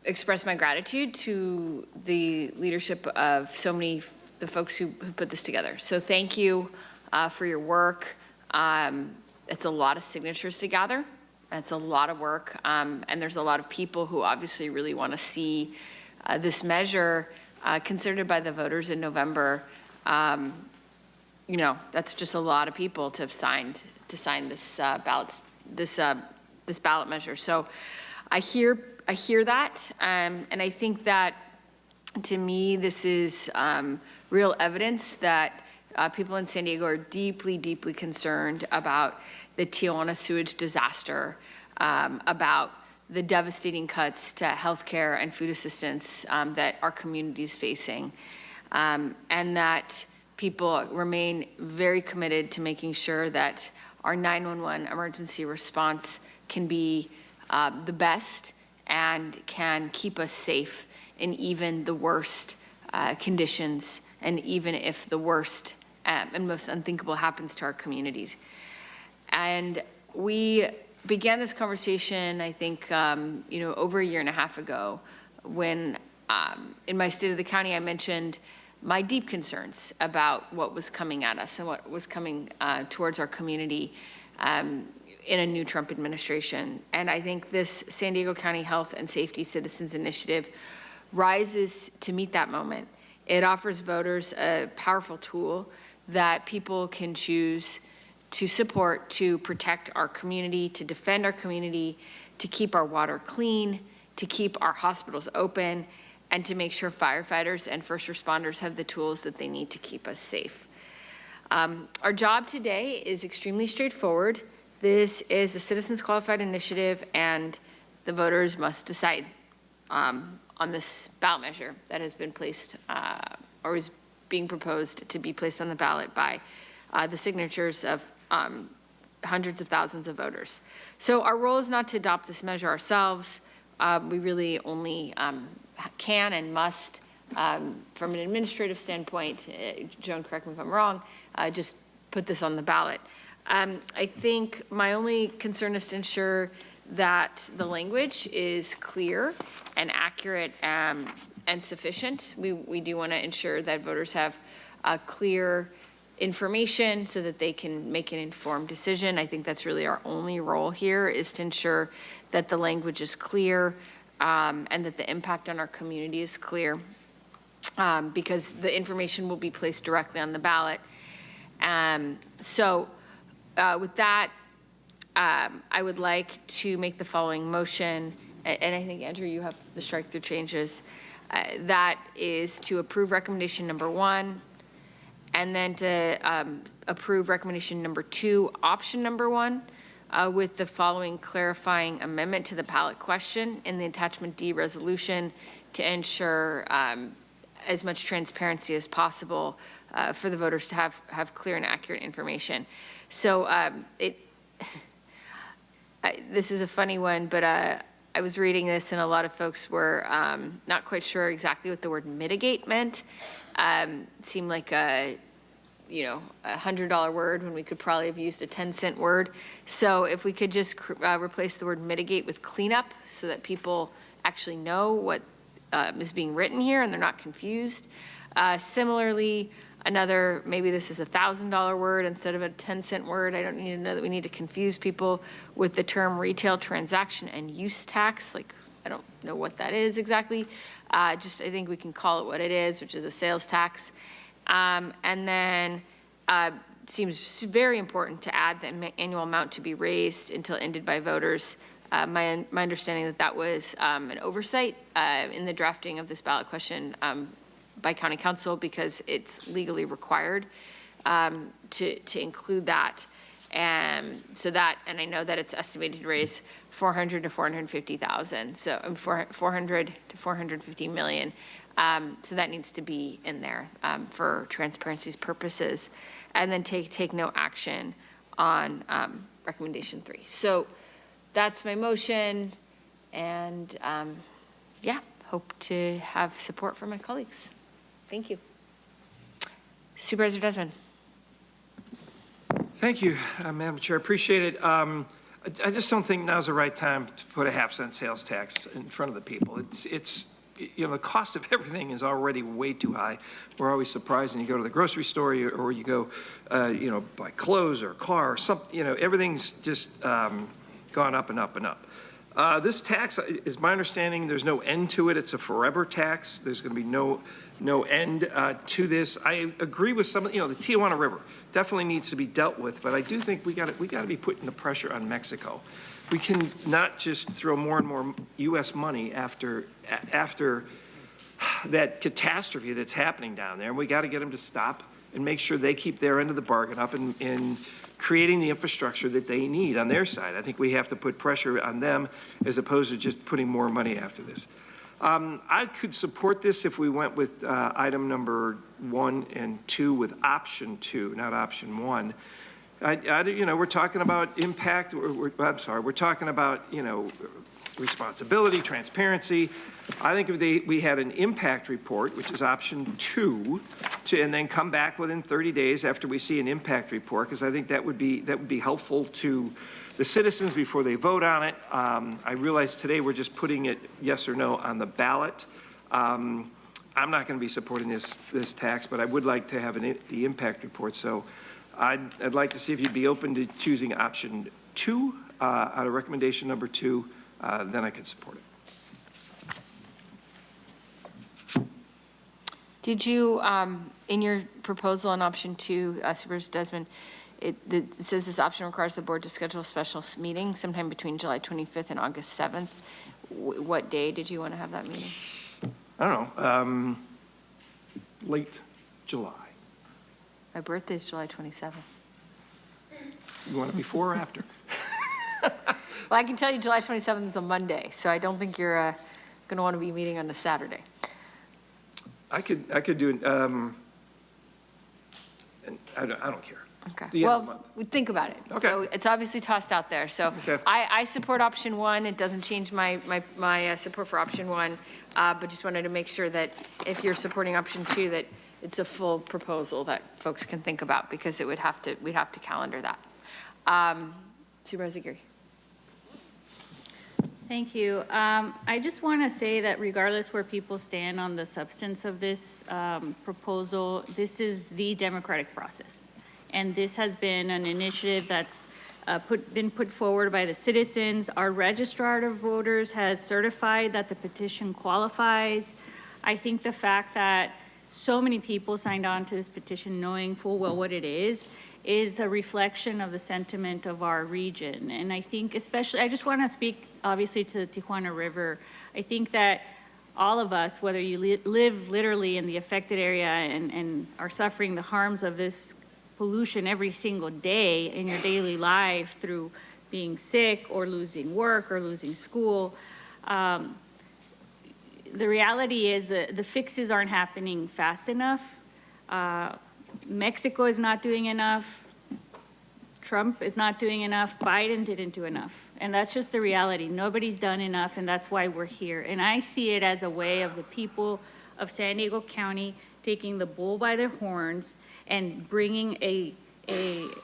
express my gratitude to the leadership of the folks who put this together. So thank you for your work. It's a lot of signatures to gather. It's a lot of work. And there's a lot of people who obviously really want to see this measure considered by the voters in November. That's just a lot of people to sign this ballot measure. So I hear that, and I think that to me this is real evidence that people in San Diego are deeply, deeply concerned about the Tijuana sewage disaster, about the devastating cuts to healthcare and food assistance that our community is facing, and that people remain very committed to making sure that our 911 emergency response can be the best and can keep us safe in even the worst conditions, and even if the worst and most unthinkable happens to our communities. And we began this conversation, I think, over a year and a half ago, when in my State of the County, I mentioned my deep concerns about what was coming at us and what was coming towards our community in a new Trump administration. And I think this San Diego County Health and Safety Citizens Initiative rises to meet that moment. It offers voters a powerful tool that people can choose to support, to protect our community, to defend our community, to keep our water clean, to keep our hospitals open, and to make sure firefighters and first responders have the tools that they need to keep us safe. Our job today is extremely straightforward. This is a Citizens Qualified Initiative, and the voters must decide on this ballot measure that has been placed or is being proposed to be placed on the ballot by the signatures of hundreds of thousands of voters. So our role is not to adopt this measure ourselves. We really only can and must, from an administrative standpoint, Joan, correct me if I'm wrong, just put this on the ballot. I think my only concern is to ensure that the language is clear and accurate and sufficient. We do want to ensure that voters have clear information so that they can make an informed decision. I think that's really our only role here, is to ensure that the language is clear and that the impact on our community is clear, because the information will be placed directly on the ballot. With that, I would like to make the following motion, and I think, Andrew, you have the strike-through changes. That is to approve recommendation number 1, and then to approve recommendation number 2, option number 1, with the following clarifying amendment to the ballot question in the attachment D resolution to ensure as much transparency as possible for the voters to have clear and accurate information. So this is a funny one, but I was reading this and a lot of folks were not quite sure exactly what the word mitigate meant. Seemed like a $100 word when we could probably have used a 10-cent word. So if we could just replace the word mitigate with cleanup so that people actually know what is being written here and they're not confused. Similarly, maybe this is a $1,000 word instead of a 10-cent word. I don't need to know that we need to confuse people with the term retail transaction and use tax. Like, I don't know what that is exactly. I think we can call it what it is, which is a sales tax. And then seems very important to add the annual amount to be raised until ended by voters. My understanding that was an oversight in the drafting of this ballot question by County Council, because it's legally required to include that. And I know that it's estimated to raise 400 to 450,000, so 400 to 450 million. So that needs to be in there for transparency's purposes, and then take no action on recommendation 3. So that's my motion, and hope to have support from my colleagues. Thank you. Supervisor Desmond. Thank you, Madam Chair. Appreciate it. I just don't think now's the right time to put a half-cent sales tax in front of the people. It's the cost of everything is already way too high. We're always surprised when you go to the grocery store or you go, buy clothes or a car or something. Everything's just gone up and up and up. This tax, is my understanding, there's no end to it. It's a forever tax. There's going to be no end to this. I agree with some of the Tijuana River definitely needs to be dealt with, but I do think we got to be putting the pressure on Mexico. We can not just throw more and more U.S. money after that catastrophe that's happening down there, and we got to get them to stop and make sure they keep their end of the bargain up in creating the infrastructure that they need on their side. I think we have to put pressure on them as opposed to just putting more money after this. I could support this if we went with item number 1 and 2 with option 2, not option 1. We're talking about impact. We're talking about, responsibility, transparency. I think if we had an impact report, which is option 2, and then come back within 30 days after we see an impact report, because I think that would be helpful to the citizens before they vote on it. I realize today we're just putting it yes or no on the ballot. I'm not going to be supporting this tax, but I would like to have the impact report. So I'd like to see if you'd be open to choosing option 2 out of recommendation number 2. Then I could support it. Did you, in your proposal on option 2, Supervisor Desmond, it says this option requires the board to schedule a special meeting sometime between July 25th and August 7th. What day did you want to have that meeting? I don't know, late July. My birthday is July 27th. You want it before or after? Well, I can tell you July 27th is a Monday, so I don't think you're going to want to be meeting on a Saturday. I could do it. I don't care. Okay. Well, think about it. Okay. So it's obviously tossed out there. So okay. I support option 1. It doesn't change my support for option 1, but just wanted to make sure that if you're supporting option 2, that it's a full proposal that folks can think about, because we'd have to calendar that. Supervisor Geary. Thank you. I just want to say that regardless where people stand on the substance of this proposal, this is the democratic process. And this has been an initiative that's been put forward by the citizens. Our registrar of voters has certified that the petition qualifies. I think the fact that so many people signed on to this petition knowing full well what it is a reflection of the sentiment of our region. And I think especially, I just want to speak obviously to the Tijuana River. I think that all of us, whether you live literally in the affected area and are suffering the harms of this pollution every single day in your daily life through being sick or losing work or losing school, the reality is that the fixes aren't happening fast enough. Mexico is not doing enough. Trump is not doing enough. Biden didn't do enough. And that's just the reality. Nobody's done enough, and that's why we're here. And I see it as a way of the people of San Diego County taking the bull by the horns and bringing a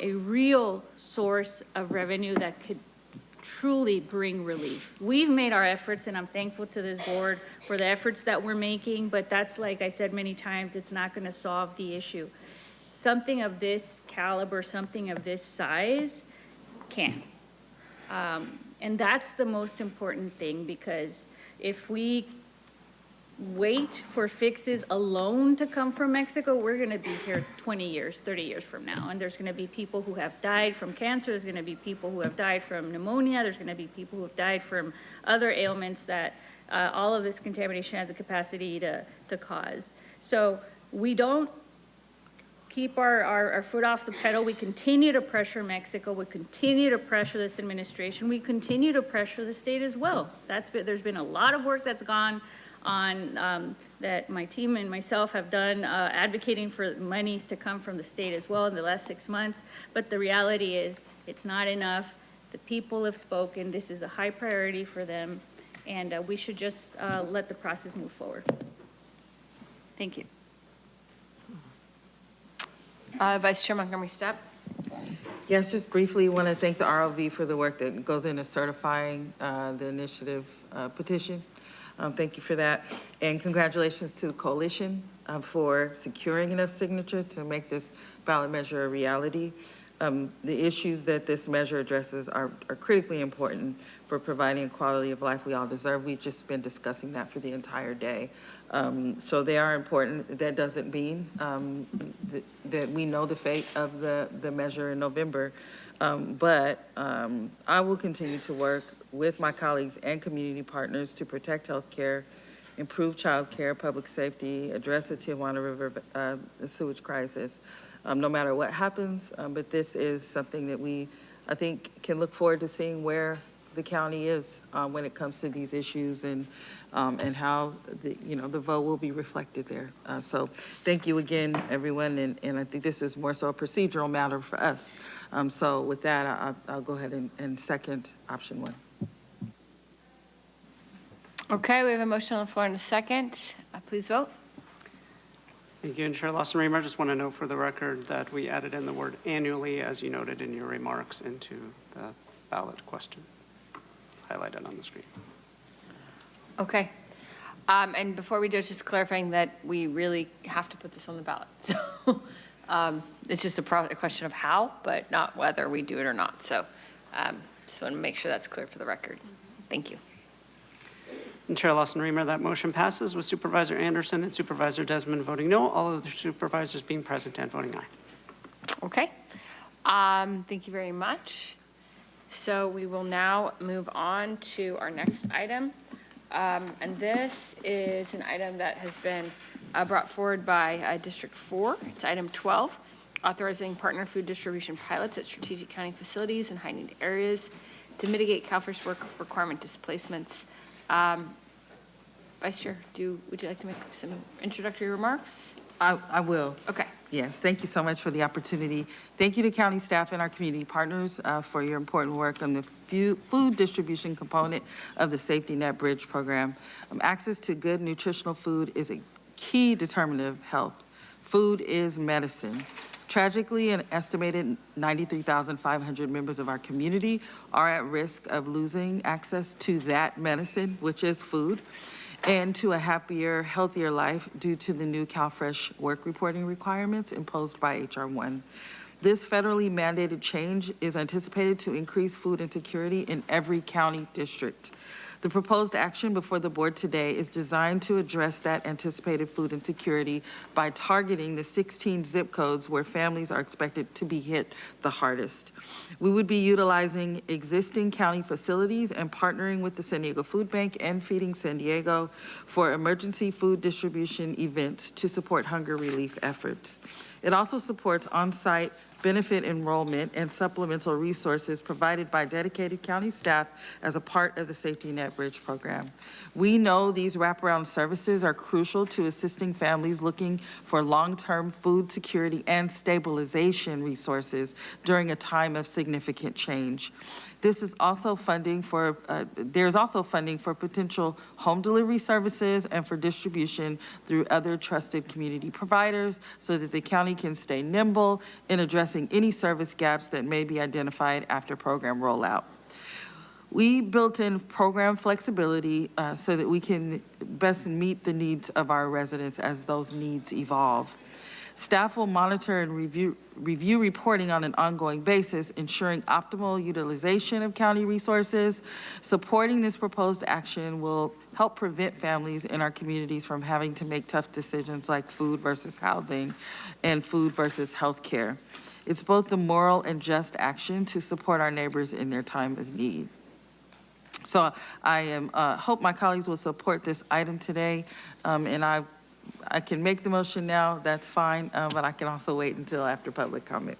real source of revenue that could truly bring relief. We've made our efforts, and I'm thankful to this board for the efforts that we're making, but that's, like I said many times, it's not going to solve the issue. Something of this caliber, something of this size can. And that's the most important thing, because if we wait for fixes alone to come from Mexico, we're going to be here 20 years, 30 years from now. And there's going to be people who have died from cancer. There's going to be people who have died from pneumonia. There's going to be people who have died from other ailments that all of this contamination has a capacity to cause. So we don't keep our foot off the pedal. We continue to pressure Mexico. We continue to pressure this administration. We continue to pressure the state as well. There's been a lot of work that's gone on that my team and myself have done advocating for monies to come from the state as well in the last 6 months. But the reality is it's not enough. The people have spoken. This is a high priority for them. And we should just let the process move forward. Thank you. Vice Chair Montgomery Stepp. Yes, just briefly want to thank the ROV for the work that goes into certifying the initiative petition. Thank you for that. And congratulations to the coalition for securing enough signatures to make this ballot measure a reality. The issues that this measure addresses are critically important for providing a quality of life we all deserve. We've just been discussing that for the entire day. So they are important. That doesn't mean that we know the fate of the measure in November, but I will continue to work with my colleagues and community partners to protect health care, improve child care, public safety, address the Tijuana River sewage crisis, no matter what happens. But this is something that we, I think, can look forward to seeing where the county is when it comes to these issues and how the vote will be reflected there. So thank you again, everyone. And I think this is more so a procedural matter for us. So with that, I'll go ahead and second option 1. Okay, we have a motion on the floor in a second. Please vote. Thank you. And Chair Lawson-Remer, I just want to note for the record that we added in the word annually, as you noted in your remarks, into the ballot question. It's highlighted on the screen. Okay. And before we do, just clarifying that we really have to put this on the ballot. So it's just a question of how, but not whether we do it or not. So just want to make sure that's clear for the record. Thank you. And Chair Lawson-Remer, that motion passes with Supervisor Anderson and Supervisor Desmond voting no, all of the supervisors being present and voting aye. Okay. Thank you very much. So we will now move on to our next item. And this is an item that has been brought forward by District 4. It's item 12, authorizing partner food distribution pilots at strategic county facilities and high-need areas to mitigate CalFIRST work requirement displacements. Vice Chair, would you like to make some introductory remarks? I will. Okay. Yes, thank you so much for the opportunity. Thank you to county staff and our community partners for your important work on the food distribution component of the Safety Net Bridge program. Access to good nutritional food is a key determinant of health. Food is medicine. Tragically, an estimated 93,500 members of our community are at risk of losing access to that medicine, which is food, and to a happier, healthier life due to the new CalFresh work reporting requirements imposed by H.R. 1. This federally mandated change is anticipated to increase food insecurity in every county district. The proposed action before the board today is designed to address that anticipated food insecurity by targeting the 16 zip codes where families are expected to be hit the hardest. We would be utilizing existing county facilities and partnering with the San Diego Food Bank and Feeding San Diego for emergency food distribution events to support hunger relief efforts. It also supports on-site benefit enrollment and supplemental resources provided by dedicated county staff as a part of the Safety Net Bridge program. We know these wraparound services are crucial to assisting families looking for long-term food security and stabilization resources during a time of significant change. This is also funding for, there's also funding for potential home delivery services and for distribution through other trusted community providers so that the county can stay nimble in addressing any service gaps that may be identified after program rollout. We built in program flexibility so that we can best meet the needs of our residents as those needs evolve. Staff will monitor and review reporting on an ongoing basis, ensuring optimal utilization of county resources. Supporting this proposed action will help prevent families in our communities from having to make tough decisions like food versus housing and food versus health care. It's both the moral and just action to support our neighbors in their time of need. So I hope my colleagues will support this item today, and I can make the motion now, that's fine, but I can also wait until after public comment.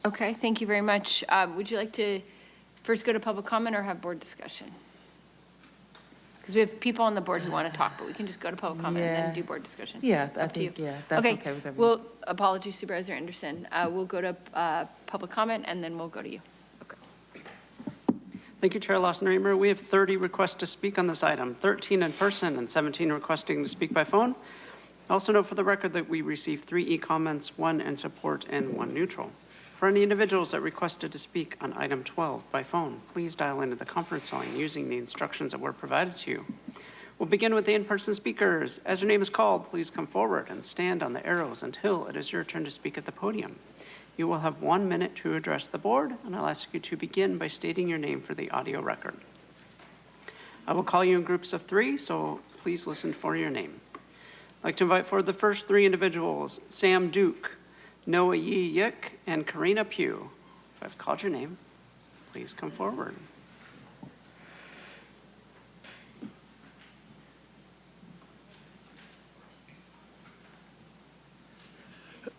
Okay, thank you very much. Would you like to first go to public comment or have board discussion? Because we have people on the board who want to talk, but we can just go to public comment and then do board discussion. Yeah, Up to you. yeah, that's okay with everyone. Well, apologies, Supervisor Anderson. We'll go to public comment and then we'll go to you. Thank you, Chair Lawson-Remer. We have 30 requests to speak on this item, 13 in person and 17 requesting to speak by phone. Also note for the record that we received 3 e-comments, 1 in support and 1 neutral. For any individuals that requested to speak on item 12 by phone, please dial into the conference line using the instructions that were provided to you. We'll begin with the in-person speakers. As your name is called, please come forward and stand on the arrows until it is your turn to speak at the podium. You will have 1 minute to address the board, and I'll ask you to begin by stating your name for the audio record. I will call you in groups of 3, so please listen for your name. I'd like to invite forward the first 3 individuals, Sam Duke, Noah Yee Yik, and Karina Pugh. If I've called your name, please come forward.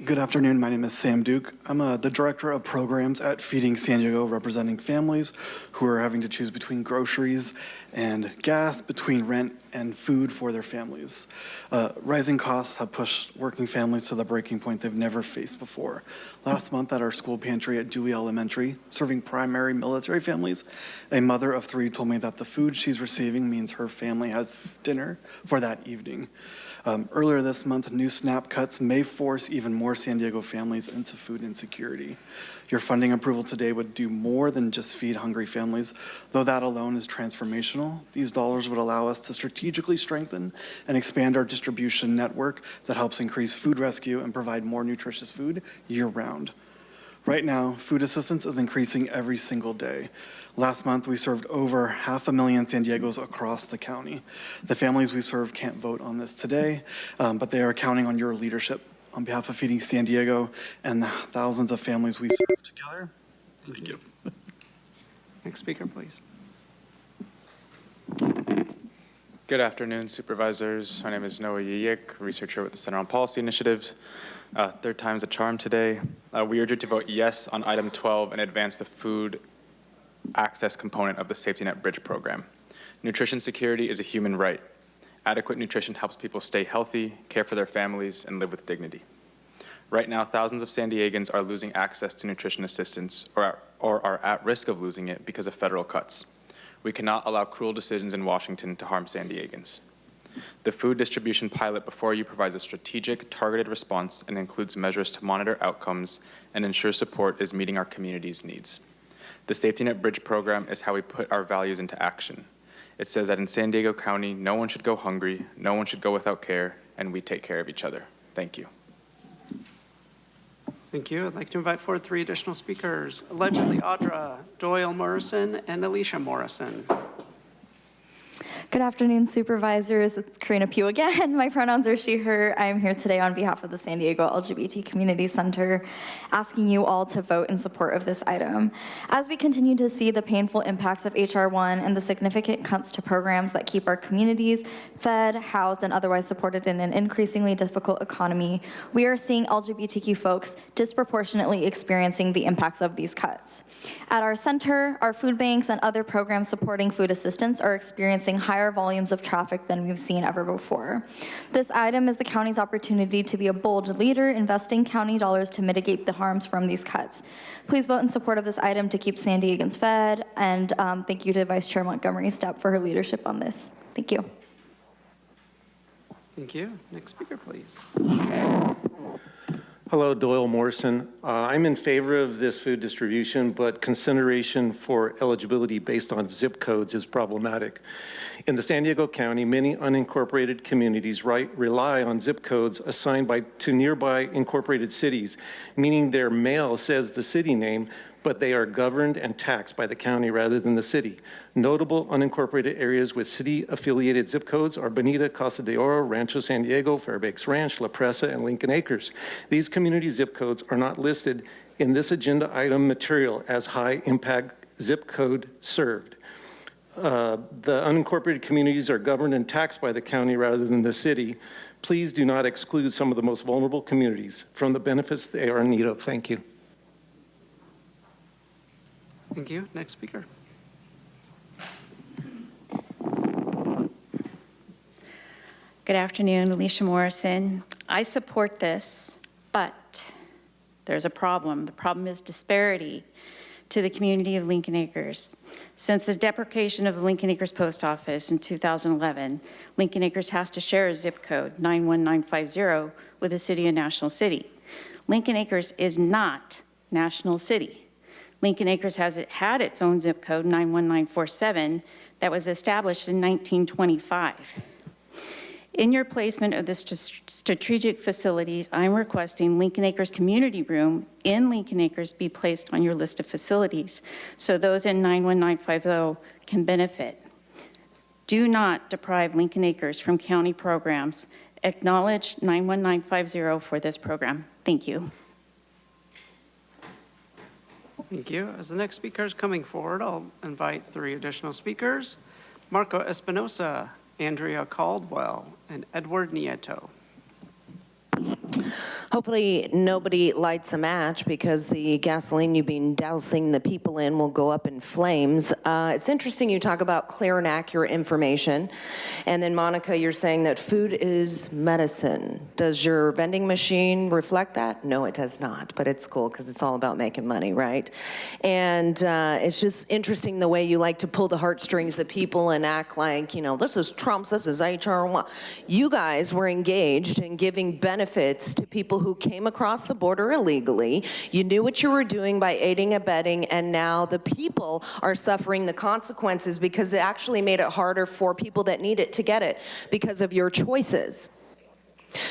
Good afternoon. My name is Sam Duke. I'm the Director of Programs at Feeding San Diego, representing families who are having to choose between groceries and gas, between rent and food for their families. Rising costs have pushed working families to the breaking point they've never faced before. Last month at our school pantry at Dewey Elementary, serving primary military families, a mother of 3 told me that the food she's receiving means her family has dinner for that evening. Earlier this month, new SNAP cuts may force even more San Diego families into food insecurity. Your funding approval today would do more than just feed hungry families, though that alone is transformational. These dollars would allow us to strategically strengthen and expand our distribution network that helps increase food rescue and provide more nutritious food year-round. Right now, food assistance is increasing every single day. Last month, we served over 500,000 San Diegos across the county. The families we serve can't vote on this today, but they are counting on your leadership. On behalf of Feeding San Diego and the thousands of families we serve together, thank you. Next speaker, please. Good afternoon, Supervisors. My name is Noah Yiyik, researcher with the Center on Policy Initiatives. Third time's a charm today. We urge you to vote yes on item 12 and advance the food access component of the Safety Net Bridge program. Nutrition security is a human right. Adequate nutrition helps people stay healthy, care for their families, and live with dignity. Right now, thousands of San Diegans are losing access to nutrition assistance or are at risk of losing it because of federal cuts. We cannot allow cruel decisions in Washington to harm San Diegans. The food distribution pilot before you provides a strategic, targeted response and includes measures to monitor outcomes and ensure support is meeting our community's needs. The Safety Net Bridge program is how we put our values into action. It says that in San Diego County, no one should go hungry, no one should go without care, and we take care of each other. Thank you. Thank you. I'd like to invite forward 3 additional speakers, allegedly Audra, Doyle Morrison, and Alicia Morrison. Good afternoon, Supervisors. It's Karina Pugh again. My pronouns are she, her. I'm here today on behalf of the San Diego LGBT Community Center, asking you all to vote in support of this item. As we continue to see the painful impacts of H.R. 1 and the significant cuts to programs that keep our communities fed, housed, and otherwise supported in an increasingly difficult economy, we are seeing LGBTQ folks disproportionately experiencing the impacts of these cuts. At our center, our food banks and other programs supporting food assistance are experiencing higher volumes of traffic than we've seen ever before. This item is the county's opportunity to be a bold leader, investing county dollars to mitigate the harms from these cuts. Please vote in support of this item to keep San Diegans fed, and thank you to Vice Chair Montgomery Stepp for her leadership on this. Thank you. Thank you. Next speaker, please. Hello, Doyle Morrison. I'm in favor of this food distribution, but consideration for eligibility based on zip codes is problematic. In the San Diego County, many unincorporated communities rely on zip codes assigned to nearby incorporated cities, meaning their mail says the city name, but they are governed and taxed by the county rather than the city. Notable unincorporated areas with city-affiliated zip codes are Bonita, Casa de Oro, Rancho San Diego, Fairbanks Ranch, La Presa, and Lincoln Acres. These community zip codes are not listed in this agenda item material as high-impact zip code served. The unincorporated communities are governed and taxed by the county rather than the city. Please do not exclude some of the most vulnerable communities from the benefits they are in need of. Thank you. Thank you. Next speaker. Good afternoon, Alicia Morrison. I support this, but there's a problem. The problem is disparity to the community of Lincoln Acres. Since the deprecation of the Lincoln Acres Post Office in 2011, Lincoln Acres has to share a zip code, 91950, with the city of National City. Lincoln Acres is not National City. Lincoln Acres had its own zip code, 91947, that was established in 1925. In your placement of the strategic facilities, I'm requesting Lincoln Acres Community Room in Lincoln Acres be placed on your list of facilities so those in 91950 can benefit. Do not deprive Lincoln Acres from county programs. Acknowledge 91950 for this program. Thank you. Thank you. As the next speaker is coming forward, I'll invite 3 additional speakers. Marco Espinosa, Andrea Caldwell, and Edward Nieto. Hopefully nobody lights a match because the gasoline you've been dousing the people in will go up in flames. It's interesting you talk about clear and accurate information. And then Monica, you're saying that food is medicine. Does your vending machine reflect that? No, it does not, but it's cool because it's all about making money, right? And it's just interesting the way you like to pull the heartstrings of people and act like, you know, this is Trump's, this is HR1. You guys were engaged in giving benefits to people who came across the border illegally. You knew what you were doing by aiding and abetting, and now the people are suffering the consequences because it actually made it harder for people that need it to get it because of your choices.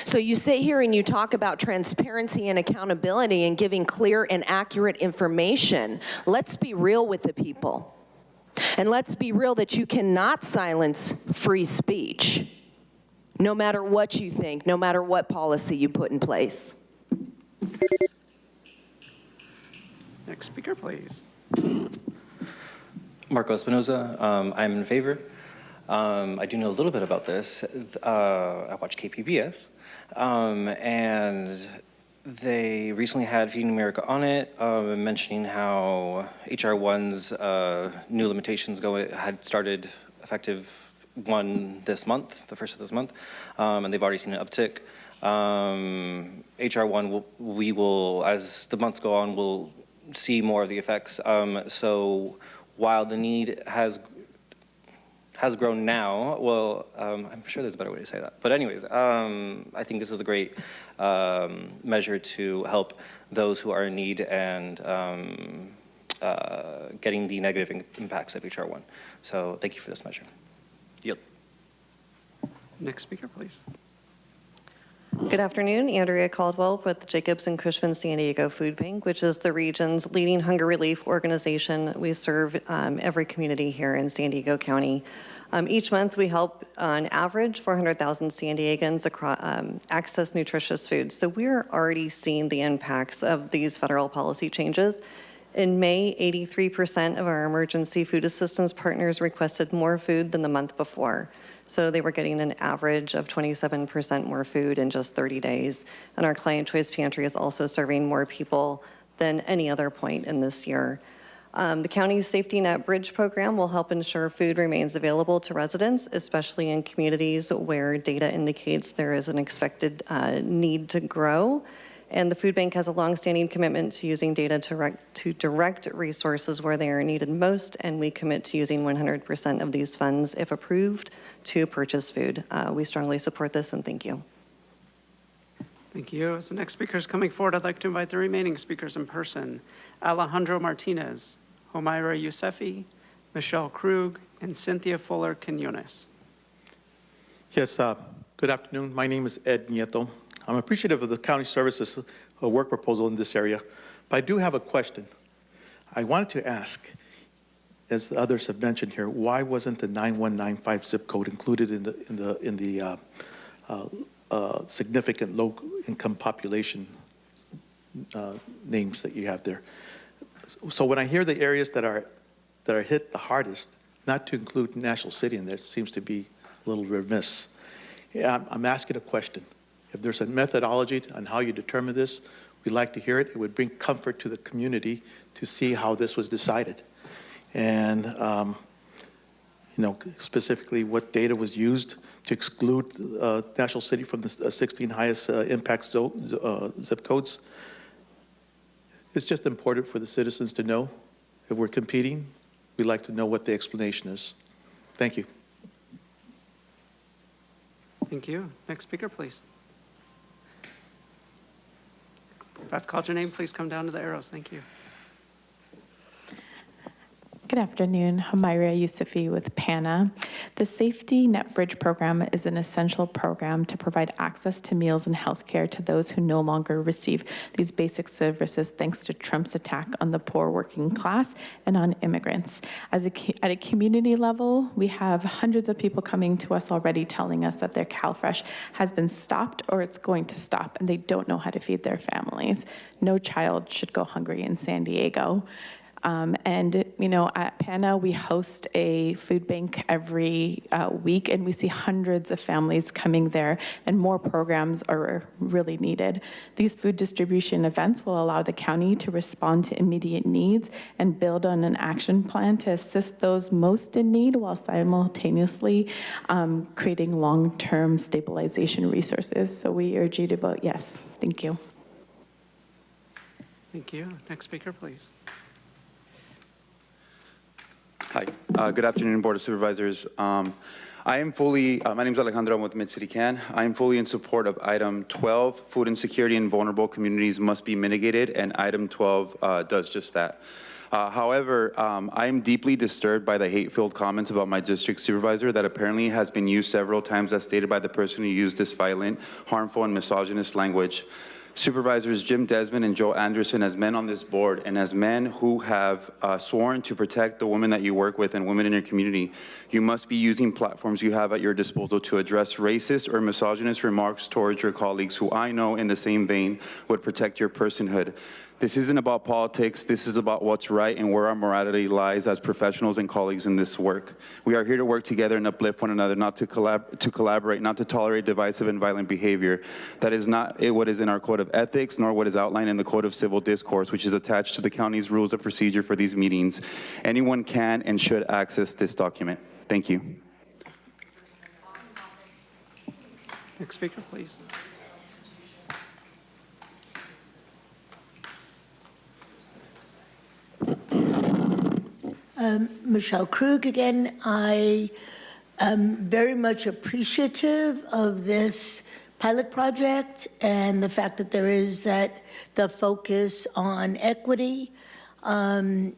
So you sit here and you talk about transparency and accountability and giving clear and accurate information. Let's be real with the people. And let's be real that you cannot silence free speech, no matter what you think, no matter what policy you put in place. Next speaker, please. Marco Espinoza, I'm in favor. I do know a little bit about this. I watch KPBS, and they recently had Feeding America on it, mentioning how HR1's new limitations had started effective this month, the first of this month, and they've already seen an uptick. HR1, we will, as the months go on, we'll see more of the effects. So while the need has grown now, well, I'm sure there's a better way to say that. But anyways, I think this is a great measure to help those who are in need and getting the negative impacts of HR1. So thank you for this measure. Yep. Next speaker, please. Good afternoon, Andrea Caldwell with Jacobs and Cushman San Diego Food Bank, which is the region's leading hunger relief organization. We serve every community here in San Diego County. Each month we help, on average, 400,000 San Diegans access nutritious food. So we're already seeing the impacts of these federal policy changes. In May, 83% of our emergency food assistance partners requested more food than the month before. So they were getting an average of 27% more food in just 30 days. And our Client Choice Pantry is also serving more people than any other point in this year. The county's Safety Net Bridge program will help ensure food remains available to residents, especially in communities where data indicates there is an expected need to grow. And the food bank has a longstanding commitment to using data to direct resources where they are needed most, and we commit to using 100% of these funds, if approved, to purchase food. We strongly support this, and thank you. Thank you. As the next speaker is coming forward, I'd like to invite the remaining speakers in person. Alejandro Martinez, Homaira Yousefi, Michelle Krug, and Cynthia Fuller-Quinones. Yes, good afternoon. My name is Ed Nieto. I'm appreciative of the county services work proposal in this area, but I do have a question. I wanted to ask, as the others have mentioned here, why wasn't the 9195 zip code included in the significant low-income population names that you have there? So when I hear the areas that are hit the hardest, not to include National City in there, seems to be a little remiss. Yeah, I'm asking a question. If there's a methodology on how you determine this, we'd like to hear it. It would bring comfort to the community to see how this was decided. And, you know, specifically what data was used to exclude National City from the 16 highest impact zip codes. It's just important for the citizens to know. If we're competing, we'd like to know what the explanation is. Thank you. Thank you. Next speaker, please. If I've called your name, please come down to the arrows. Thank you. Good afternoon, Homaira Yousefi with PANA. The Safety Net Bridge program is an essential program to provide access to meals and healthcare to those who no longer receive these basic services thanks to Trump's attack on the poor working class and on immigrants. At a community level, we have hundreds of people coming to us already telling us that their CalFresh has been stopped or it's going to stop and they don't know how to feed their families. No child should go hungry in San Diego. And, you know, at PANA, we host a food bank every week, and we see hundreds of families coming there, and more programs are really needed. These food distribution events will allow the county to respond to immediate needs and build on an action plan to assist those most in need while simultaneously creating long-term stabilization resources. So we urge you to vote yes. Thank you. Thank you. Next speaker, please. Hi, good afternoon, Board of Supervisors. I am fully, my name is Alejandro, I'm with Mid-City CAN. I am fully in support of item 12, food insecurity in vulnerable communities must be mitigated, and item 12 does just that. However, I am deeply disturbed by the hate-filled comments about my district supervisor that apparently has been used several times as stated by the person who used this violent, harmful, and misogynist language. Supervisors Jim Desmond and Joe Anderson, as men on this board and as men who have sworn to protect the women that you work with and women in your community, you must be using platforms you have at your disposal to address racist or misogynist remarks towards your colleagues who I know in the same vein would protect your personhood. This isn't about politics, this is about what's right and where our morality lies as professionals and colleagues in this work. We are here to work together and uplift one another, not to collaborate, not to tolerate divisive and violent behavior. That is not what is in our code of ethics, nor what is outlined in the code of civil discourse, which is attached to the county's rules of procedure for these meetings. Anyone can and should access this document. Thank you. Next speaker, please. Michelle Krug again. I am very much appreciative of this pilot project and the fact that there is the focus on equity. I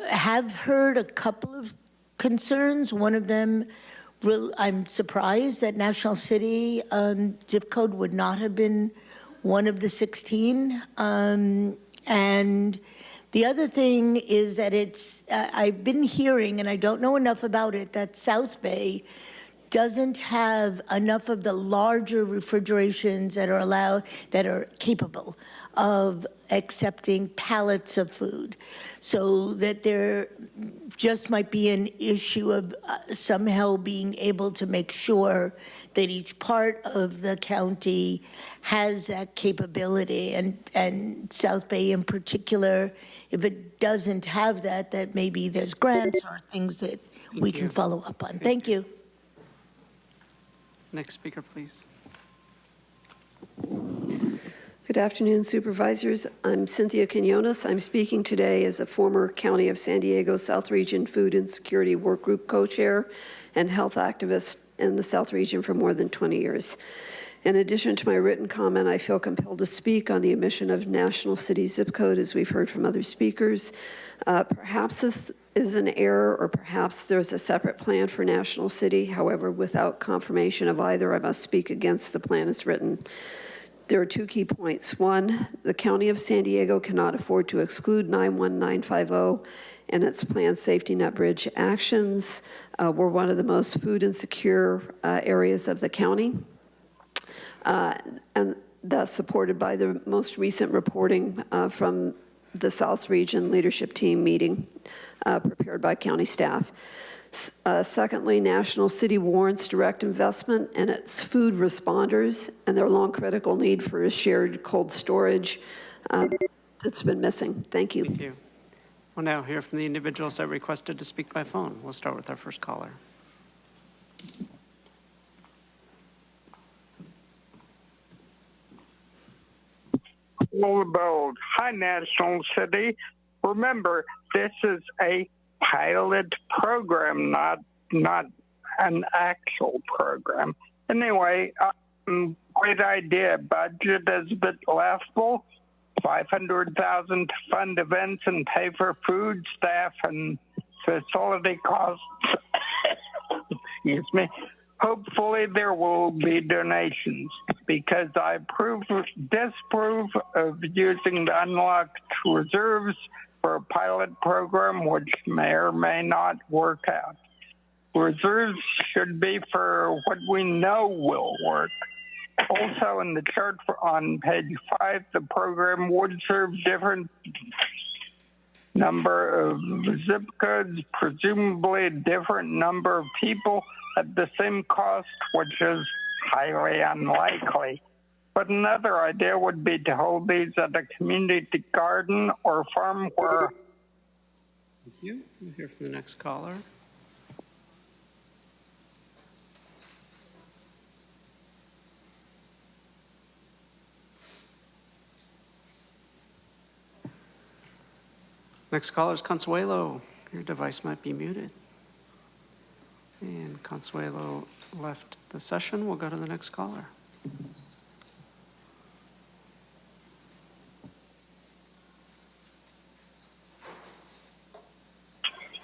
have heard a couple of concerns. One of them, I'm surprised that National City zip code would not have been one of the 16. And the other thing is that I've been hearing, and I don't know enough about it, that South Bay doesn't have enough of the larger refrigerations that are capable of accepting pallets of food. So that there just might be an issue of somehow being able to make sure that each part of the county has that capability, and South Bay in particular, if it doesn't have that, that maybe there's grants or things that we can follow up on. Thank you. Next speaker, please. Good afternoon, Supervisors. I'm Cynthia Quinones. I'm speaking today as a former County of San Diego South Region Food Insecurity Work Group co-chair and health activist in the South Region for more than 20 years. In addition to my written comment, I feel compelled to speak on the omission of National City zip code, as we've heard from other speakers. Perhaps this is an error, or perhaps there's a separate plan for National City. However, without confirmation of either, I must speak against the plan as written. There are two key points. One, the County of San Diego cannot afford to exclude 91950 and its planned safety net bridge actions. We're one of the most food insecure areas of the county. And that's supported by the most recent reporting from the South Region Leadership Team meeting prepared by county staff. Secondly, National City warrants direct investment in its food responders and their long critical need for a shared cold storage that's been missing. Thank you. Thank you. We'll now hear from the individuals that requested to speak by phone. We'll start with our first caller. About Hi, National City. Remember, this is a pilot program, not an actual program. Anyway, great idea. Budget is a bit laughable. $500,000 to fund events and pay for food, staff, and facility costs. Excuse me. Hopefully there will be donations, because I disapprove of using the unlocked reserves for a pilot program which may or may not work out. Reserves should be for what we know will work. Also, in the chart on page 5, the program would serve different number of zip codes, presumably a different number of people at the same cost, which is highly unlikely. But another idea would be to hold these at a community garden or farm where... Thank you. We'll hear from the next caller. Next caller is Consuelo. Your device might be muted. And Consuelo left the session. We'll go to the next caller.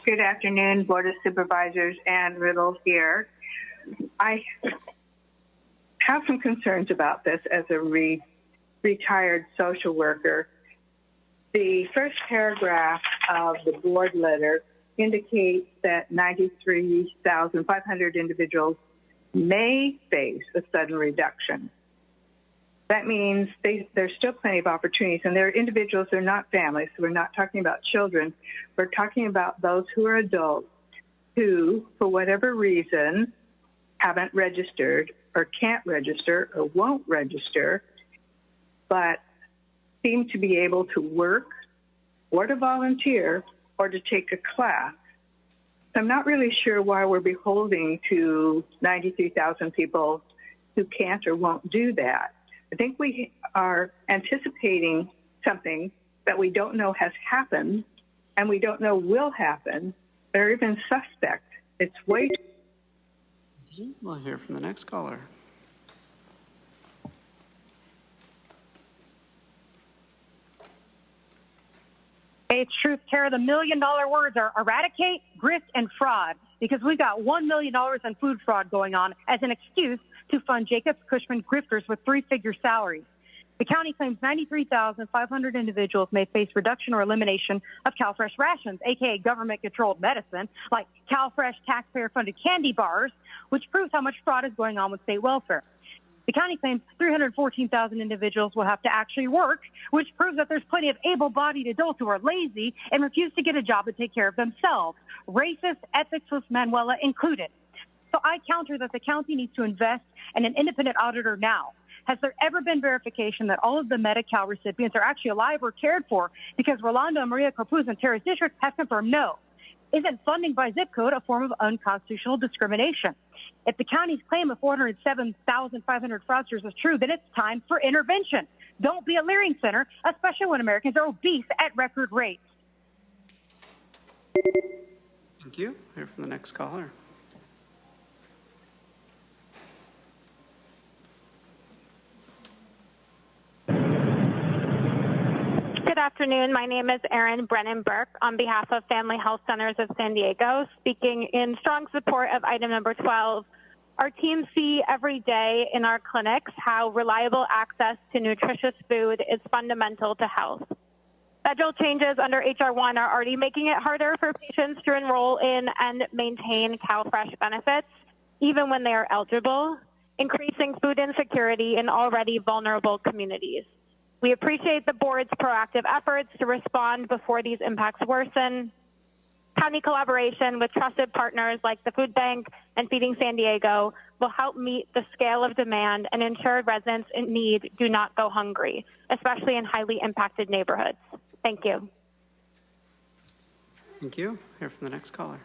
Good afternoon, Board of Supervisors. Ann Riddle here. I have some concerns about this as a retired social worker. The first paragraph of the board letter indicates that 93,500 individuals may face a sudden reduction. That means there's still plenty of opportunities, and they're individuals, they're not families, so we're not talking about children. We're talking about those who are adults who, for whatever reason, haven't registered or can't register or won't register, but seem to be able to work or to volunteer or to take a class. So I'm not really sure why we're beholding to 93,000 people who can't or won't do that. I think we are anticipating something that we don't know has happened and we don't know will happen or even suspect. It's way too... We'll hear from the next caller. It's truth, Tara. The $1 million words are eradicate, grift, and fraud, because we've got $1 million in food fraud going on as an excuse to fund Jacobs Cushman grifters with 3-figure salaries. The county claims 93,500 individuals may face reduction or elimination of CalFresh rations, aka government-controlled medicine, like CalFresh taxpayer-funded candy bars, which proves how much fraud is going on with state welfare. The county claims 314,000 individuals will have to actually work, which proves that there's plenty of able-bodied adults who are lazy and refuse to get a job and take care of themselves, racist, ethicless Manuela included. So I counter that the county needs to invest in an independent auditor now. Has there ever been verification that all of the Medi-Cal recipients are actually alive or cared for? Because Rolando and Maria Corpuz in Tara's district has confirmed no. Isn't funding by zip code a form of unconstitutional discrimination? If the county's claim of 407,500 fraudsters is true, then it's time for intervention. Don't be a leering center, especially when Americans are obese at record rates. Thank you. Hear from the next caller. Good afternoon. My name is Erin Brennan Burke on behalf of Family Health Centers of San Diego, speaking in strong support of item number 12. Our teams see every day in our clinics how reliable access to nutritious food is fundamental to health. Federal changes under H.R. 1 are already making it harder for patients to enroll in and maintain CalFresh benefits, even when they are eligible, increasing food insecurity in already vulnerable communities. We appreciate the board's proactive efforts to respond before these impacts worsen. County collaboration with trusted partners like the Food Bank and Feeding San Diego will help meet the scale of demand and ensure residents in need do not go hungry, especially in highly impacted neighborhoods. Thank you. Thank you. Hear from the next caller.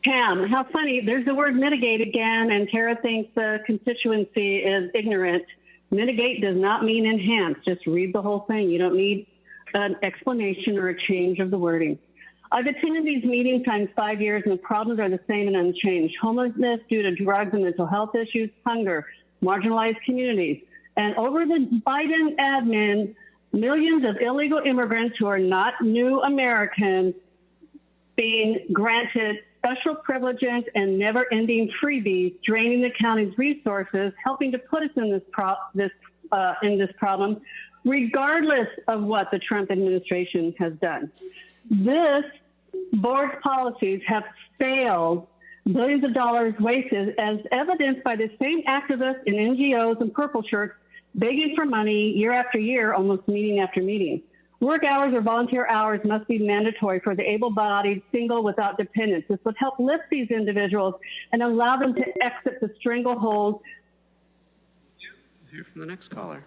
Pam, how funny. There's the word mitigate again, and Tara thinks the constituency is ignorant. Mitigate does not mean enhance. Just read the whole thing. You don't need an explanation or a change of the wording. I've attended these meetings times 5 years, and the problems are the same and unchanged. Homelessness due to drugs and mental health issues, hunger, marginalized communities. And over the Biden admin, millions of illegal immigrants who are not new Americans being granted special privileges and never-ending freebies, draining the county's resources, helping to put us in this problem, regardless of what the Trump administration has done. This board's policies have failed, billions of dollars wasted, as evidenced by the same activists and NGOs and purple shirts begging for money year after year, almost meeting after meeting. Work hours or volunteer hours must be mandatory for the able-bodied single without dependents. This would help lift these individuals and allow them to exit the stranglehold. Hear from the next caller.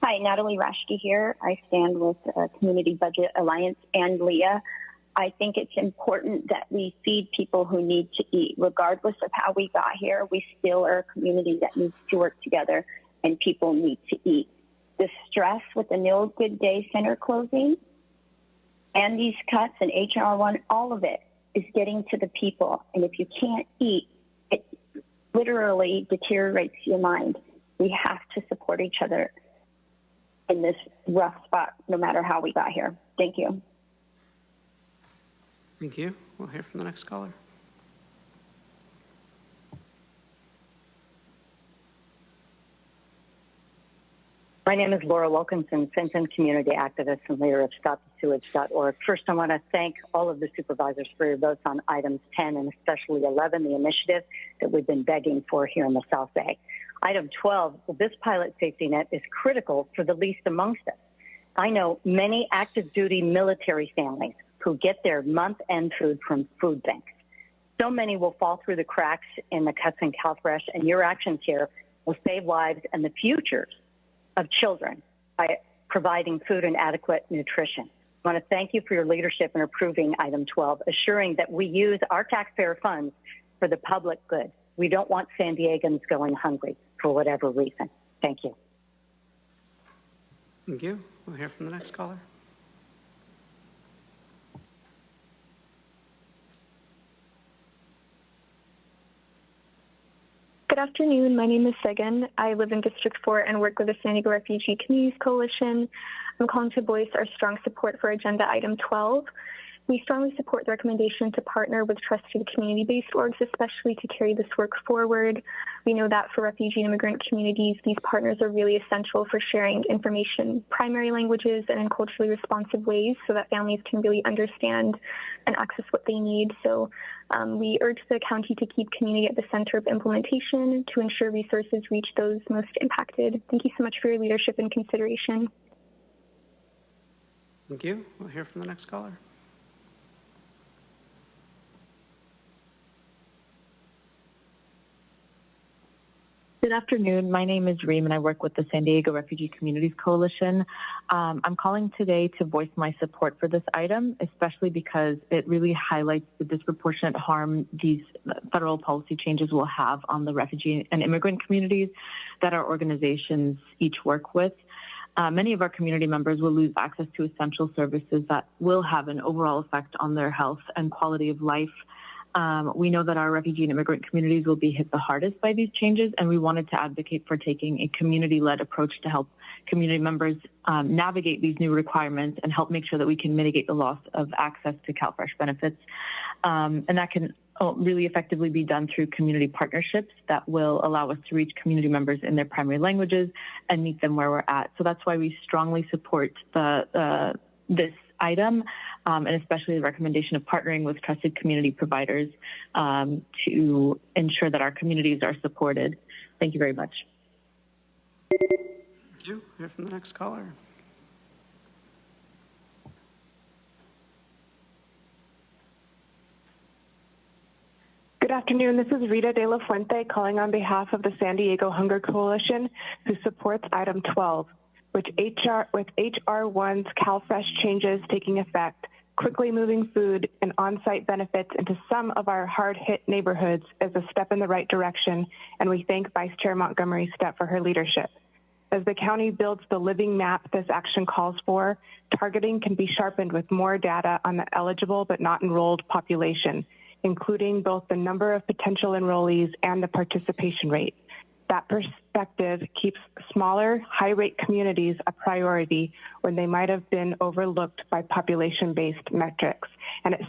Hi, Natalie Rashke here. I stand with Community Budget Alliance and LEA. I think it's important that we feed people who need to eat. Regardless of how we got here, we still are a community that needs to work together, and people need to eat. The stress with the No Good Day Center closing and these cuts and HR1, all of it is getting to the people. And if you can't eat, it literally deteriorates your mind. We have to support each other in this rough spot, no matter how we got here. Thank you. Thank you. We'll hear from the next caller. My name is Laura Wilkinson, Fenton community activist and leader of StopTheSewage.org. First, I want to thank all of the supervisors for your votes on items 10 and especially 11, the initiative that we've been begging for here in the South Bay. Item 12, well, this pilot safety net is critical for the least amongst us. I know many active duty military families who get their month-end food from food banks. So many will fall through the cracks in the cuts in CalFresh, and your actions here will save lives and the futures of children by providing food and adequate nutrition. I want to thank you for your leadership in approving item 12, assuring that we use our taxpayer funds for the public good. We don't want San Diegans going hungry for whatever reason. Thank you. Thank you. We'll hear from the next caller. Good afternoon. My name is Segan. I live in District 4 and work with the San Diego Refugee Communities Coalition. I'm calling to voice our strong support for Agenda Item 12. We strongly support the recommendation to partner with trusted community-based orgs, especially to carry this work forward. We know that for refugee and immigrant communities, these partners are really essential for sharing information, primary languages, and in culturally responsive ways so that families can really understand and access what they need. So we urge the county to keep community at the center of implementation to ensure resources reach those most impacted. Thank you so much for your leadership and consideration. Thank you. We'll hear from the next caller. Good afternoon. My name is Reem, and I work with the San Diego Refugee Communities Coalition. I'm calling today to voice my support for this item, especially because it really highlights the disproportionate harm these federal policy changes will have on the refugee and immigrant communities that our organizations each work with. Many of our community members will lose access to essential services that will have an overall effect on their health and quality of life. We know that our refugee and immigrant communities will be hit the hardest by these changes, and we wanted to advocate for taking a community-led approach to help community members navigate these new requirements and help make sure that we can mitigate the loss of access to CalFresh benefits. And that can really effectively be done through community partnerships that will allow us to reach community members in their primary languages and meet them where we're at. So that's why we strongly support this item, and especially the recommendation of partnering with trusted community providers to ensure that our communities are supported. Thank you very much. Thank you. Hear from the next caller. Good afternoon. This is Rita De La Fuente calling on behalf of the San Diego Hunger Coalition, who supports item 12. With HR1's CalFresh changes taking effect, quickly moving food and on-site benefits into some of our hard-hit neighborhoods is a step in the right direction, and we thank Vice Chair Montgomery Stepp for her leadership. As the county builds the living map this action calls for, targeting can be sharpened with more data on the eligible but not enrolled population, including both the number of potential enrollees and the participation rate. That perspective keeps smaller, high-rate communities a priority when they might have been overlooked by population-based metrics, and it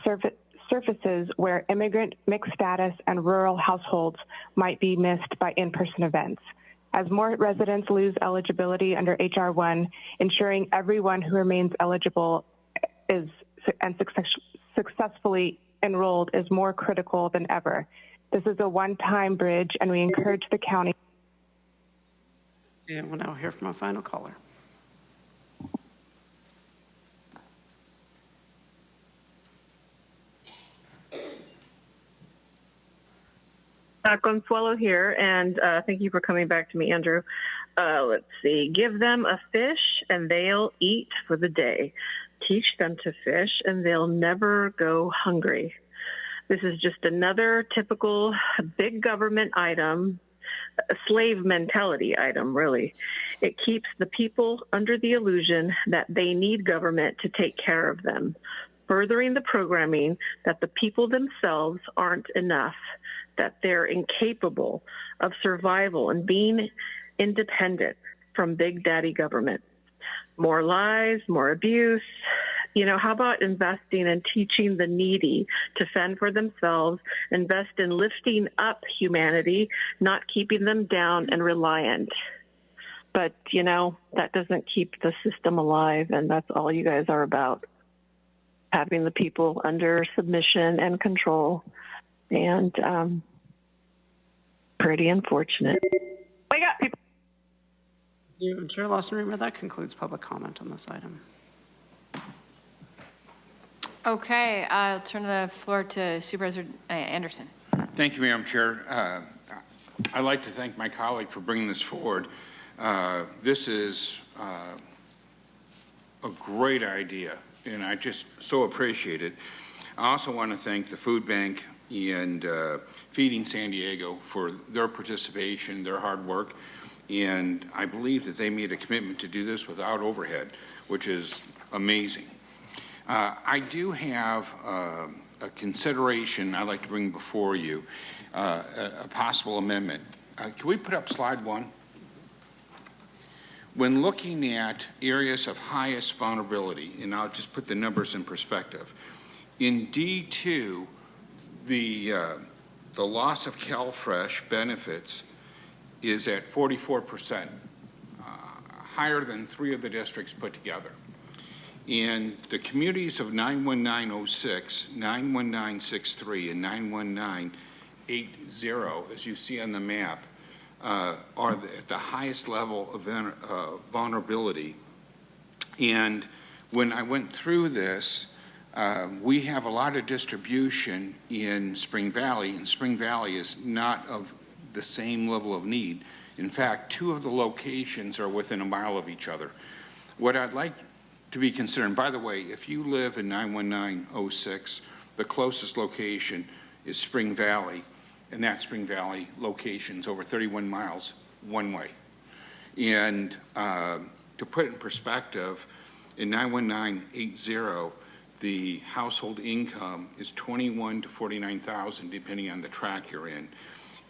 surfaces where immigrant, mixed status, and rural households might be missed by in-person events. As more residents lose eligibility under H.R. 1, ensuring everyone who remains eligible and successfully enrolled is more critical than ever. This is a one-time bridge, and we encourage the county. And we'll now hear from our final caller. Consuelo here, and thank you for coming back to me, Andrew. Let's see. Give them a fish, and they'll eat for the day. Teach them to fish, and they'll never go hungry. This is just another typical big government item, a slave mentality item, really. It keeps the people under the illusion that they need government to take care of them, furthering the programming that the people themselves aren't enough, that they're incapable of survival and being independent from big daddy government. More lies, more abuse. You know, how about investing in teaching the needy to fend for themselves, invest in lifting up humanity, not keeping them down and reliant. But, you know, that doesn't keep the system alive, and that's all you guys are about, having the people under submission and control. And pretty unfortunate. Wake up, people. You, Chair Lawson-Remer, that concludes public comment on this item. Okay, I'll turn the floor to Supervisor Anderson. Thank you, Madam Chair. I'd like to thank my colleague for bringing this forward. This is a great idea, and I just so appreciate it. I also want to thank the Food Bank and Feeding San Diego for their participation, their hard work, and I believe that they made a commitment to do this without overhead, which is amazing. I do have a consideration I'd like to bring before you, a possible amendment. Can we put up slide 1? When looking at areas of highest vulnerability, and I'll just put the numbers in perspective, in D2, the loss of CalFresh benefits is at 44%, higher than 3 of the districts put together. And the communities of 91906, 91963, and 91980, as you see on the map, are at the highest level of vulnerability. And when I went through this, we have a lot of distribution in Spring Valley, and Spring Valley is not of the same level of need. In fact, 2 of the locations are within a mile of each other. What I'd like to be considered, by the way, if you live in 91906, the closest location is Spring Valley, and that Spring Valley location is over 31 miles one way. And to put it in perspective, in 91980, the household income is $21,000 to $49,000, depending on the track you're in.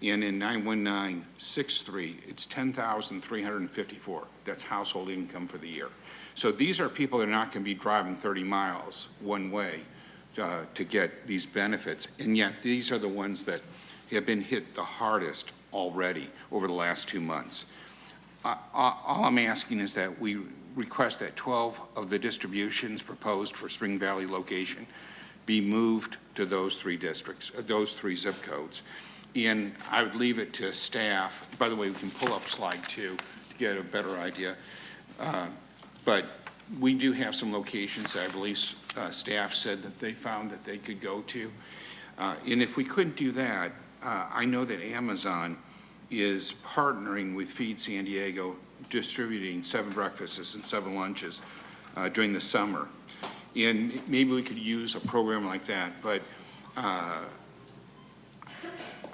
And in 91963, it's $10,354. That's household income for the year. So these are people that are not going to be driving 30 miles one way to get these benefits. And yet these are the ones that have been hit the hardest already over the last 2 months. All I'm asking is that we request that 12 of the distributions proposed for Spring Valley location be moved to those 3 districts, those 3 zip codes. And I would leave it to staff. By the way, we can pull up slide 2 to get a better idea. But we do have some locations that I believe staff said that they found that they could go to. And if we couldn't do that, I know that Amazon is partnering with Feed San Diego, distributing 7 breakfasts and 7 lunches during the summer. And maybe we could use a program like that. But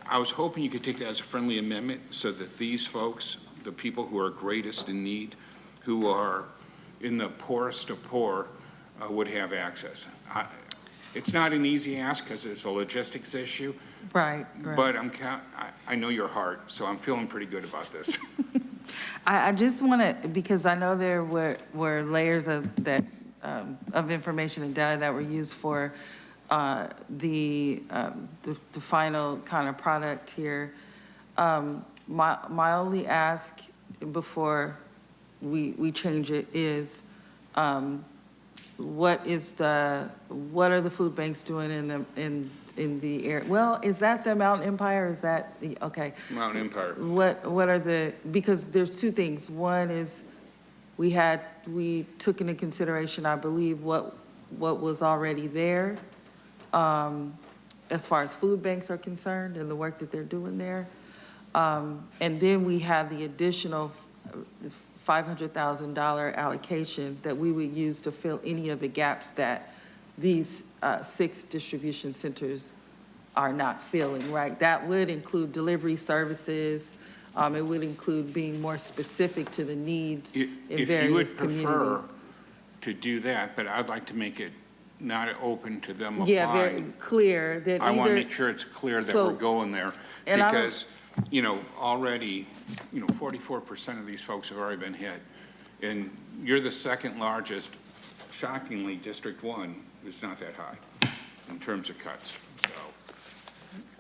I was hoping you could take that as a friendly amendment so that these folks, the people who are greatest in need, who are in the poorest of poor, would have access. It's not an easy ask because it's a logistics issue. Right. But I know your heart, so I'm feeling pretty good about this. I just want to, because I know there were layers of information and data that were used for the final kind of product here. my only ask before we change it is, what are the food banks doing in the area? Well, is that the Mountain Empire? Is that okay? Mountain Empire. What are because there's two things. One is we took into consideration, I believe, what was already there, as far as food banks are concerned and the work that they're doing there. And then we have the additional $500,000 allocation that we would use to fill any of the gaps that these 6 distribution centers are not filling, right? That would include delivery services. It would include being more specific to the needs in various communities. If you would prefer to do that, but I'd like to make it not open to them applying. Yeah, very clear that I want to make sure it's clear that we're going there, because, you know, already, you know, 44% of these folks have already been hit. And you're the second largest, shockingly, District 1 is not that high in terms of cuts, so.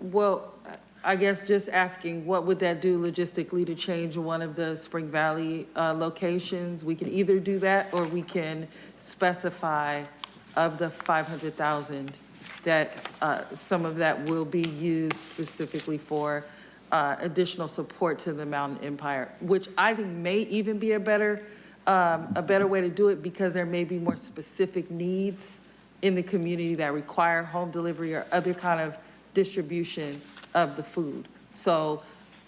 Well, I guess just asking, what would that do logistically to change one of the Spring Valley locations? We can either do that, or we can specify of the 500,000 that some of that will be used specifically for additional support to the Mountain Empire, which I think may even be a better way to do it, because there may be more specific needs in the community that require home delivery or other kind of distribution of the food. So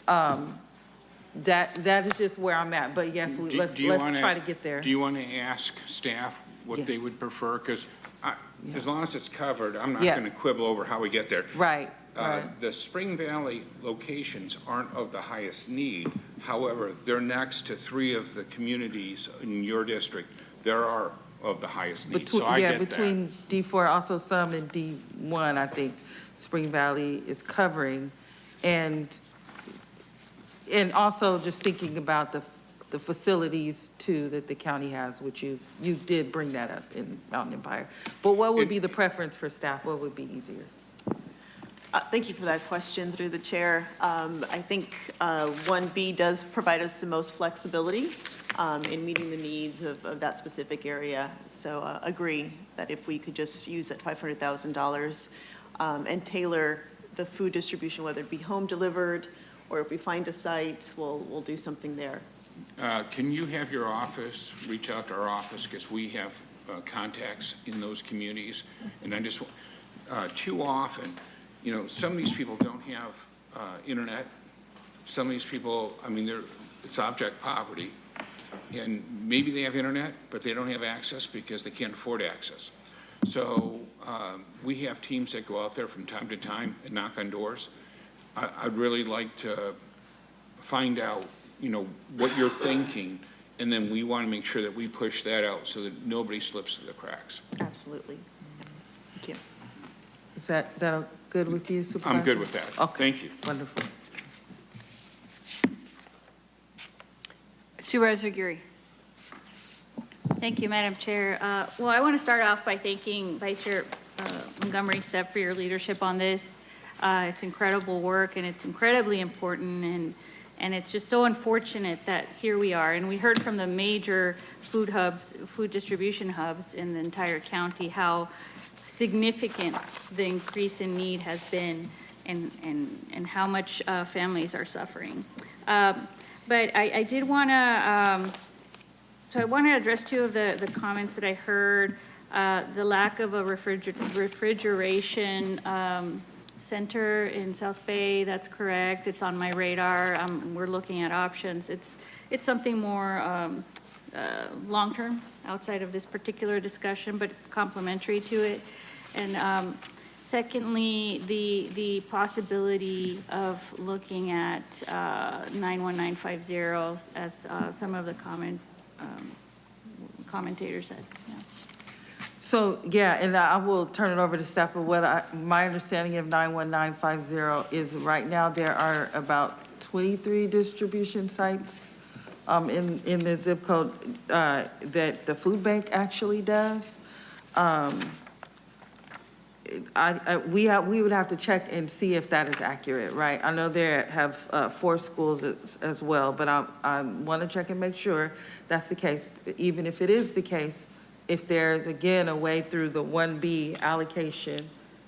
that is just where I'm at. But yes, let's try to get there. Do you want to ask staff what they would prefer? Because as long as it's covered, I'm not going to quibble over how we get there. Right. The Spring Valley locations aren't of the highest need. However, they're next to 3 of the communities in your district that are of the highest need. So I get between that. D4, also some in D1, I think Spring Valley is covering. And also just thinking about the facilities too that the county has, which you did bring that up in Mountain Empire. But what would be the preference for staff? What would be easier? Thank you for that question through the chair. I think 1B does provide us the most flexibility in meeting the needs of that specific area. So agree that if we could just use that $500,000 and tailor the food distribution, whether it be home delivered or if we find a site, we'll do something there. Can you have your office reach out to our office, because we have contacts in those communities, and I just too often, you know, some of these people don't have internet. Some of these people, I mean, it's abject poverty, and maybe they have internet, but they don't have access because they can't afford access. So we have teams that go out there from time to time and knock on doors. I'd really like to find out, you know, what you're thinking, and then we want to make sure that we push that out so that nobody slips through the cracks. Absolutely. Thank you. Is that good with you, Supervisor? I'm good with that. Okay. Thank you. Wonderful. Supervisor Geary. Thank you, Madam Chair. Well, I want to start off by thanking Vice Chair Montgomery Stepp for your leadership on this. It's incredible work, and it's incredibly important, and it's just so unfortunate that here we are. And we heard from the major food distribution hubs in the entire county how significant the increase in need has been, and how much families are suffering. But I did want to, so I want to address 2 of the comments that I heard. The lack of a refrigeration center in South Bay, that's correct. It's on my radar. We're looking at options. It's something more long-term outside of this particular discussion, but complementary to it. And secondly, the possibility of looking at 91950 as some of the commentators said. Yeah. So, yeah, and I will turn it over to staff, but my understanding of 91950 is right now there are about 23 distribution sites in the zip code that the food bank actually does. we would have to check and see if that is accurate, right? I know they have 4 schools as well, but I want to check and make sure that's the case. Even if it is the case, if there's, again, a way through the 1B allocation,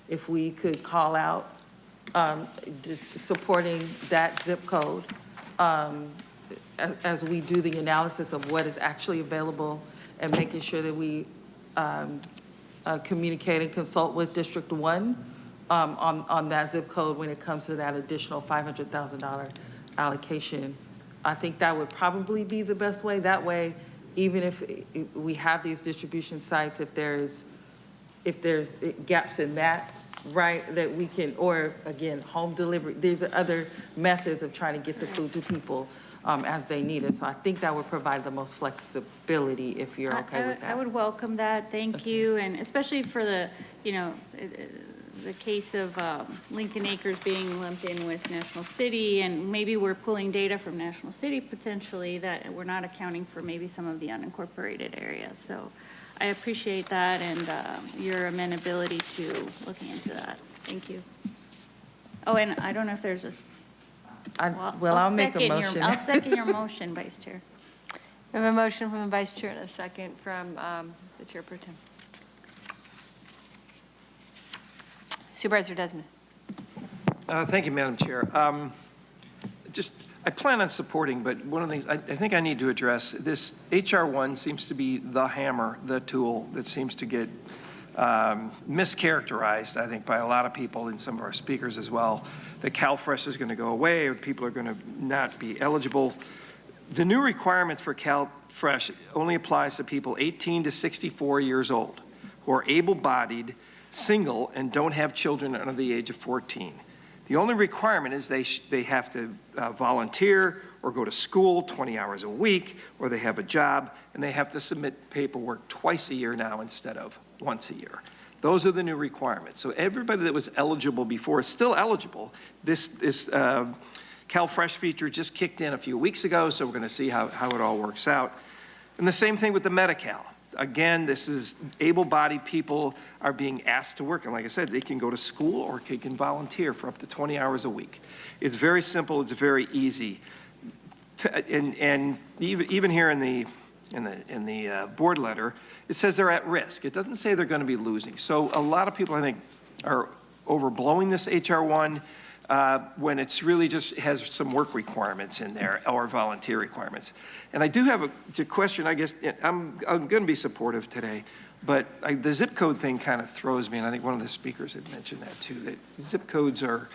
if we could call out just supporting that zip code as we do the analysis of what is actually available and making sure that we communicate and consult with District 1 on that zip code when it comes to that additional $500,000 allocation. I think that would probably be the best way. That way, even if we have these distribution sites, if there's gaps in that, right, that we can, or again, home delivery, there's other methods of trying to get the food to people as they need it. So I think that would provide the most flexibility if you're okay with that. I would welcome that. Thank you. And especially for the, the case of Lincoln Acres being lumped in with National City, and maybe we're pulling data from National City potentially that we're not accounting for maybe some of the unincorporated areas. So I appreciate that and your amenability to looking into that. Thank you. Oh, and I don't know if there's a... I'll make a motion. I'll second your motion, Vice Chair. We have a motion from the Vice Chair and a second from the Chair Pro Tem. Supervisor Desmond. Thank you, Madam Chair. I plan on supporting, but one of the things I think I need to address, this HR1 seems to be the hammer, the tool that seems to get mischaracterized, I think, by a lot of people and some of our speakers as well, that CalFresh is going to go away or people are going to not be eligible. The new requirements for CalFresh only applies to people 18 to 64 years old who are able-bodied, single, and don't have children under the age of 14. The only requirement is they have to volunteer or go to school 20 hours a week, or they have a job, and they have to submit paperwork twice a year now instead of once a year. Those are the new requirements. So everybody that was eligible before is still eligible. This CalFresh feature just kicked in a few weeks ago, so we're going to see how it all works out. And the same thing with the Medi-Cal. Again, this is able-bodied people are being asked to work. And like I said, they can go to school or they can volunteer for up to 20 hours a week. It's very simple. It's very easy. And even here in the board letter, it says they're at risk. It doesn't say they're going to be losing. So a lot of people, I think, are overblowing this HR1 when it's really just has some work requirements in there or volunteer requirements. And I do have a question, I guess. I'm going to be supportive today, but the zip code thing kind of throws me, and I think one of the speakers had mentioned that too, that zip codes are,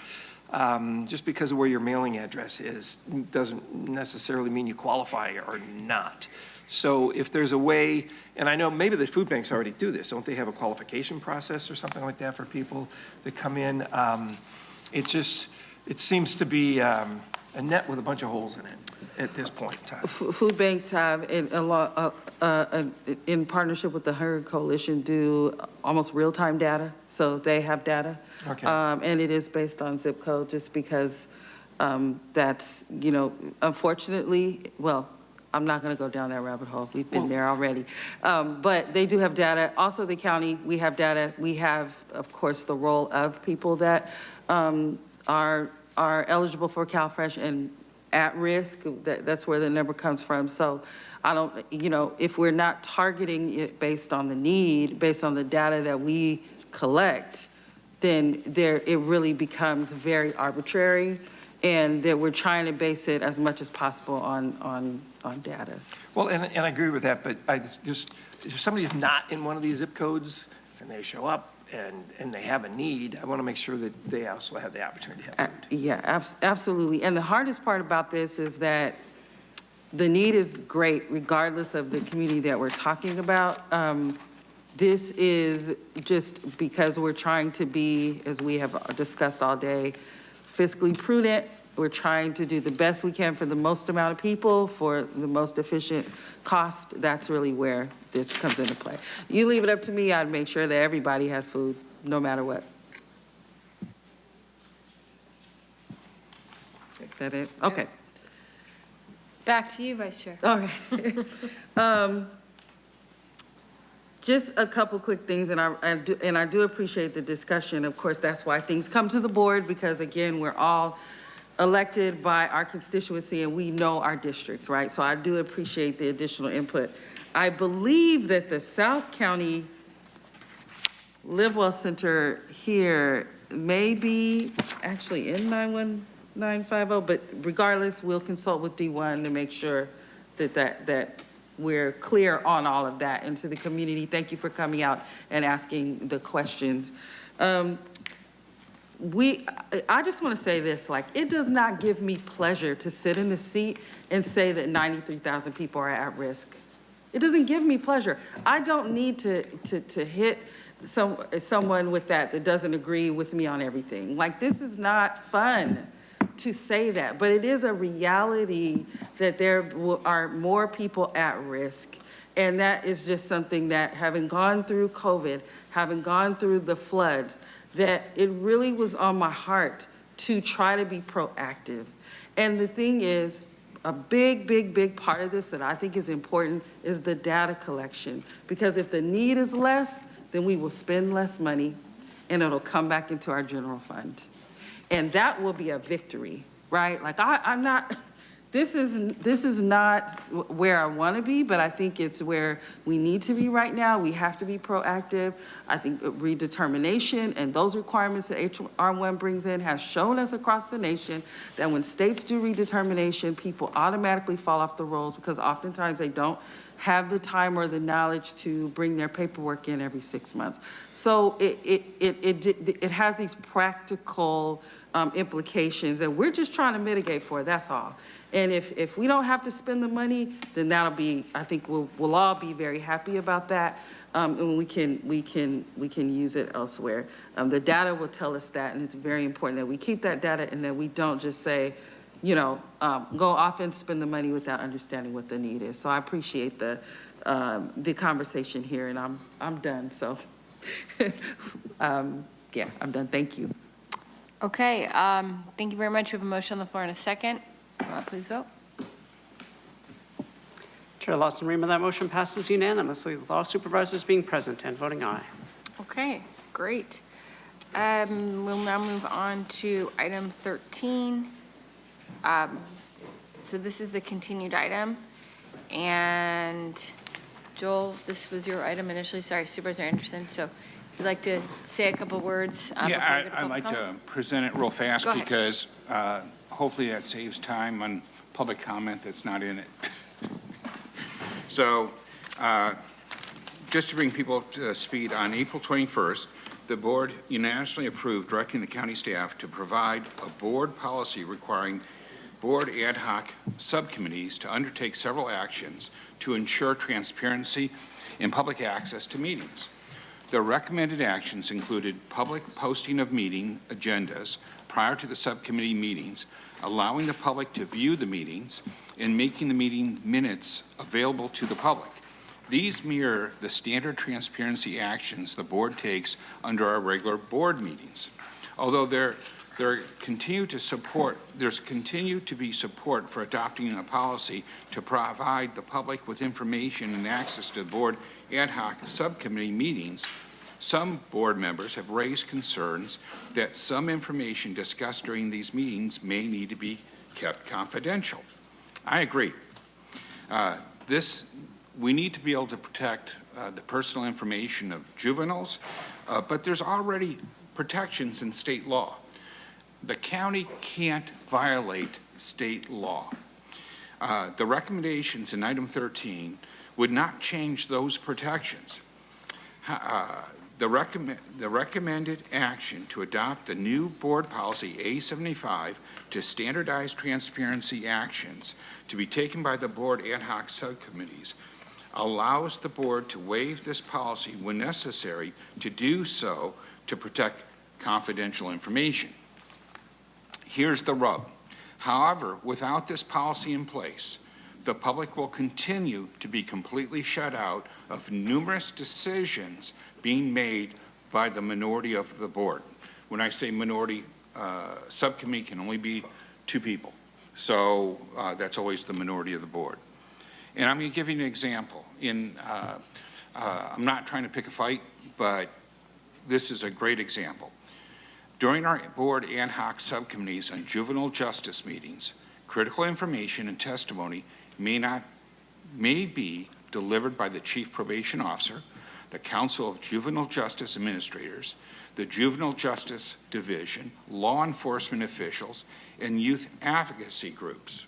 just because of where your mailing address is, doesn't necessarily mean you qualify or not. So if there's a way, and I know maybe the food banks already do this, don't they have a qualification process or something like that for people that come in? It seems to be a net with a bunch of holes in it at this point in time. Food banks have, in partnership with the Hunger Coalition, do almost real-time data. So they have data. Okay. And it is based on zip code just because that's, unfortunately, well, I'm not going to go down that rabbit hole. We've been there already. But they do have data. Also, the county, we have data. We have, of course, the role of people that are eligible for CalFresh and at risk. That's where the number comes from. So I don't, if we're not targeting it based on the need, based on the data that we collect, then it really becomes very arbitrary, and that we're trying to base it as much as possible on data. Well, and I agree with that, but if somebody's not in one of these zip codes and they show up and they have a need, I want to make sure that they also have the opportunity to have food. Yeah, absolutely. And the hardest part about this is that the need is great regardless of the community that we're talking about. This is just because we're trying to be, as we have discussed all day, fiscally prudent. We're trying to do the best we can for the most amount of people for the most efficient cost. That's really where this comes into play. You leave it up to me, I'd make sure that everybody had food, no matter what. Is that it? Okay. Back to you, Vice Chair. Okay. Just a couple quick things, and I do appreciate the discussion. Of course, that's why things come to the board, because again, we're all elected by our constituency and we know our districts, right? So I do appreciate the additional input. I believe that the South County Live Well Center here may be actually in 91950, but regardless, we'll consult with D1 to make sure that we're clear on all of that. And to the community, thank you for coming out and asking the questions. I just want to say this, like, it does not give me pleasure to sit in the seat and say that 93,000 people are at risk. It doesn't give me pleasure. I don't need to hit someone with that doesn't agree with me on everything. Like, this is not fun to say that, but it is a reality that there are more people at risk. And that is just something that, having gone through COVID, having gone through the floods, that it really was on my heart to try to be proactive. And the thing is, a big part of this that I think is important is the data collection. Because if the need is less, then we will spend less money and it'll come back into our general fund. And that will be a victory, right? Like, I'm not, this is not where I want to be, but I think it's where we need to be right now. We have to be proactive. I think redetermination and those requirements that HR1 brings in has shown us across the nation that when states do redetermination, people automatically fall off the rolls because oftentimes they don't have the time or the knowledge to bring their paperwork in every 6 months. So it has these practical implications that we're just trying to mitigate for, that's all. And if we don't have to spend the money, then that'll be, I think we'll all be very happy about that. And we can use it elsewhere. The data will tell us that, and it's very important that we keep that data and that we don't just say, you know, go off and spend the money without understanding what the need is. So I appreciate the conversation here, and I'm done. So yeah, I'm done. Thank you. Okay, thank you very much. We have a motion on the floor in a second. Please vote. Chair Lawson-Rima, that motion passes unanimously with all supervisors being present and voting aye. Okay, great. We'll now move on to item 13. So this is the continued item. And Joel, this was your item initially. Sorry, Supervisor Anderson. So if you'd like to say a couple words. Yeah, I'd like to present it real fast because hopefully that saves time on public comment that's not in it. So just to bring people up to speed, on April 21st, the board unanimously approved directing the county staff to provide a board policy requiring board ad hoc subcommittees to undertake several actions to ensure transparency and public access to meetings. The recommended actions included public posting of meeting agendas prior to the subcommittee meetings, allowing the public to view the meetings, and making the meeting minutes available to the public. These mirror the standard transparency actions the board takes under our regular board meetings. Although there's continued to be support for adopting a policy to provide the public with information and access to board ad hoc subcommittee meetings, some board members have raised concerns that some information discussed during these meetings may need to be kept confidential. I agree. We need to be able to protect the personal information of juveniles, but there's already protections in state law. The county can't violate state law. The recommendations in item 13 would not change those protections. The recommended action to adopt the new board policy A75 to standardize transparency actions to be taken by the board ad hoc subcommittees allows the board to waive this policy when necessary to do so to protect confidential information. Here's the rub. However, without this policy in place, the public will continue to be completely shut out of numerous decisions being made by the minority of the board. When I say minority, subcommittee can only be 2 people. So that's always the minority of the board. And I'm going to give you an example. In I'm not trying to pick a fight, but this is a great example. During our board ad hoc subcommittees on juvenile justice meetings, critical information and testimony may be delivered by the Chief Probation Officer, the Council of Juvenile Justice Administrators, the Juvenile Justice Division, law enforcement officials, and youth advocacy groups.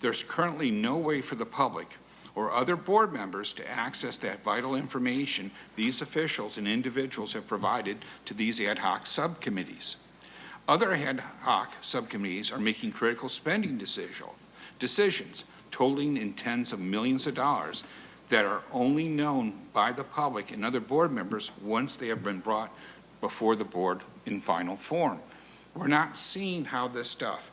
There's currently no way for the public or other board members to access that vital information these officials and individuals have provided to these ad hoc subcommittees. Other ad hoc subcommittees are making critical spending decisions totaling in tens of millions of dollars that are only known by the public and other board members once they have been brought before the board in final form. We're not seeing how this stuff,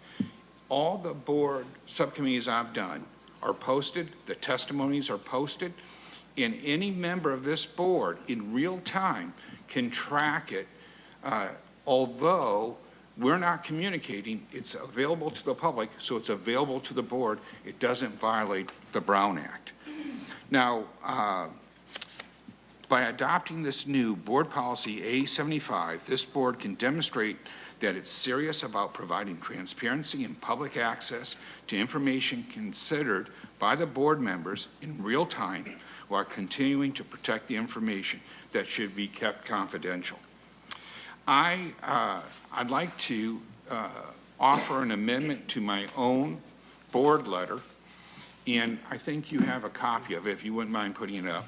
all the board subcommittees I've done are posted, the testimonies are posted, and any member of this board in real time can track it. Although we're not communicating, it's available to the public, so it's available to the board. It doesn't violate the Brown Act. Now, by adopting this new board policy A75, this board can demonstrate that it's serious about providing transparency and public access to information considered by the board members in real time while continuing to protect the information that should be kept confidential. I'd like to offer an amendment to my own board letter, and I think you have a copy of it if you wouldn't mind putting it up.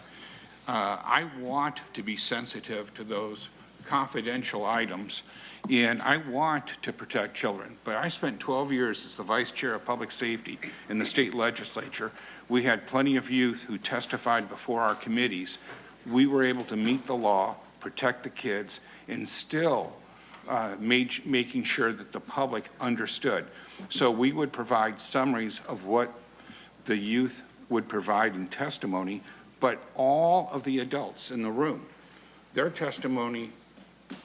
I want to be sensitive to those confidential items, and I want to protect children. But I spent 12 years as the vice chair of public safety in the state legislature. We had plenty of youth who testified before our committees. We were able to meet the law, protect the kids, and still making sure that the public understood. So we would provide summaries of what the youth would provide in testimony, but all of the adults in the room, their testimony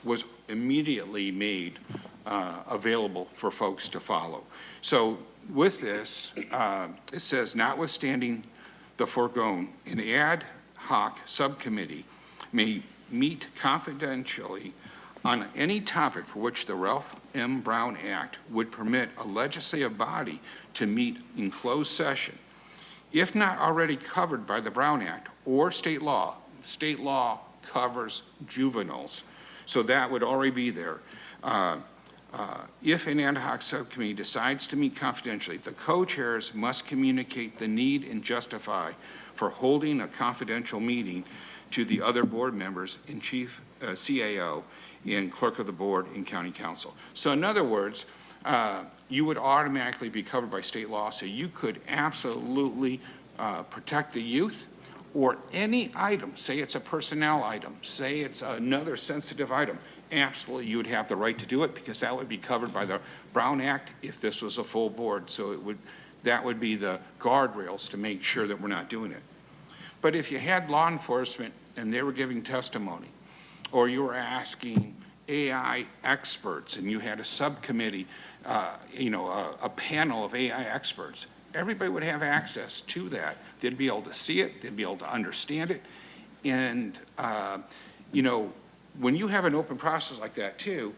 was immediately made available for folks to follow. So with this, it says, notwithstanding the foregoing, an ad hoc subcommittee may meet confidentially on any topic for which the Ralph M. Brown Act would permit a legislative body to meet in closed session, if not already covered by the Brown Act or state law. State law covers juveniles, so that would already be there. If an ad hoc subcommittee decides to meet confidentially, the co-chairs must communicate the need and justify for holding a confidential meeting to the other board members and chief CAO and clerk of the board and county council. So in other words, you would automatically be covered by state law, so you could absolutely protect the youth or any item, say it's a personnel item, say it's another sensitive item, absolutely you would have the right to do it because that would be covered by the Brown Act if this was a full board. So that would be the guardrails to make sure that we're not doing it. But if you had law enforcement and they were giving testimony, or you were asking AI experts and you had a subcommittee, a panel of AI experts, everybody would have access to that. They'd be able to see it, they'd be able to understand it. And, when you have an open process like that too,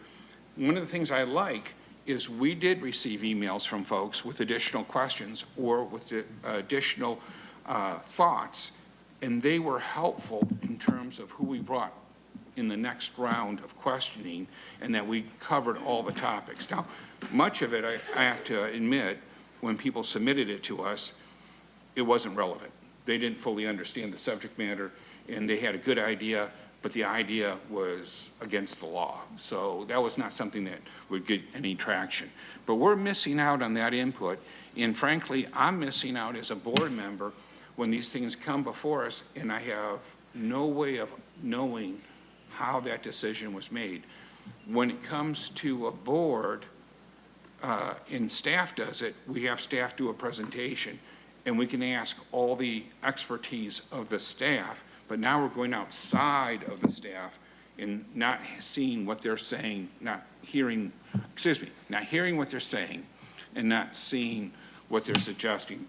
one of the things I like is we did receive emails from folks with additional questions or with additional thoughts, and they were helpful in terms of who we brought in the next round of questioning, and that we covered all the topics. Now, much of it, I have to admit, when people submitted it to us, it wasn't relevant. They didn't fully understand the subject matter, and they had a good idea, but the idea was against the law. So that was not something that would get any traction. But we're missing out on that input, and frankly, I'm missing out as a board member when these things come before us, and I have no way of knowing how that decision was made. When it comes to a board, and staff does it, we have staff do a presentation, and we can ask all the expertise of the staff, but now we're going outside of the staff and not seeing what they're saying, not hearing what they're saying and not seeing what they're suggesting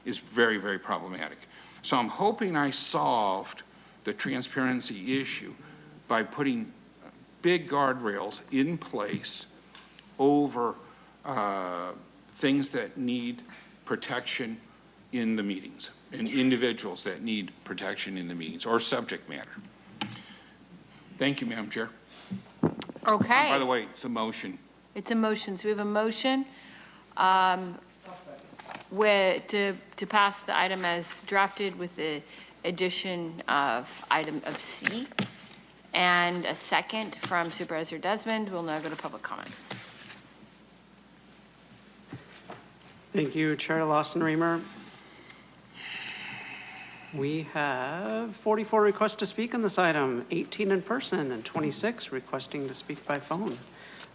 is very, very problematic. So I'm hoping I solved the transparency issue by putting big guardrails in place over things that need protection in the meetings, and individuals that need protection in the meetings, or subject matter. Thank you, Madam Chair. Okay. By the way, it's a motion. It's a motion. So we have a motion to pass the item as drafted with the addition of item of C, and a second from Supervisor Desmond. We'll now go to public comment. Thank you, Chair Lawson-Remer. We have 44 requests to speak on this item, 18 in person and 26 requesting to speak by phone.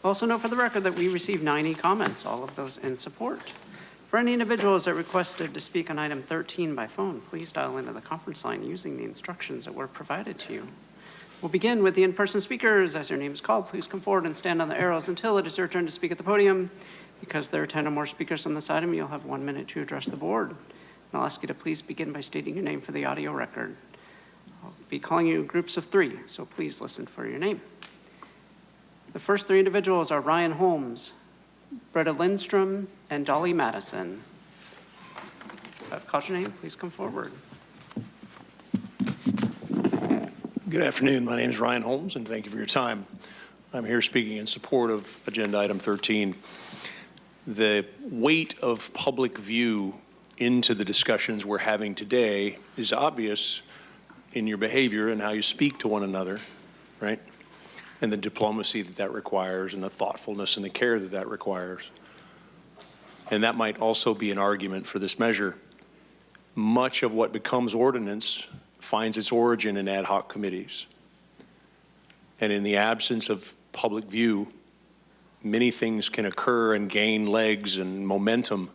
Also note for the record that we received 90 comments, all of those in support. For any individuals that requested to speak on item 13 by phone, please dial into the conference line using the instructions that were provided to you. We'll begin with the in-person speakers. As your name is called, please come forward and stand on the arrows until it is your turn to speak at the podium. Because there are 10 or more speakers on this item, you'll have 1 minute to address the board. And I'll ask you to please begin by stating your name for the audio record. I'll be calling you in groups of 3, so please listen for your name. The first 3 individuals are Ryan Holmes, Britta Lindstrom, and Dolly Madison. Call your name, please come forward. Good afternoon. My name is Ryan Holmes, and thank you for your time. I'm here speaking in support of Agenda Item 13. The weight of public view into the discussions we're having today is obvious in your behavior and how you speak to one another, right? And the diplomacy that that requires, and the thoughtfulness and the care that that requires. And that might also be an argument for this measure. Much of what becomes ordinance finds its origin in ad hoc committees. And in the absence of public view, many things can occur and gain legs and momentum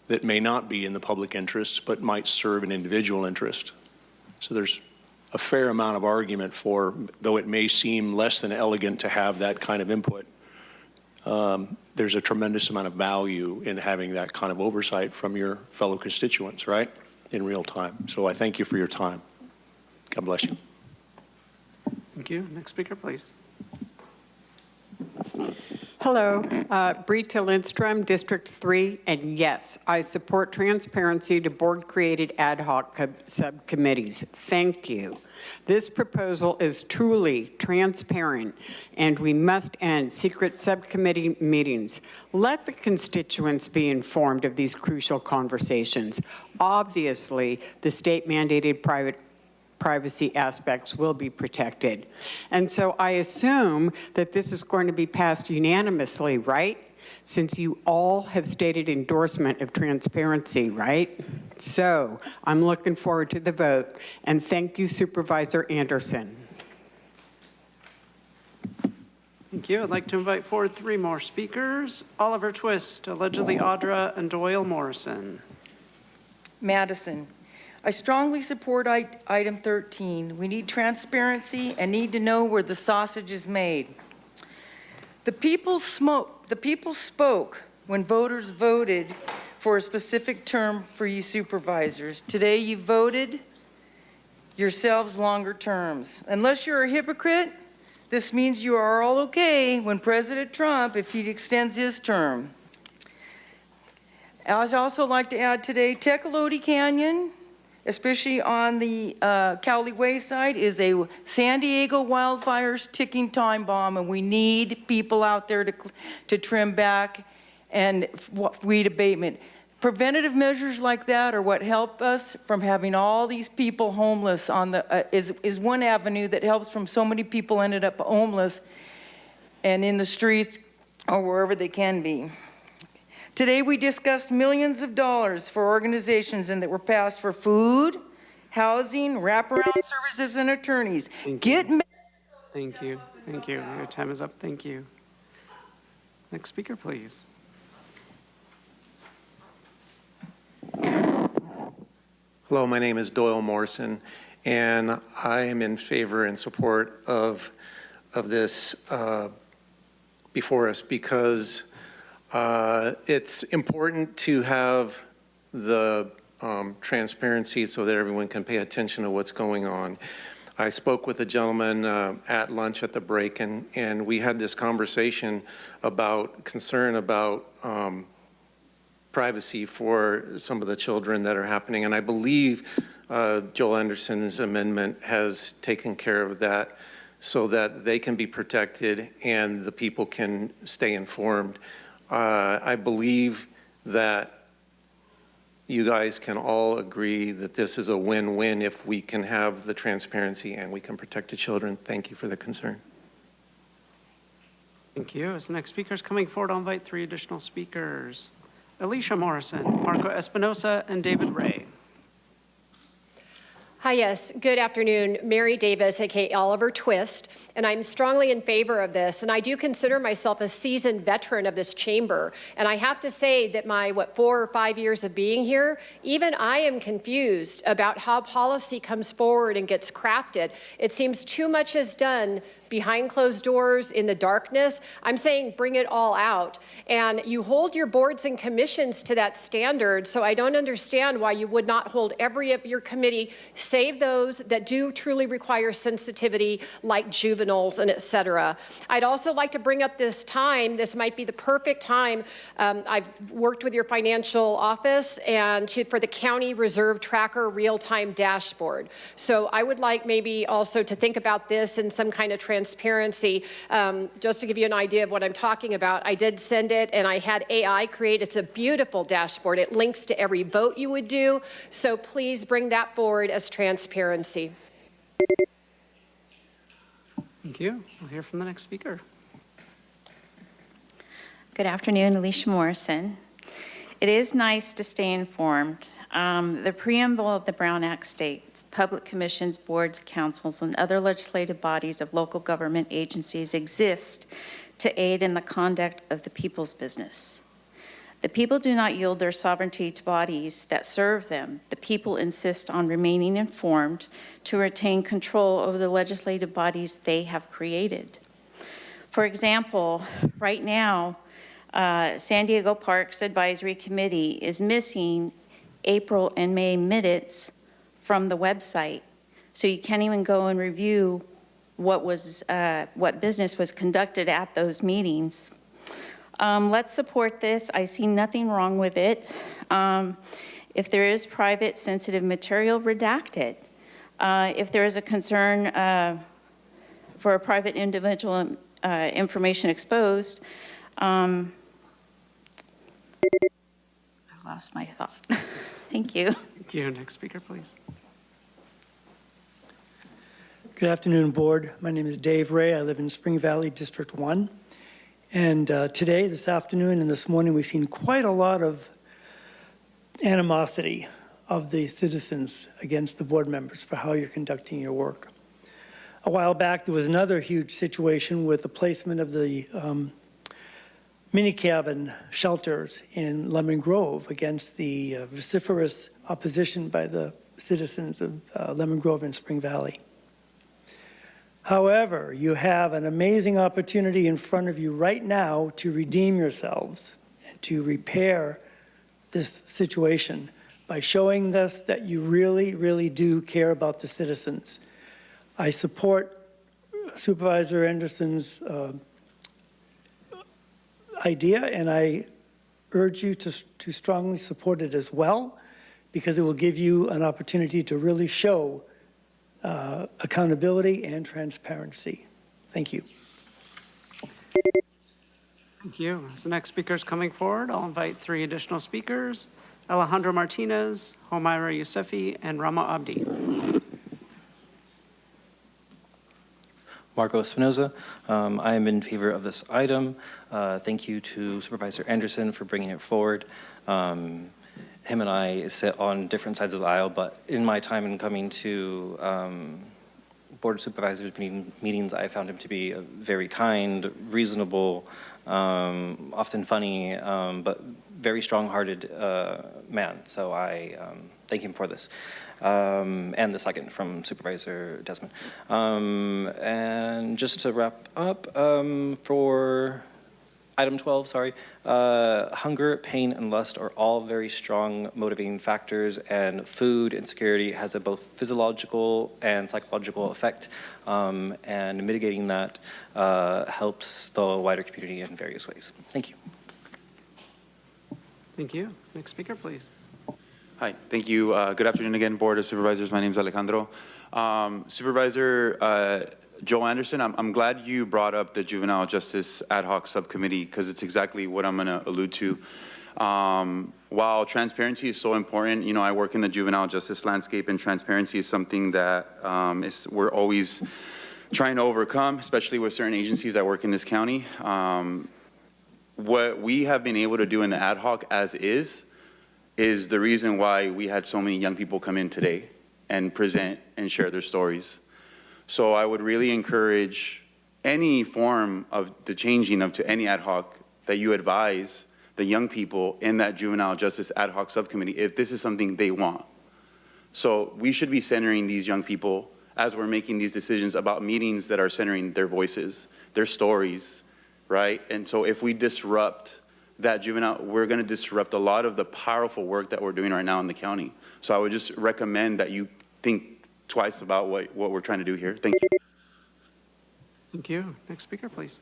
that may not be in the public interest, but might serve an individual interest. So there's a fair amount of argument for, though it may seem less than elegant to have that kind of input, there's a tremendous amount of value in having that kind of oversight from your fellow constituents, right, in real time. So I thank you for your time. God bless you. Thank you. Next speaker, please. Hello, Britta Lindstrom, District 3, and yes, I support transparency to board-created ad hoc subcommittees. Thank you. This proposal is truly transparent, and we must end secret subcommittee meetings. Let the constituents be informed of these crucial conversations. Obviously, the state-mandated privacy aspects will be protected. And so I assume that this is going to be passed unanimously, right? Since you all have stated endorsement of transparency, right? So I'm looking forward to the vote. And thank you, Supervisor Anderson. Thank you. I'd like to invite forward 3 more speakers. Oliver Twist, allegedly Audra, and Doyle Morrison. Madison. I strongly support item 13. We need transparency and need to know where the sausage is made. The people spoke when voters voted for a specific term for you supervisors. Today you voted yourselves longer terms. Unless you're a hypocrite, this means you are all okay when President Trump, if he extends his term. I'd also like to add today, Tecolote Canyon, especially on the Cowley Way side, is a San Diego wildfires ticking time bomb, and we need people out there to trim back and weed abatement. Preventative measures like that are what help us from having all these people homeless on the, is one avenue that helps from so many people ended up homeless and in the streets or wherever they can be. Today we discussed millions of dollars for organizations and that were passed for food, housing, wraparound services, and attorneys. Thank you. Thank you. Your time is up. Thank you. Next speaker, please. Hello, my name is Doyle Morrison, and I am in favor and support of this before us because it's important to have the transparency so that everyone can pay attention to what's going on. I spoke with a gentleman at lunch at the break, and we had this conversation about concern about privacy for some of the children that are happening. And I believe Joel Anderson's amendment has taken care of that so that they can be protected and the people can stay informed. I believe that you guys can all agree that this is a win-win if we can have the transparency and we can protect the children. Thank you for the concern. Thank you. As the next speaker is coming forward, I'll invite 3 additional speakers. Alicia Morrison, Marco Espinosa, and David Ray. Hi, yes. Good afternoon. Mary Davis, aka Oliver Twist, and I'm strongly in favor of this. And I do consider myself a seasoned veteran of this chamber. And I have to say that my, 4 or 5 years of being here, even I am confused about how policy comes forward and gets crafted. It seems too much is done behind closed doors in the darkness. I'm saying bring it all out. And you hold your boards and commissions to that standard, so I don't understand why you would not hold every of your committee, save those that do truly require sensitivity, like juveniles and et cetera. I'd also like to bring up this time. This might be the perfect time. I've worked with your financial office and for the county reserve tracker real-time dashboard. So I would like maybe also to think about this in some kind of transparency. Just to give you an idea of what I'm talking about, I did send it and I had AI create. It's a beautiful dashboard. It links to every vote you would do. So please bring that forward as transparency. Thank you. We'll hear from the next speaker. Good afternoon, Alicia Morrison. It is nice to stay informed. The preamble of the Brown Act states, public commissions, boards, councils, and other legislative bodies of local government agencies exist to aid in the conduct of the people's business. The people do not yield their sovereignty to bodies that serve them. The people insist on remaining informed to retain control over the legislative bodies they have created. For example, right now, San Diego Parks Advisory Committee is missing April and May minutes from the website. So you can't even go and review what business was conducted at those meetings. Let's support this. I see nothing wrong with it. If there is private sensitive material, redact it. If there is a concern for a private individual information exposed, I lost my thought. Thank you. Thank you. Next speaker, please. Good afternoon, Board. My name is Dave Ray. I live in Spring Valley, District 1. And today, this afternoon, and this morning, we've seen quite a lot of animosity of the citizens against the board members for how you're conducting your work. A while back, there was another huge situation with the placement of the mini cabin shelters in Lemon Grove against the vociferous opposition by the citizens of Lemon Grove and Spring Valley. However, you have an amazing opportunity in front of you right now to redeem yourselves and to repair this situation by showing us that you really, really do care about the citizens. I support Supervisor Anderson's idea, and I urge you to strongly support it as well, because it will give you an opportunity to really show accountability and transparency. Thank you. Thank you. As the next speaker is coming forward, I'll invite 3 additional speakers: Alejandro Martinez, Homaira Yousefi, and Rama Abdi. Marco Espinosa. I am in favor of this item. Thank you to Supervisor Anderson for bringing it forward. Him and I sit on different sides of the aisle, but in my time in coming to Board of Supervisors meetings, I found him to be a very kind, reasonable, often funny, but very strong-hearted man. So I thank him for this. And the second from Supervisor Desmond. And just to wrap up, for Item 12, sorry. Hunger, pain, and lust are all very strong motivating factors, and food insecurity has a both physiological and psychological effect, and mitigating that helps the wider community in various ways. Thank you. Thank you. Next speaker, please. Hi, thank you. Good afternoon again, Board of Supervisors. My name is Alejandro. Supervisor Joel Anderson, I'm glad you brought up the Juvenile Justice Ad Hoc Subcommittee because it's exactly what I'm going to allude to. While transparency is so important, you know, I work in the juvenile justice landscape, and transparency is something that we're always trying to overcome, especially with certain agencies that work in this county. What we have been able to do in the ad hoc as is the reason why we had so many young people come in today and present and share their stories. So I would really encourage any form of the changing of to any ad hoc that you advise the young people in that juvenile justice ad hoc subcommittee if this is something they want. So we should be centering these young people as we're making these decisions about meetings that are centering their voices, their stories, right? And so if we disrupt that juvenile, we're going to disrupt a lot of the powerful work that we're doing right now in the county. So I would just recommend that you think twice about what we're trying to do here. Thank you. Thank you. Next speaker, please.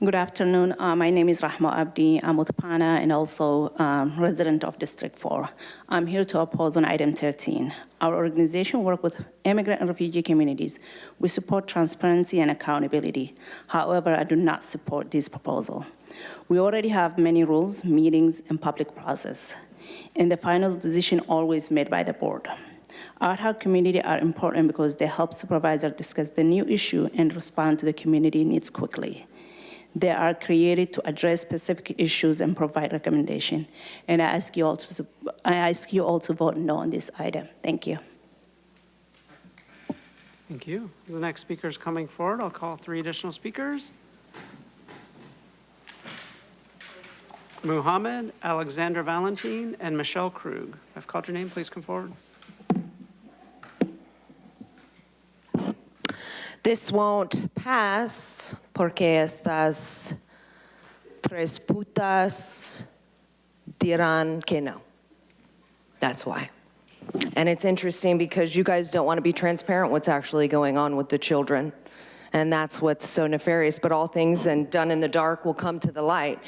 Good afternoon. My name is Rahma Abdi. I'm Utpana and also resident of District 4. I'm here to oppose on item 13. Our organization works with immigrant and refugee communities. We support transparency and accountability. However, I do not support this proposal. We already have many rules, meetings, and public process, and the final decision always made by the board. Ad hoc community are important because they help supervisors discuss the new issue and respond to the community needs quickly. They are created to address specific issues and provide recommendation. And I ask you all to vote no on this item. Thank you. Thank you. As the next speaker is coming forward, I'll call 3 additional speakers. Muhammad, Alexander Valentin, and Michelle Krug. I've called your name. Please come forward. This won't pass porque estas tres putas dirán que no. That's why. And it's interesting because you guys don't want to be transparent what's actually going on with the children. And that's what's so nefarious, but all things and done in the dark will come to the light.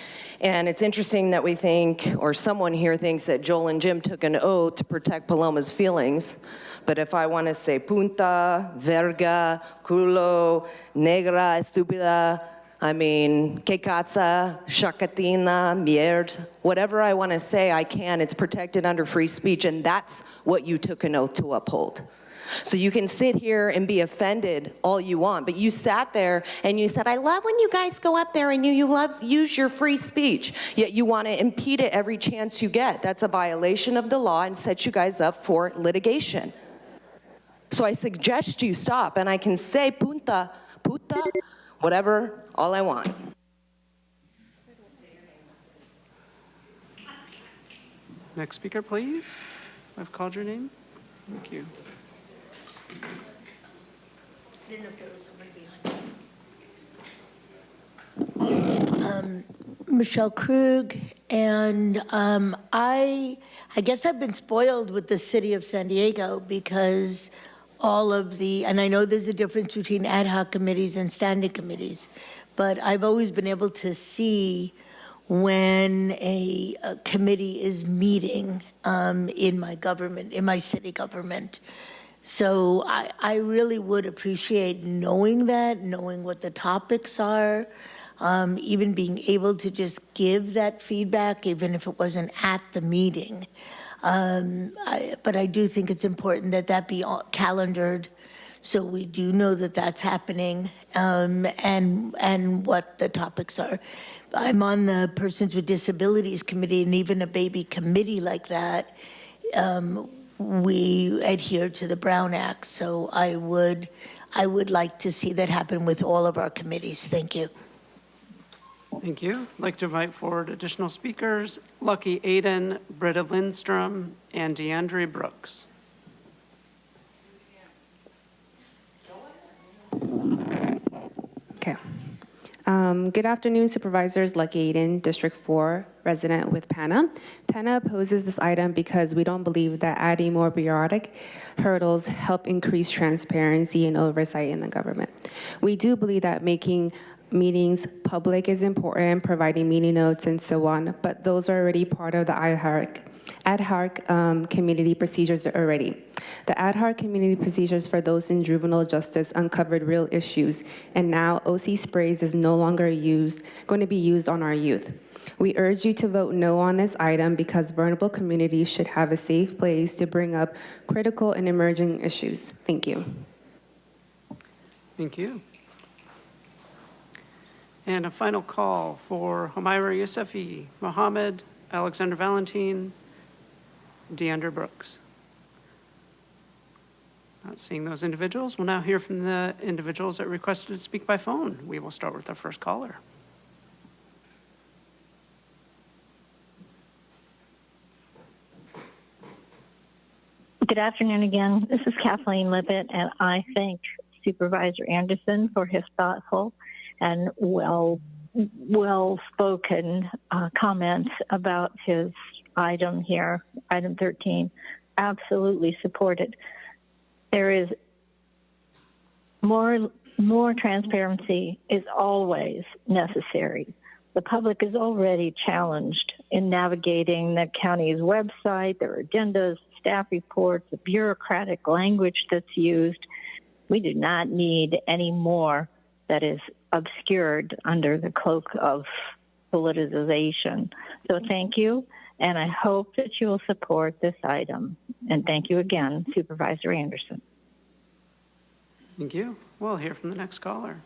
And it's interesting that we think, or someone here thinks that Joel and Jim took an oath to protect Paloma's feelings. But if I want to say punta, verga, culo, negra, estúpida, I mean, que caza, chacatina, mierd, whatever I want to say, I can. It's protected under free speech, and that's what you took an oath to uphold. So you can sit here and be offended all you want, but you sat there and you said, I love when you guys go up there and use your free speech, yet you want to impede it every chance you get. That's a violation of the law and sets you guys up for litigation. So I suggest you stop, and I can say punta, puta, whatever, all I want. Next speaker, please. I've called your name. Thank you. I didn't know if there was somebody behind me. Michelle Krug, and I guess I've been spoiled with the city of San Diego because all of the, and I know there's a difference between ad hoc committees and standing committees, but I've always been able to see when a committee is meeting in my government, in my city government. So I really would appreciate knowing that, knowing what the topics are, even being able to just give that feedback, even if it wasn't at the meeting. But I do think it's important that that be calendared so we do know that that's happening and what the topics are. I'm on the Persons with Disabilities Committee, and even a baby committee like that, we adhere to the Brown Act. So I would like to see that happen with all of our committees. Thank you. Thank you. I'd like to invite forward additional speakers, Lucky Aiden, Britta Lindstrom, and DeAndre Brooks. Okay. Good afternoon, Supervisors. Lucky Aiden, District 4, resident with PANA. PANA opposes this item because we don't believe that adding more bureaucratic hurdles help increase transparency and oversight in the government. We do believe that making meetings public is important, providing meeting notes and so on, but those are already part of the ad hoc community procedures already. The ad hoc community procedures for those in juvenile justice uncovered real issues, and now OC sprays is no longer going to be used on our youth. We urge you to vote no on this item because vulnerable communities should have a safe place to bring up critical and emerging issues. Thank you. Thank you. And a final call for Humaira Yousefi, Mohammed, Alexander Valentine, Deandra Brooks. Not seeing those individuals. We'll now hear from the individuals that requested to speak by phone. We will start with our first caller. Good afternoon again. This is Kathleen Libet, and I thank Supervisor Anderson for his thoughtful and well-spoken comments about his item here, item 13. Absolutely supported. There is more transparency is always necessary. The public is already challenged in navigating the county's website, their agendas, staff reports, the bureaucratic language that's used. We do not need any more that is obscured under the cloak of politicization. So thank you, and I hope that you will support this item. And thank you again, Supervisor Anderson. Thank you. We'll hear from the next caller.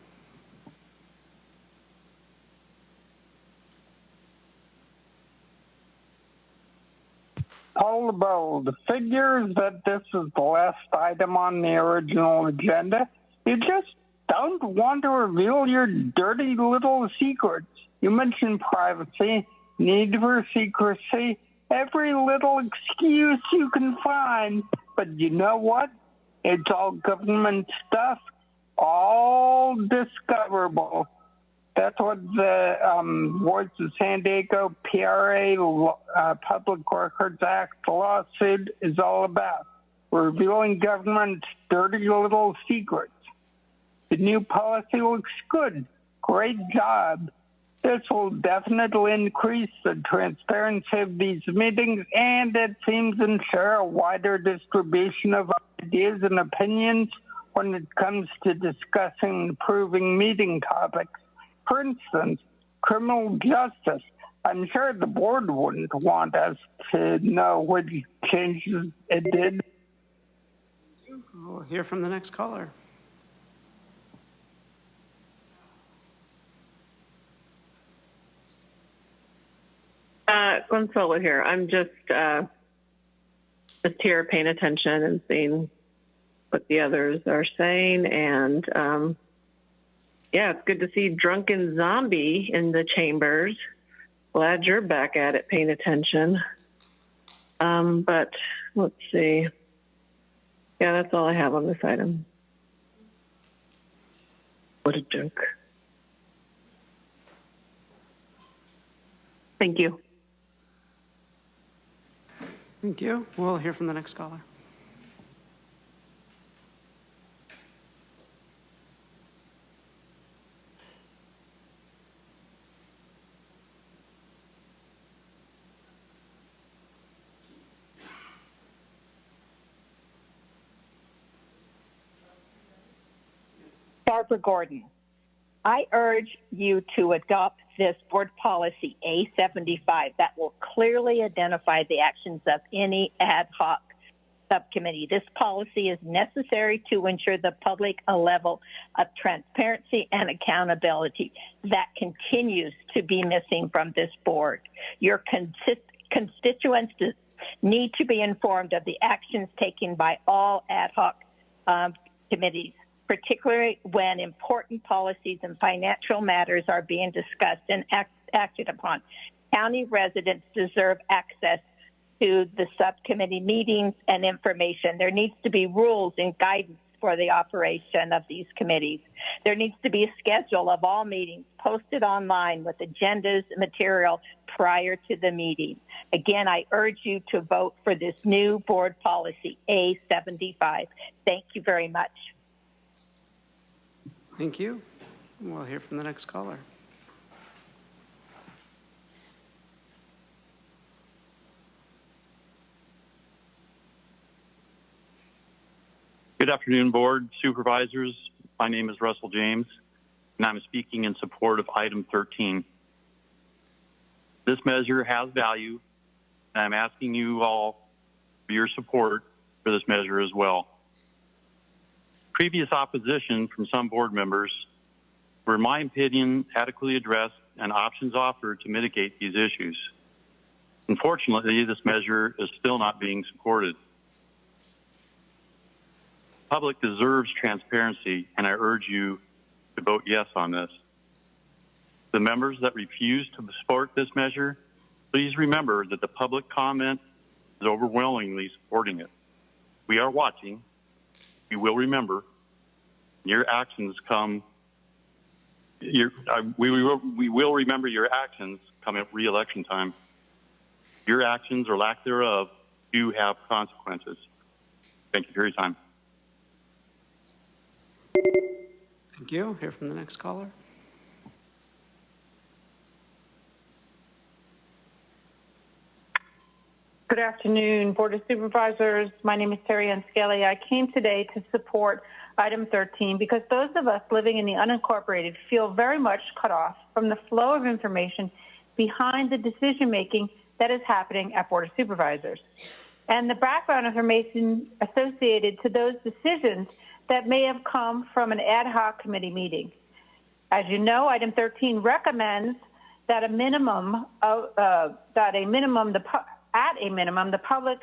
Paul LeBeau, the figures that this is the last item on the original agenda, you just don't want to reveal your dirty little secrets. You mentioned privacy, need for secrecy, every little excuse you can find. But you know what? It's all government stuff, all discoverable. That's what the Voice of San Diego PRA Public Records Act lawsuit is all about, revealing government's dirty little secrets. The new policy looks good. Great job. This will definitely increase the transparency of these meetings, and it seems ensure a wider distribution of ideas and opinions when it comes to discussing and improving meeting topics. For instance, criminal justice. I'm sure the board wouldn't want us to know which changes it did. We'll hear from the next caller. Gonzalo here. I'm just here paying attention and seeing what the others are saying. And yeah, it's good to see Drunken Zombie in the chambers. Glad you're back at it paying attention. But let's see. Yeah, that's all I have on this item. What a joke. Thank you. Thank you. We'll hear from the next caller. Barbara Gordon, I urge you to adopt this board policy A75 that will clearly identify the actions of any ad hoc subcommittee. This policy is necessary to ensure the public a level of transparency and accountability that continues to be missing from this board. Your constituents need to be informed of the actions taken by all ad hoc committees, particularly when important policies and financial matters are being discussed and acted upon. County residents deserve access to the subcommittee meetings and information. There needs to be rules and guidance for the operation of these committees. There needs to be a schedule of all meetings posted online with agendas and material prior to the meeting. Again, I urge you to vote for this new board policy, A75. Thank you very much. Thank you. We'll hear from the next caller. Good afternoon, Board, Supervisors. My name is Russell James, and I'm speaking in support of item 13. This measure has value, and I'm asking you all for your support for this measure as well. Previous opposition from some board members were, in my opinion, adequately addressed and options offered to mitigate these issues. Unfortunately, this measure is still not being supported. The public deserves transparency, and I urge you to vote yes on this. The members that refuse to support this measure, please remember that the public comment is overwhelmingly supporting it. We are watching. We will remember. Your actions come. We will remember your actions come at re-election time. Your actions or lack thereof do have consequences. Thank you for your time. Thank you. Hear from the next caller. Good afternoon, Board of Supervisors. My name is Terry Ann Skelly. I came today to support item 13 because those of us living in the unincorporated feel very much cut off from the flow of information behind the decision-making that is happening at Board of Supervisors and the background information associated to those decisions that may have come from an ad hoc committee meeting. As you know, item 13 recommends that at a minimum, the public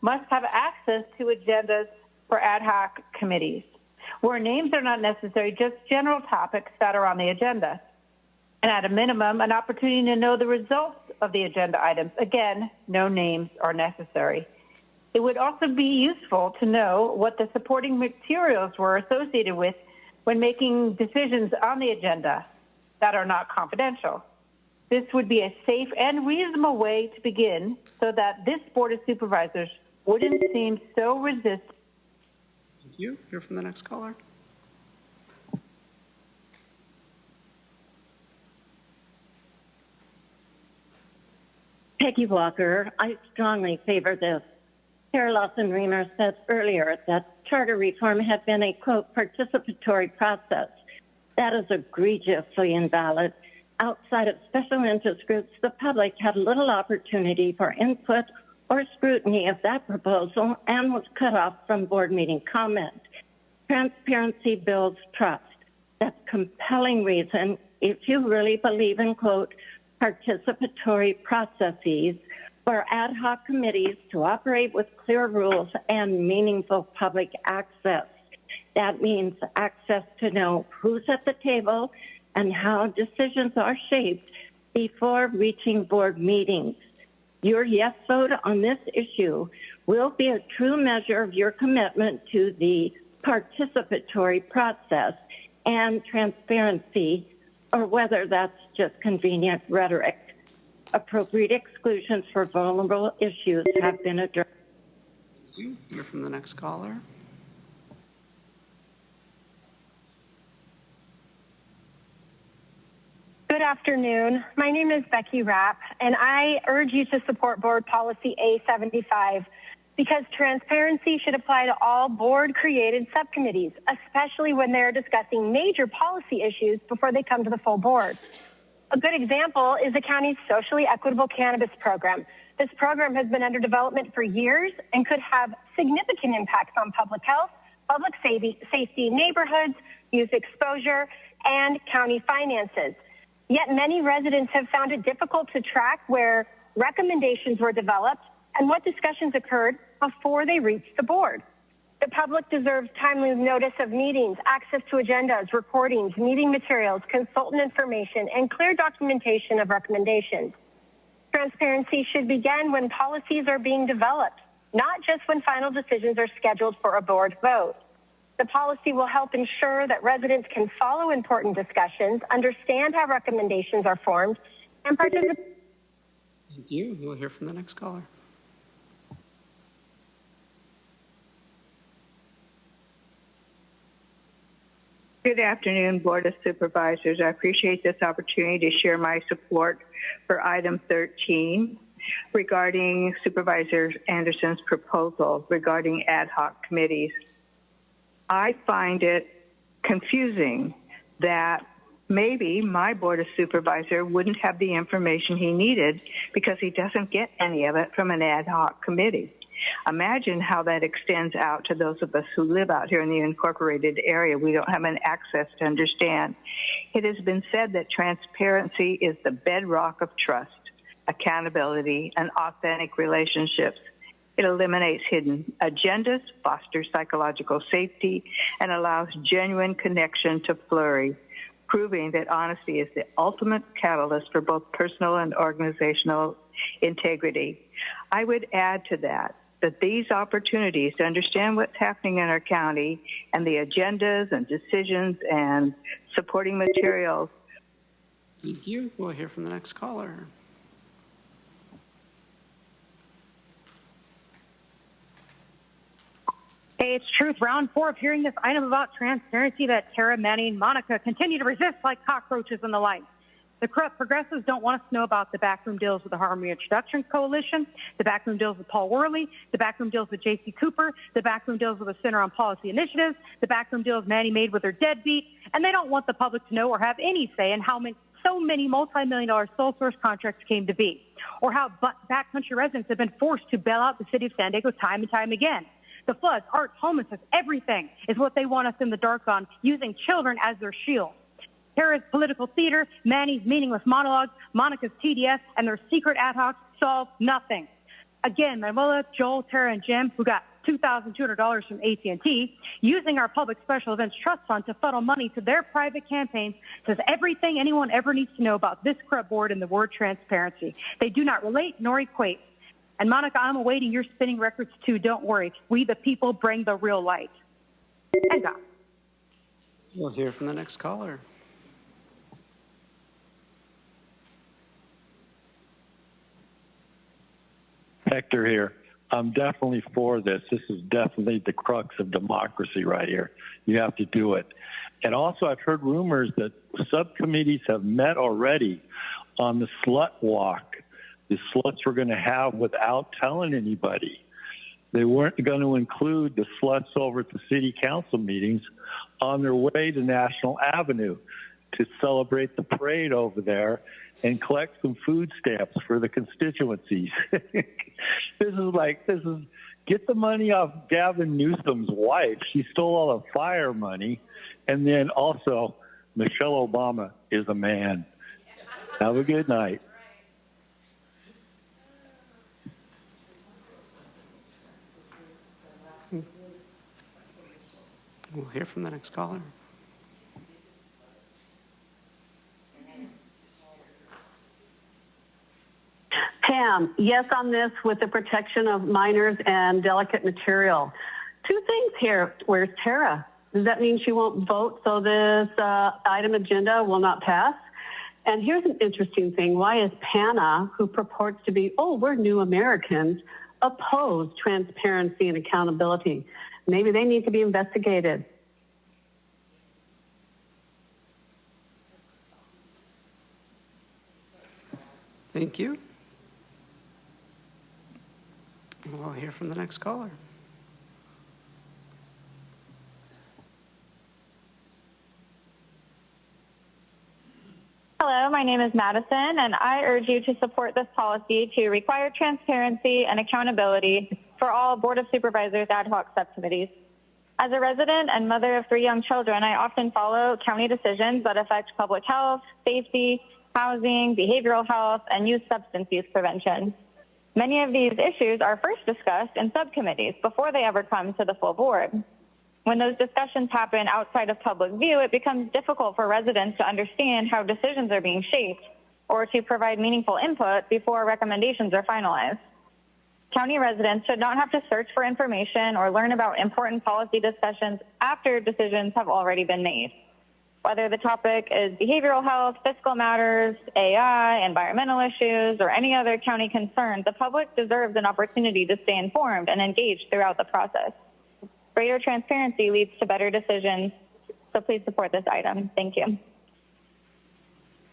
must have access to agendas for ad hoc committees, where names are not necessary, just general topics that are on the agenda. And at a minimum, an opportunity to know the results of the agenda items. Again, no names are necessary. It would also be useful to know what the supporting materials were associated with when making decisions on the agenda that are not confidential. This would be a safe and reasonable way to begin so that this Board of Supervisors wouldn't seem so resistant. Thank you. Hear from the next caller. Peggy Walker, I strongly favor this. Chair Lawson-Remer said earlier that charter reform had been a, quote, participatory process. That is egregiously invalid. Outside of special interest groups, the public had little opportunity for input or scrutiny of that proposal and was cut off from board meeting comment. Transparency builds trust. That's compelling reason if you really believe in, quote, participatory processes for ad hoc committees to operate with clear rules and meaningful public access. That means access to know who's at the table and how decisions are shaped before reaching board meetings. Your yes vote on this issue will be a true measure of your commitment to the participatory process and transparency, or whether that's just convenient rhetoric. Appropriate exclusions for vulnerable issues have been addressed. Thank you. Hear from the next caller. Good afternoon. My name is Becky Rapp, and I urge you to support Board Policy A75 because transparency should apply to all board-created subcommittees, especially when they're discussing major policy issues before they come to the full board. A good example is the county's socially equitable cannabis program. This program has been under development for years and could have significant impacts on public health, public safety, neighborhoods, youth exposure, and county finances. Yet many residents have found it difficult to track where recommendations were developed and what discussions occurred before they reached the board. The public deserves timely notice of meetings, access to agendas, recordings, meeting materials, consultant information, and clear documentation of recommendations. Transparency should begin when policies are being developed, not just when final decisions are scheduled for a board vote. The policy will help ensure that residents can follow important discussions, understand how recommendations are formed, and participate. Thank you. We'll hear from the next caller. Good afternoon, Board of Supervisors. I appreciate this opportunity to share my support for item 13 regarding Supervisor Anderson's proposal regarding ad hoc committees. I find it confusing that maybe my Board of Supervisor wouldn't have the information he needed because he doesn't get any of it from an ad hoc committee. Imagine how that extends out to those of us who live out here in the incorporated area. We don't have an access to understand. It has been said that transparency is the bedrock of trust, accountability, and authentic relationships. It eliminates hidden agendas, fosters psychological safety, and allows genuine connection to flourish, proving that honesty is the ultimate catalyst for both personal and organizational integrity. I would add to that these opportunities to understand what's happening in our county and the agendas and decisions and supporting materials. Thank you. We'll hear from the next caller. Hey, it's Truth. Round 4 of hearing this item about transparency that Tara, Manny, and Monica continue to resist like cockroaches in the light. The corrupt progressives don't want us to know about the backroom deals with the Harm Reintroduction Coalition, the backroom deals with Paul Worley, the backroom deals with J.C. Cooper, the backroom deals with the Center on Policy Initiatives, the backroom deals Manny made with her deadbeat, and they don't want the public to know or have any say in how so many multi-million-dollar sole source contracts came to be, or how backcountry residents have been forced to bail out the city of San Diego time and time again. The floods, arts, homelessness, everything is what they want us in the dark on, using children as their shield. Tara's political theater, Manny's meaningless monologues, Monica's TDS, and their secret ad hocs solve nothing. Again, Manuela, Joel, Tara, and Jim, who got $2,200 from AT&T, using our Public Special Events Trust Fund to funnel money to their private campaigns, says everything anyone ever needs to know about this corrupt board and the word transparency. They do not relate nor equate. And Monica, I'm awaiting your spinning records too. Don't worry. We, the people, bring the real light. And God. We'll hear from the next caller. Hector here. I'm definitely for this. This is definitely the crux of democracy right here. You have to do it. And also, I've heard rumors that subcommittees have met already on the slut walk the sluts were going to have without telling anybody. They weren't going to include the sluts over at the city council meetings on their way to National Avenue to celebrate the parade over there and collect some food stamps for the constituencies. This is get the money off Gavin Newsom's wife. She stole all the fire money. And then also, Michelle Obama is a man. Have a good night. We'll hear from the next caller. Pam, yes on this with the protection of minors and delicate material. Two things here. Where's Tara? Does that mean she won't vote so this item agenda will not pass? And here's an interesting thing. Why is PANA, who purports to be, we're new Americans, oppose transparency and accountability? Maybe they need to be investigated. Thank you. We'll hear from the next caller. Hello, my name is Madison, and I urge you to support this policy to require transparency and accountability for all Board of Supervisors ad hoc subcommittees. As a resident and mother of 3 young children, I often follow county decisions that affect public health, safety, housing, behavioral health, and youth substance use prevention. Many of these issues are first discussed in subcommittees before they ever come to the full board. When those discussions happen outside of public view, it becomes difficult for residents to understand how decisions are being shaped or to provide meaningful input before recommendations are finalized. County residents should not have to search for information or learn about important policy discussions after decisions have already been made. Whether the topic is behavioral health, fiscal matters, AI, environmental issues, or any other county concerns, the public deserves an opportunity to stay informed and engaged throughout the process. Greater transparency leads to better decisions, so please support this item. Thank you.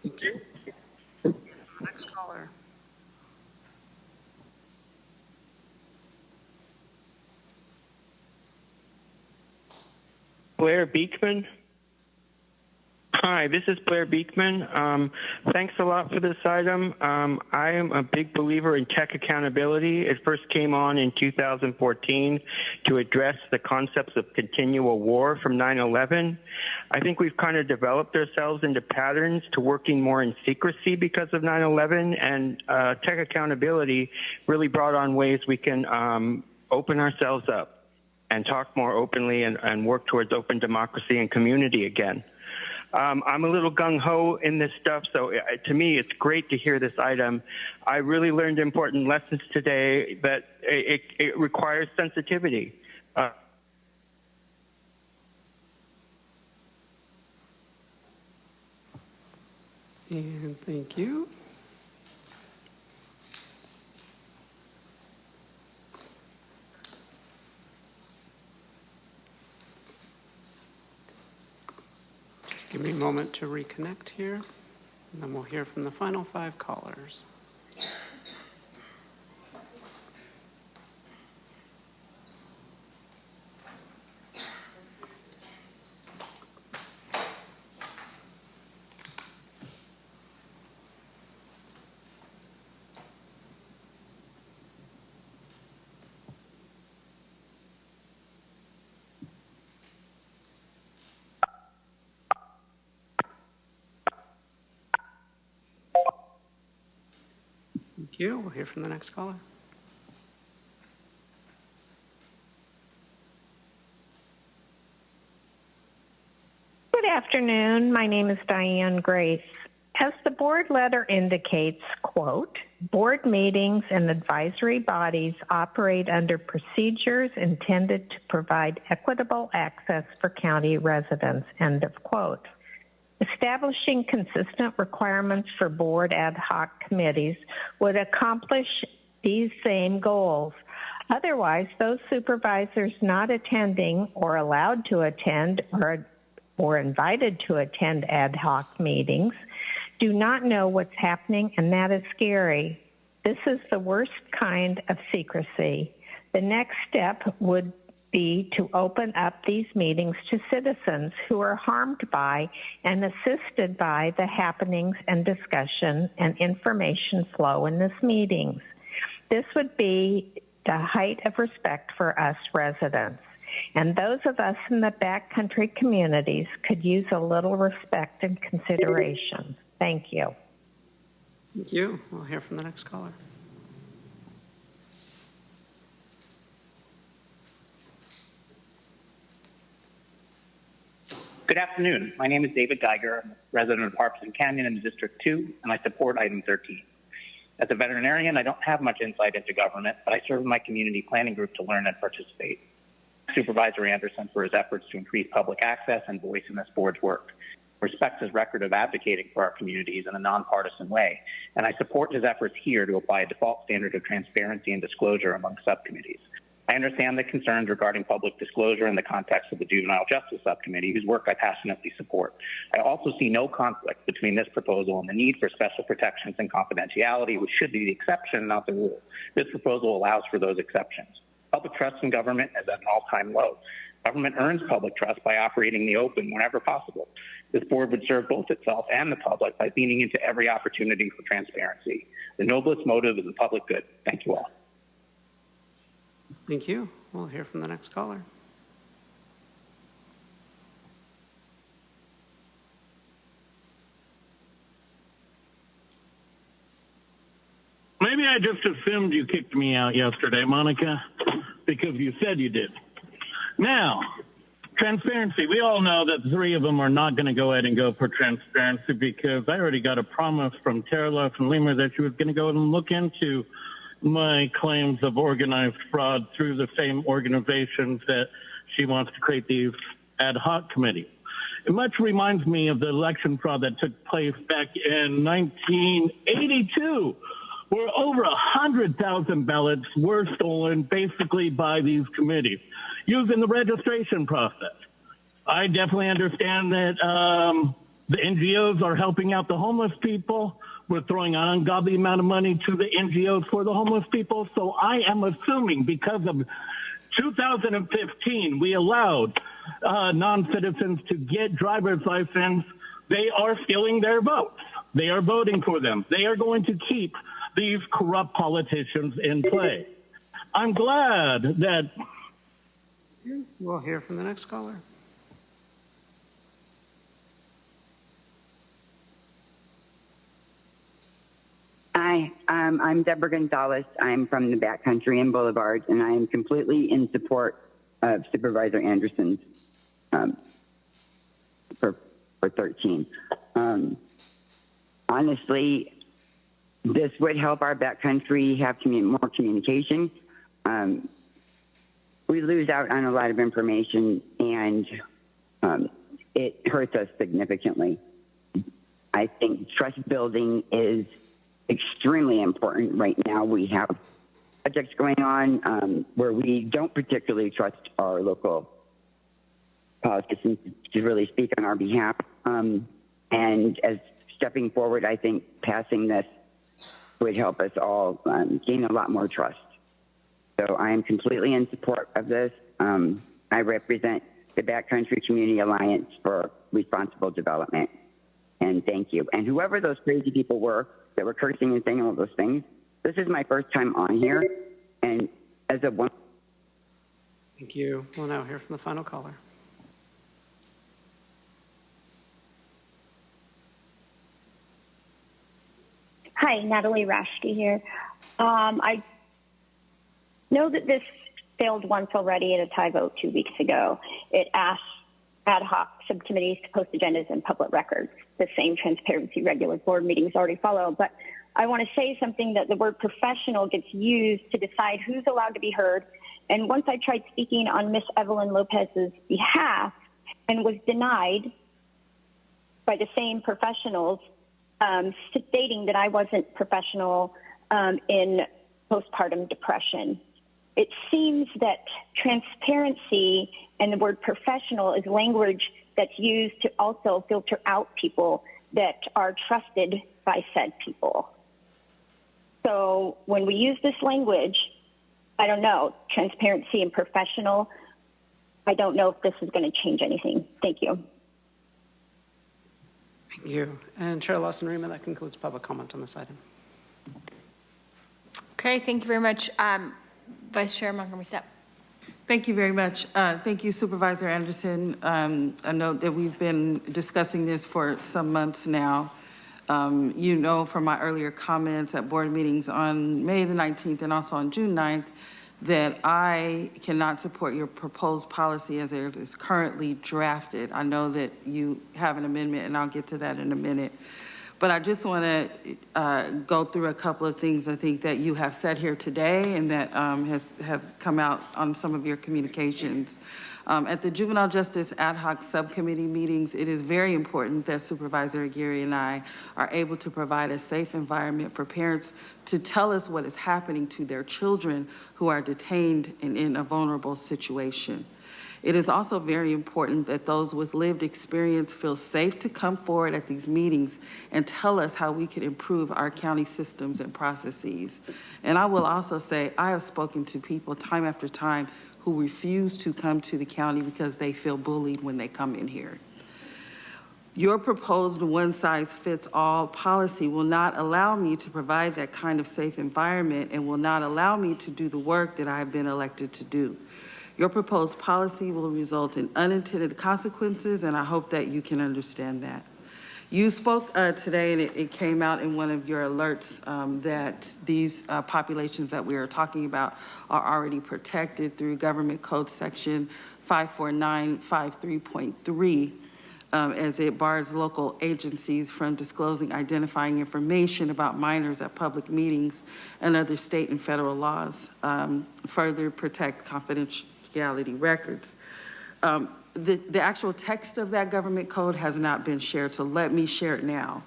Thank you. Next caller. Blair Beekman. Hi, this is Blair Beekman. Thanks a lot for this item. I am a big believer in tech accountability. It first came on in 2014 to address the concepts of continual war from 9/11. I think we've kind of developed ourselves into patterns to working more in secrecy because of 9/11, and tech accountability really brought on ways we can open ourselves up and talk more openly and work towards open democracy and community again. I'm a little gung-ho in this stuff, so to me it's great to hear this item. I really learned important lessons today that it requires sensitivity. And thank you. Give me a moment to reconnect here, and then we'll hear from the final 5 callers. Thank you. We'll hear from the next caller. Good afternoon. My name is Diane Grace. As the board letter indicates, quote, board meetings and advisory bodies operate under procedures intended to provide equitable access for county residents, end of quote. Establishing consistent requirements for board ad hoc committees would accomplish these same goals. Otherwise, those supervisors not attending or allowed to attend or invited to attend ad hoc meetings do not know what's happening, and that is scary. This is the worst kind of secrecy. The next step would be to open up these meetings to citizens who are harmed by and assisted by the happenings and discussion and information flow in these meetings. This would be the height of respect for us residents. And those of us in the backcountry communities could use a little respect and consideration. Thank you. Thank you. We'll hear from the next caller. Good afternoon. My name is David Geiger. I'm a resident of Harpson Canyon in District 2, and I support item 13. As a veterinarian, I don't have much insight into government, but I serve in my community planning group to learn and participate. Supervisor Anderson for his efforts to increase public access and voice in this board's work. Respect his record of advocating for our communities in a nonpartisan way, and I support his efforts here to apply a default standard of transparency and disclosure among subcommittees. I understand the concerns regarding public disclosure in the context of the Juvenile Justice Subcommittee, whose work I passionately support. I also see no conflict between this proposal and the need for special protections and confidentiality, which should be the exception, not the rule. This proposal allows for those exceptions. Public trust in government is at an all-time low. Government earns public trust by operating in the open whenever possible. This board would serve both itself and the public by leaning into every opportunity for transparency. The noblest motive is the public good. Thank you all. Thank you. We'll hear from the next caller. Maybe I just assumed you kicked me out yesterday, Monica, because you said you did. Now, transparency. We all know that 3 of them are not going to go ahead and go for transparency because I already got a promise from Tara from Lima that she was going to go and look into my claims of organized fraud through the same organizations that she wants to create these ad hoc committees. It much reminds me of the election fraud that took place back in 1982, where over 100,000 ballots were stolen basically by these committees using the registration process. I definitely understand that the NGOs are helping out the homeless people. We're throwing an ungodly amount of money to the NGOs for the homeless people. So I am assuming because of 2015, we allowed non-citizens to get driver's license. They are stealing their votes. They are voting for them. They are going to keep these corrupt politicians in play. I'm glad that... We'll hear from the next caller. Hi, I'm Deborah Gonzalez. I'm from the backcountry in Boulevard, and I am completely in support of Supervisor Anderson's for 13. Honestly, this would help our backcountry have more communication. We lose out on a lot of information, and it hurts us significantly. I think trust building is extremely important right now. We have projects going on where we don't particularly trust our local politicians to really speak on our behalf. And as stepping forward, I think passing this would help us all gain a lot more trust. So I am completely in support of this. I represent the Backcountry Community Alliance for Responsible Development. And thank you. And whoever those crazy people were that were cursing and saying all those things, this is my first time on here. And as a one. Thank you. We'll now hear from the final caller. Hi, Natalie Rashke here. I know that this failed once already at a tie vote 2 weeks ago. It asked ad hoc subcommittees to post agendas and public records. The same transparency regular board meetings already follow. But I want to say something that the word professional gets used to decide who's allowed to be heard. And once I tried speaking on Miss Evelyn Lopez's behalf and was denied by the same professionals, stating that I wasn't professional in postpartum depression. It seems that transparency and the word professional is language that's used to also filter out people that are trusted by said people. So when we use this language, I don't know, transparency and professional, I don't know if this is going to change anything. Thank you. Thank you. And Chair Lawson-Riemann, that concludes public comment on this item. Okay, thank you very much. Vice Chair Montgomery-Stepp. Thank you very much. Thank you, Supervisor Anderson. I know that we've been discussing this for some months now. You know from my earlier comments at board meetings on May the 19th and also on June 9th that I cannot support your proposed policy as it is currently drafted. I know that you have an amendment, and I'll get to that in a minute. But I just want to go through a couple of things I think that you have said here today and that have come out on some of your communications. At the Juvenile Justice Ad Hoc Subcommittee meetings, it is very important that Supervisor Aguirre and I are able to provide a safe environment for parents to tell us what is happening to their children who are detained and in a vulnerable situation. It is also very important that those with lived experience feel safe to come forward at these meetings and tell us how we can improve our county systems and processes. And I will also say, I have spoken to people time after time who refuse to come to the county because they feel bullied when they come in here. Your proposed one-size-fits-all policy will not allow me to provide that kind of safe environment and will not allow me to do the work that I have been elected to do. Your proposed policy will result in unintended consequences, and I hope that you can understand that. You spoke today, and it came out in one of your alerts that these populations that we are talking about are already protected through Government Code Section 54953.3. as it bars local agencies from disclosing identifying information about minors at public meetings and other state and federal laws, further protect confidentiality records. The actual text of that government code has not been shared, so let me share it now.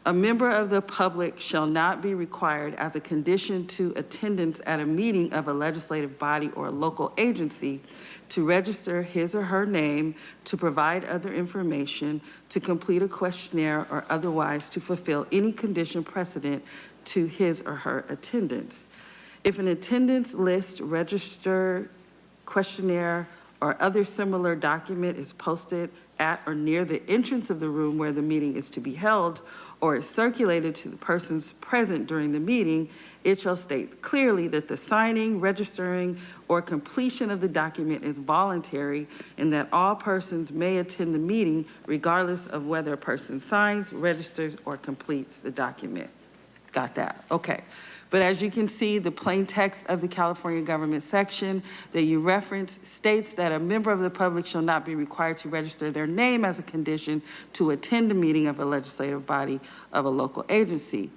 A member of the public shall not be required as a condition to attendance at a meeting of a legislative body or a local agency to register his or her name, to provide other information, to complete a questionnaire, or otherwise to fulfill any condition precedent to his or her attendance. If an attendance list, register, questionnaire, or other similar document is posted at or near the entrance of the room where the meeting is to be held, or is circulated to the persons present during the meeting, it shall state clearly that the signing, registering, or completion of the document is voluntary and that all persons may attend the meeting regardless of whether a person signs, registers, or completes the document. Got that? Okay. But as you can see, the plain text of the California government section that you referenced states that a member of the public shall not be required to register their name as a condition to attend a meeting of a legislative body of a local agency.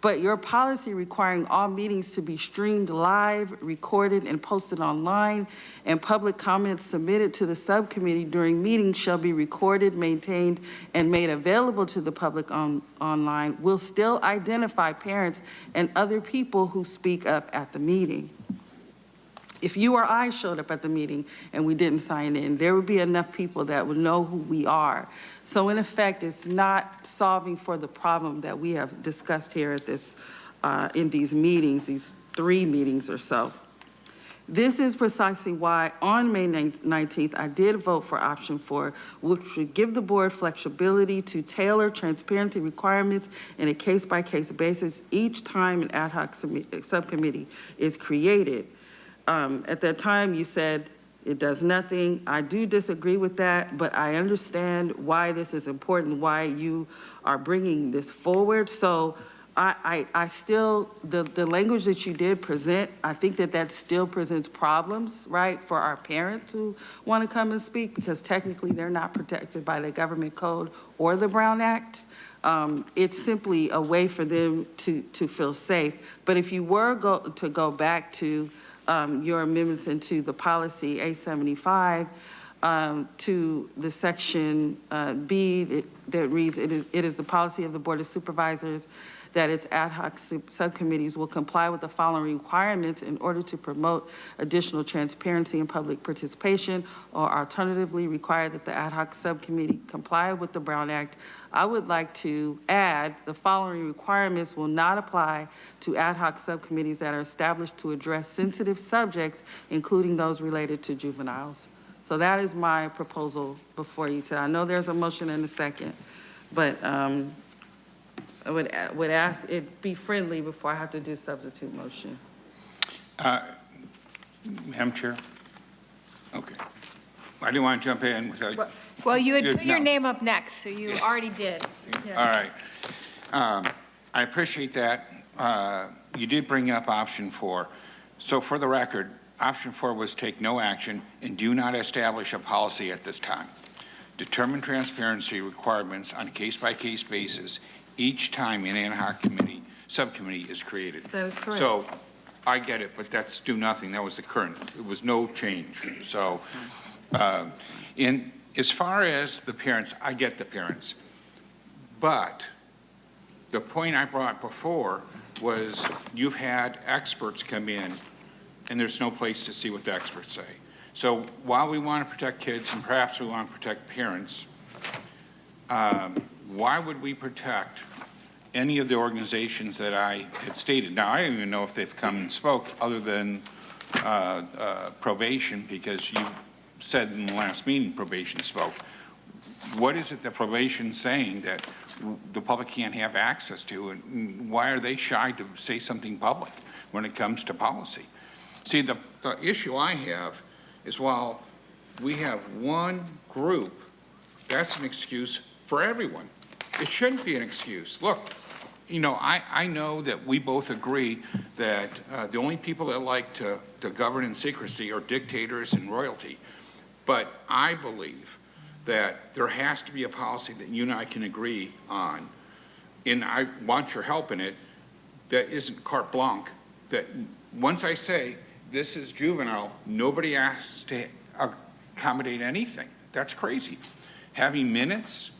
But your policy requiring all meetings to be streamed live, recorded, and posted online, and public comments submitted to the subcommittee during meetings shall be recorded, maintained, and made available to the public online will still identify parents and other people who speak up at the meeting. If you or I showed up at the meeting and we didn't sign in, there would be enough people that would know who we are. So in effect, it's not solving for the problem that we have discussed here at this, in these meetings, these 3 meetings or so. This is precisely why on May 19th, I did vote for option 4, which would give the board flexibility to tailor transparency requirements in a case-by-case basis each time an ad hoc subcommittee is created. At that time, you said it does nothing. I do disagree with that, but I understand why this is important, why you are bringing this forward. So I still, the language that you did present, I think that still presents problems, right, for our parents who want to come and speak, because technically they're not protected by the government code or the Brown Act. It's simply a way for them to feel safe. But if you were to go back to your amendments into the policy A75 to the section B that reads, it is the policy of the Board of Supervisors that its ad hoc subcommittees will comply with the following requirements in order to promote additional transparency and public participation, or alternatively require that the ad hoc subcommittee comply with the Brown Act. I would like to add the following requirements will not apply to ad hoc subcommittees that are established to address sensitive subjects, including those related to juveniles. So that is my proposal before you today. I know there's a motion and a second, but I would ask it be friendly before I have to do substitute motion. Madam Chair? Okay. I didn't want to jump in without... Well, you had put your name up next, so you already did. Yeah. All right. I appreciate that. You did bring up option 4. So for the record, option 4 was take no action and do not establish a policy at this time. Determine transparency requirements on a case-by-case basis each time an ad hoc subcommittee is created. That is correct. So I get it, but that's do nothing. That was the current. It was no change. So as far as the parents, I get the parents. But the point I brought before was you've had experts come in and there's no place to see what the experts say. So while we want to protect kids and perhaps we want to protect parents, why would we protect any of the organizations that I had stated? Now, I don't even know if they've come and spoke other than probation, because you said in the last meeting probation spoke. What is it that probation's saying that the public can't have access to, and why are they shy to say something public when it comes to policy? See, the issue I have is while we have one group, that's an excuse for everyone. It shouldn't be an excuse. Look, you know, I know that we both agree that the only people that like to govern in secrecy are dictators and royalty. But I believe that there has to be a policy that you and I can agree on, and I want your help in it, that isn't carte blanche, that once I say this is juvenile, nobody has to accommodate anything. That's crazy. Having minutes,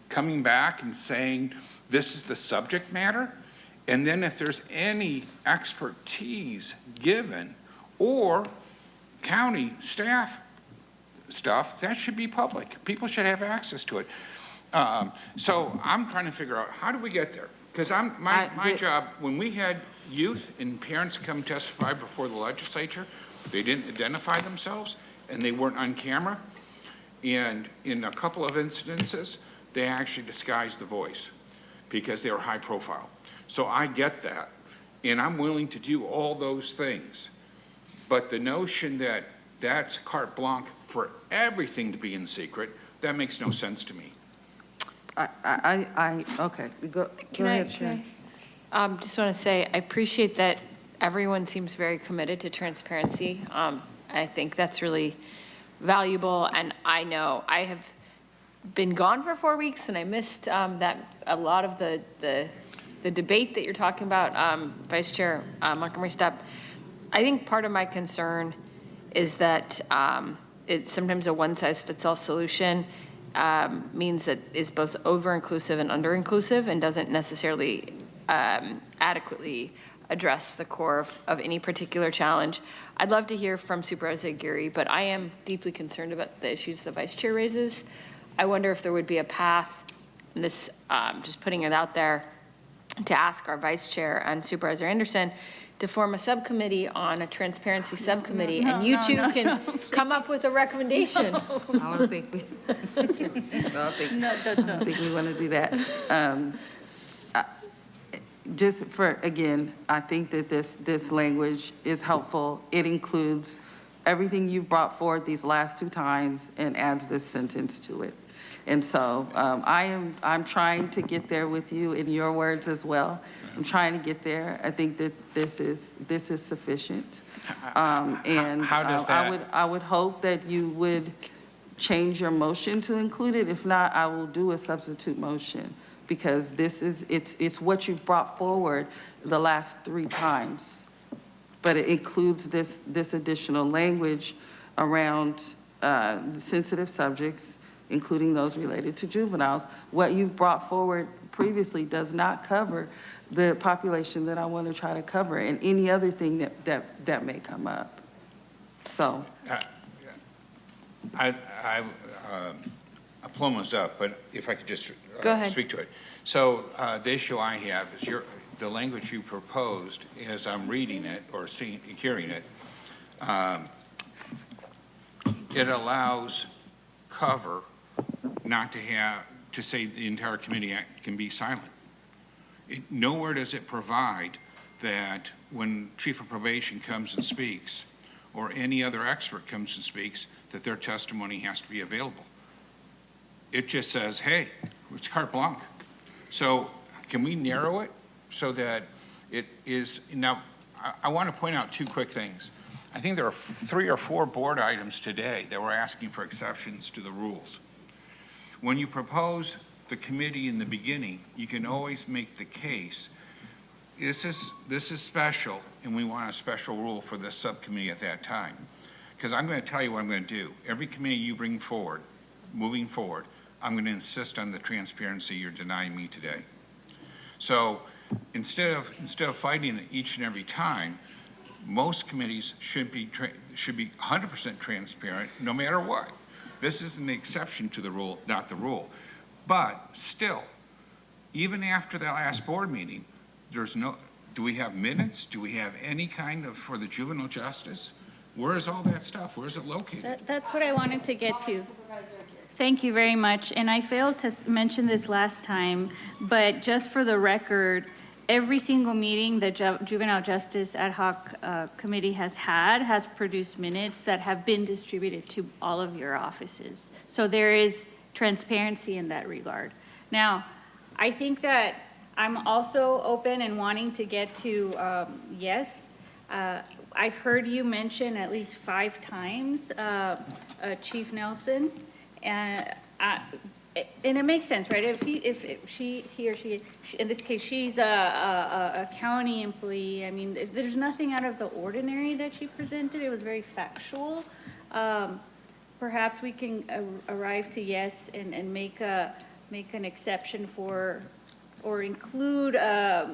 coming back and saying this is the subject matter, and then if there's any expertise given or county staff stuff, that should be public. People should have access to it. So I'm trying to figure out, how do we get there? Because my job, when we had youth and parents come testify before the legislature, they didn't identify themselves and they weren't on camera. And in a couple of instances, they actually disguised the voice because they were high profile. So I get that. And I'm willing to do all those things. But the notion that that's carte blanche for everything to be in secret, that makes no sense to me. Okay, go ahead, Sharon. Just want to say, I appreciate that everyone seems very committed to transparency. I think that's really valuable, and I know I have been gone for 4 weeks, and I missed that a lot of the debate that you're talking about, Vice Chair Montgomery Stepp. I think part of my concern is that it's sometimes a one-size-fits-all solution means that it's both over-inclusive and under-inclusive and doesn't necessarily adequately address the core of any particular challenge. I'd love to hear from Supervisor Aguirre, but I am deeply concerned about the issues the Vice Chair raises. I wonder if there would be a path, and this, just putting it out there, to ask our Vice Chair and Supervisor Anderson to form a subcommittee on a transparency subcommittee, and you two can come up with a recommendation. I don't think we want to do that. Just for, again, I think that this language is helpful. It includes everything you've brought forward these last 2 times and adds this sentence to it. And so I'm trying to get there with you in your words as well. I'm trying to get there. I think that this is sufficient. And how does that? I would hope that you would change your motion to include it. If not, I will do a substitute motion, because it's what you've brought forward the last 3 times. But it includes this additional language around sensitive subjects, including those related to juveniles. What you've brought forward previously does not cover the population that I want to try to cover and any other thing that may come up. So. I plumb us up, but if I could just speak to it. So the issue I have is the language you proposed, as I'm reading it or hearing it, it allows cover not to say the entire committee can be silent. Nowhere does it provide that when Chief of Probation comes and speaks, or any other expert comes and speaks, that their testimony has to be available. It just says, hey, it's carte blanche. So can we narrow it so that it is? Now, I want to point out 2 quick things. I think there are 3 or 4 board items today that were asking for exceptions to the rules. When you propose the committee in the beginning, you can always make the case, this is special, and we want a special rule for this subcommittee at that time. Because I'm going to tell you what I'm going to do. Every committee you bring forward, moving forward, I'm going to insist on the transparency you're denying me today. So instead of fighting it each and every time, most committees should be 100% transparent no matter what. This is an exception to the rule, not the rule. But still, even after that last board meeting, do we have minutes? Do we have any kind of, for the juvenile justice? Where is all that stuff? Where is it located? That's what I wanted to get to. Thank you very much. And I failed to mention this last time, but just for the record, every single meeting the Juvenile Justice Ad Hoc Committee has produced minutes that have been distributed to all of your offices. So there is transparency in that regard. Now, I think that I'm also open and wanting to get to, yes, I've heard you mention at least 5 times Chief Nelson, and and it makes sense, right? If he or she, in this case, she's a county employee, I mean, there's nothing out of the ordinary that she presented. It was very factual. Perhaps we can arrive to yes and make an exception for, or include a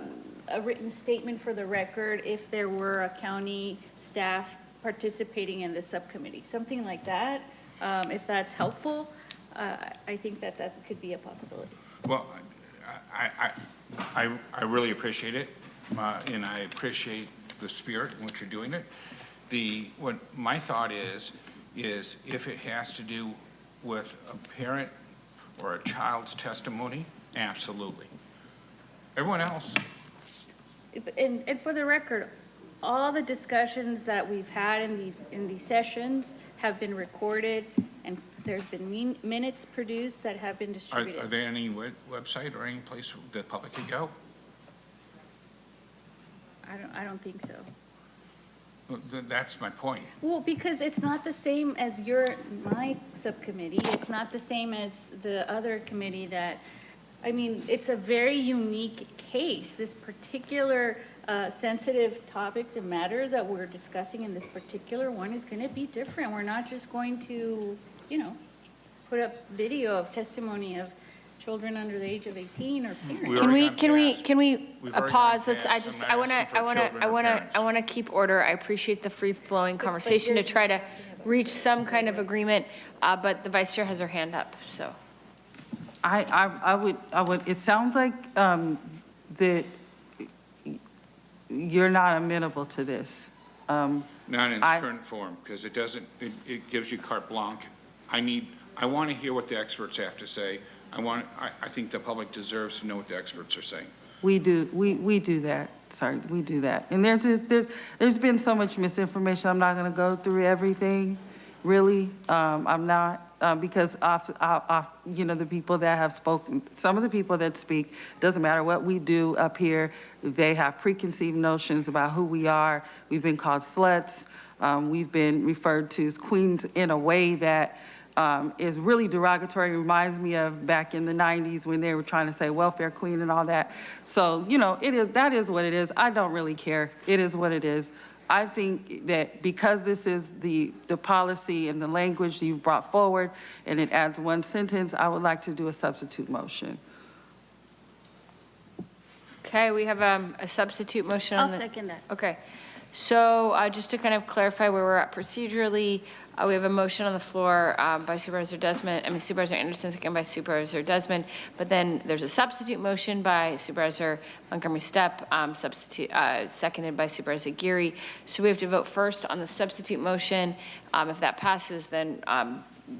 written statement for the record if there were a county staff participating in the subcommittee, something like that. If that's helpful, I think that could be a possibility. Well, I really appreciate it, and I appreciate the spirit in which you're doing it. What my thought is if it has to do with a parent or a child's testimony, absolutely. Everyone else. And for the record, all the discussions that we've had in these sessions have been recorded, and there's been minutes produced that have been distributed. Are there any website or any place the public could go? I don't think so. Well, that's my point. Well, because it's not the same as my subcommittee. It's not the same as the other committee that, I mean, it's a very unique case. This particular sensitive topics and matters that we're discussing in this particular one is going to be different. We're not just going to, put up video of testimony of children under the age of 18 or parents. Can we pause? I want to keep order. I appreciate the free flowing conversation to try to reach some kind of agreement, but the vice chair has her hand up, so. I would, it sounds like that you're not amenable to this. Not in its current form, because it doesn't, it gives you carte blanche. I want to hear what the experts have to say. I think the public deserves to know what the experts are saying. We do that. Sorry, we do that. And there's been so much misinformation. I'm not going to go through everything, really. I'm not. Because the people that have spoken, some of the people that speak, doesn't matter what we do up here, they have preconceived notions about who we are. We've been called sluts. We've been referred to as queens in a way that is really derogatory. Reminds me of back in the 90s when they were trying to say welfare queen and all that. So, that is what it is. I don't really care. It is what it is. I think that because this is the policy and the language you've brought forward and it adds one sentence, I would like to do a substitute motion. Okay, we have a substitute motion. I'll second that. Okay. So just to kind of clarify where we're at procedurally, we have a motion on the floor by Supervisor Anderson, second by Supervisor Desmond, but then there's a substitute motion by Supervisor Montgomery Steppe, seconded by Supervisor Geary. So we have to vote first on the substitute motion. If that passes, then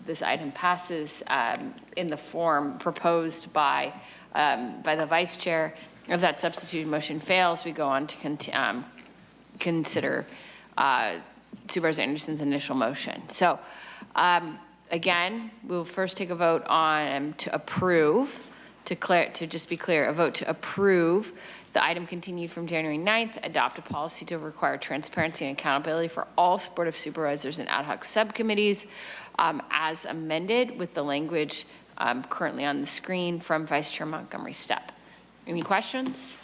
this item passes in the form proposed by the Vice Chair. If that substitute motion fails, we go on to consider Supervisor Anderson's initial motion. So again, we'll first take a vote on to approve, to just be clear, a vote to approve the item continued from January 9th, adopt a policy to require transparency and accountability for all Board of Supervisors and ad hoc subcommittees as amended with the language currently on the screen from Vice Chair Montgomery Steppe. Any questions?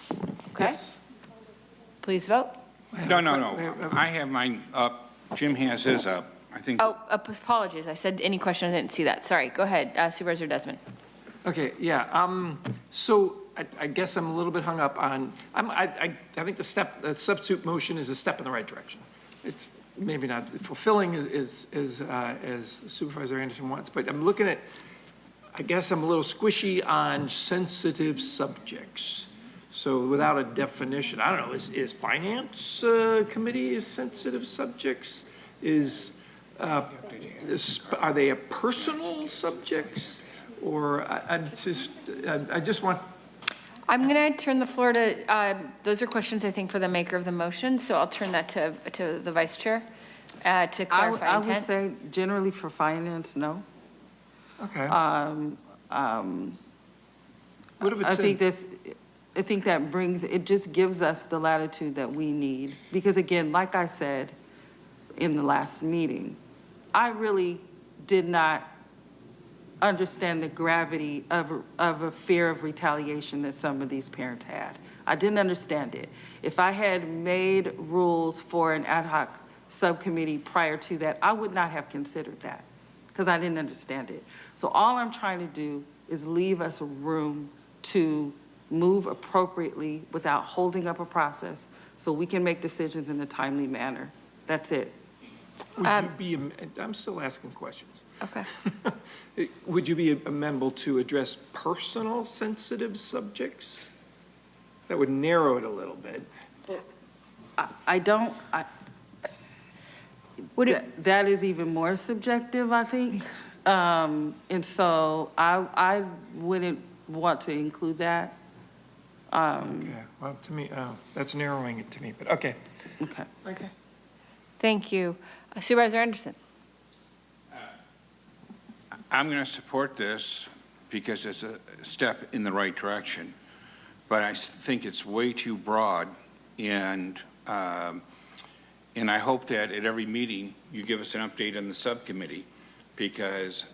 Okay. Yes. Please vote. No. I have mine up. Jim has his up. I think. Oh, apologies. I said any question. I didn't see that. Sorry. Go ahead, Supervisor Desmond. Okay. Yeah. So I guess I'm a little bit hung up on. I think the substitute motion is a step in the right direction. It's maybe not fulfilling as Supervisor Anderson wants, but I'm looking at. I guess I'm a little squishy on sensitive subjects. So without a definition, I don't know, is finance committee is sensitive subjects? Are they a personal subjects? Or I just want. I'm going to turn the floor to, those are questions I think for the maker of the motion. So I'll turn that to the Vice Chair to clarify I intent. would say generally for finance, no. Okay. What if it's I think that it just gives us the latitude that we need. Because again, like I said in the last meeting, I really did not understand the gravity of a fear of retaliation that some of these parents had. I didn't understand it. If I had made rules for an ad hoc subcommittee prior to that, I would not have considered that because I didn't understand it. So all I'm trying to do is leave us room to move appropriately without holding up a process so we can make decisions in a timely manner. That's it. Would you be, I'm still asking questions. Okay. Would you be amenable to address personal sensitive subjects? That would narrow it a little bit. That is even more subjective, I think. And so I wouldn't want to include that. Okay, well, to me, that's narrowing it to me, but okay. Okay. Okay. Thank you. Supervisor Anderson. I'm going to support this because it's a step in the right direction, but I think it's way too broad, and I hope that at every meeting you give us an update on the subcommittee, because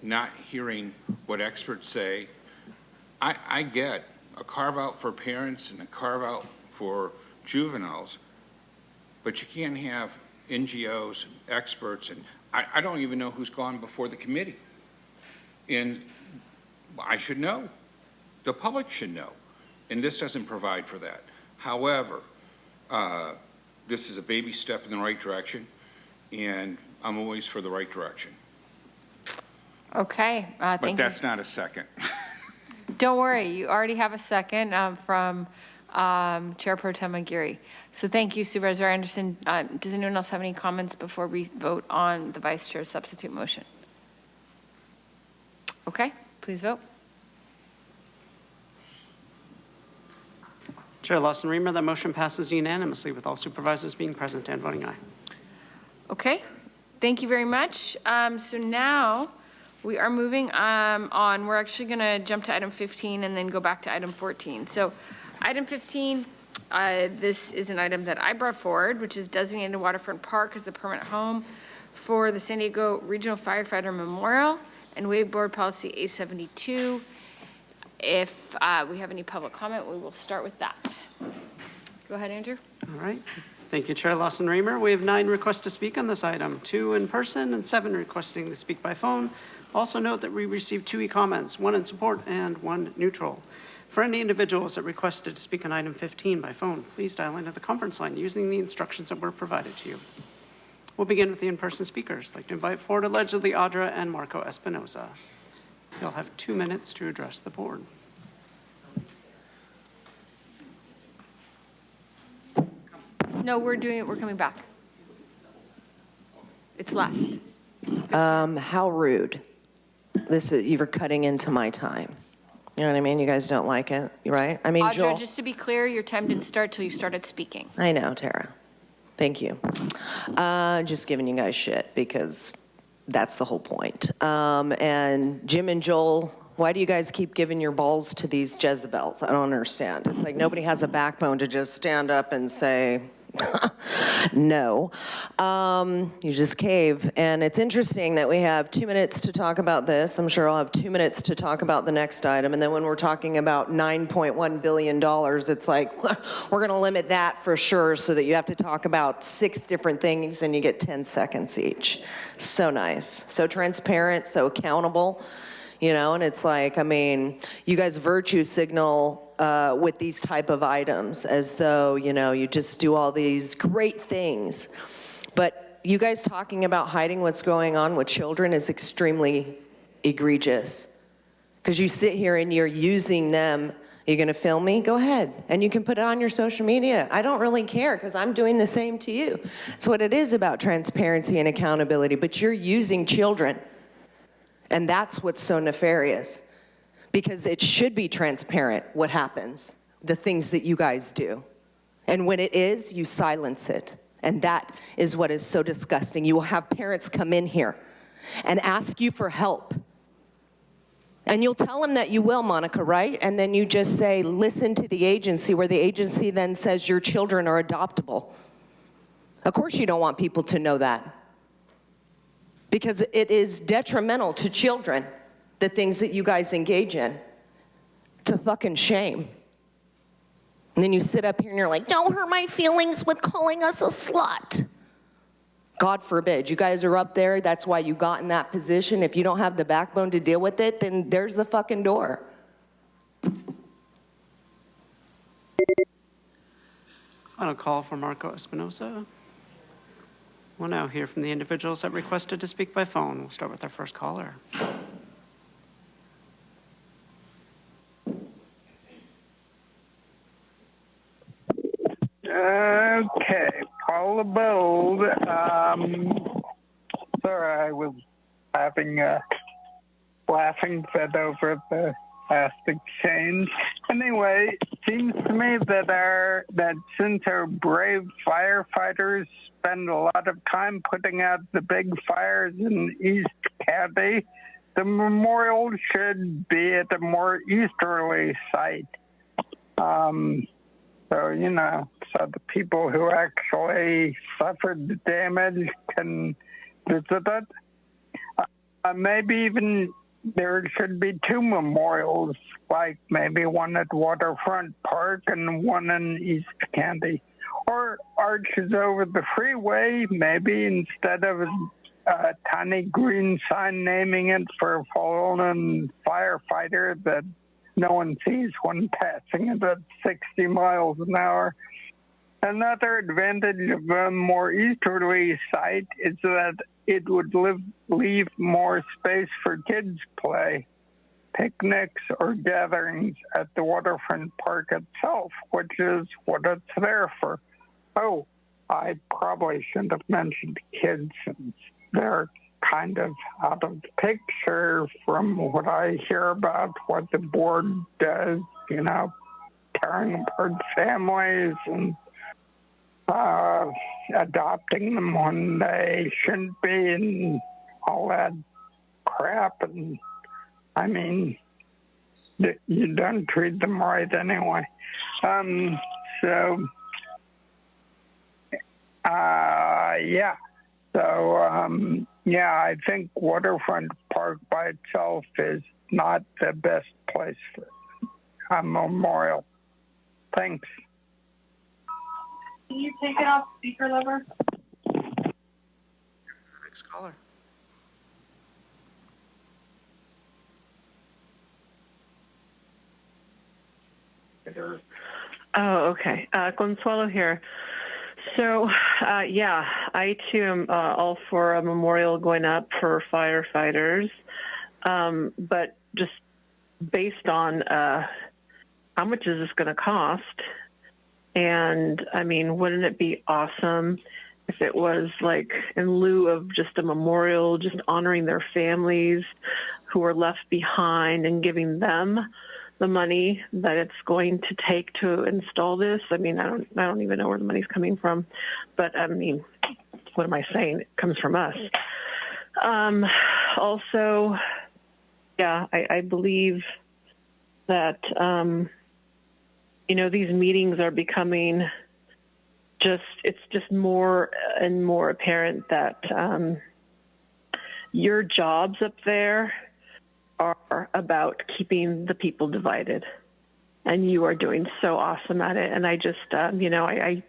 not hearing what experts say, I get a carve-out for parents and a carve-out for juveniles, but you can't have NGOs, experts, and I don't even know who's gone before the committee. And I should know. The public should know. And this doesn't provide for that. However, this is a baby step in the right direction, and I'm always for the right direction. Okay, thank you. But that's not a second. Don't worry, you already have a second from Chair Pro Tem Aguirre. So thank you, Supervisor Anderson. Does anyone else have any comments before we vote on the Vice Chair's substitute motion? Okay, please vote. Chair Lawson-Remer, that motion passes unanimously with all supervisors being present and voting aye. Okay, thank you very much. So now we are moving on. We're actually going to jump to item 15 and then go back to item 14. So item 15, this is an item that I brought forward, which is designated Waterfront Park as a permanent home for the San Diego Regional Firefighter Memorial and waive board policy A72. If we have any public comment, we will start with that. Go ahead, Andrew. All right. Thank you, Chair Lawson-Remer. We have 9 requests to speak on this item, 2 in person and 7 requesting to speak by phone. Also note that we received 2 e-comments, 1 in support and 1 neutral. For any individuals that requested to speak on item 15 by phone, please dial into the conference line using the instructions that were provided to you. We'll begin with the in-person speakers. I'd like to invite forward allegedly Audra and Marco Espinoza. You'll have 2 minutes to address the board. No, we're coming back. It's last. How rude. You're cutting into my time. You know what I mean? You guys don't like it, right? I mean, Audra, Joel. just to be clear, your time didn't start till you started speaking. I know, Tara. Thank you. Just giving you guys shit because that's the whole point. And Jim and Joel, why do you guys keep giving your balls to these Jezebels? I don't understand. It's like nobody has a backbone to just stand up and say, no. You just cave. And it's interesting that we have 2 minutes to talk about this. I'm sure I'll have 2 minutes to talk about the next item. And then when we're talking about $9.1 billion, it's like, we're going to limit that for sure so that you have to talk about 6 different things and you get 10 seconds each. So nice. So transparent, so accountable. You know, and it's like, I mean, you guys virtue signal with these type of items as though, you know, you just do all these great things. But you guys talking about hiding what's going on with children is extremely egregious. Because you sit here and you're using them. You're going to film me? Go ahead. And you can put it on your social media. I don't really care because I'm doing the same to you. It's what it is about transparency and accountability. But you're using children. And that's what's so nefarious, because it should be transparent what happens, the things that you guys do. And when it is, you silence it. And that is what is so disgusting. You will have parents come in here and ask you for help. And you'll tell them that you will, Monica, right? And then you just say, listen to the agency, where the agency then says your children are adoptable. Of course you don't want people to know that. because it is detrimental to children, the things that you guys engage in. It's a fucking shame. And then you sit up here and you're like, don't hurt my feelings with calling us a slut. God forbid. You guys are up there. That's why you got in that position. If you don't have the backbone to deal with it, then there's the fucking door. Final call for Marco Espinosa. We'll now hear from the individuals that requested to speak by phone. We'll start with our first caller. Okay, Paula Bold. Sorry, I was having a laughing fit over the last exchange. Anyway, it seems to me that since our brave firefighters spend a lot of time putting out the big fires in East County, the memorial should be at a more easterly site. So the people who actually suffered the damage can visit it. Maybe even there should be two memorials, like maybe one at Waterfront Park and one in East County. Or arches over the freeway, maybe instead of a tiny green sign naming it for a fallen firefighter that no one sees when passing it at 60 miles an hour. Another advantage of a more easterly site is that it would leave more space for kids' play, picnics, or gatherings at the waterfront park itself, which is what it's there for. Oh, I probably shouldn't have mentioned kids since they're kind of out of the picture from what I hear about what the board does, tearing apart families and adopting them when they shouldn't be and all that crap. And I mean, you don't treat them right anyway. I think Waterfront Park by itself is not the best place for a memorial. Thanks. Can you take it off speaker, lover? Next caller. Oh, okay. Consuelo here. So, I too am all for a memorial going up for firefighters, but just based on how much is this going to cost? And, I mean, wouldn't it be awesome if it was like in lieu of just a memorial, just honoring their families who are left behind and giving them the money that it's going to take to install this? I mean, I don't even know where the money's coming from, but I mean, what am I saying? It comes from us. Also, I believe that, these meetings are becoming it's just more and more apparent that your jobs up there are about keeping the people divided, and you are doing so awesome at it. And I just, I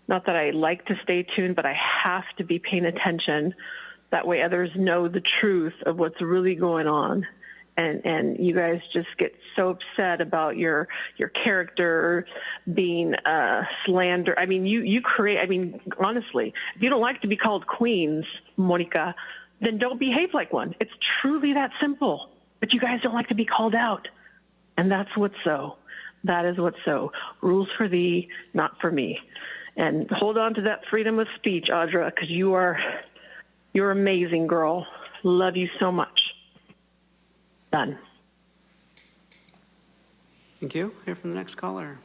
not that I like to stay tuned, but I have to be paying attention. That way others know the truth of what's really going on. And you guys just get so upset about your character being slander. I mean, you create, honestly, if you don't like to be called queens, Monica, then don't behave like one. It's truly that simple. But you guys don't like to be called out. And that's what's so. That is what's so. Rules for thee, not for me. And hold on to that freedom of speech, Audra, because you're amazing, girl. Love you so much. Done. Thank you. Hear from the next caller.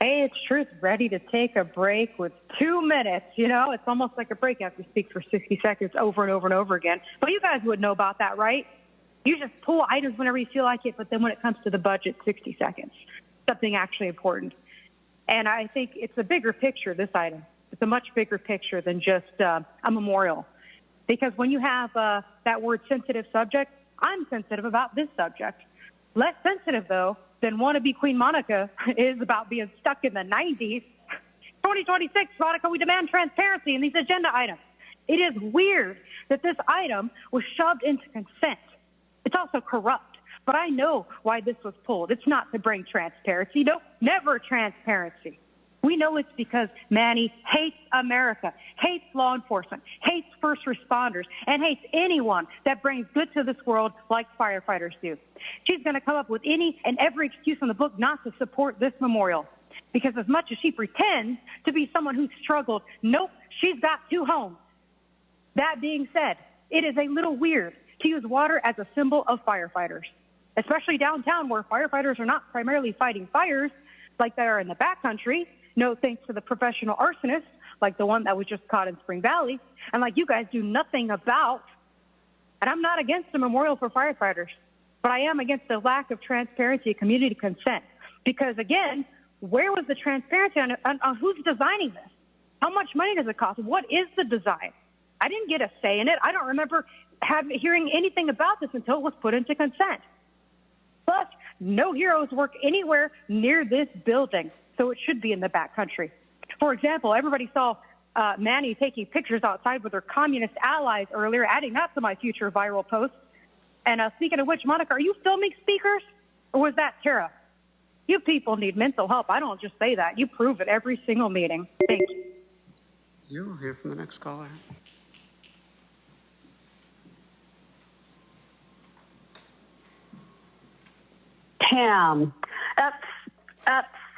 Hey, it's Truth, ready to take a break with 2 minutes. It's almost like a break after you speak for 60 seconds over and over and over again. But you guys would know about that, right? You just pull items whenever you feel like it, but then when it comes to the budget, 60 seconds. Something actually important. And I think it's a bigger picture, this item. It's a much bigger picture than just a memorial. Because when you have that word sensitive subject, I'm sensitive about this subject. Less sensitive, though, than wannabe Queen Monica is about being stuck in the 90s. 2026, Monica, we demand transparency in these agenda items. It is weird that this item was shoved into consent. It's also corrupt, but I know why this was pulled. It's not to bring transparency. No, never transparency. We know it's because Manny hates America, hates law enforcement, hates first responders, and hates anyone that brings good to this world like firefighters do. She's going to come up with any and every excuse in the book not to support this memorial. Because as much as she pretends to be someone who's struggled, nope, she's got two homes. That being said, it is a little weird to use water as a symbol of firefighters, especially downtown where firefighters are not primarily fighting fires like they are in the backcountry. No thanks to the professional arsonists like the one that was just caught in Spring Valley, and like you guys do nothing about. And I'm not against a memorial for firefighters, but I am against the lack of transparency and community consent. Because again, where was the transparency on who's designing this? How much money does it cost? What is the design? I didn't get a say in it. I don't remember hearing anything about this until it was put into consent. Plus, no heroes work anywhere near this building, so it should be in the backcountry. For example, everybody saw Manny taking pictures outside with her communist allies earlier, adding that to my future viral posts. And speaking of which, Monica, are you filming speakers, or was that Tara? You people need mental help. I don't just say that. You prove it every single meeting. Thank you. You'll hear from the next caller. Pam, at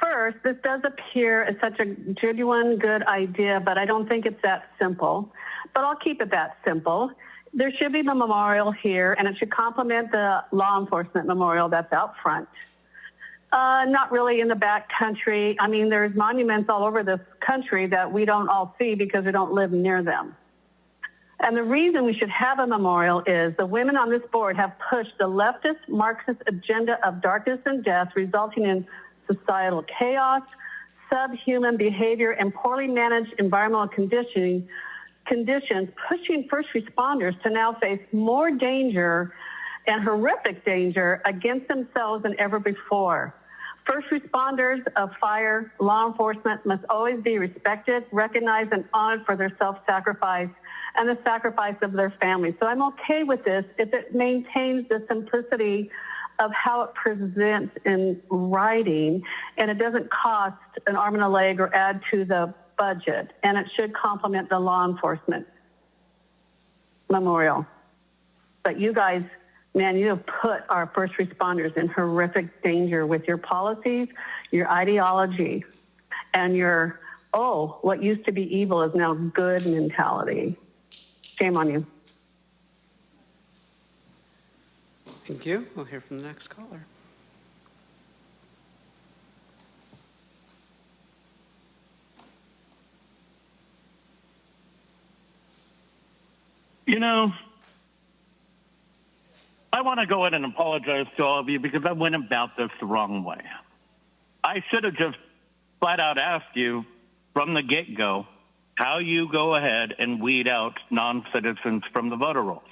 first, this does appear as such a genuine good idea, but I don't think it's that simple. But I'll keep it that simple. There should be a memorial here, and it should complement the law enforcement memorial that's out front. Not really in the back country. I mean, there's monuments all over this country that we don't all see because we don't live near them. And the reason we should have a memorial is the women on this board have pushed the leftist Marxist agenda of darkness and death, resulting in societal chaos, subhuman behavior, and poorly managed environmental conditions, pushing first responders to now face more danger and horrific danger against themselves than ever before. First responders of fire, law enforcement must always be respected, recognized, and honored for their self-sacrifice and the sacrifice of their families. So I'm okay with this if it maintains the simplicity of how it presents in writing, and it doesn't cost an arm and a leg or add to the budget, and it should complement the law enforcement memorial. But you guys, man, you have put our first responders in horrific danger with your policies, your ideology, and your, oh, what used to be evil is now good mentality. Shame on you. Thank you. We'll hear from the next caller. You know, I want to go ahead and apologize to all of you because I went about this the wrong way. I should have just flat out asked you from the get-go how you go ahead and weed out non-citizens from the voter rolls.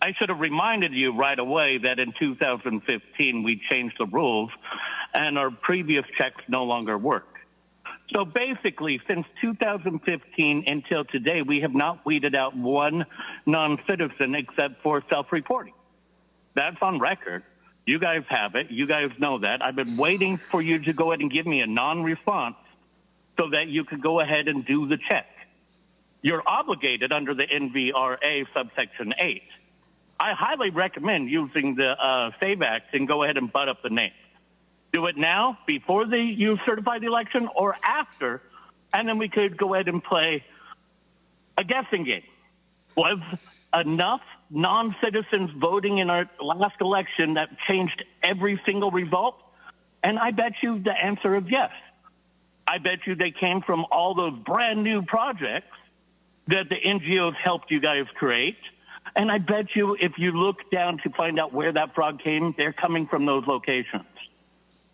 I should have reminded you right away that in 2015 we changed the rules and our previous checks no longer work. So basically, since 2015 until today, we have not weeded out one non-citizen except for self-reporting. That's on record. You guys have it. You guys know that. I've been waiting for you to go ahead and give me a non-response so that you could go ahead and do the check. You're obligated under the NVRA subsection 8. I highly recommend using the SAVE Act and go ahead and butt up the names. Do it now, before you certify the election, or after, and then we could go ahead and play a guessing game. Was enough non-citizens voting in our last election that changed every single result? And I bet you the answer is yes. I bet you they came from all those brand new projects that the NGOs helped you guys create. And I bet you if you look down to find out where that fraud came, they're coming from those locations.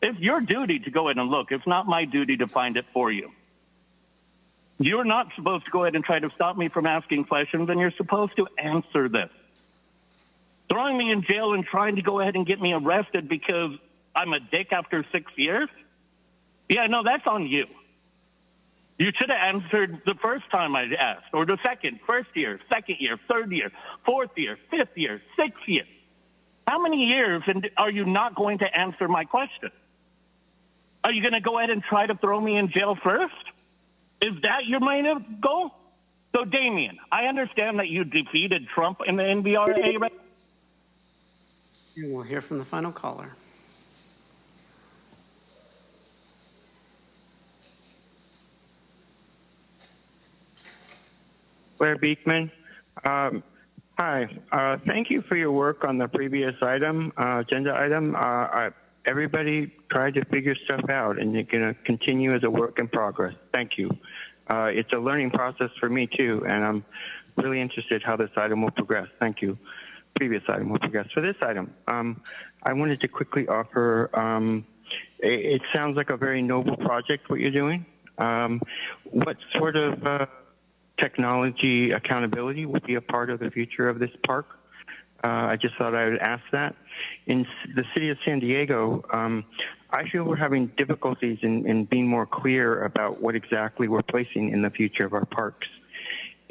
It's your duty to go ahead and look. It's not my duty to find it for you. You're not supposed to go ahead and try to stop me from asking questions, and you're supposed to answer this. Throwing me in jail and trying to go ahead and get me arrested because I'm a dick after 6 years? Yeah, no, that's on you. You should have answered the first time I asked, or the first year, second year, third year, fourth year, fifth year, sixth year. How many years are you not going to answer my question? Are you going to go ahead and try to throw me in jail first? Is that your main goal? So, Damien, I understand that you defeated Trump in the NBRA. And we'll hear from the final caller. Blair Beekman. Hi. Thank you for your work on the previous item, agenda item. Everybody tried to figure stuff out, and you're going to continue as a work in progress. Thank you. It's a learning process for me, too, and I'm really interested how this item will progress. Thank you. Previous item will progress. For this item, I wanted to quickly offer, it sounds like a very noble project, what you're doing. What sort of technology accountability will be a part of the future of this park? I just thought I would ask that. In the city of San Diego, I feel we're having difficulties in being more clear about what exactly we're placing in the future of our parks.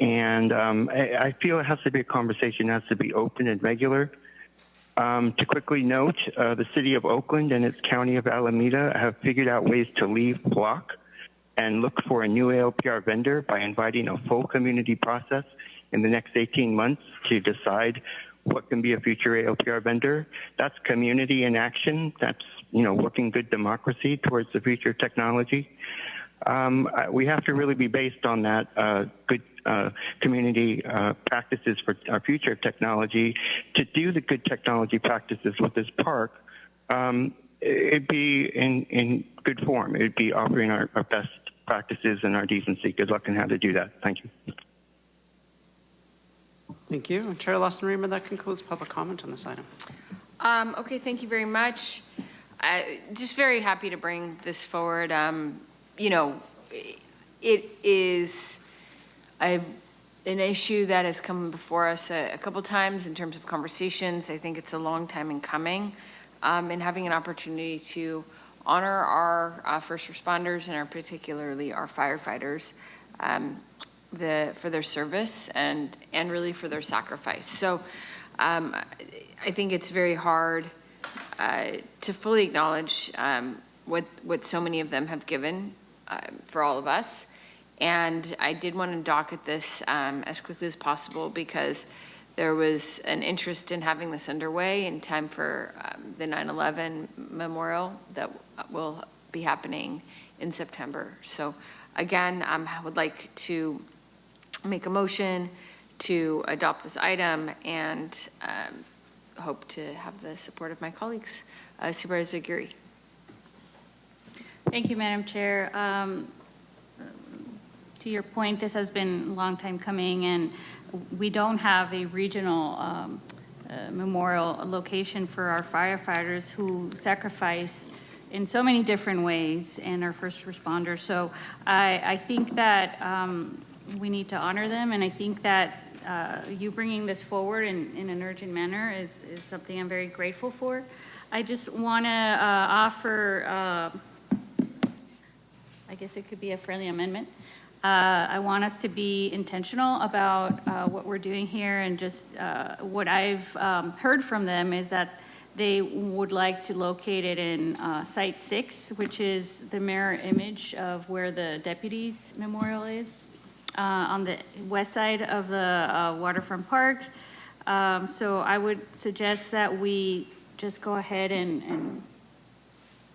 And I feel it has to be a conversation, it has to be open and regular. To quickly note, the city of Oakland and its county of Alameda have figured out ways to leave block and look for a new ALPR vendor by inviting a full community process in the next 18 months to decide what can be a future ALPR vendor. That's community in action. That's, working good democracy towards the future technology. We have to really be based on that good community practices for our future technology. To do the good technology practices with this park, it'd be in good form. It'd be offering our best practices and our decency. Good luck in how to do that. Thank you. Thank you. Chair Lawson Reamer, that concludes public comment on this item. Okay, thank you very much. Just very happy to bring this forward. It is an issue that has come before us a couple times in terms of conversations. I think it's a long time in coming, and having an opportunity to honor our first responders and particularly our firefighters for their service and really for their sacrifice. So I think it's very hard to fully acknowledge what so many of them have given for all of us. And I did want to docket this as quickly as possible because there was an interest in having this underway in time for the 9/11 memorial that will be happening in September. So again, I would like to make a motion to adopt this item and hope to have the support of my colleagues. Supervisor Guri. Thank you, Madam Chair. To your point, this has been a long time coming, and we don't have a regional memorial location for our firefighters who sacrifice in so many different ways and our first responders. So I think that we need to honor them, and I think that you bringing this forward in an urgent manner is something I'm very grateful for. I just want to offer, I guess it could be a friendly amendment. I want us to be intentional about what we're doing here, and just what I've heard from them is that they would like to locate it in Site 6, which is the mirror image of where the deputies' memorial is, on the west side of the waterfront park. So I would suggest that we just go ahead and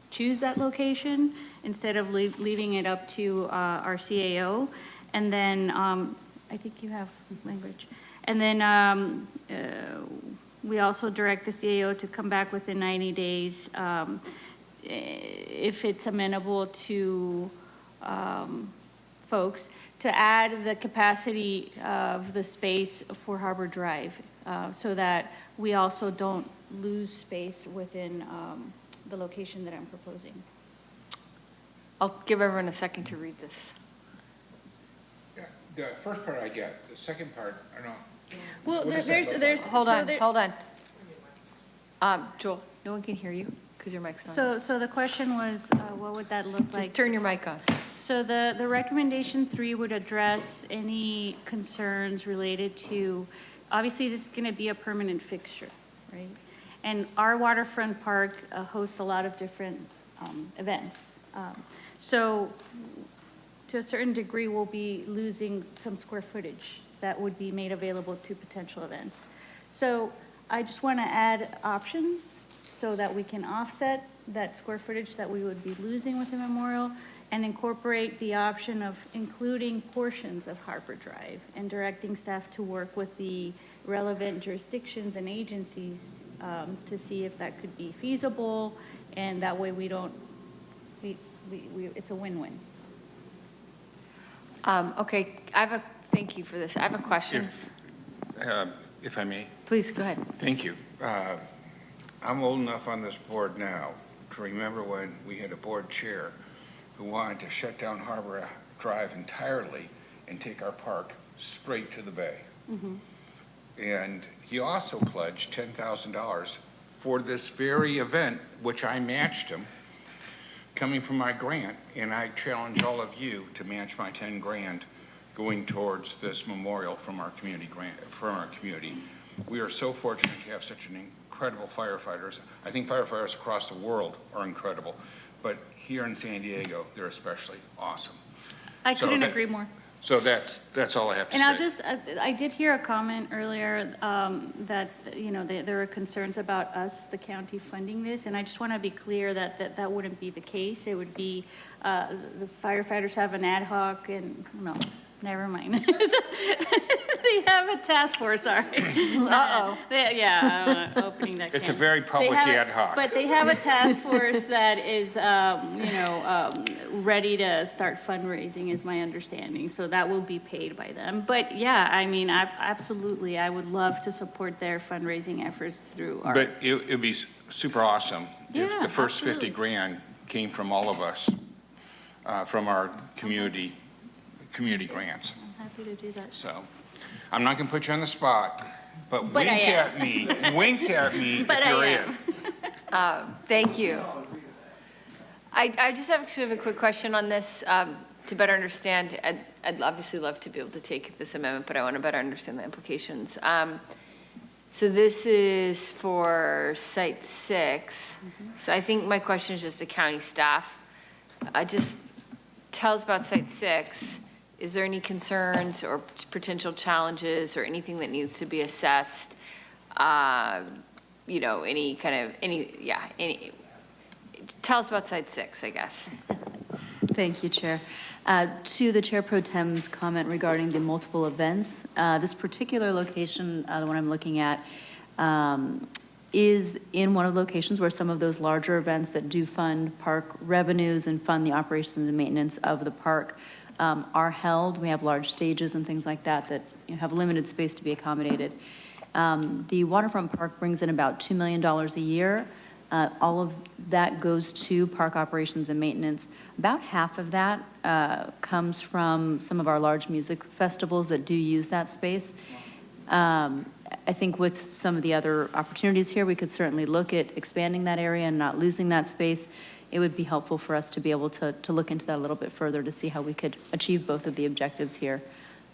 choose that location instead of leaving it up to our CAO. And then I think you have language. And then we also direct the CAO to come back within 90 days if it's amenable to folks, to add the capacity of the space for Harbor Drive so that we also don't lose space within the location that I'm proposing. I'll give everyone a second to read this. Yeah, the first part I get, the second part, I don't know. Well, What does that look there's, like? Hold so on, there- hold on. Joel, no one can hear you because your mic's on. So the question was, what would that look like? Just turn your mic on. So the recommendation 3 would address any concerns related to, obviously this is going to be a permanent fixture, right? And our waterfront park hosts a lot of different events. So to a certain degree, we'll be losing some square footage that would be made available to potential events. So I just want to add options so that we can offset that square footage that we would be losing with the memorial and incorporate the option of including portions of Harper Drive and directing staff to work with the relevant jurisdictions and agencies to see if that could be feasible, and that way we don't, it's a win-win. Okay, thank you for this. I have a question. If I may. Please, go ahead. Thank you. I'm old enough on this board now to remember when we had a board chair who wanted to shut down Harbor Drive entirely and take our park straight to the bay. Mm-hmm. And he also pledged $10,000 for this very event, which I matched him, coming from my grant, and I challenge all of you to match my 10 grand going towards this memorial from our community grant, from our community. We are so fortunate to have such an incredible firefighters. I think firefighters across the world are incredible, but here in San Diego, they're especially awesome. I couldn't agree more. So that's all I have to And say. I'll just, I did hear a comment earlier that, you know, there were concerns about us, the county, funding this, and I just want to be clear that wouldn't be the case. It would be, the firefighters have an ad hoc, and, no, never mind. They have a task force, sorry. Uh-oh. Yeah, opening that It's a can. very public ad hoc. But they have a task force that is, you know, ready to start fundraising, is my understanding. So that will be paid by them. But yeah, I mean, absolutely, I would love to support their fundraising efforts through our. But it'd be super awesome if Yeah, the first absolutely. 50 grand came from all of us, from our community grants. I'm happy to do that. So I'm not going to put you on the spot, but But wink I am. at me. Wink at me But if you're I in. am. Thank you. I just have a quick question on this to better understand. I'd obviously love to be able to take this amendment, but I want to better understand the implications. So this is for Site 6. So I think my question is just to county staff. Just tell us about Site 6. Is there any concerns or potential challenges or anything that needs to be assessed? You know, tell us about Site 6, I guess. Thank you, Chair. To the Chair Pro Tem's comment regarding the multiple events, this particular location, the one I'm looking at, is in one of the locations where some of those larger events that do fund park revenues and fund the operations and maintenance of the park are held. We have large stages and things like that that have limited space to be accommodated. The waterfront park brings in about $2 million a year. All of that goes to park operations and maintenance. About half of that comes from some of our large music festivals that do use that space. I think with some of the other opportunities here, we could certainly look at expanding that area and not losing that space. It would be helpful for us to be able to look into that a little bit further to see how we could achieve both of the objectives here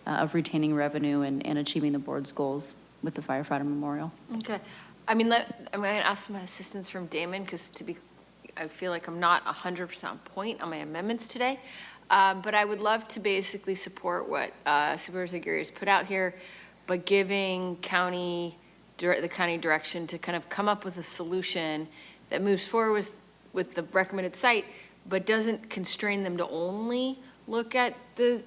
of retaining revenue and achieving the board's goals with the firefighter memorial. Okay. I mean, I'm going to ask my assistance from Damon because I feel like I'm not 100% on point on my amendments today. But I would love to basically support what Supervisor Aguirre has put out here, but giving the county direction to kind of come up with a solution that moves forward with the recommended site, but doesn't constrain them to only look at the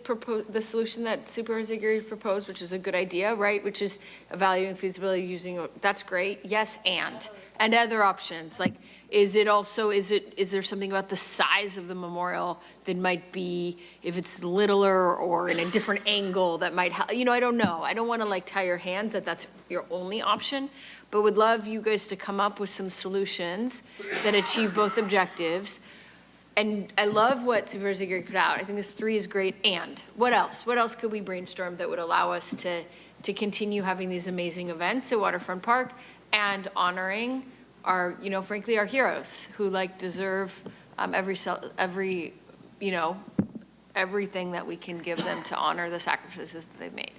solution that Supervisor Aguirre proposed, which is a good idea, right? Which is evaluating feasibility using, that's great. Yes, and other options. Like, is there something about the size of the memorial that might be, if it's littler or in a different angle that might help, I don't know. I don't want to like tie your hands that that's your only option, but would love you guys to come up with some solutions that achieve both objectives. And I love what Supervisor Aguirre put out. I think this 3 is great. And what else? What else could we brainstorm that would allow us to continue having these amazing events at Waterfront Park and honoring our, frankly, our heroes who deserve everything that we can give them to honor the sacrifices that they've made.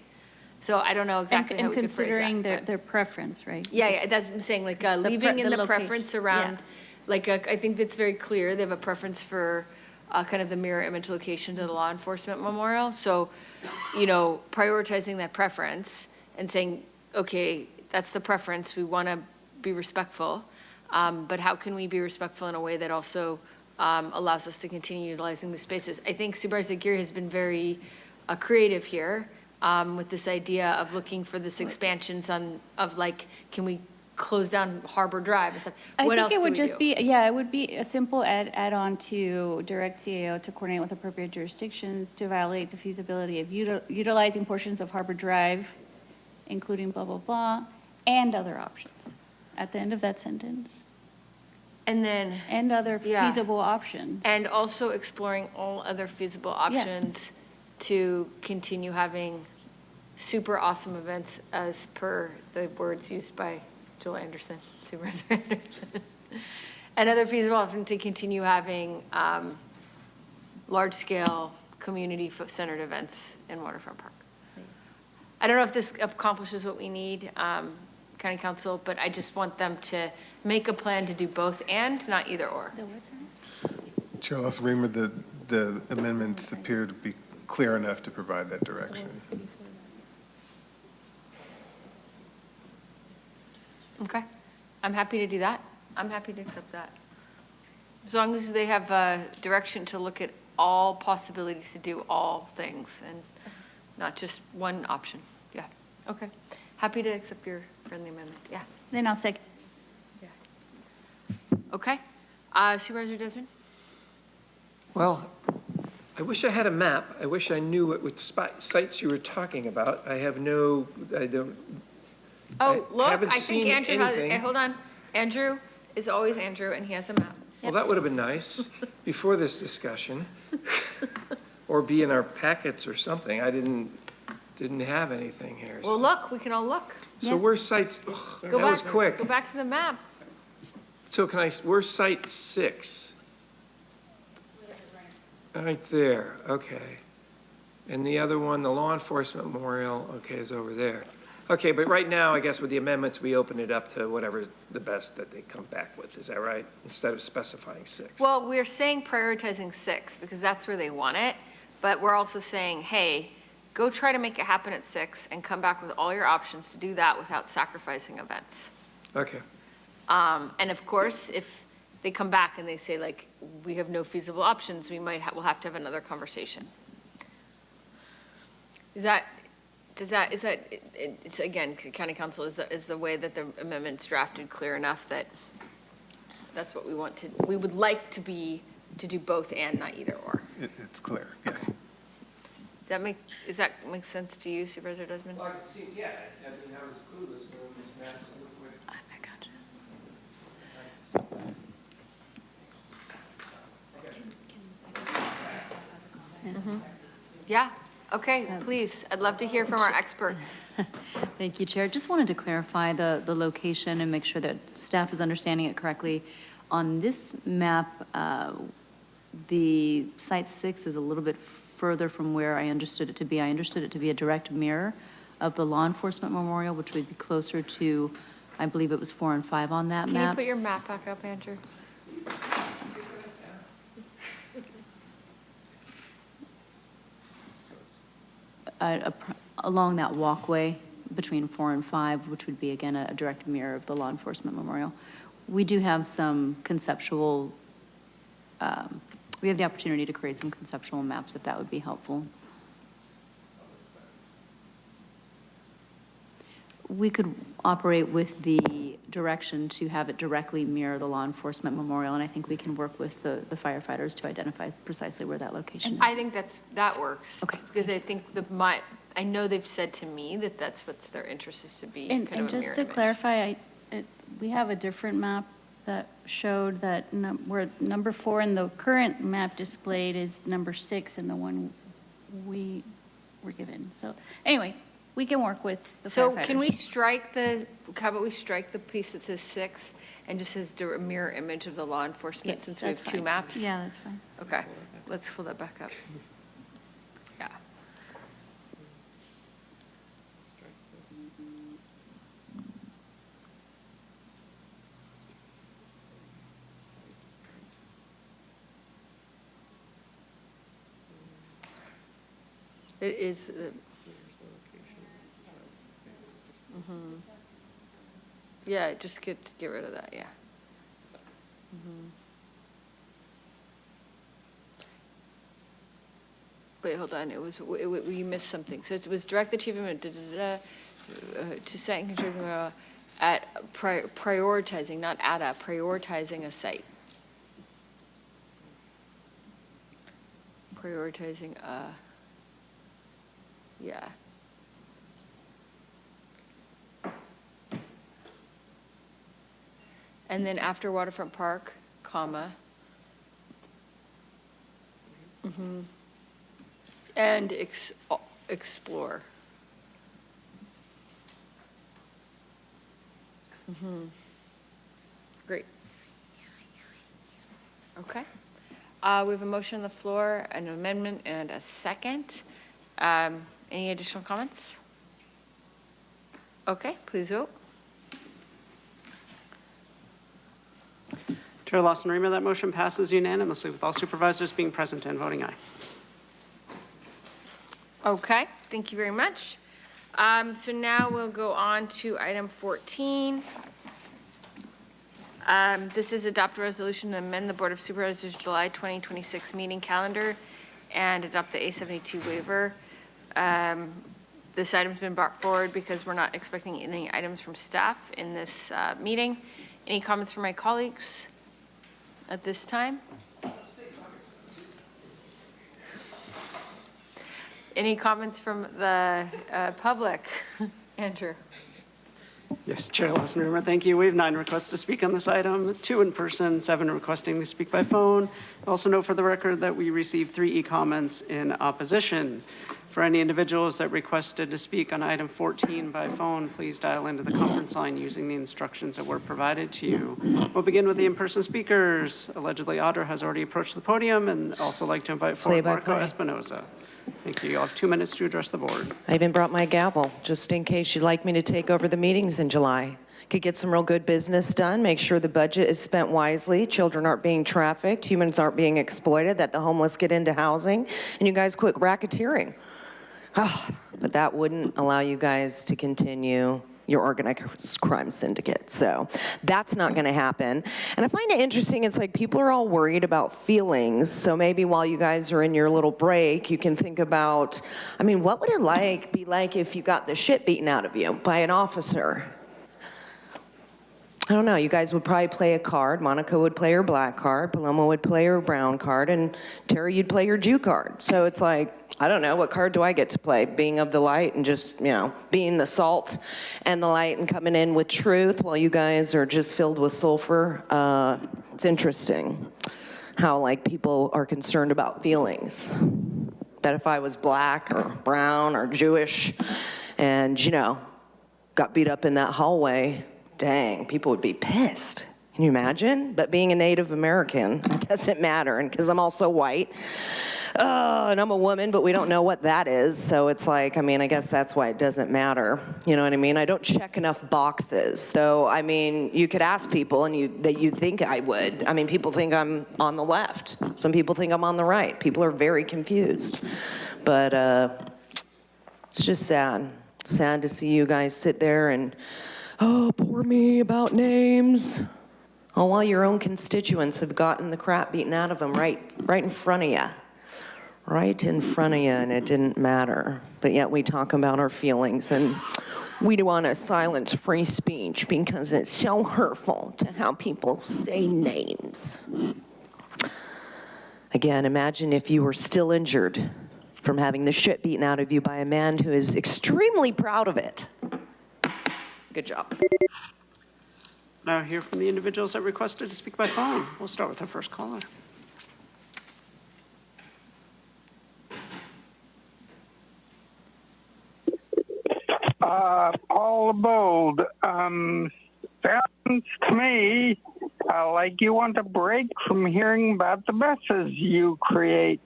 So I don't know exactly how we could phrase that. And considering their preference, right? Yeah, that's what I'm saying, leaving in the preference around, I think that's very clear. They have a preference for kind of the mirror image location to the law enforcement memorial. So, prioritizing that preference and saying, okay, that's the preference. We want to be respectful. But how can we be respectful in a way that also allows us to continue utilizing the spaces? I think Supervisor Aguirre has been very creative here with this idea of looking for this expansions can we close down Harbor Drive and stuff. What else it would can we just do? it would be a simple add-on to direct CAO to coordinate with appropriate jurisdictions to evaluate the feasibility of utilizing portions of Harbor Drive, including blah, blah, blah, and other options at the end of that sentence. And then. And other feasible options. And also exploring all other feasible options to continue having super awesome events as per the words used by Joel Anderson, Supervisor Anderson. And other feasible options to continue having large-scale community-centered events in Waterfront Park. I don't know if this accomplishes what we need, County Council, but I just want them to make a plan to do both and, not either or. Chair Weimer, the amendments appear to be clear enough to provide that direction. Okay, I'm happy to do that. I'm happy to accept that. As long as they have a direction to look at all possibilities to do all things and not just one option. Yeah, okay. Happy to accept your friendly amendment, yeah. Then I'll second. Yeah. Okay, Supervisor Desmond? Well, I wish I had a map. I wish I knew what sites you were talking about. I don't. Oh, look, I seen think Andrew has, anything. hold on. Andrew is always Andrew, and he has a map. Well, that would have been nice before this discussion, or be in our packets or something. I didn't have anything here. Well, look, we can all look. So where's sites? Oh, that was quick. Go back to the map. So where's site 6? Right there, okay. And the other one, the law enforcement memorial, okay, is over there. Okay, but right now, I guess with the amendments, we open it up to whatever the best that they come back with. Is that right? Instead of specifying 6. Well, we're saying prioritizing 6 because that's where they want it. But we're also saying, hey, go try to make it happen at 6 and come back with all your options to do that without sacrificing events. Okay. And of course, if they come back and they say we have no feasible options, we'll have to have another conversation. It's again, County Council, is the way that the amendment's drafted clear enough that that's what we would like to do both and not either or. It's clear, yes. Does that make sense to you, Supervisor Desmond? Well, I can see, yeah. I mean, I was clueless when this map looked like. I got you. Mm-hmm. Yeah. Okay, please. I'd love to hear from our experts. Thank you, Chair. Just wanted to clarify the location and make sure that staff is understanding it correctly. On this map, the site 6 is a little bit further from where I understood it to be. I understood it to be a direct mirror of the law enforcement memorial, which would be closer to, I believe it was 4 and 5 on that map. Can you put your map back up, Andrew? Along that walkway between 4 and 5, which would be, again, a direct mirror of the law enforcement memorial. We do have some conceptual we have the opportunity to create some conceptual maps if that would be helpful. We could operate with the direction to have it directly mirror the law enforcement memorial, and I think we can work with the firefighters to identify precisely where that location is. I think that works. Okay. Because I think I know they've said to me that that's what their interest is to be. And kind of a just mirror to image. clarify, we have a different map that showed that where number 4 in the current map displayed is number 6 in the one we were given. So anyway, we can work with the So firefighters. can we how about we strike the piece that says 6 and just says a mirror image of the law enforcement, Yes, since we have that's 2 fine. maps? Yeah, that's fine. Okay, let's pull that back up. Yeah. It is. Yeah, just get rid of that, yeah. Wait, hold on, you missed something. So it was direct the chief of to site and control at prioritizing, not at a, prioritizing a site. Prioritizing yeah. And then after Waterfront Park, comma. And explore. Great. Okay. We have a motion on the floor, an amendment, and a second. Any additional comments? Okay, please vote. Chair Lawson-Remer, that motion passes unanimously with all supervisors being present and voting aye. Okay, thank you very much. So now we'll go on to item 14. This is adopt a resolution to amend the Board of Supervisors July 2026 meeting calendar and adopt the A72 waiver. This item's been brought forward because we're not expecting any items from staff in this meeting. Any comments from my colleagues at this time? Any comments from the public? Andrew. Yes, Chair Lawson-Remer, thank you. We have 9 requests to speak on this item, 2 in person, 7 requesting to speak by phone. Also note for the record that we received 3 e-comments in opposition. For any individuals that requested to speak on item 14 by phone, please dial into the conference line using the instructions that were provided to you. We'll begin with the in-person speakers. Allegedly, Audra has already approached the podium, and also like to invite forward Marco Espinoza. Thank you. You'll have 2 minutes to address the board. I even brought my gavel, just in case you'd like me to take over the meetings in July. Could get some real good business done, make sure the budget is spent wisely, children aren't being trafficked, humans aren't being exploited, that the homeless get into housing, and you guys quit racketeering. But that wouldn't allow you guys to continue your organized crime syndicate. So that's not gonna happen. And I find it interesting, it's like people are all worried about feelings. So maybe while you guys are in your little break, you can think about, I mean, what would it be like if you got the shit beaten out of you by an officer? I don't know, you guys would probably play a card. Monica would play her black card, Paloma would play her brown card, and Terry, you'd play your Jew card. So it's like, I don't know, what card do I get to play? Being of the light and just, being the salt and the light and coming in with truth while you guys are just filled with sulfur. It's interesting how people are concerned about feelings. Bet if I was black or brown or Jewish and, got beat up in that hallway, dang, people would be pissed. Can you imagine? But being a Native American, it doesn't matter. And because I'm also white, and I'm a woman, but we don't know what that is. So it's like, I guess that's why it doesn't matter. You know what I mean? I don't check enough boxes. Though, you could ask people and that you think I would. People think I'm on the left. Some people think I'm on the right. People are very confused. But it's just sad. Sad to see you guys sit there and, poor me about names. all while your own constituents have gotten the crap beaten out of them right in front of you. Right in front of you, and it didn't matter. But yet we talk about our feelings, and we want to silence free speech because it's so hurtful to how people say names. Again, imagine if you were still injured from having the shit beaten out of you by a man who is extremely proud of it. Good job. Now hear from the individuals that requested to speak by phone. We'll start with our first caller. Paul Bold. Sounds to me like you want a break from hearing about the messes you create.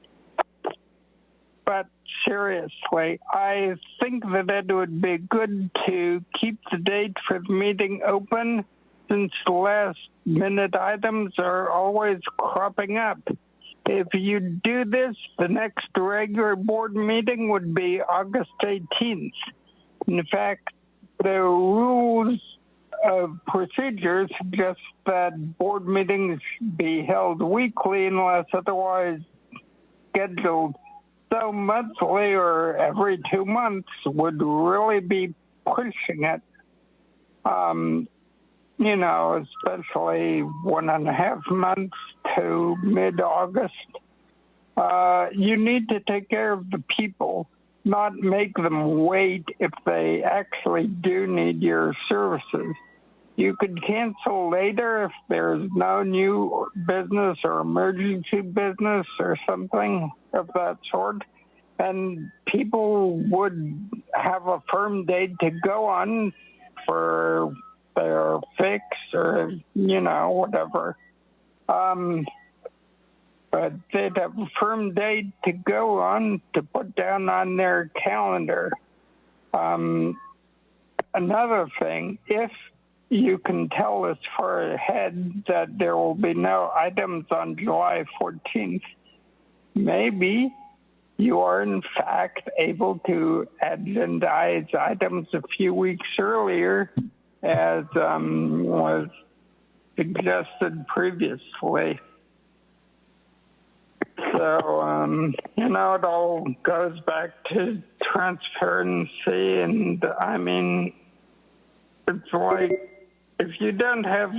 But seriously, I think that it would be good to keep the date for the meeting open, since the last minute items are always cropping up. If you do this, the next regular board meeting would be August 18th. In fact, the rules of procedure suggest that board meetings be held weekly unless otherwise scheduled. So monthly or every 2 months would really be pushing it. You know, especially 1.5 months to mid-August. You need to take care of the people, not make them wait if they actually do need your services. You could cancel later if there's no new business or emergency business or something of that sort. And people would have a firm date to go on for their fix or, you know, whatever. But they'd have a firm date to go on to put down on their calendar. Another thing, if you can tell us far ahead that there will be no items on July 14th, maybe you are in fact able to agendize items a few weeks earlier, as was suggested previously. So, you know, it all goes back to transparency, and I mean, it's like, if you don't have...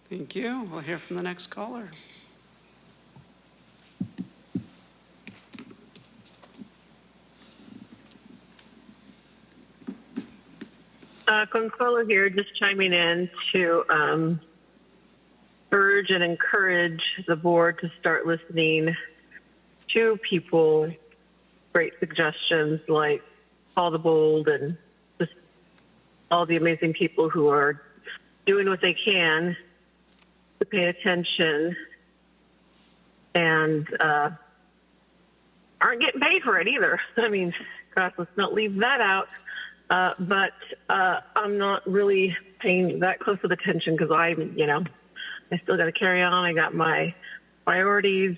Thank you. We'll hear from the next caller. Consuelo here, just chiming in to urge and encourage the board to start listening to people, great suggestions like Paul the Bold and just all the amazing people who are doing what they can to pay attention and aren't getting paid for it either. I mean, gosh, let's not leave that out. But I'm not really paying that close of attention because I still got to carry on. I got my priorities.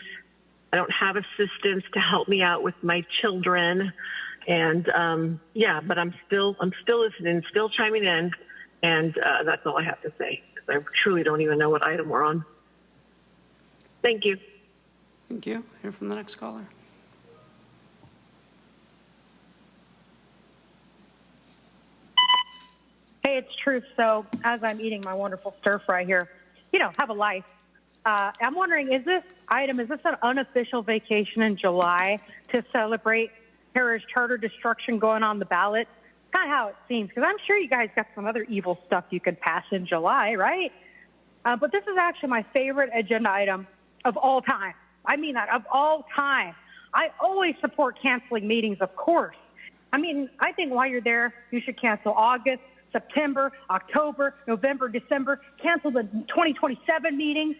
I don't have assistants to help me out with my children. And but I'm still listening, still chiming in. And that's all I have to say, because I truly don't even know what item we're on. Thank you. Thank you. Hear from the next caller. Hey, it's Truth. So as I'm eating my wonderful stir fry here, have a life. I'm wondering, is this an unofficial vacation in July to celebrate terrorist charter destruction going on the ballot? Kind of how it seems, because I'm sure you guys got some other evil stuff you could pass in July, right? But this is actually my favorite agenda item of all time. I mean that, of all time. I always support canceling meetings, of course. I mean, I think while you're there, you should cancel August, September, October, November, December, cancel the 2027 meetings.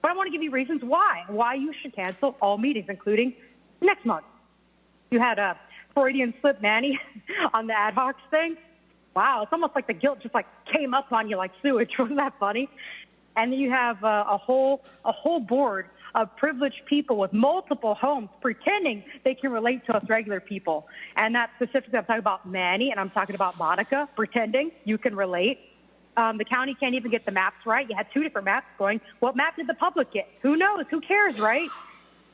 But I want to give you reasons why you should cancel all meetings, including next month. You had a Freudian slip, Manny, on the ad hoc thing. Wow, it's almost like the guilt just came up on you like sewage. Wasn't that funny? And then you have a whole board of privileged people with multiple homes pretending they can relate to us regular people. And that specifically, I'm talking about Manny and I'm talking about Monica, pretending you can relate. The county can't even get the maps right. You had 2 different maps going. What map did the public get? Who knows? Who cares, right?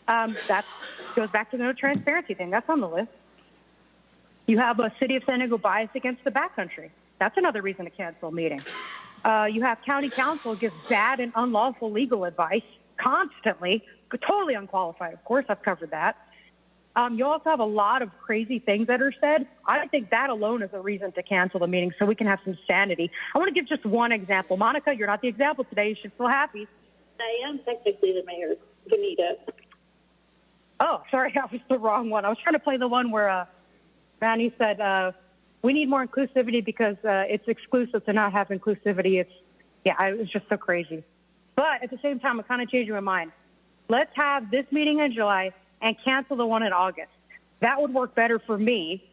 That goes back to the no transparency thing. That's on the list. You have a city of San Diego bias against the backcountry. That's another reason to cancel a meeting. You have county council give bad and unlawful legal advice constantly, totally unqualified. Of course, I've covered that. You also have a lot of crazy things that are said. I think that alone is a reason to cancel the meeting so we can have some sanity. I want to give just one example. Monica, you're not the example today. You should feel happy. I am technically the mayor, Benita. Oh, sorry, that was the wrong one. I was trying to play the one where Manny said, we need more inclusivity because it's exclusive to not have inclusivity. It was just so crazy. But at the same time, I'm kind of changing my mind. Let's have this meeting in July and cancel the one in August. That would work better for me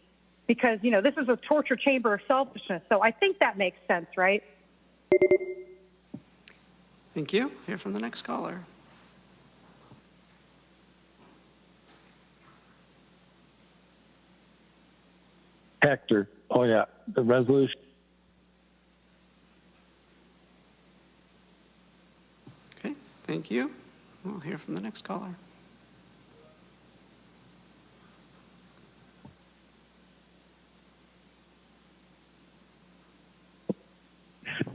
because, this is a torture chamber of selfishness. So I think that makes sense, right? Thank you. Hear from the next caller. Hector. Oh, yeah. The resolution. Okay. Thank you. We'll hear from the next caller.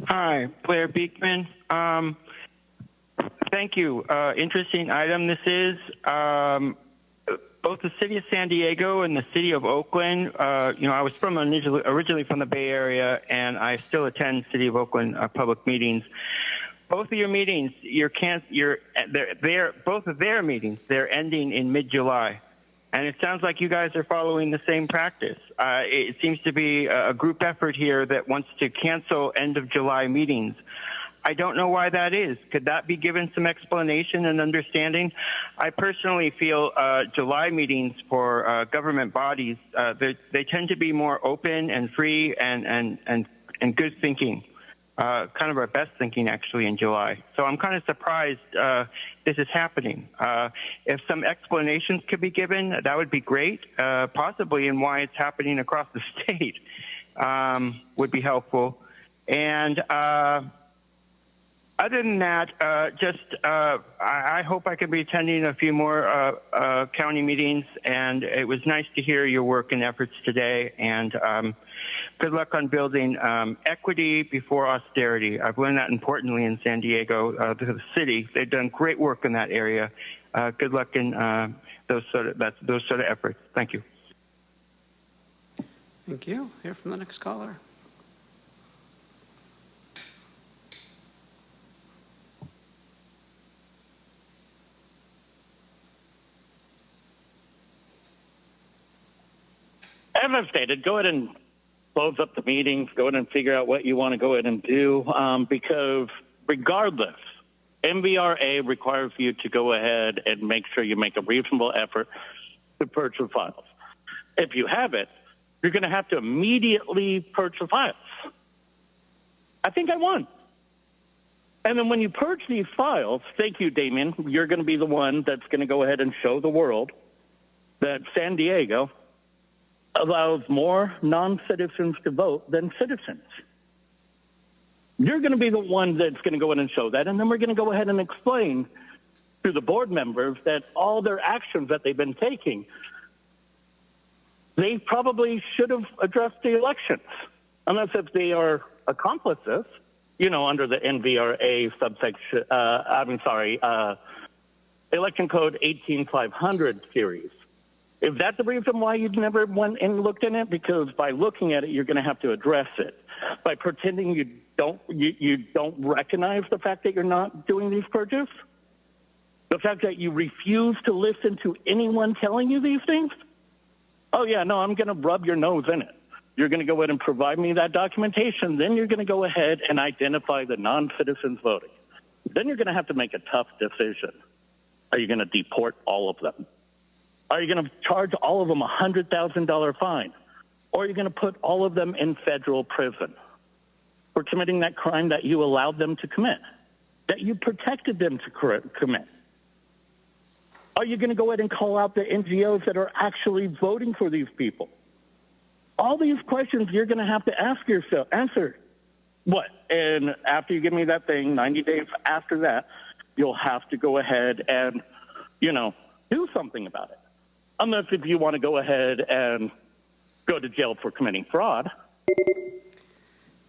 Hi, Blair Beekman. Thank you. Interesting item this is. Both the city of San Diego and the city of Oakland, I was originally from the Bay Area, and I still attend City of Oakland public meetings. Both of your meetings, both of their meetings, they're ending in mid-July. And it sounds like you guys are following the same practice. It seems to be a group effort here that wants to cancel end of July meetings. I don't know why that is. Could that be given some explanation and understanding? I personally feel July meetings for government bodies, they tend to be more open and free and good thinking. Kind of our best thinking, actually, in July. So I'm kind of surprised this is happening. If some explanations could be given, that would be great, possibly in why it's happening across the state would be helpful. And other than that, I hope I can be attending a few more county meetings, and it was nice to hear your work and efforts today, and good luck on building equity before austerity. I've learned that importantly in San Diego, the city. They've done great work in that area. Good luck in those sort of efforts. Thank you. Thank you. Hear from the next caller. As I've stated, go ahead and close up the meetings, go ahead and figure out what you want to go ahead and do, because regardless, MVRA requires you to go ahead and make sure you make a reasonable effort to purge the files. If you have it, you're going to have to immediately purge the files. I think I won. And then when you purge these files, thank you, Damien, you're going to be the one that's going to go ahead and show the world that San Diego allows more non-citizens to vote than citizens. You're going to be the one that's going to go in and show that, and then we're going to go ahead and explain to the board members that all their actions that they've been taking, they probably should have addressed the elections, unless if they are accomplices, under the NVRA subsection, Election Code 18500 series. Is that the reason why you never went and looked in it? Because by looking at it, you're going to have to address it. By pretending you don't recognize the fact that you're not doing these purges, the fact that you refuse to listen to anyone telling you these things. Oh yeah, no, I'm going to rub your nose in it. You're going to go ahead and provide me that documentation. Then you're going to go ahead and identify the non-citizens voting. Then you're going to have to make a tough decision. Are you going to deport all of them? Are you going to charge all of them a $100,000 fine? Or are you going to put all of them in federal prison for committing that crime that you allowed them to commit, that you protected them to commit? Are you going to go ahead and call out the NGOs that are actually voting for these people? All these questions you're going to have to answer. what? And after you give me that thing, 90 days after that, you'll have to go ahead and, do something about it. Unless if you want to go ahead and go to jail for committing fraud.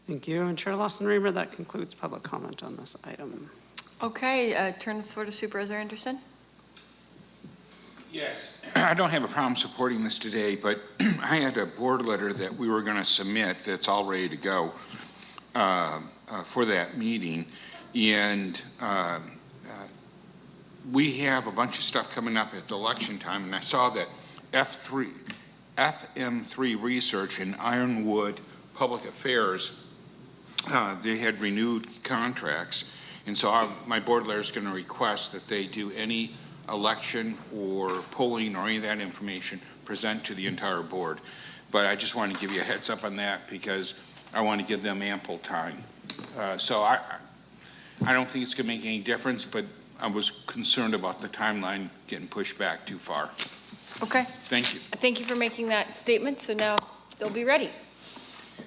Thank you. And Chair Lawson-Remer, that concludes public comment on this item. Okay, turn the floor to Supervisor Anderson. Yes, I don't have a problem supporting this today, but I had a board letter that we were going to submit that's all ready to go for that meeting. And we have a bunch of stuff coming up at the election time, and I saw that FM3 Research and Ironwood Public Affairs, they had renewed contracts. And so my board letter is going to request that they do any election or polling or any of that information present to the entire board. But I just want to give you a heads up on that because I want to give them ample time. So I don't think it's going to make any difference, but I was concerned about the timeline getting pushed back too far. Okay. Thank you. Thank you for making that statement. So now they'll be ready.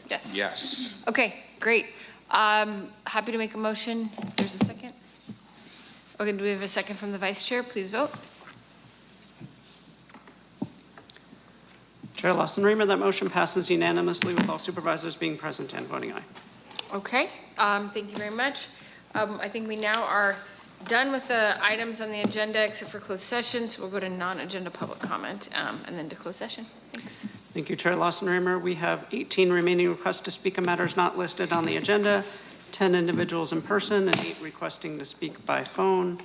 Yes. Yes. Okay, great. Happy to make a motion. If there's a second. Okay, do we have a second from the Vice Chair? Please vote. Chair Lawson-Remer, that motion passes unanimously with all supervisors being present and voting aye. Okay, thank you very much. I think we now are done with the items on the agenda except for closed sessions. We'll go to non-agenda public comment and then to closed session. Thanks. Thank you, Chair Lawson-Remer. We have 18 remaining requests to speak on matters not listed on the agenda, 10 individuals in person, and 8 requesting to speak by phone.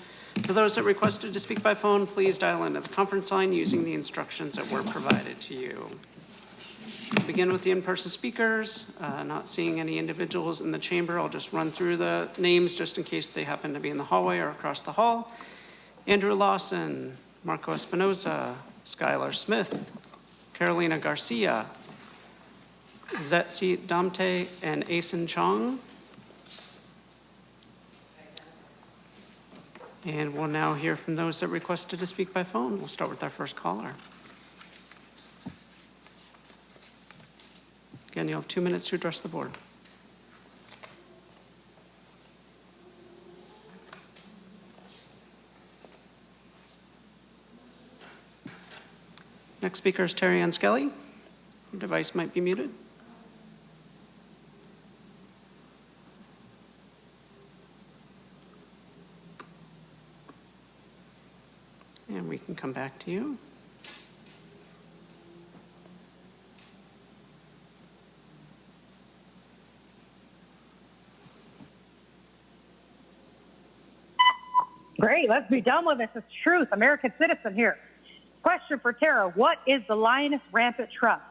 For those that requested to speak by phone, please dial into the conference line using the instructions that were provided to you. We'll begin with the in-person speakers. Not seeing any individuals in the chamber, I'll just run through the names just in case they happen to be in the hallway or across the hall. Andrew Lawson, Marco Espinoza, Skylar Smith, Carolina Garcia, Zetsi Damte, and Asen Chong. And we'll now hear from those that requested to speak by phone. We'll start with our first caller. Again, you'll have 2 minutes to address the board. Next speaker is Terry Ann Skelly. Your device might be muted. And we can come back to you. Great, let's be done with this. It's truth. American citizen here. Question for Tara. What is the Lioness Rampant Trust?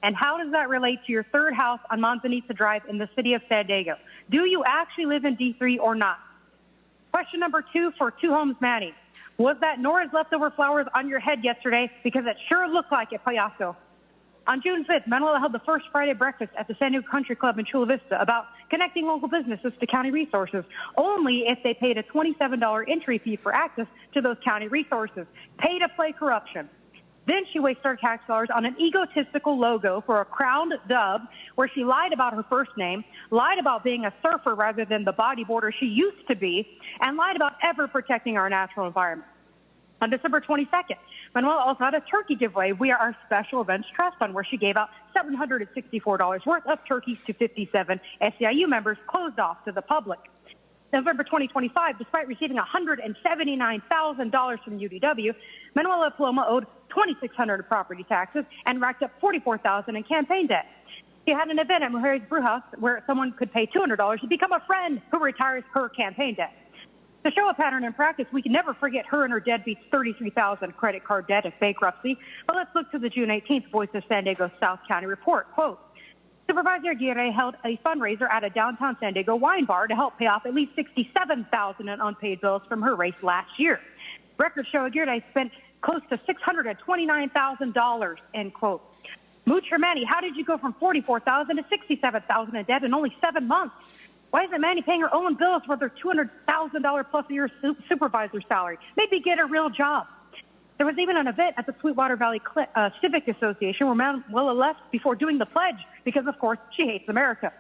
And how does that relate to your third house on Manzanita Drive in the city of San Diego? Do you actually live in D3 or not? Question number 2 for Two Homes Manny. Was that Nora's leftover flowers on your head yesterday? Because it sure looked like it, Payaso. On June 5th, Manuela held the first Friday breakfast at the San Diego Country Club in Chula Vista about connecting local businesses to county resources, only if they paid a $27 entry fee for access to those county resources. Pay to play corruption. Then she wasted our tax dollars on an egotistical logo for a crowned dove where she lied about her first name, lied about being a surfer rather than the bodyboarder she used to be, and lied about ever protecting our natural environment. On December 22nd, Manuela also had a turkey giveaway via our special events trust fund where she gave out $764 worth of turkeys to 57 SEIU members closed off to the public. November 2025, despite receiving $179,000 from UDW, Manuela Paloma owed $2,600 in property taxes and racked up $44,000 in campaign debt. She had an event at Mujeres Brujas where someone could pay $200 to become a friend who retires her campaign debt. To show a pattern in practice, we can never forget her and her deadbeat's $33,000 credit card debt of bankruptcy. But let's look to the June 18th Voice of San Diego South County report. Quote, Supervisor Aguirre held a fundraiser at a downtown San Diego wine bar to help pay off at least $67,000 in unpaid bills from her race last year. Records show Aguirre spent close to $629,000, end quote. Moocher Manny, how did you go from $44,000 to $67,000 in debt in only 7 months? Why isn't Manny paying her own bills for their $200,000 plus a year supervisor salary? Maybe get a real job. There was even an event at the Sweetwater Valley Civic Association where Manuela left before doing the pledge because, of course, she hates America.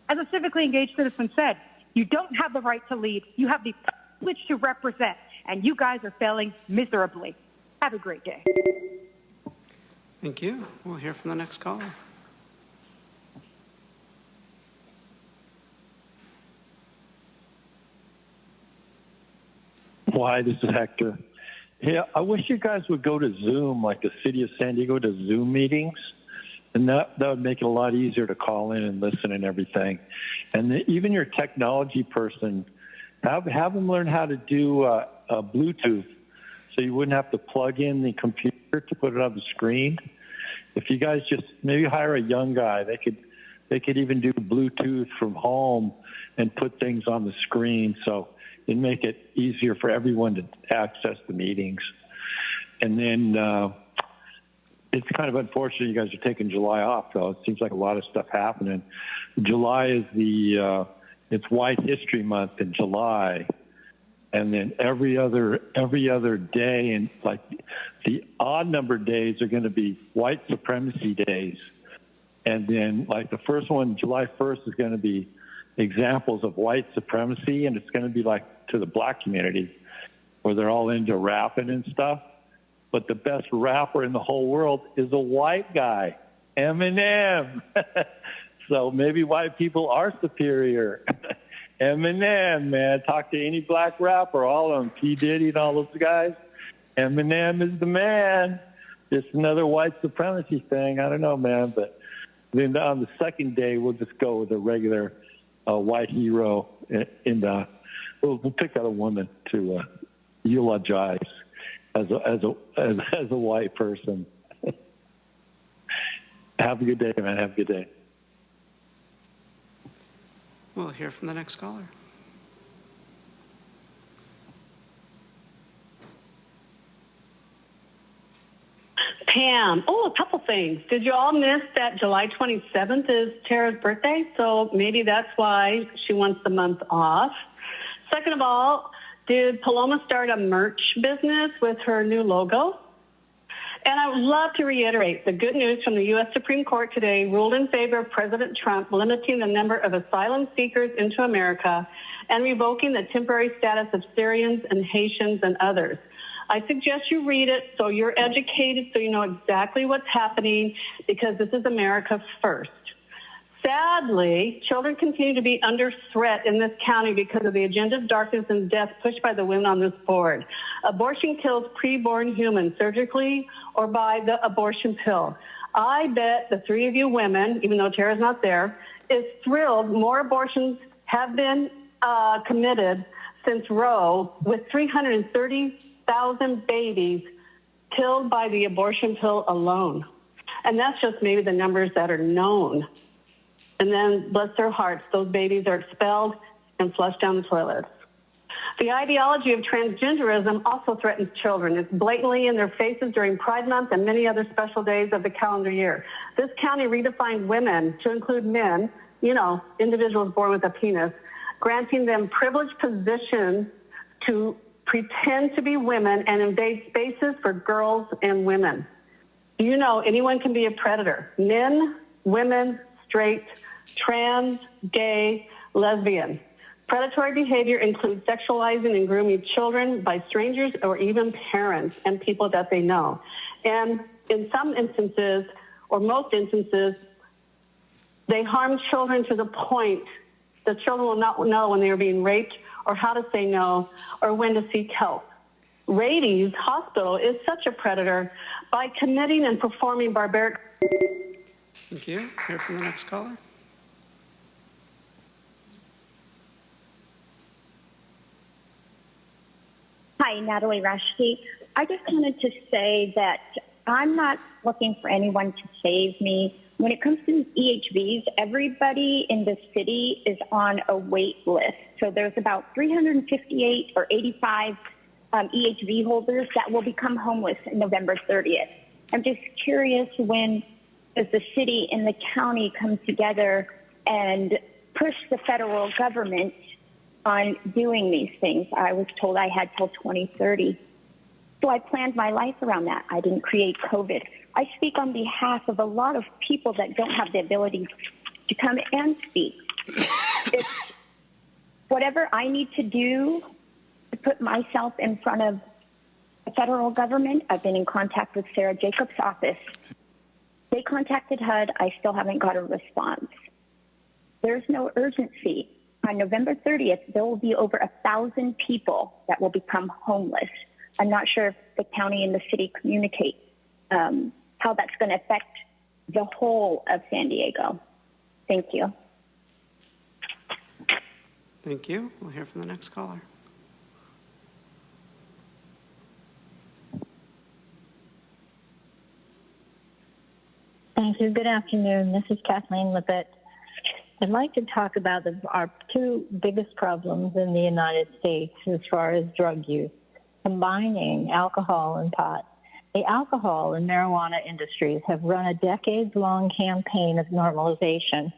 As a civically engaged citizen said, you don't have the right to lead. You have the privilege to represent, and you guys are failing miserably. Have a great day. Thank you. We'll hear from the next caller. Hi, this is Hector. Yeah, I wish you guys would go to Zoom, like the city of San Diego to Zoom meetings, and that would make it a lot easier to call in and listen and everything. And even your technology person, have them learn how to do Bluetooth, so you wouldn't have to plug in the computer to put it on the screen. If you guys just maybe hire a young guy, they could even do Bluetooth from home and put things on the screen, so it'd make it easier for everyone to access the meetings. And then it's kind of unfortunate you guys are taking July off, though. It seems like a lot of stuff happening. July is it's White History Month in July, and then every other day, and like the odd numbered days are going to be white supremacy days. And then like the first one, July 1st, is going to be examples of white supremacy, and it's going to be like to the black community where they're all into rapping and stuff. But the best rapper in the whole world is a white guy, Eminem. So maybe white people are superior. Eminem, man, talk to any black rapper, all of them, P. Diddy and all those guys. Eminem is the man. Just another white supremacy thing. I don't know, man. But then on the second day, we'll just go with a regular white hero. We'll pick out a woman to eulogize as a white person. Have a good day, man. Have a good day. We'll hear from the next caller. Pam, a couple things. Did you all miss that July 27th is Tara's birthday? So maybe that's why she wants the month off. Second of all, did Paloma start a merch business with her new logo? And I would love to reiterate the good news from the U.S. Supreme Court today ruled in favor of President Trump limiting the number of asylum seekers into America and revoking the temporary status of Syrians and Haitians and others. I suggest you read it so you're educated, so you know exactly what's happening, because this is America first. Sadly, children continue to be under threat in this county because of the agenda of darkness and death pushed by the women on this board. Abortion kills preborn humans surgically or by the abortion pill. I bet the three of you women, even though Tara's not there, is thrilled more abortions have been committed since Roe, with 330,000 babies killed by the abortion pill alone. And that's just maybe the numbers that are known. And then, bless their hearts, those babies are expelled and flushed down the toilets. The ideology of transgenderism also threatens children. It's blatantly in their faces during Pride Month and many other special days of the calendar year. This county redefined women to include men, individuals born with a penis, granting them privileged positions to pretend to be women and invade spaces for girls and women. You know, anyone can be a predator. Men, women, straight, trans, gay, lesbian. Predatory behavior includes sexualizing and grooming children by strangers or even parents and people that they know. And in some instances, or most instances, they harm children to the point that children will not know when they are being raped or how to say no or when to seek help. Rades Hospital is such a predator by committing and performing barbaric. Thank you. Hear from the next caller. Hi, Natalie Rashke. I just wanted to say that I'm not looking for anyone to save me. When it comes to EHVs, everybody in the city is on a wait list. So there's about 358 or 85 EHV holders that will become homeless on November 30th. I'm just curious, when does the city and the county come together and push the federal government on doing these things? I was told I had till 2030. So I planned my life around that. I didn't create COVID. I speak on behalf of a lot of people that don't have the ability to come and speak. it's whatever I need to do to put myself in front of the federal government. I've been in contact with Sarah Jacobs' office. They contacted HUD. I still haven't got a response. There's no urgency. On November 30th, there will be over 1,000 people that will become homeless. I'm not sure if the county and the city communicate how that's going to affect the whole of San Diego. Thank you. Thank you. We'll hear from the next caller. Thank you. Good afternoon. This is Kathleen Levitt. I'd like to talk about our two biggest problems in the United States as far as drug use, combining alcohol and pot. The alcohol and marijuana industries have run a decades-long campaign of normalization,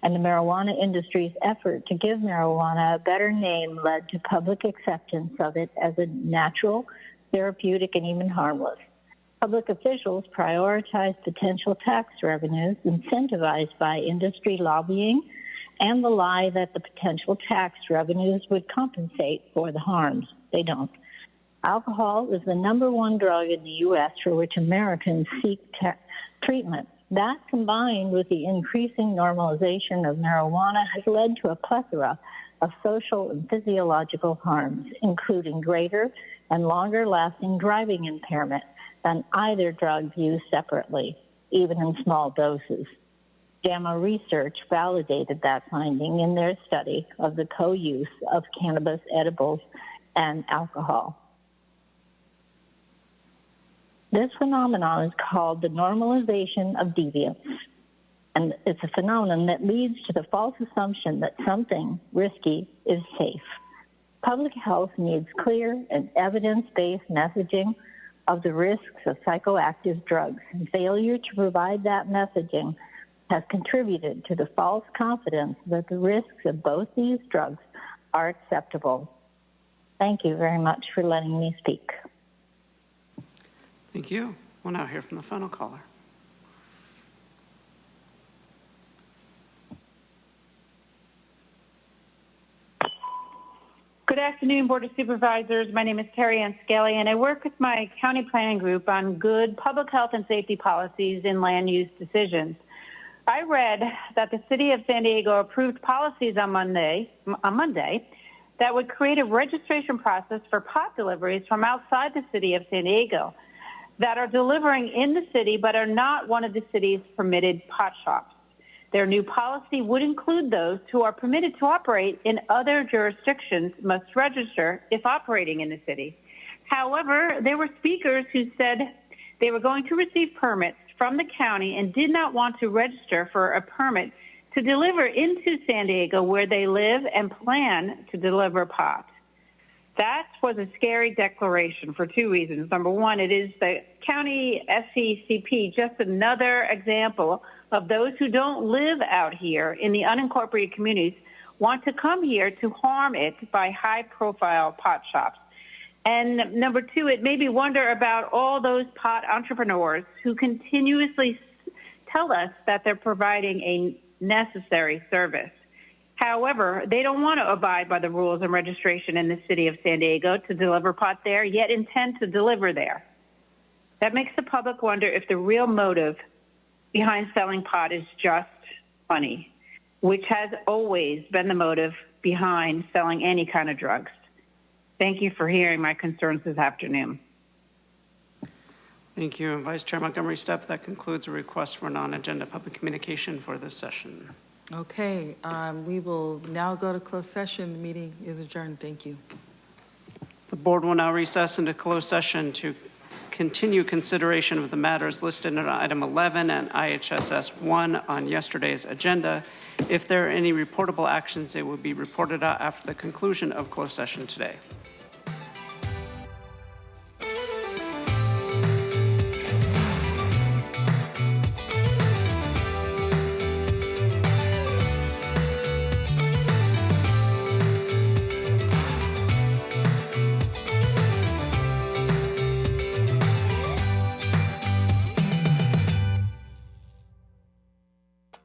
and the marijuana industry's effort to give marijuana a better name led to public acceptance of it as a natural, therapeutic, and even harmless. Public officials prioritize potential tax revenues incentivized by industry lobbying and the lie that the potential tax revenues would compensate for the harms. They don't. Alcohol is the #1 drug in the U.S. for which Americans seek treatment. That, combined with the increasing normalization of marijuana, has led to a plethora of social and physiological harms, including greater and longer-lasting driving impairment than either drug used separately, even in small doses. JAMA Research validated that finding in their study of the co-use of cannabis edibles and alcohol. This phenomenon is called the normalization of deviance, and it's a phenomenon that leads to the false assumption that something risky is safe. Public health needs clear and evidence-based messaging of the risks of psychoactive drugs, and failure to provide that messaging has contributed to the false confidence that the risks of both these drugs are acceptable. Thank you very much for letting me speak. Thank you. We'll now hear from the final caller. Good afternoon, Board of Supervisors. My name is Terry Ann Scaly, and I work with my county planning group on good public health and safety policies in land use decisions. I read that the City of San Diego approved policies on Monday that would create a registration process for pot deliveries from outside the City of San Diego that are delivering in the city but are not one of the city's permitted pot shops. Their new policy would include those who are permitted to operate in other jurisdictions must register if operating in the city. However, there were speakers who said they were going to receive permits from the county and did not want to register for a permit to deliver into San Diego where they live and plan to deliver pot. That was a scary declaration for two reasons. Number one, it is the county SCCP, just another example of those who don't live out here in the unincorporated communities want to come here to harm it by high-profile pot shops. And number two, it made me wonder about all those pot entrepreneurs who continuously tell us that they're providing a necessary service. However, they don't want to abide by the rules and registration in the city of San Diego to deliver pot there, yet intend to deliver there. That makes the public wonder if the real motive behind selling pot is just money, which has always been the motive behind selling any kind of drugs. Thank you for hearing my concerns this afternoon. Thank you, Vice Chair Montgomery Stepp. That concludes a request for non-agenda public communication for this session. Okay, we will now go to closed session. The meeting is adjourned. Thank you. The board will now recess into closed session to continue consideration of the matters listed in item 11 and IHSS 1 on yesterday's agenda. If there are any reportable actions, they will be reported out after the conclusion of closed session today.